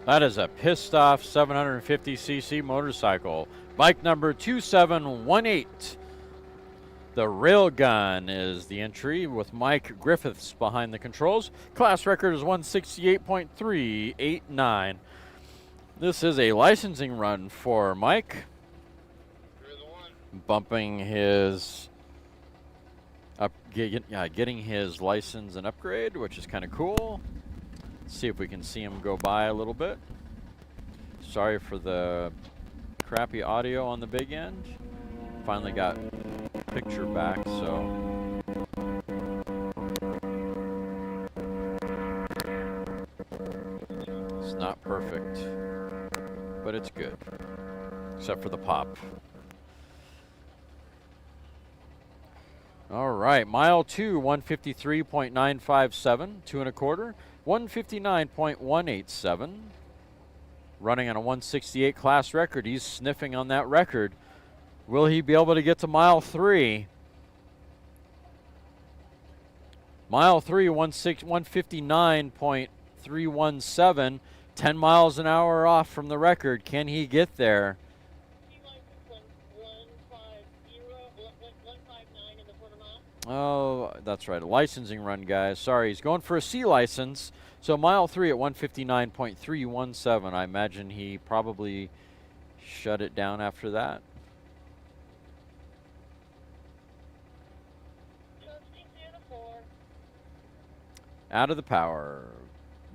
That is a pissed off 750cc motorcycle. Bike number 2718. The Railgun is the entry with Mike Griffiths behind the controls. Class record is 168.389. This is a licensing run for Mike. Bumping his getting his license and upgrade, which is kind of cool. See if we can see him go by a little bit. Sorry for the crappy audio on the big end. Finally got picture back, so. It's not perfect, but it's good, except for the pop. All right, mile 2, 153.957, 2 1/4. 159.187. Running on a 168 class record. He's sniffing on that record. Will he be able to get to mile 3? Mile 3, 159.317. 10 miles an hour off from the record. Can he get there? Oh, that's right. A licensing run, guys. Sorry, he's going for a C license. So mile 3 at 159.317. I imagine he probably shut it down after that. Out of the power.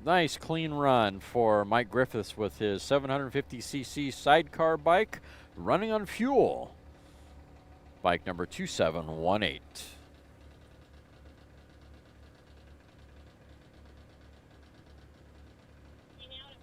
Nice clean run for Mike Griffiths with his 750cc sidecar bike running on fuel. Bike number 2718. Now to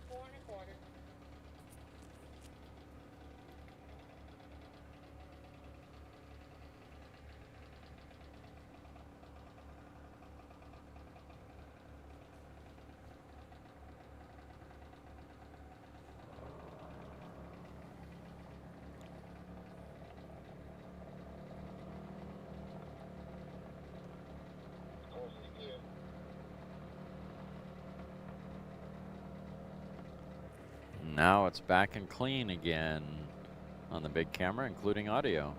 Now it's back and clean again on the big camera, including audio.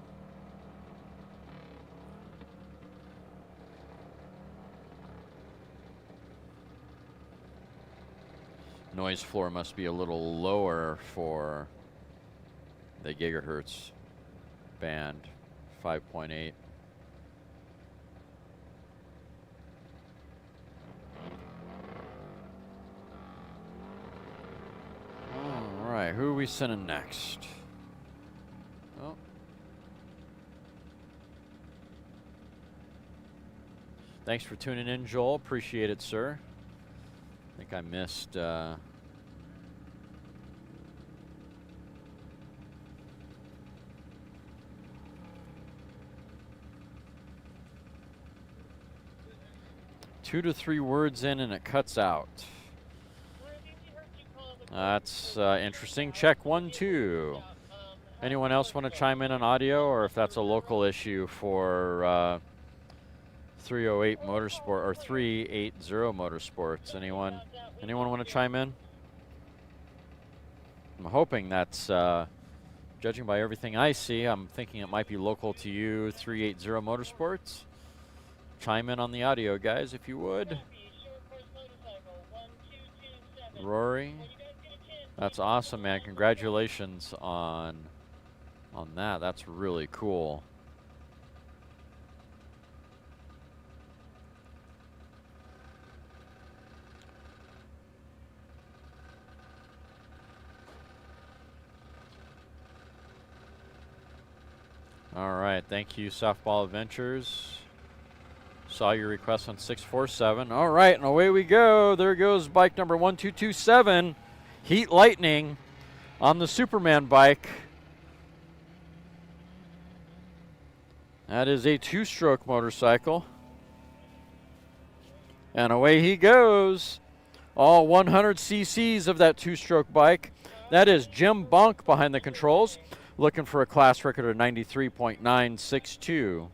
Noise floor must be a little lower for the gigahertz band, 5.8. All right, who are we sending next? Oh. Thanks for tuning in, Joel. Appreciate it, sir. I think I missed... 2 to 3 words in and it cuts out. That's interesting. Check 1, 2. Anyone else want to chime in on audio, or if that's a local issue for 308 Motorsport or 380 Motorsports? Anyone want to chime in? I'm hoping that's, judging by everything I see, I'm thinking it might be local to you, 380 Motorsports. Chime in on the audio, guys, if you would. Rory, that's awesome, man. Congratulations on that. That's really cool. All right, thank you, Softball Adventures. Saw your request on 647. All right, and away we go. There goes bike number 1227, Heat Lightning on the Superman bike. That is a 2-stroke motorcycle. And away he goes. All 100 cc's of that 2-stroke bike. That is Jim Bonk behind the controls, looking for a class record of 93.962.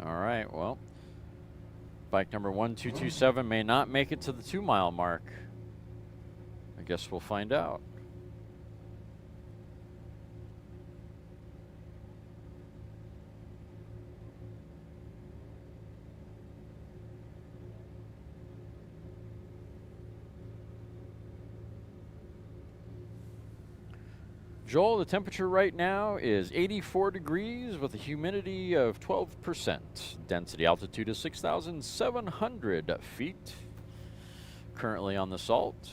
All right, well, bike number 1227 may not make it to the 2-mile mark. I guess we'll find out. Joel, the temperature right now is 84 degrees with a humidity of 12%. Density altitude is 6,700 feet. Currently on the salt.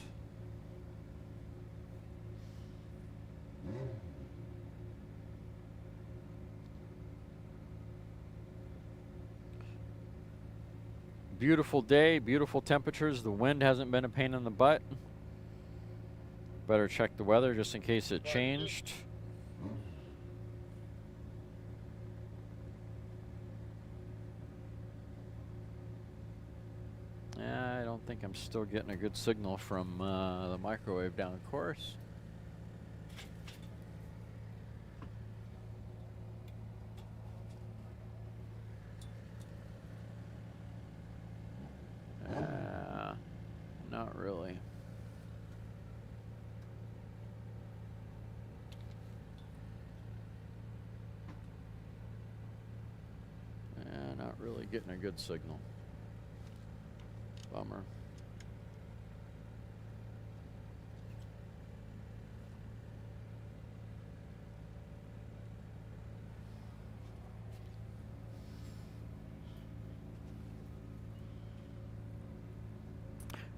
Beautiful day, beautiful temperatures. The wind hasn't been a pain in the butt. Better check the weather just in case it changed. I don't think I'm still getting a good signal from the microwave down course. Not really. Not really getting a good signal. Bummer.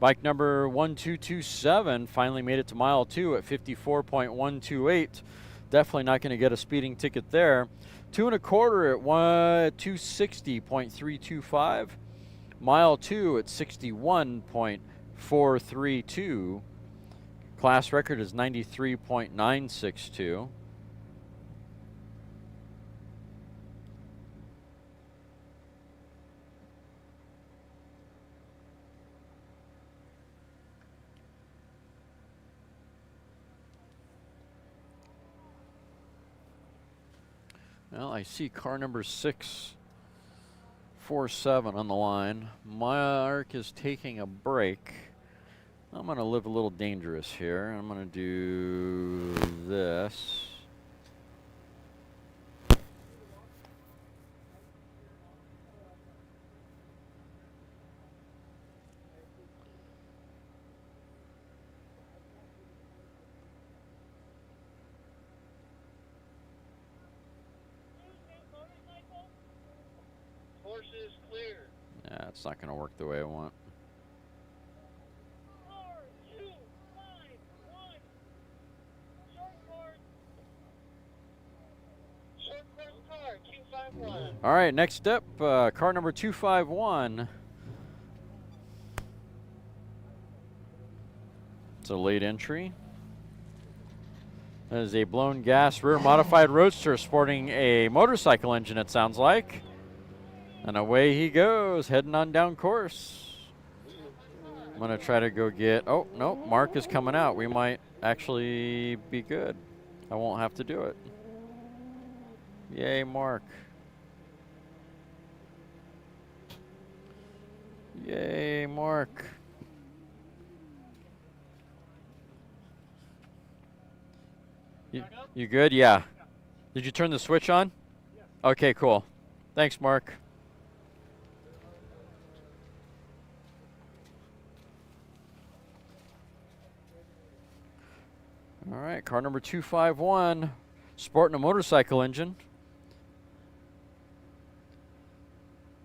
Bike number 1227 finally made it to mile 2 at 54.128. Definitely not going to get a speeding ticket there. 2 1/4 at 260.325. Mile 2 at 61.432. Class record is 93.962. Well, I see car number 647 on the line. Mark is taking a break. I'm going to live a little dangerous here. I'm going to do this. Horses clear. Yeah, it's not going to work the way I want. 4, 2, 5, 1. Short course car, 251. All right, next up, car number 251. It's a late entry. That is a blown gas rear modified roadster sporting a motorcycle engine, it sounds like. And away he goes, heading on down course. I'm going to try to go get, oh, no, Mark is coming out. We might actually be good. I won't have to do it. Yay, Mark. Yay, Mark. You good? Yeah. Did you turn the switch on? Okay, cool. Thanks, Mark. All right, car number 251, sporting a motorcycle engine.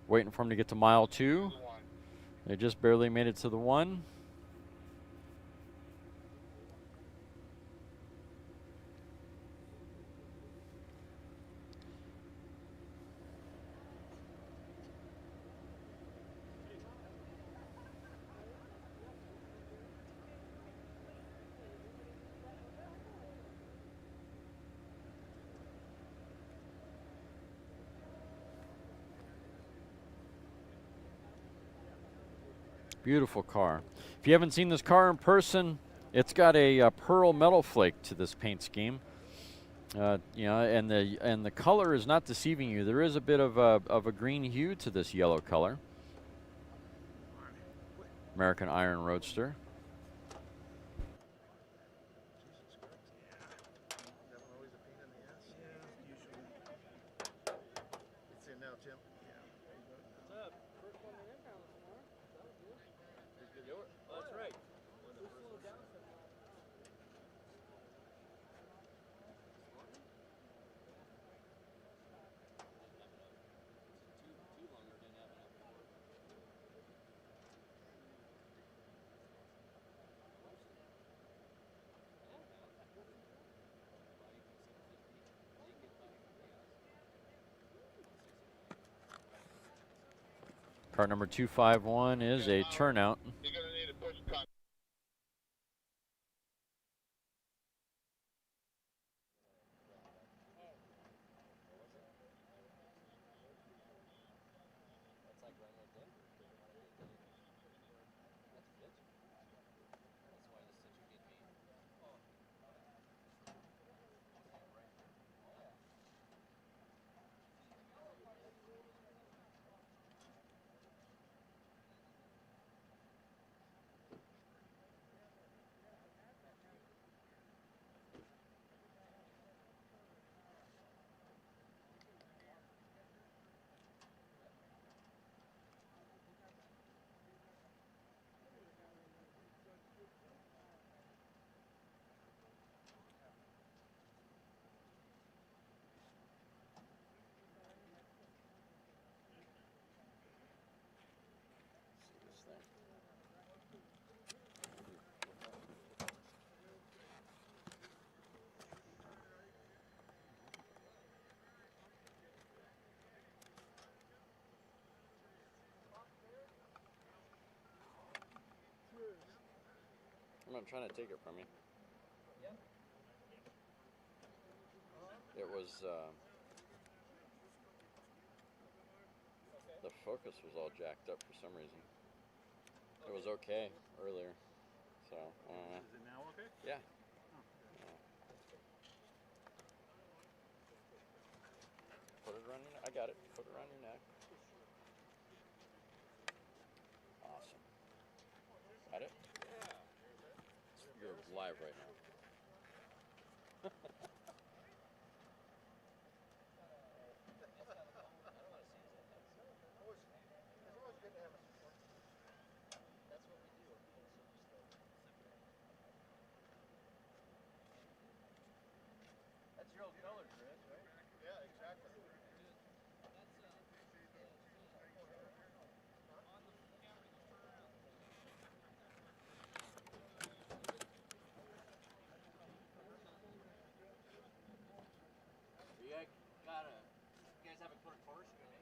Waiting for him to get to mile 2. They just barely made it to the 1. Beautiful car. If you haven't seen this car in person, it's got a pearl metal flake to this paint scheme. You know, and the color is not deceiving you. There is a bit of a green hue to this yellow color. American Iron Roadster. Car number 251 is a turnout. I'm not trying to take it from you. It was, the focus was all jacked up for some reason. It was okay earlier, so. Is it now okay? Yeah. Put it around your neck. I got it. Put it around your neck. Awesome. Got it? You're live right now. That's your old color, Chris, right? Yeah, exactly. You guys haven't put a course, you can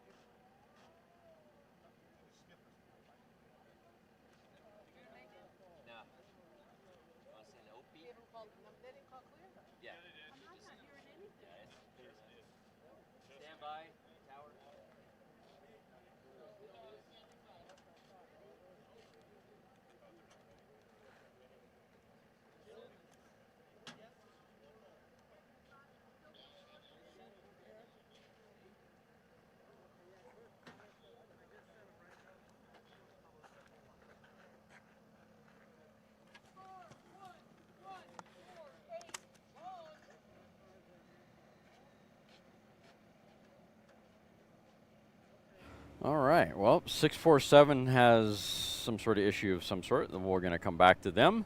make it? No. Want to say no, Pete? They didn't call clear? Yeah. I'm not hearing anything. Yeah, it's stand by, tower. All right. Well, 647 has some sort of issue of some sort. Then we're going to come back to them.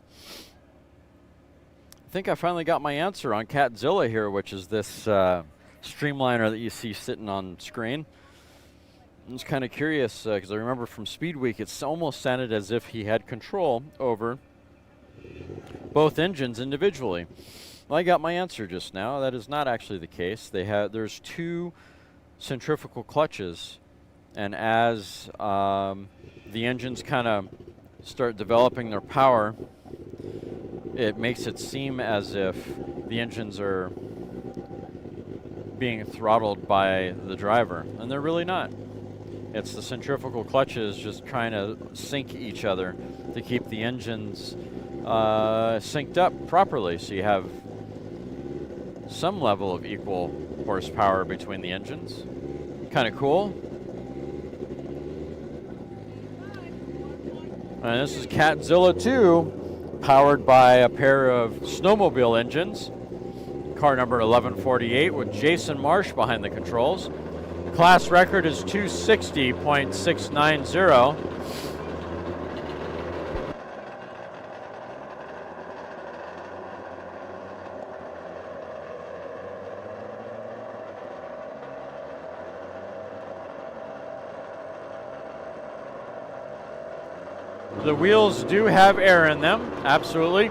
I think I finally got my answer on Catzilla here, which is this Streamliner that you see sitting on screen. I was kind of curious because I remember from Speed Week, it's almost sounded as if he had control over both engines individually. Well, I got my answer just now. That is not actually the case. There's two centrifugal clutches. And as the engines kind of start developing their power, it makes it seem as if the engines are being throttled by the driver, and they're really not. It's the centrifugal clutches just trying to sync each other to keep the engines synced up properly, so you have some level of equal horsepower between the engines. Kind of cool. And this is Catzilla 2, powered by a pair of snowmobile engines. Car number 1148 with Jason Marsh behind the controls. Class record is 260.690. The wheels do have air in them, absolutely.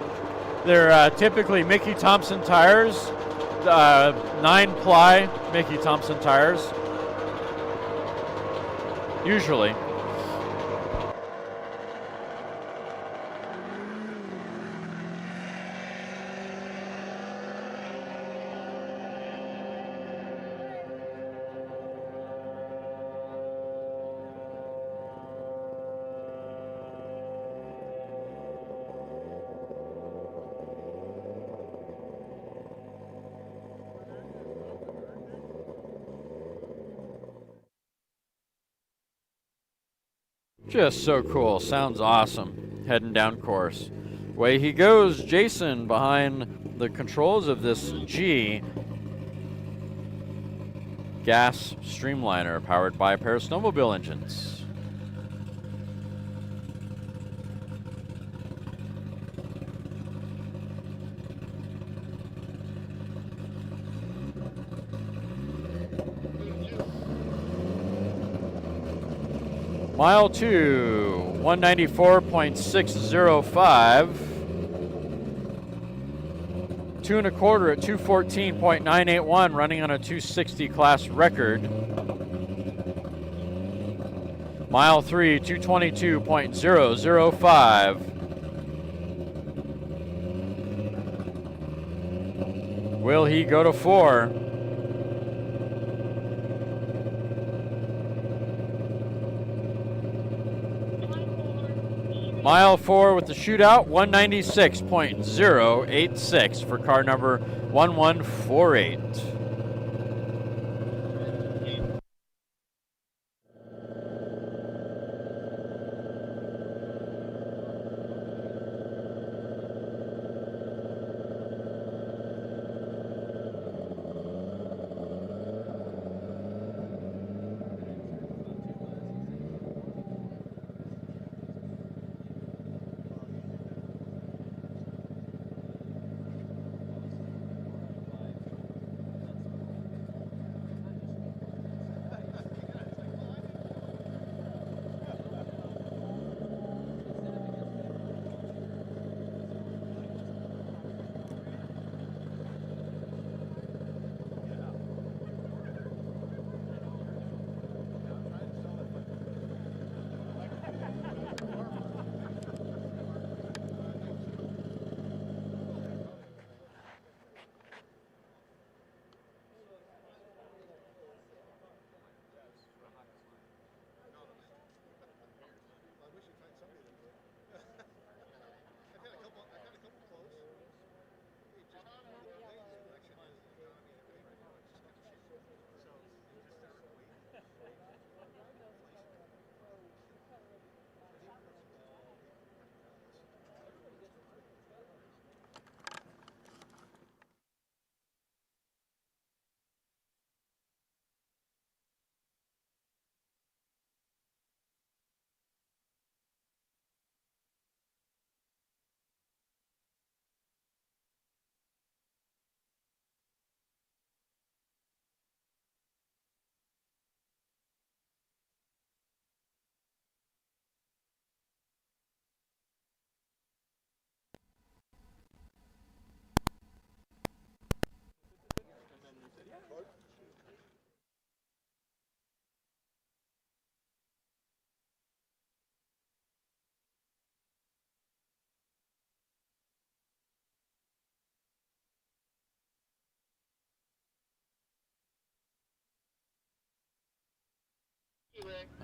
They're typically Mickey Thompson tires, 9-ply Mickey Thompson tires, usually. Just so cool. Sounds awesome. Heading down course. Way he goes, Jason behind the controls of this G gas Streamliner powered by a pair of snowmobile engines. Mile 2, 194.605. 2 1/4 at 214.981, running on a 260 class record. Mile 3, 222.005. Will he go to 4? Mile 4 with the shootout, 196.086 for car number 1148.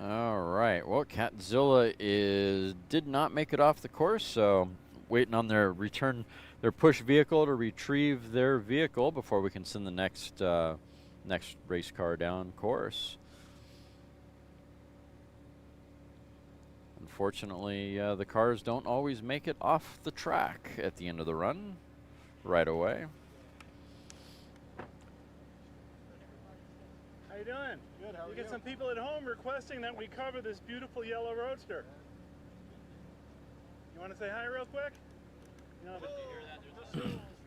All right. Well, Catzilla did not make it off the course, so waiting on their push vehicle to retrieve their vehicle before we can send the next race car down course. Unfortunately, the cars don't always make it off the track at the end of the run right away. How you doing? Good, how are We you? get some people at home requesting that we cover this beautiful yellow roadster. You want to say hi real quick? No, but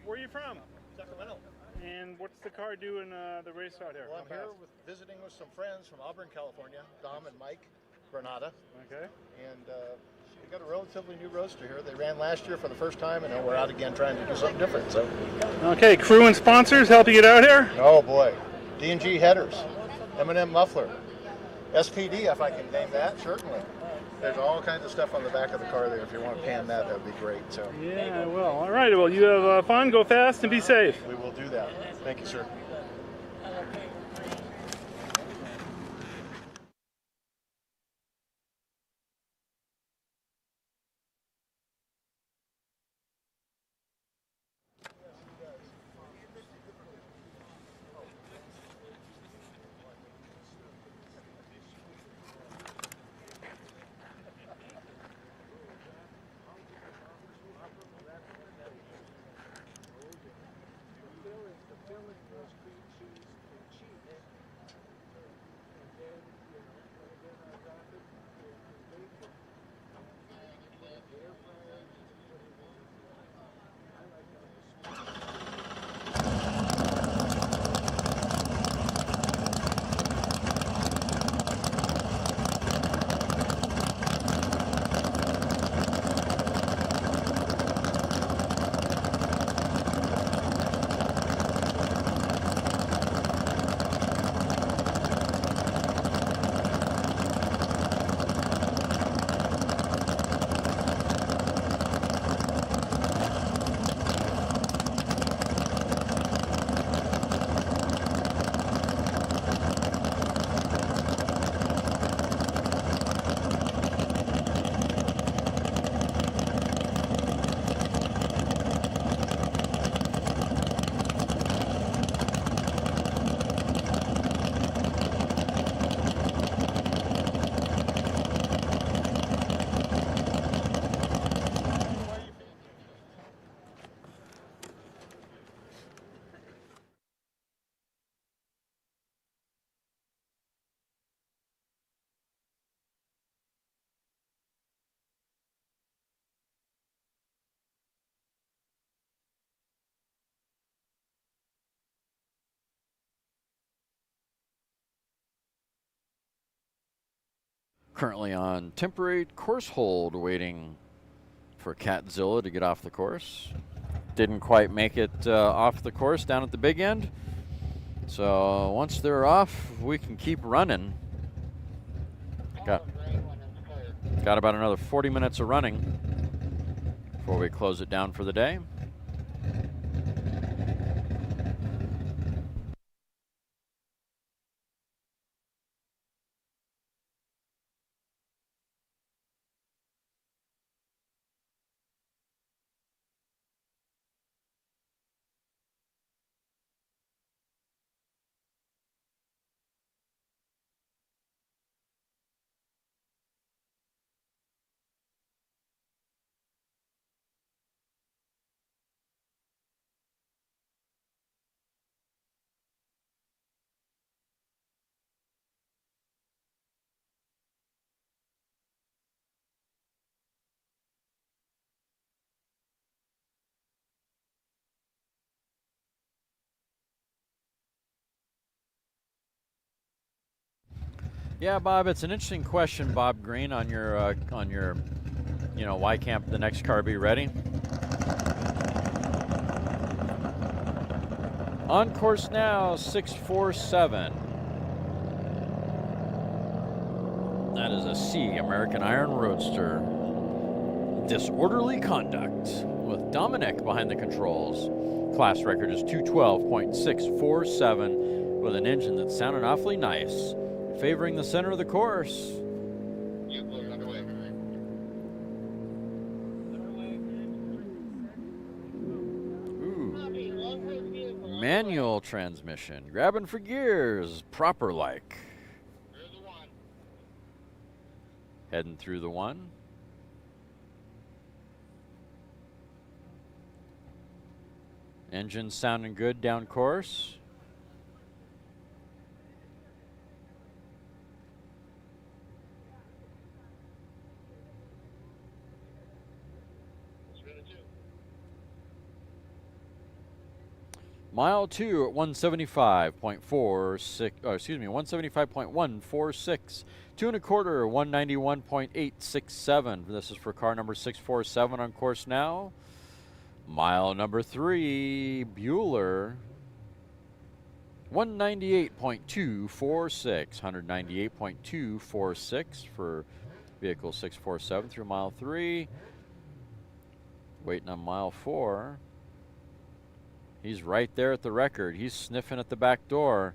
where are you from? Sacramento. And what's the car doing the race out here? Well, I'm here visiting with some friends from Auburn, California, Dom and Mike Granada. Okay. And we got a relatively new roadster here. They ran last year for the first time, and now we're out again trying to do something different. So. Okay, crew and sponsors help you get out here? Oh boy, D&G headers, M&M muffler, SPD if I can name that, certainly. There's all kinds of stuff on the back of the car there. If you want to pan that, that'd be great. So. Yeah, I will. All right, well, you have fun, go fast, and be safe. We will do that. Thank you, sir. Currently on temporary course hold, waiting for Catzilla to get off the course. Didn't quite make it off the course down at the big end. So once they're off, we can keep running. Got about another 40 minutes of running before we close it down for the day. Yeah, Bob, it's an interesting question, Bob Green, on your, you know, why can't the next car be ready? On course now, 647. That is a C, American Iron Roadster. Disorderly conduct with Dominic behind the controls. Class record is 212.647 with an engine that's sounding awfully nice, favoring the center of the course. Ooh. Manual transmission, grabbing for gears, proper like. Heading through the one. Engine sounding good down course. Mile 2 at 175.46, excuse me, 175.146. 2 1/4, 191.867. This is for car number 647 on course now. Mile number 3, Bueller. 198.246. 198.246 for vehicle 647 through mile 3. Waiting on mile 4. He's right there at the record. He's sniffing at the back door.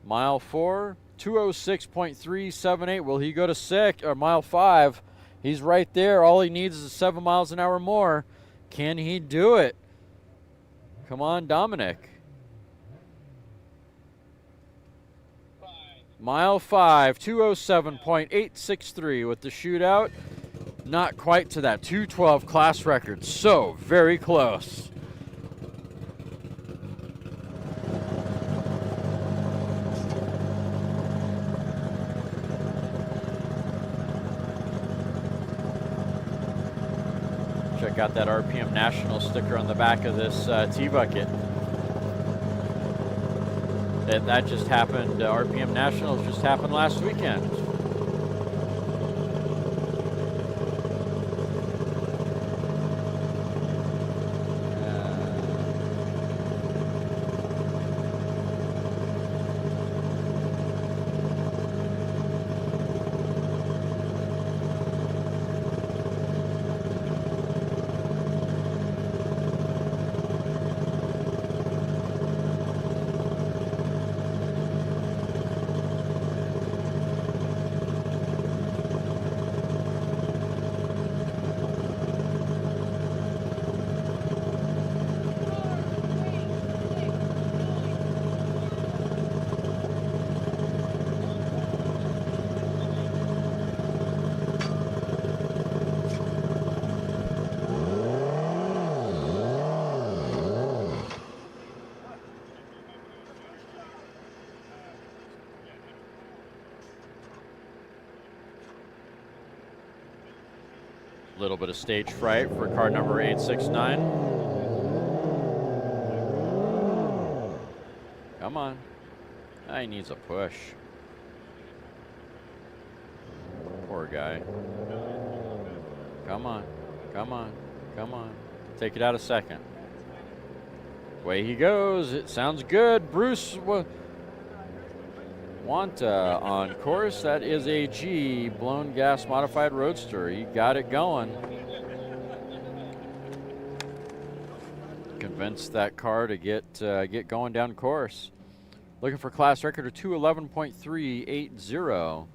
Mile 4, 206.378. Will he go to 6 or mile 5? He's right there. All he needs is 7 miles an hour more. Can he do it? Come on, Dominic. Mile 5, 207.863 with the shootout. Not quite to that 212 class record. So very close. Check out that RPM National sticker on the back of this T-Bucket. That just happened, RPM Nationals just happened last weekend. Little bit of stage fright for car number 869. Come on. He needs a push. poor guy. Come on, come on, come on. Take it out a second. Away he goes. It sounds good. Bruce Wanta on course. That is a G blown gas modified roadster. He got it going. Convinced that car to get going down course. Looking for class record of 211.380.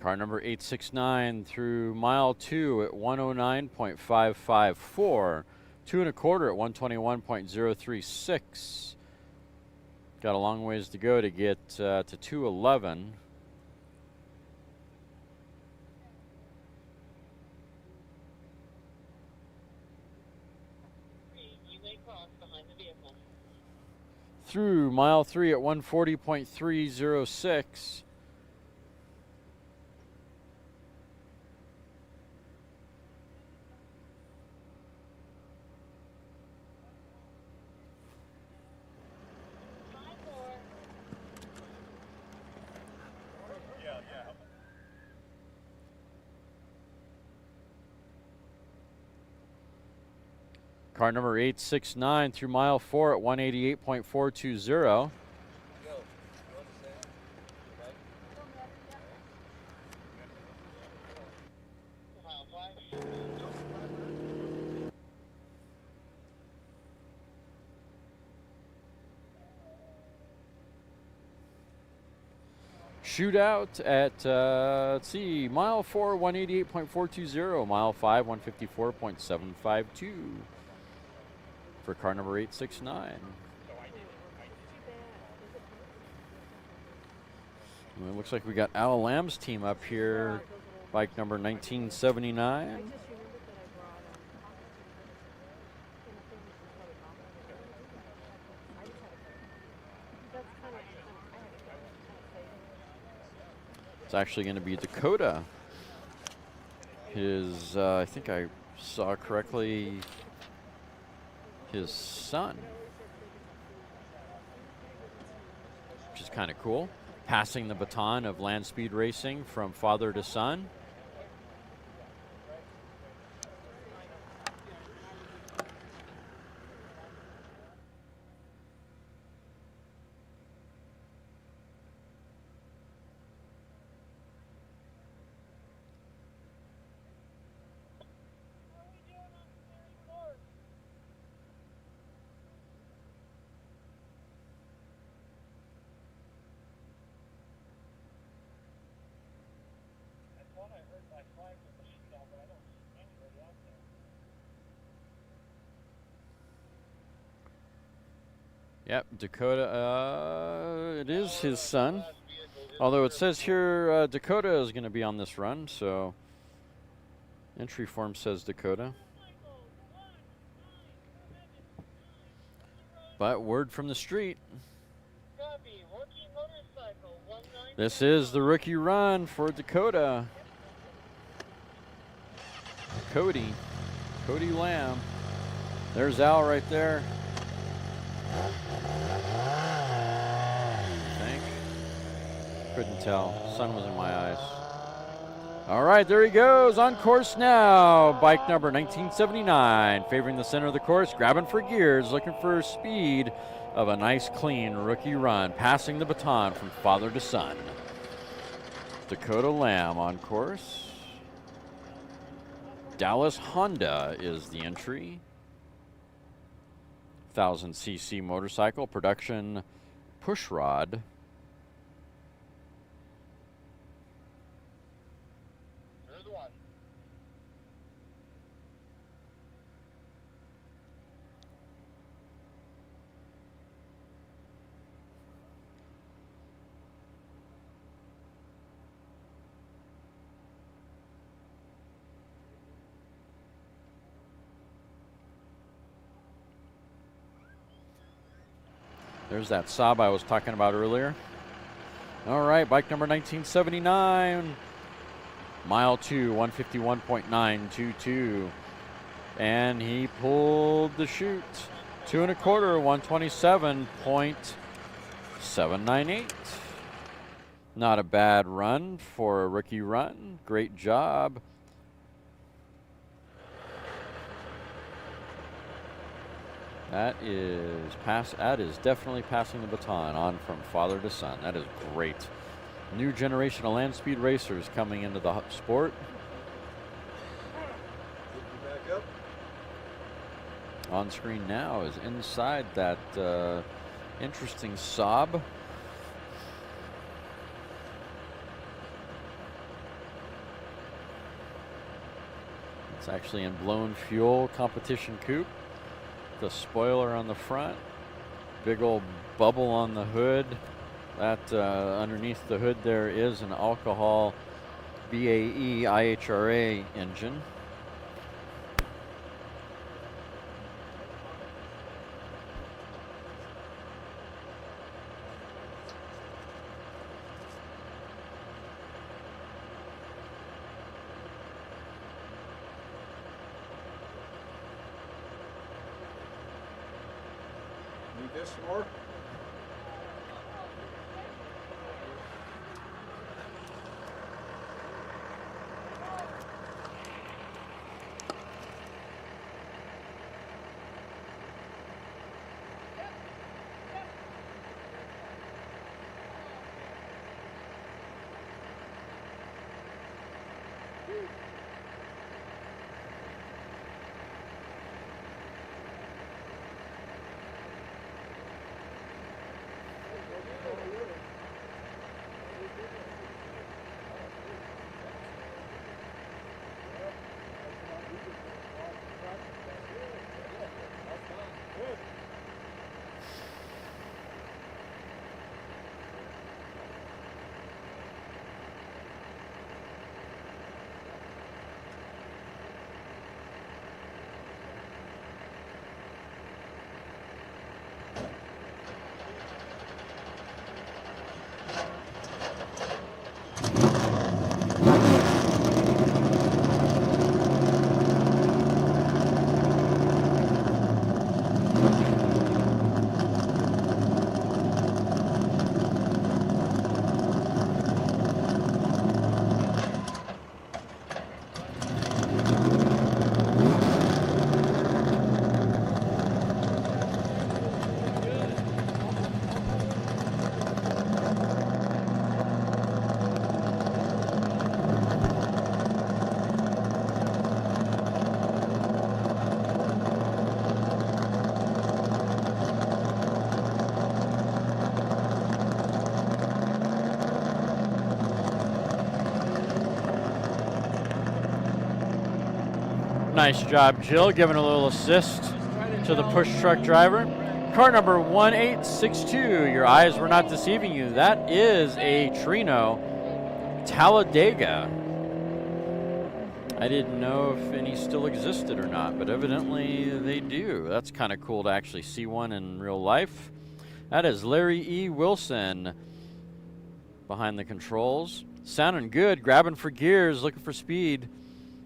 Car number 869 through mile 2 at 109.554. 2 1/4 at 121.036. Got a long ways to go to get to 211. You may cross behind the vehicle. Through mile 3 at 140.306. Car number 869 through mile 4 at 188.420. Shootout at, let's see, mile 4, 188.420, mile 5, 154.752 for car number 869. And it looks like we got Al Lamb's team up here, bike number 1979. It's actually going to be Dakota. His, I think I saw correctly, his son. Which is kind of cool. Passing the baton of land speed racing from father to son. Yep, Dakota, it is his son. Although it says here Dakota is going to be on this run, so entry form says Dakota. But word from the street. This is the rookie run for Dakota. Cody Lamb. There's Al right there. I think. Couldn't tell. Sun was in my eyes. All right, there he goes on course now. Bike number 1979, favoring the center of the course, grabbing for gears, looking for speed of a nice, clean rookie run, passing the baton from father to son. Dakota Lamb on course. Dallas Honda is the entry. 1000cc motorcycle, production push rod. Good one. There's that Saab I was talking about earlier. All right, bike number 1979. Mile 2, 151.922. And he pulled the chute. 2 1/4, 127.798. Not a bad run for a rookie run. Great job. That is definitely passing the baton on from father to son. That is great. New generation of land speed racers coming into the sport. Back up. On screen now is inside that interesting Saab. It's actually in blown fuel competition coupe. The spoiler on the front, big old bubble on the hood. That underneath the hood there is an alcohol BAE IHRA engine. Need this more? Nice job, Jill, giving a little assist to the push truck driver. Car number 1862, your eyes were not deceiving you. That is a Trino Talladega. I didn't know if any still existed or not, but evidently they do. That's kind of cool to actually see one in real life. That is Larry E. Wilson behind the controls. Sounding good, grabbing for gears, looking for speed.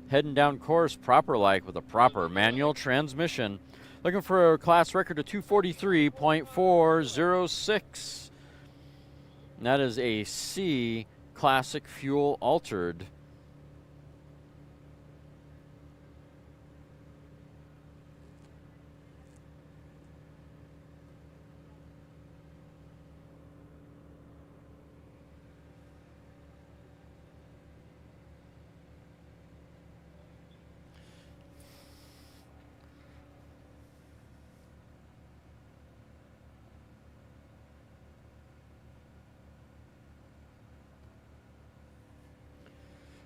Heading down course proper like with a proper manual transmission. Looking for a class record of 243.406. And that is a C Classic Fuel Altered.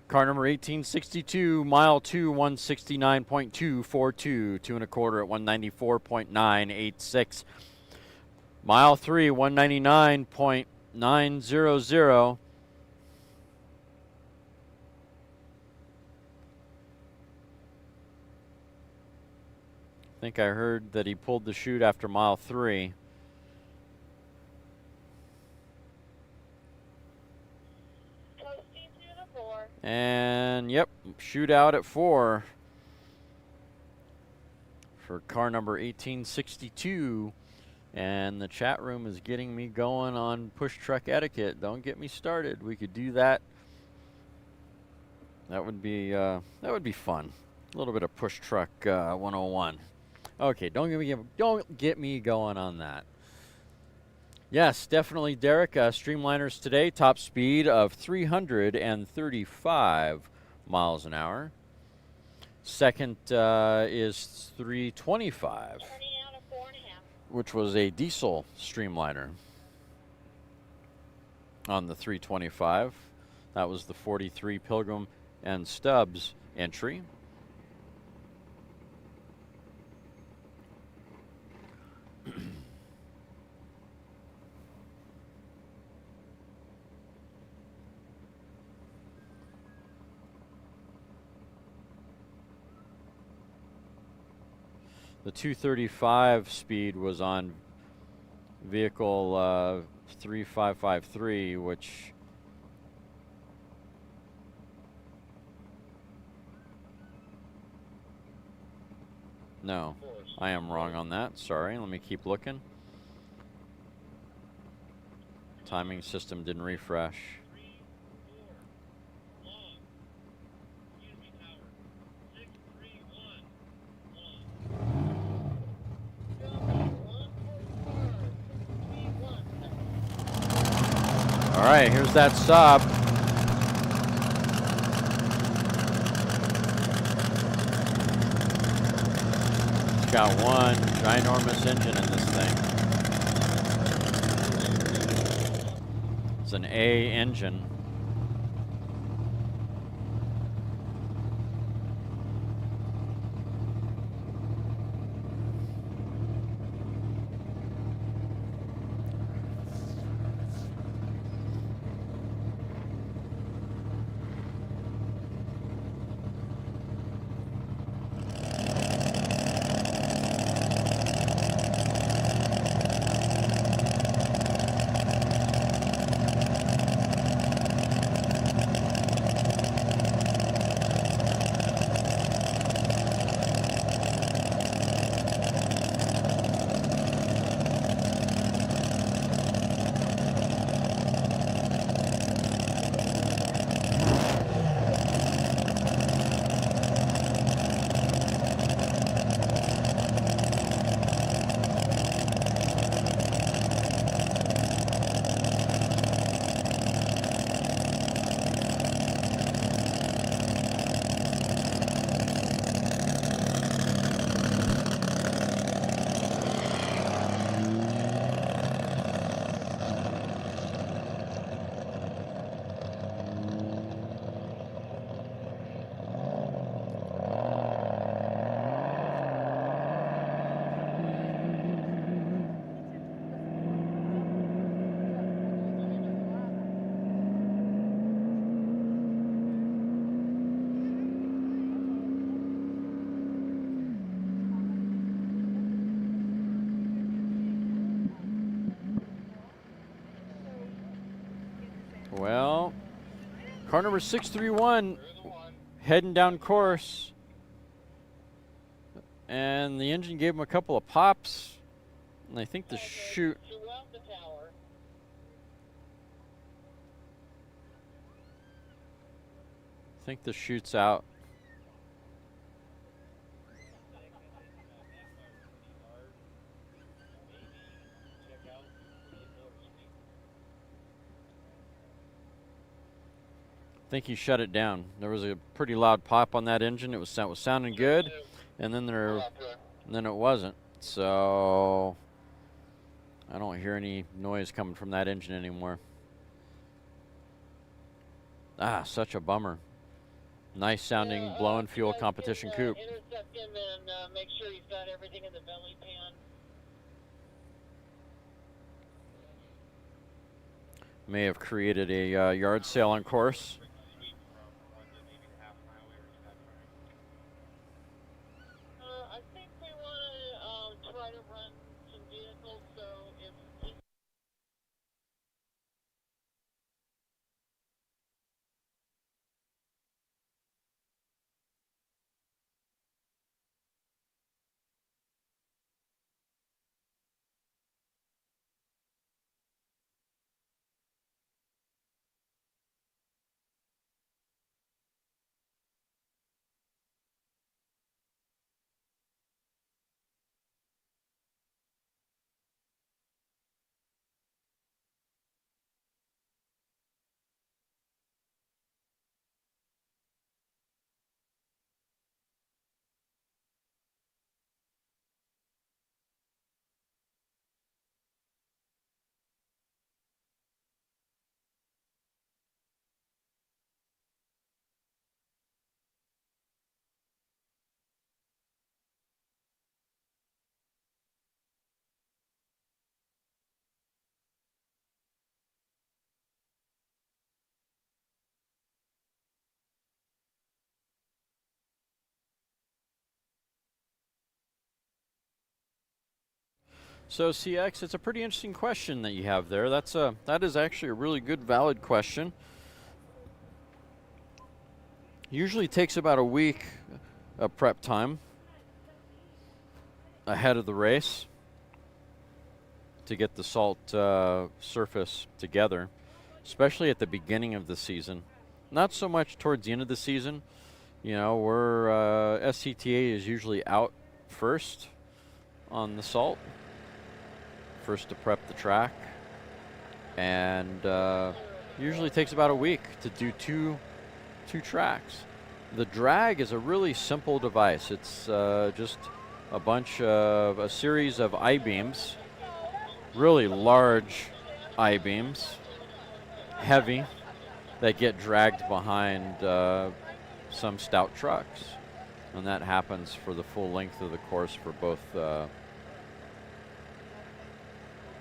Car number 1862, mile 2, 169.242, 2 1/4 at 194.986. Mile 3, 199.900. I think I heard that he pulled the chute after mile 3. And yep, shootout at 4 for car number 1862. And the chat room is getting me going on push truck etiquette. Don't get me started. We could do that. That would be fun. A little bit of push truck 101. Okay, don't get me going on that. Yes, definitely, Derek. Streamliners today, top speed of 335 miles an hour. Second is 325, which was a diesel Streamliner on the 325. That was the 43 Pilgrim and Stubbs entry. The 235 speed was on vehicle 3553, which no, I am wrong on that. Sorry, let me keep looking. Timing system didn't refresh. All right, here's that sub. It's got one ginormous engine in this thing. It's an A engine. Well, car number 631 heading down course, and the engine gave him a couple of pops, and I think the chute. I think the chute's out. I think he shut it down. There was a pretty loud pop on that engine. It was sounding good, and then it wasn't. So I don't hear any noise coming from that engine anymore. Ah, such a bummer. Nice sounding blown fuel competition coupe. Intercept him and make sure he's got everything in the belly pan. May have created a yard sale on course. I think we want to try to run some vehicles, so if So CX, it's a pretty interesting question that you have there. That is actually a really good, valid question. Usually takes about a week of prep time ahead of the race to get the salt surface together, especially at the beginning of the season. Not so much towards the end of the season. You know, we're SCTA is usually out first on the salt, first to prep the track, and usually takes about a week to do two tracks. The drag is a really simple device. It's just a series of I-beams, really large I-beams, heavy, that get dragged behind some stout trucks. And that happens for the full length of the course for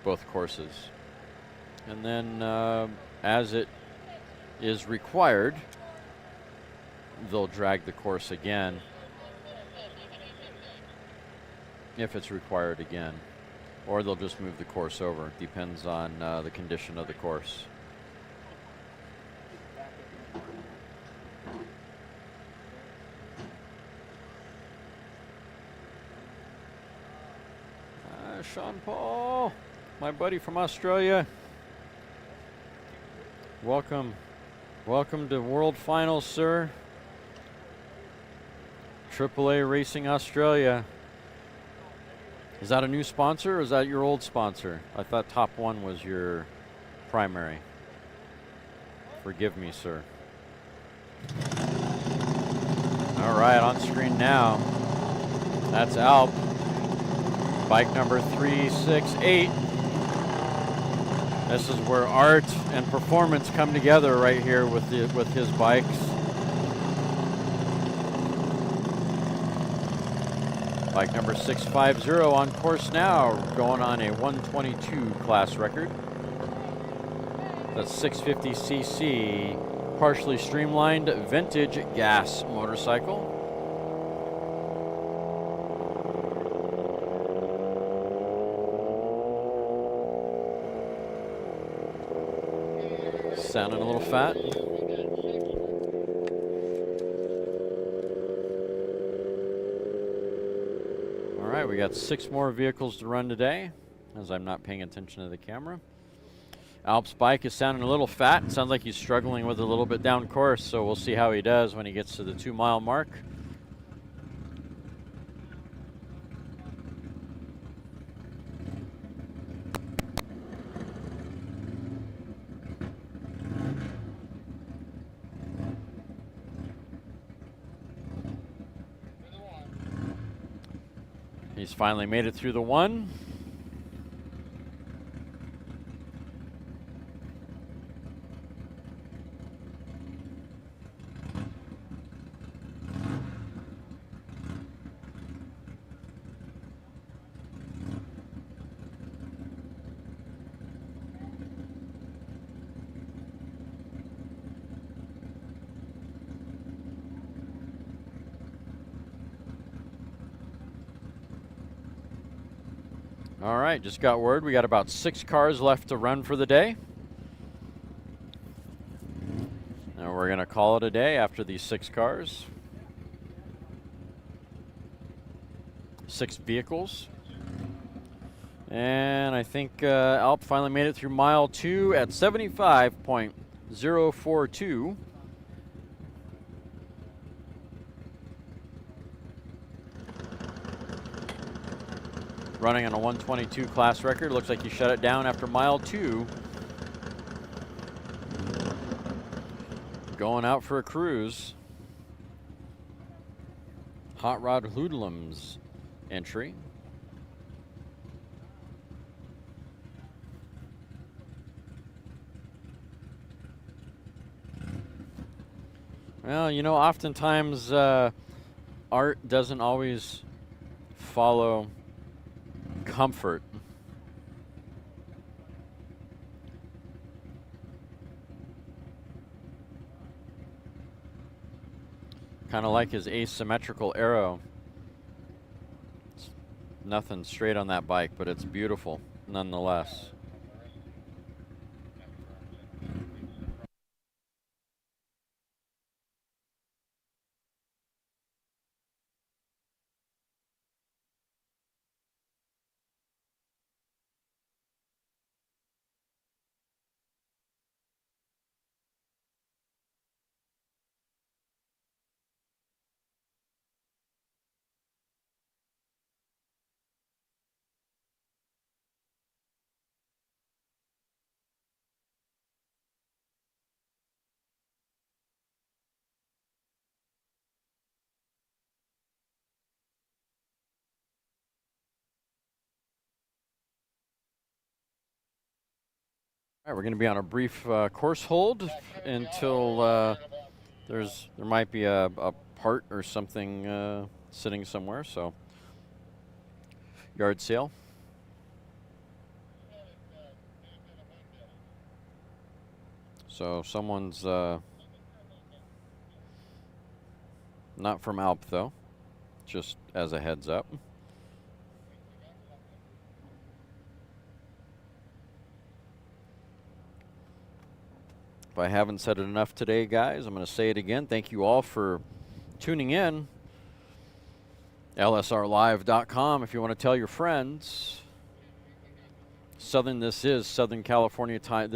both courses. And then as it is required, they'll drag the course again if it's required again, or they'll just move the course over. Depends on the condition of the course. Sean Paul, my buddy from Australia. Welcome to World Finals, sir. AAA Racing Australia. Is that a new sponsor or is that your old sponsor? I thought Top One was your primary. Forgive me, sir. All right, on screen now. That's Alp. Bike number 368. This is where art and performance come together right here with his bikes. Bike number 650 on course now, going on a 122 class record. That's 650cc, partially streamlined vintage gas motorcycle. Sounding a little fat. All right, we got 6 more vehicles to run today, as I'm not paying attention to the camera. Alp's bike is sounding a little fat. It sounds like he's struggling with a little bit down course, so we'll see how he does when he gets to the 2-mile mark. He's finally made it through the 1. All right, just got word. We got about 6 cars left to run for the day. And we're going to call it a day after these 6 cars. 6 vehicles. And I think Alp finally made it through mile 2 at 75.042. Running on a 122 class record. Looks like he shut it down after mile 2. Going out for a cruise. Hot Rod Hoodlum's entry. Well, you know, oftentimes art doesn't always follow comfort. Kind of like his asymmetrical arrow. It's nothing straight on that bike, but it's beautiful nonetheless. All right, we're going to be on a brief course hold until there might be a part or something sitting somewhere. So, yard sale. So someone's not from Alp though, just as a heads up. If I haven't said it enough today, guys, I'm going to say it again. Thank you all for tuning in. LSRlive.com if you want to tell your friends. This is Southern California time.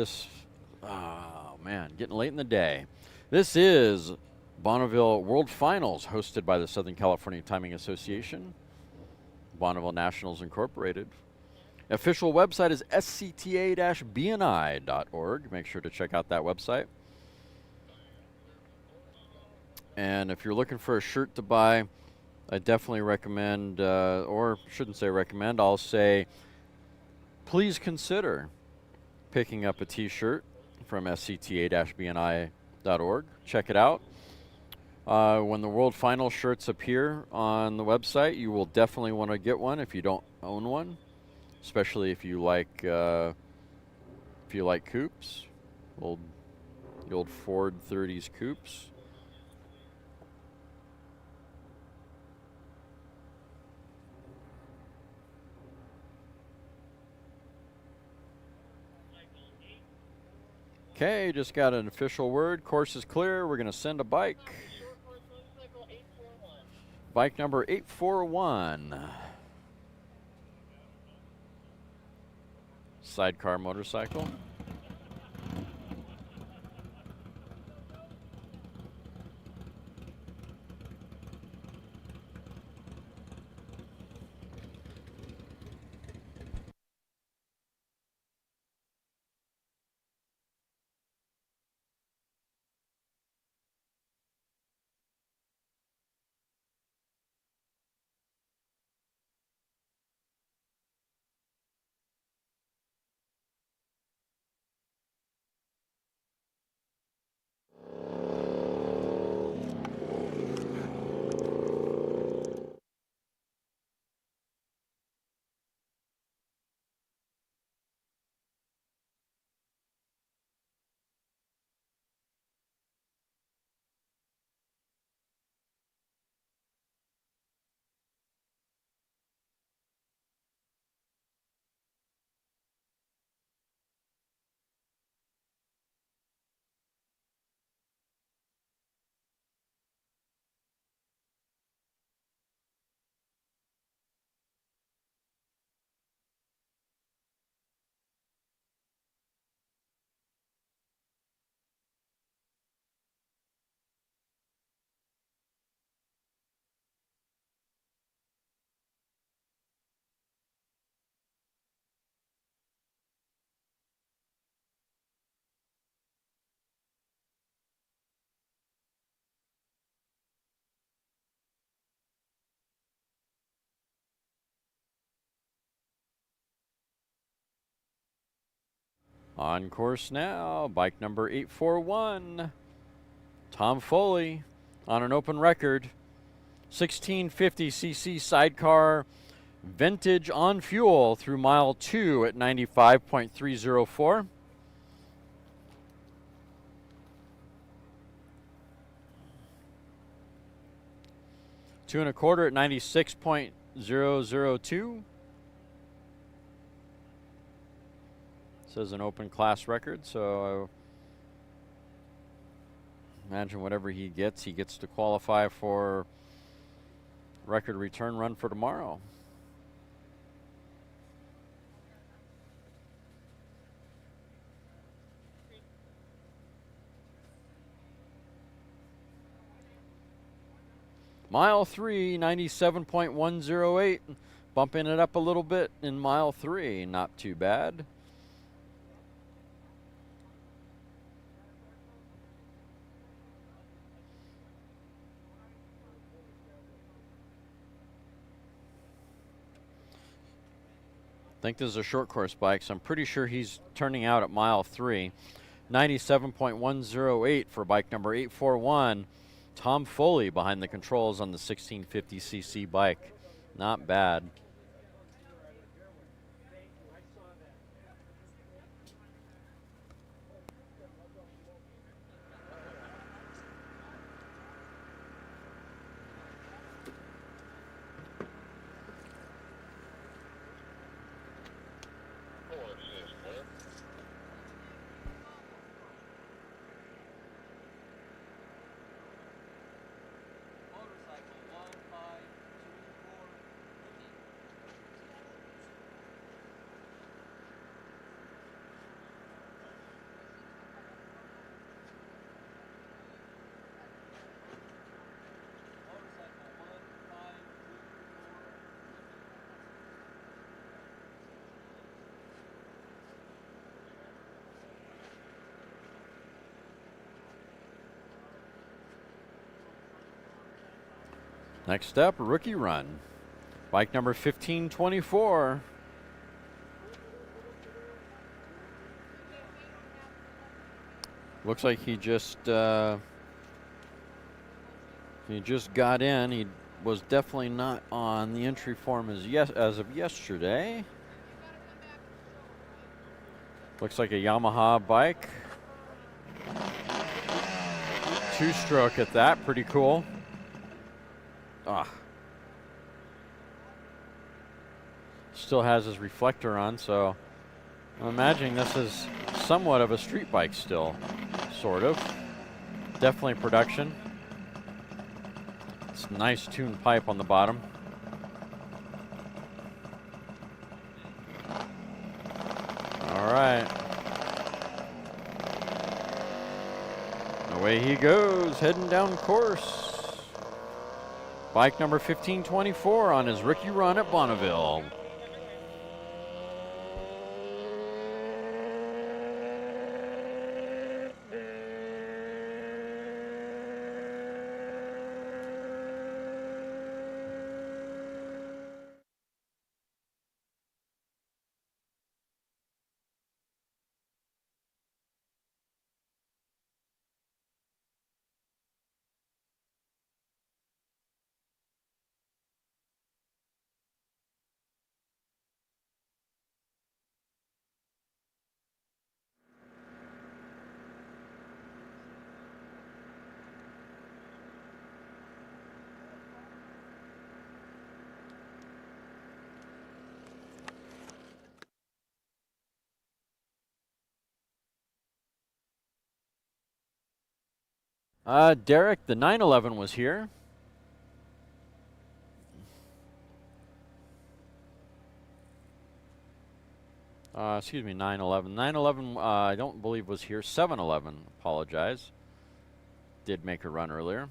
Oh man, getting late in the day. This is Bonneville World Finals, hosted by the Southern California Timing Association, Bonneville Nationals Incorporated. Official website is scta-bni.org. Make sure to check out that website. And if you're looking for a shirt to buy, I definitely recommend, or shouldn't say recommend, I'll say please consider picking up a t-shirt from scta-bni.org. Check it out. When the World Final shirts appear on the website, you will definitely want to get one if you don't own one. Especially if you like coupes, the old Ford 30s coupes. Okay, just got an official word. Course is clear. We're going to send a bike. Bike number 841. Sidecar motorcycle. On course now, bike number 841. Tom Foley on an open record. 1650cc sidecar, vintage on fuel through mile 2 at 95.304. Two and a quarter at 96.002. Says an open class record, so I imagine whatever he gets to qualify for record return run for tomorrow. Mile 3, 97.108. Bumping it up a little bit in mile 3. Not too bad. I think this is a short course bike, so I'm pretty sure he's turning out at mile 3. 97.108 for bike number 841. Tom Foley behind the controls on the 1650cc bike. Not bad. Next up, rookie run. Bike number 1524. Looks like he just got in. He was definitely not on the entry form as of yesterday. Looks like a Yamaha bike. Two-stroke at that, pretty cool. Still has his reflector on, so I'm imagining this is somewhat of a street bike still, sort of. Definitely production. It's nice tuned pipe on the bottom. All right. Away he goes, heading down course. Bike number 1524 on his rookie run at Bonneville. Derek, the 911 was here. Excuse me, 911. 911, I don't believe was here. 711, apologize. Did make a run earlier.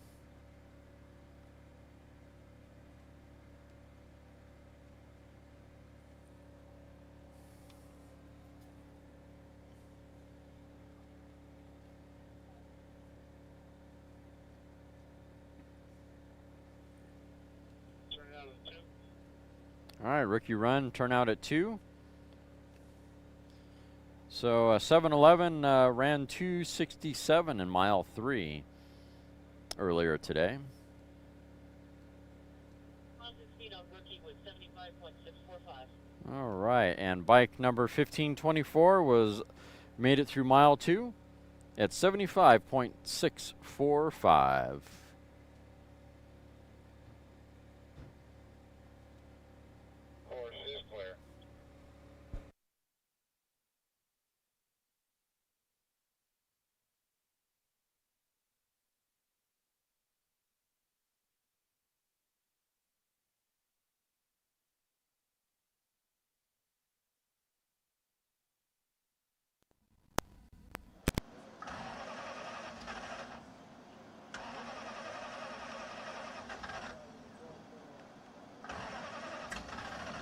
All right, rookie run, turnout at 2. So 7-Eleven ran 2:67 in mile 3 earlier today. All right, and bike number 1524 made it through mile 2 at 75.645.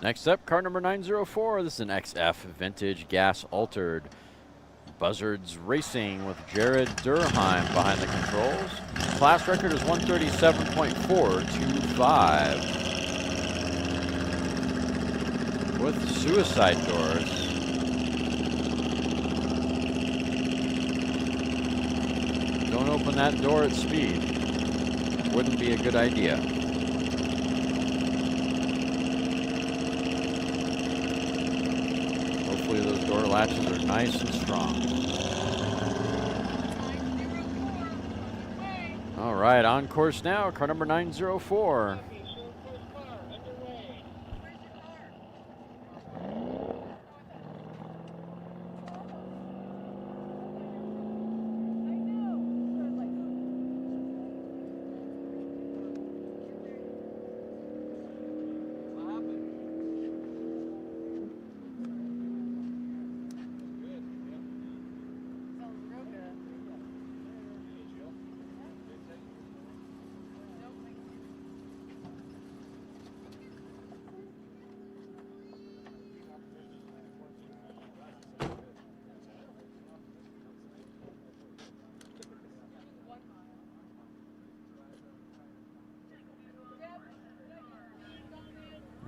Next up, car number 904. This is an XF Vintage Gas Altered. Buzzards Racing with Jared Durheim behind the controls. Class record is 137.425. With suicide doors. Don't open that door at speed. Wouldn't be a good idea. Hopefully those door latches are nice and strong. All right, on course now, car number 904.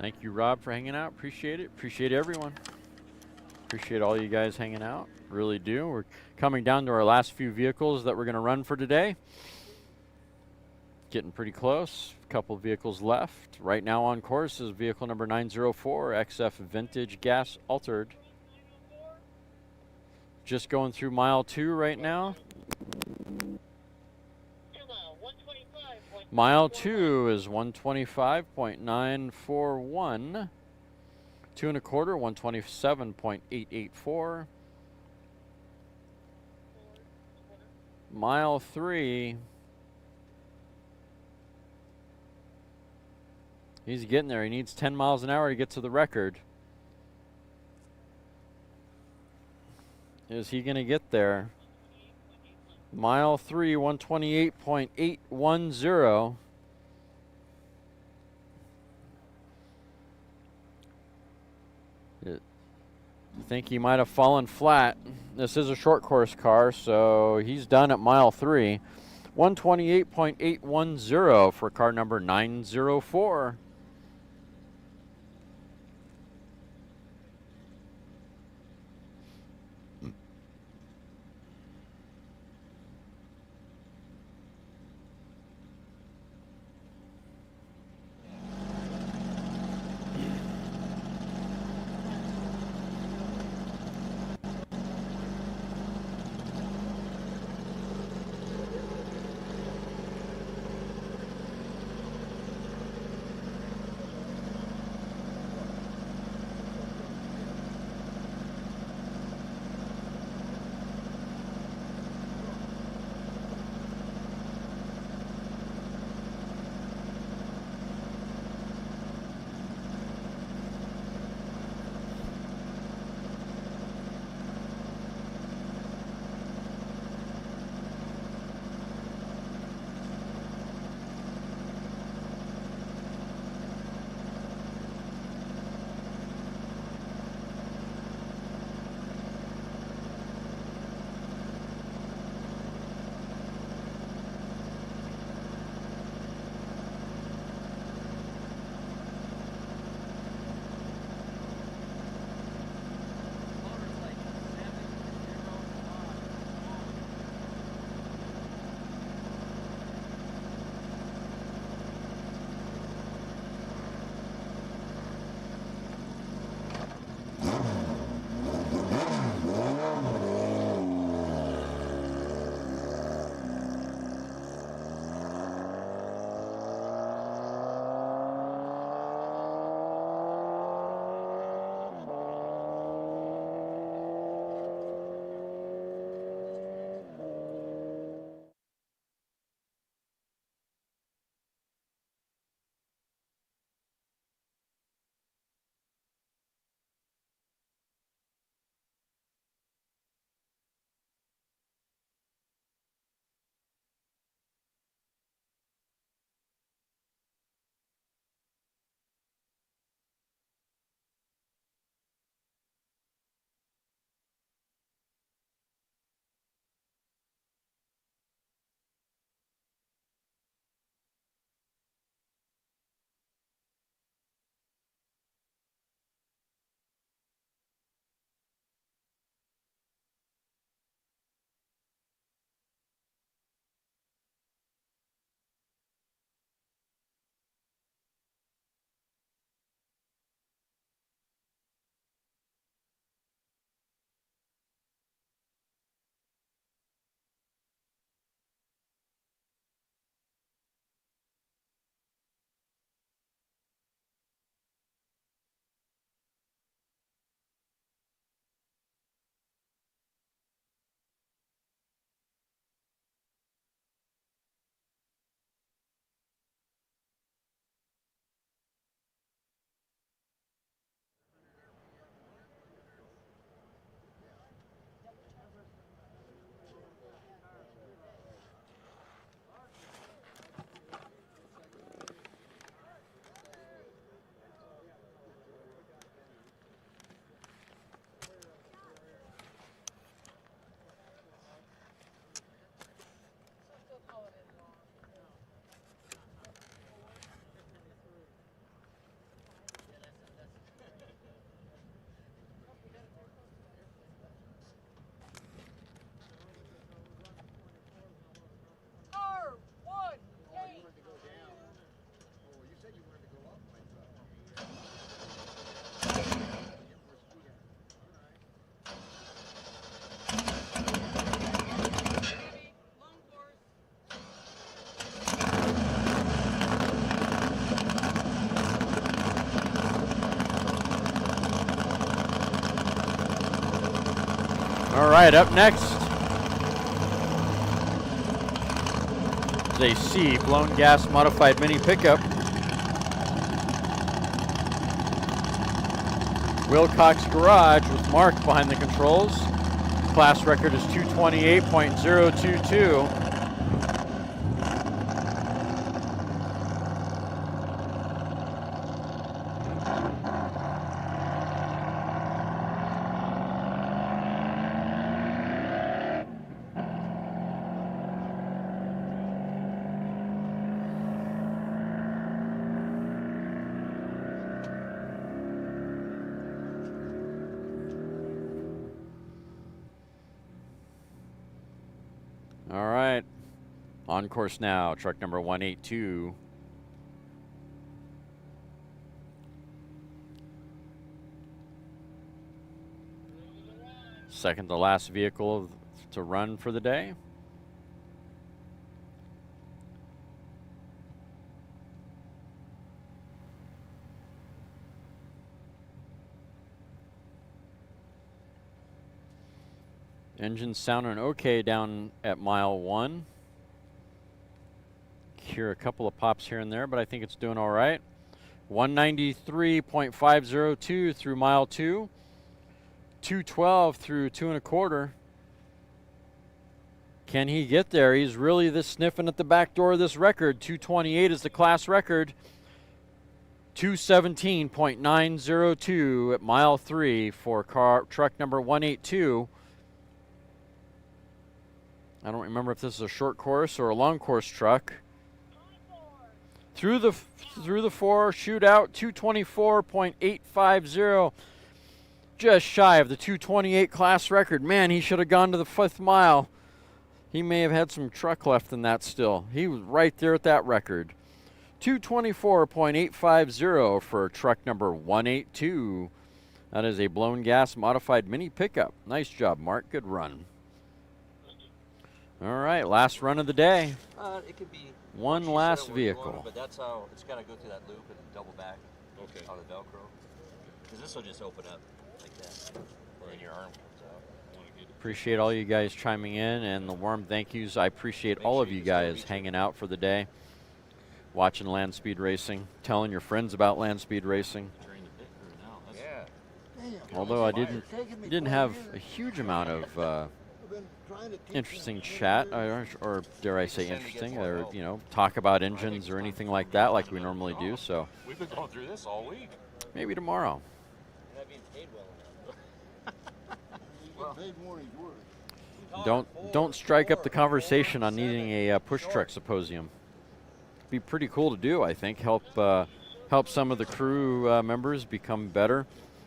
Thank you, Rob, for hanging out. Appreciate it. Appreciate everyone. Appreciate all you guys hanging out. Really do. We're coming down to our last few vehicles that we're going to run for today. Getting pretty close. A couple vehicles left. Right now on course is vehicle number 904, XF Vintage Gas Altered. Just going through mile 2 right now. Mile 2 is 125.941. 2 1/4, 127.884. Mile 3. He's getting there. He needs 10 miles an hour to get to the record. Is he going to get there? Mile 3, 128.810. I think he might have fallen flat. This is a short course car, so he's done at mile 3. 128.810 for car number 904. right, up next is a C blown gas modified mini pickup. Wilcox Garage with Mark behind the controls. Class record is 228.022. All right, on course now, truck number 182. Second to last vehicle to run for the day. Engine's sounding okay down at mile 1. Hear a couple of pops here and there, but I think it's doing all right. 193.502 through mile 2. 212 through 2 1/4. Can he get there? He's really this sniffing at the back door of this record. 228 is the class record. 217.902 at mile 3 for truck number 182. I don't remember if this is a short course or a long course truck. Through the 4 shootout, 224.850. Just shy of the 228 class record. Man, he should have gone to the 5th mile. He may have had some truck left in that still. He was right there at that record. 224.850 for truck number 182. That is a blown gas modified mini pickup. Nice job, Mark. Good run. All right, last run of the day. It could be one last vehicle. But that's how it's got to go through that loop and double back. Okay. On the Velcro. Because this will just open up like that. And then your arm comes out. Appreciate all you guys chiming in and the warm thank yous. I appreciate all of you guys hanging out for the day, watching Land Speed Racing, telling your friends about Land Speed Racing. Yeah. Although I didn't have a huge amount of interesting chat, or dare I say interesting, or talk about engines or anything like that, like we normally do. So we've been going through this all week. Maybe tomorrow. You're not being paid well enough. Paid more than yours. Don't strike up the conversation on needing a push truck symposium. Be pretty cool to do, I think. Help some of the crew members become better,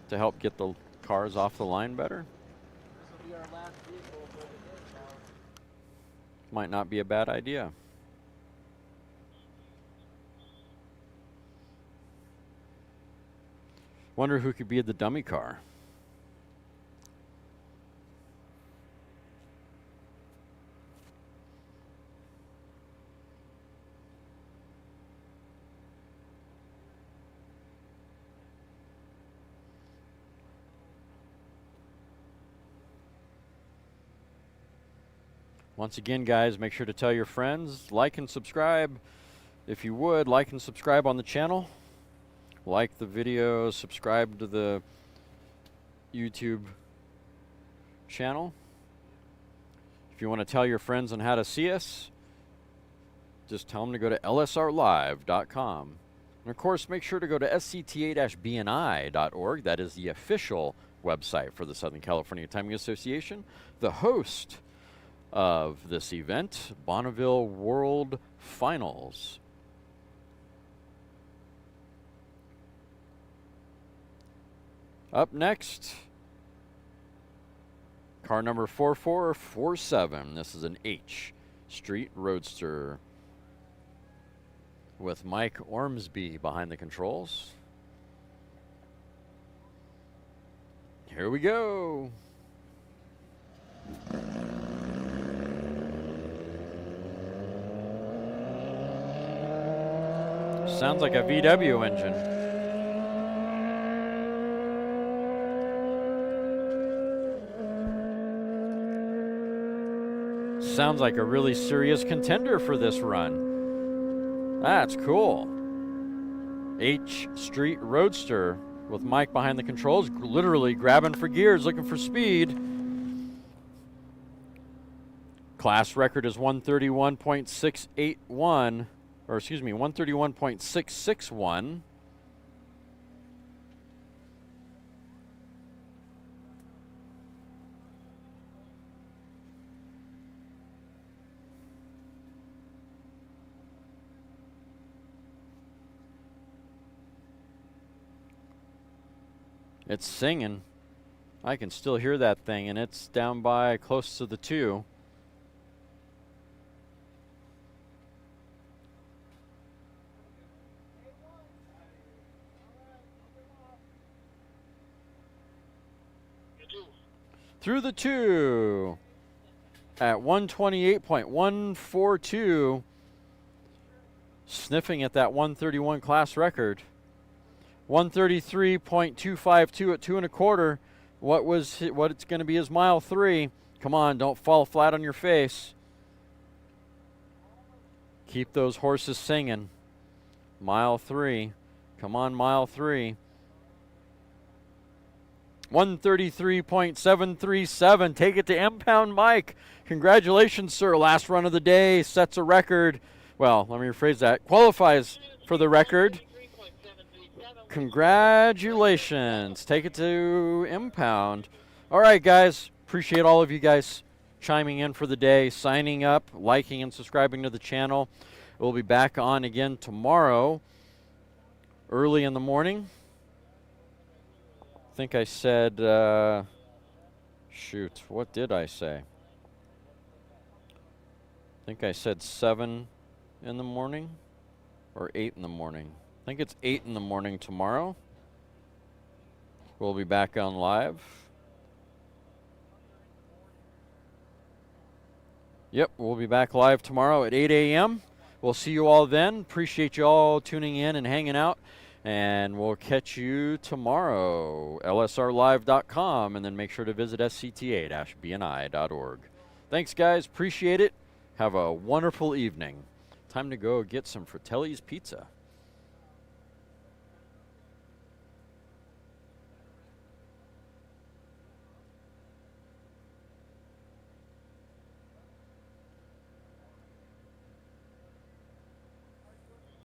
to help get the cars off the line better. This will be our last vehicle for the day now. Might not be a bad idea. Wonder who could be the dummy car. Once again, guys, make sure to tell your friends, like and subscribe. If you would, like and subscribe on the channel. Like the video, subscribe to the YouTube channel. If you want to tell your friends on how to see us, just tell them to go to lsrlive.com. And of course, make sure to go to scta-bni.org. That is the official website for the Southern California Timing Association. The host of this event, Bonneville World Finals. Up next, car number 4447. This is an H Street Roadster with Mike Ormsby behind the controls. Here we go. Sounds like a VW engine. sounds like a really serious contender for this run. That's cool. H Street Roadster with Mike behind the controls, literally grabbing for gears, looking for speed. Class record is 131.681, or excuse me, 131.661. It's singing. I can still hear that thing, and it's down by close to the 2. Through the 2 at 128.142, sniffing at that 131 class record. 133.252 at 2 1/4. What it's going to be his mile 3. Come on, don't fall flat on your face. Keep those horses singing. Mile 3. Come on, mile 3. 133.737. Take it to M-Pound Mike. Congratulations, sir. Last run of the day. Sets a record. Well, let me rephrase that. Qualifies for the record. Congratulations. Take it to M-Pound. All right, guys. Appreciate all of you guys chiming in for the day, signing up, liking, and subscribing to the channel. We'll be back on again tomorrow, early in the morning. I think I said, shoot, what did I say? I think I said 7 in the morning or 8 in the morning. I think it's 8 in the morning tomorrow. We'll be back on live. Yep, we'll be back live tomorrow at 8 a.m. We'll see you all then. Appreciate you all tuning in and hanging out. And we'll catch you tomorrow, lsrlive.com, and then make sure to visit scta-bni.org. Thanks, guys. Appreciate it. Have a wonderful evening. Time to go get some Fratelli's Pizza.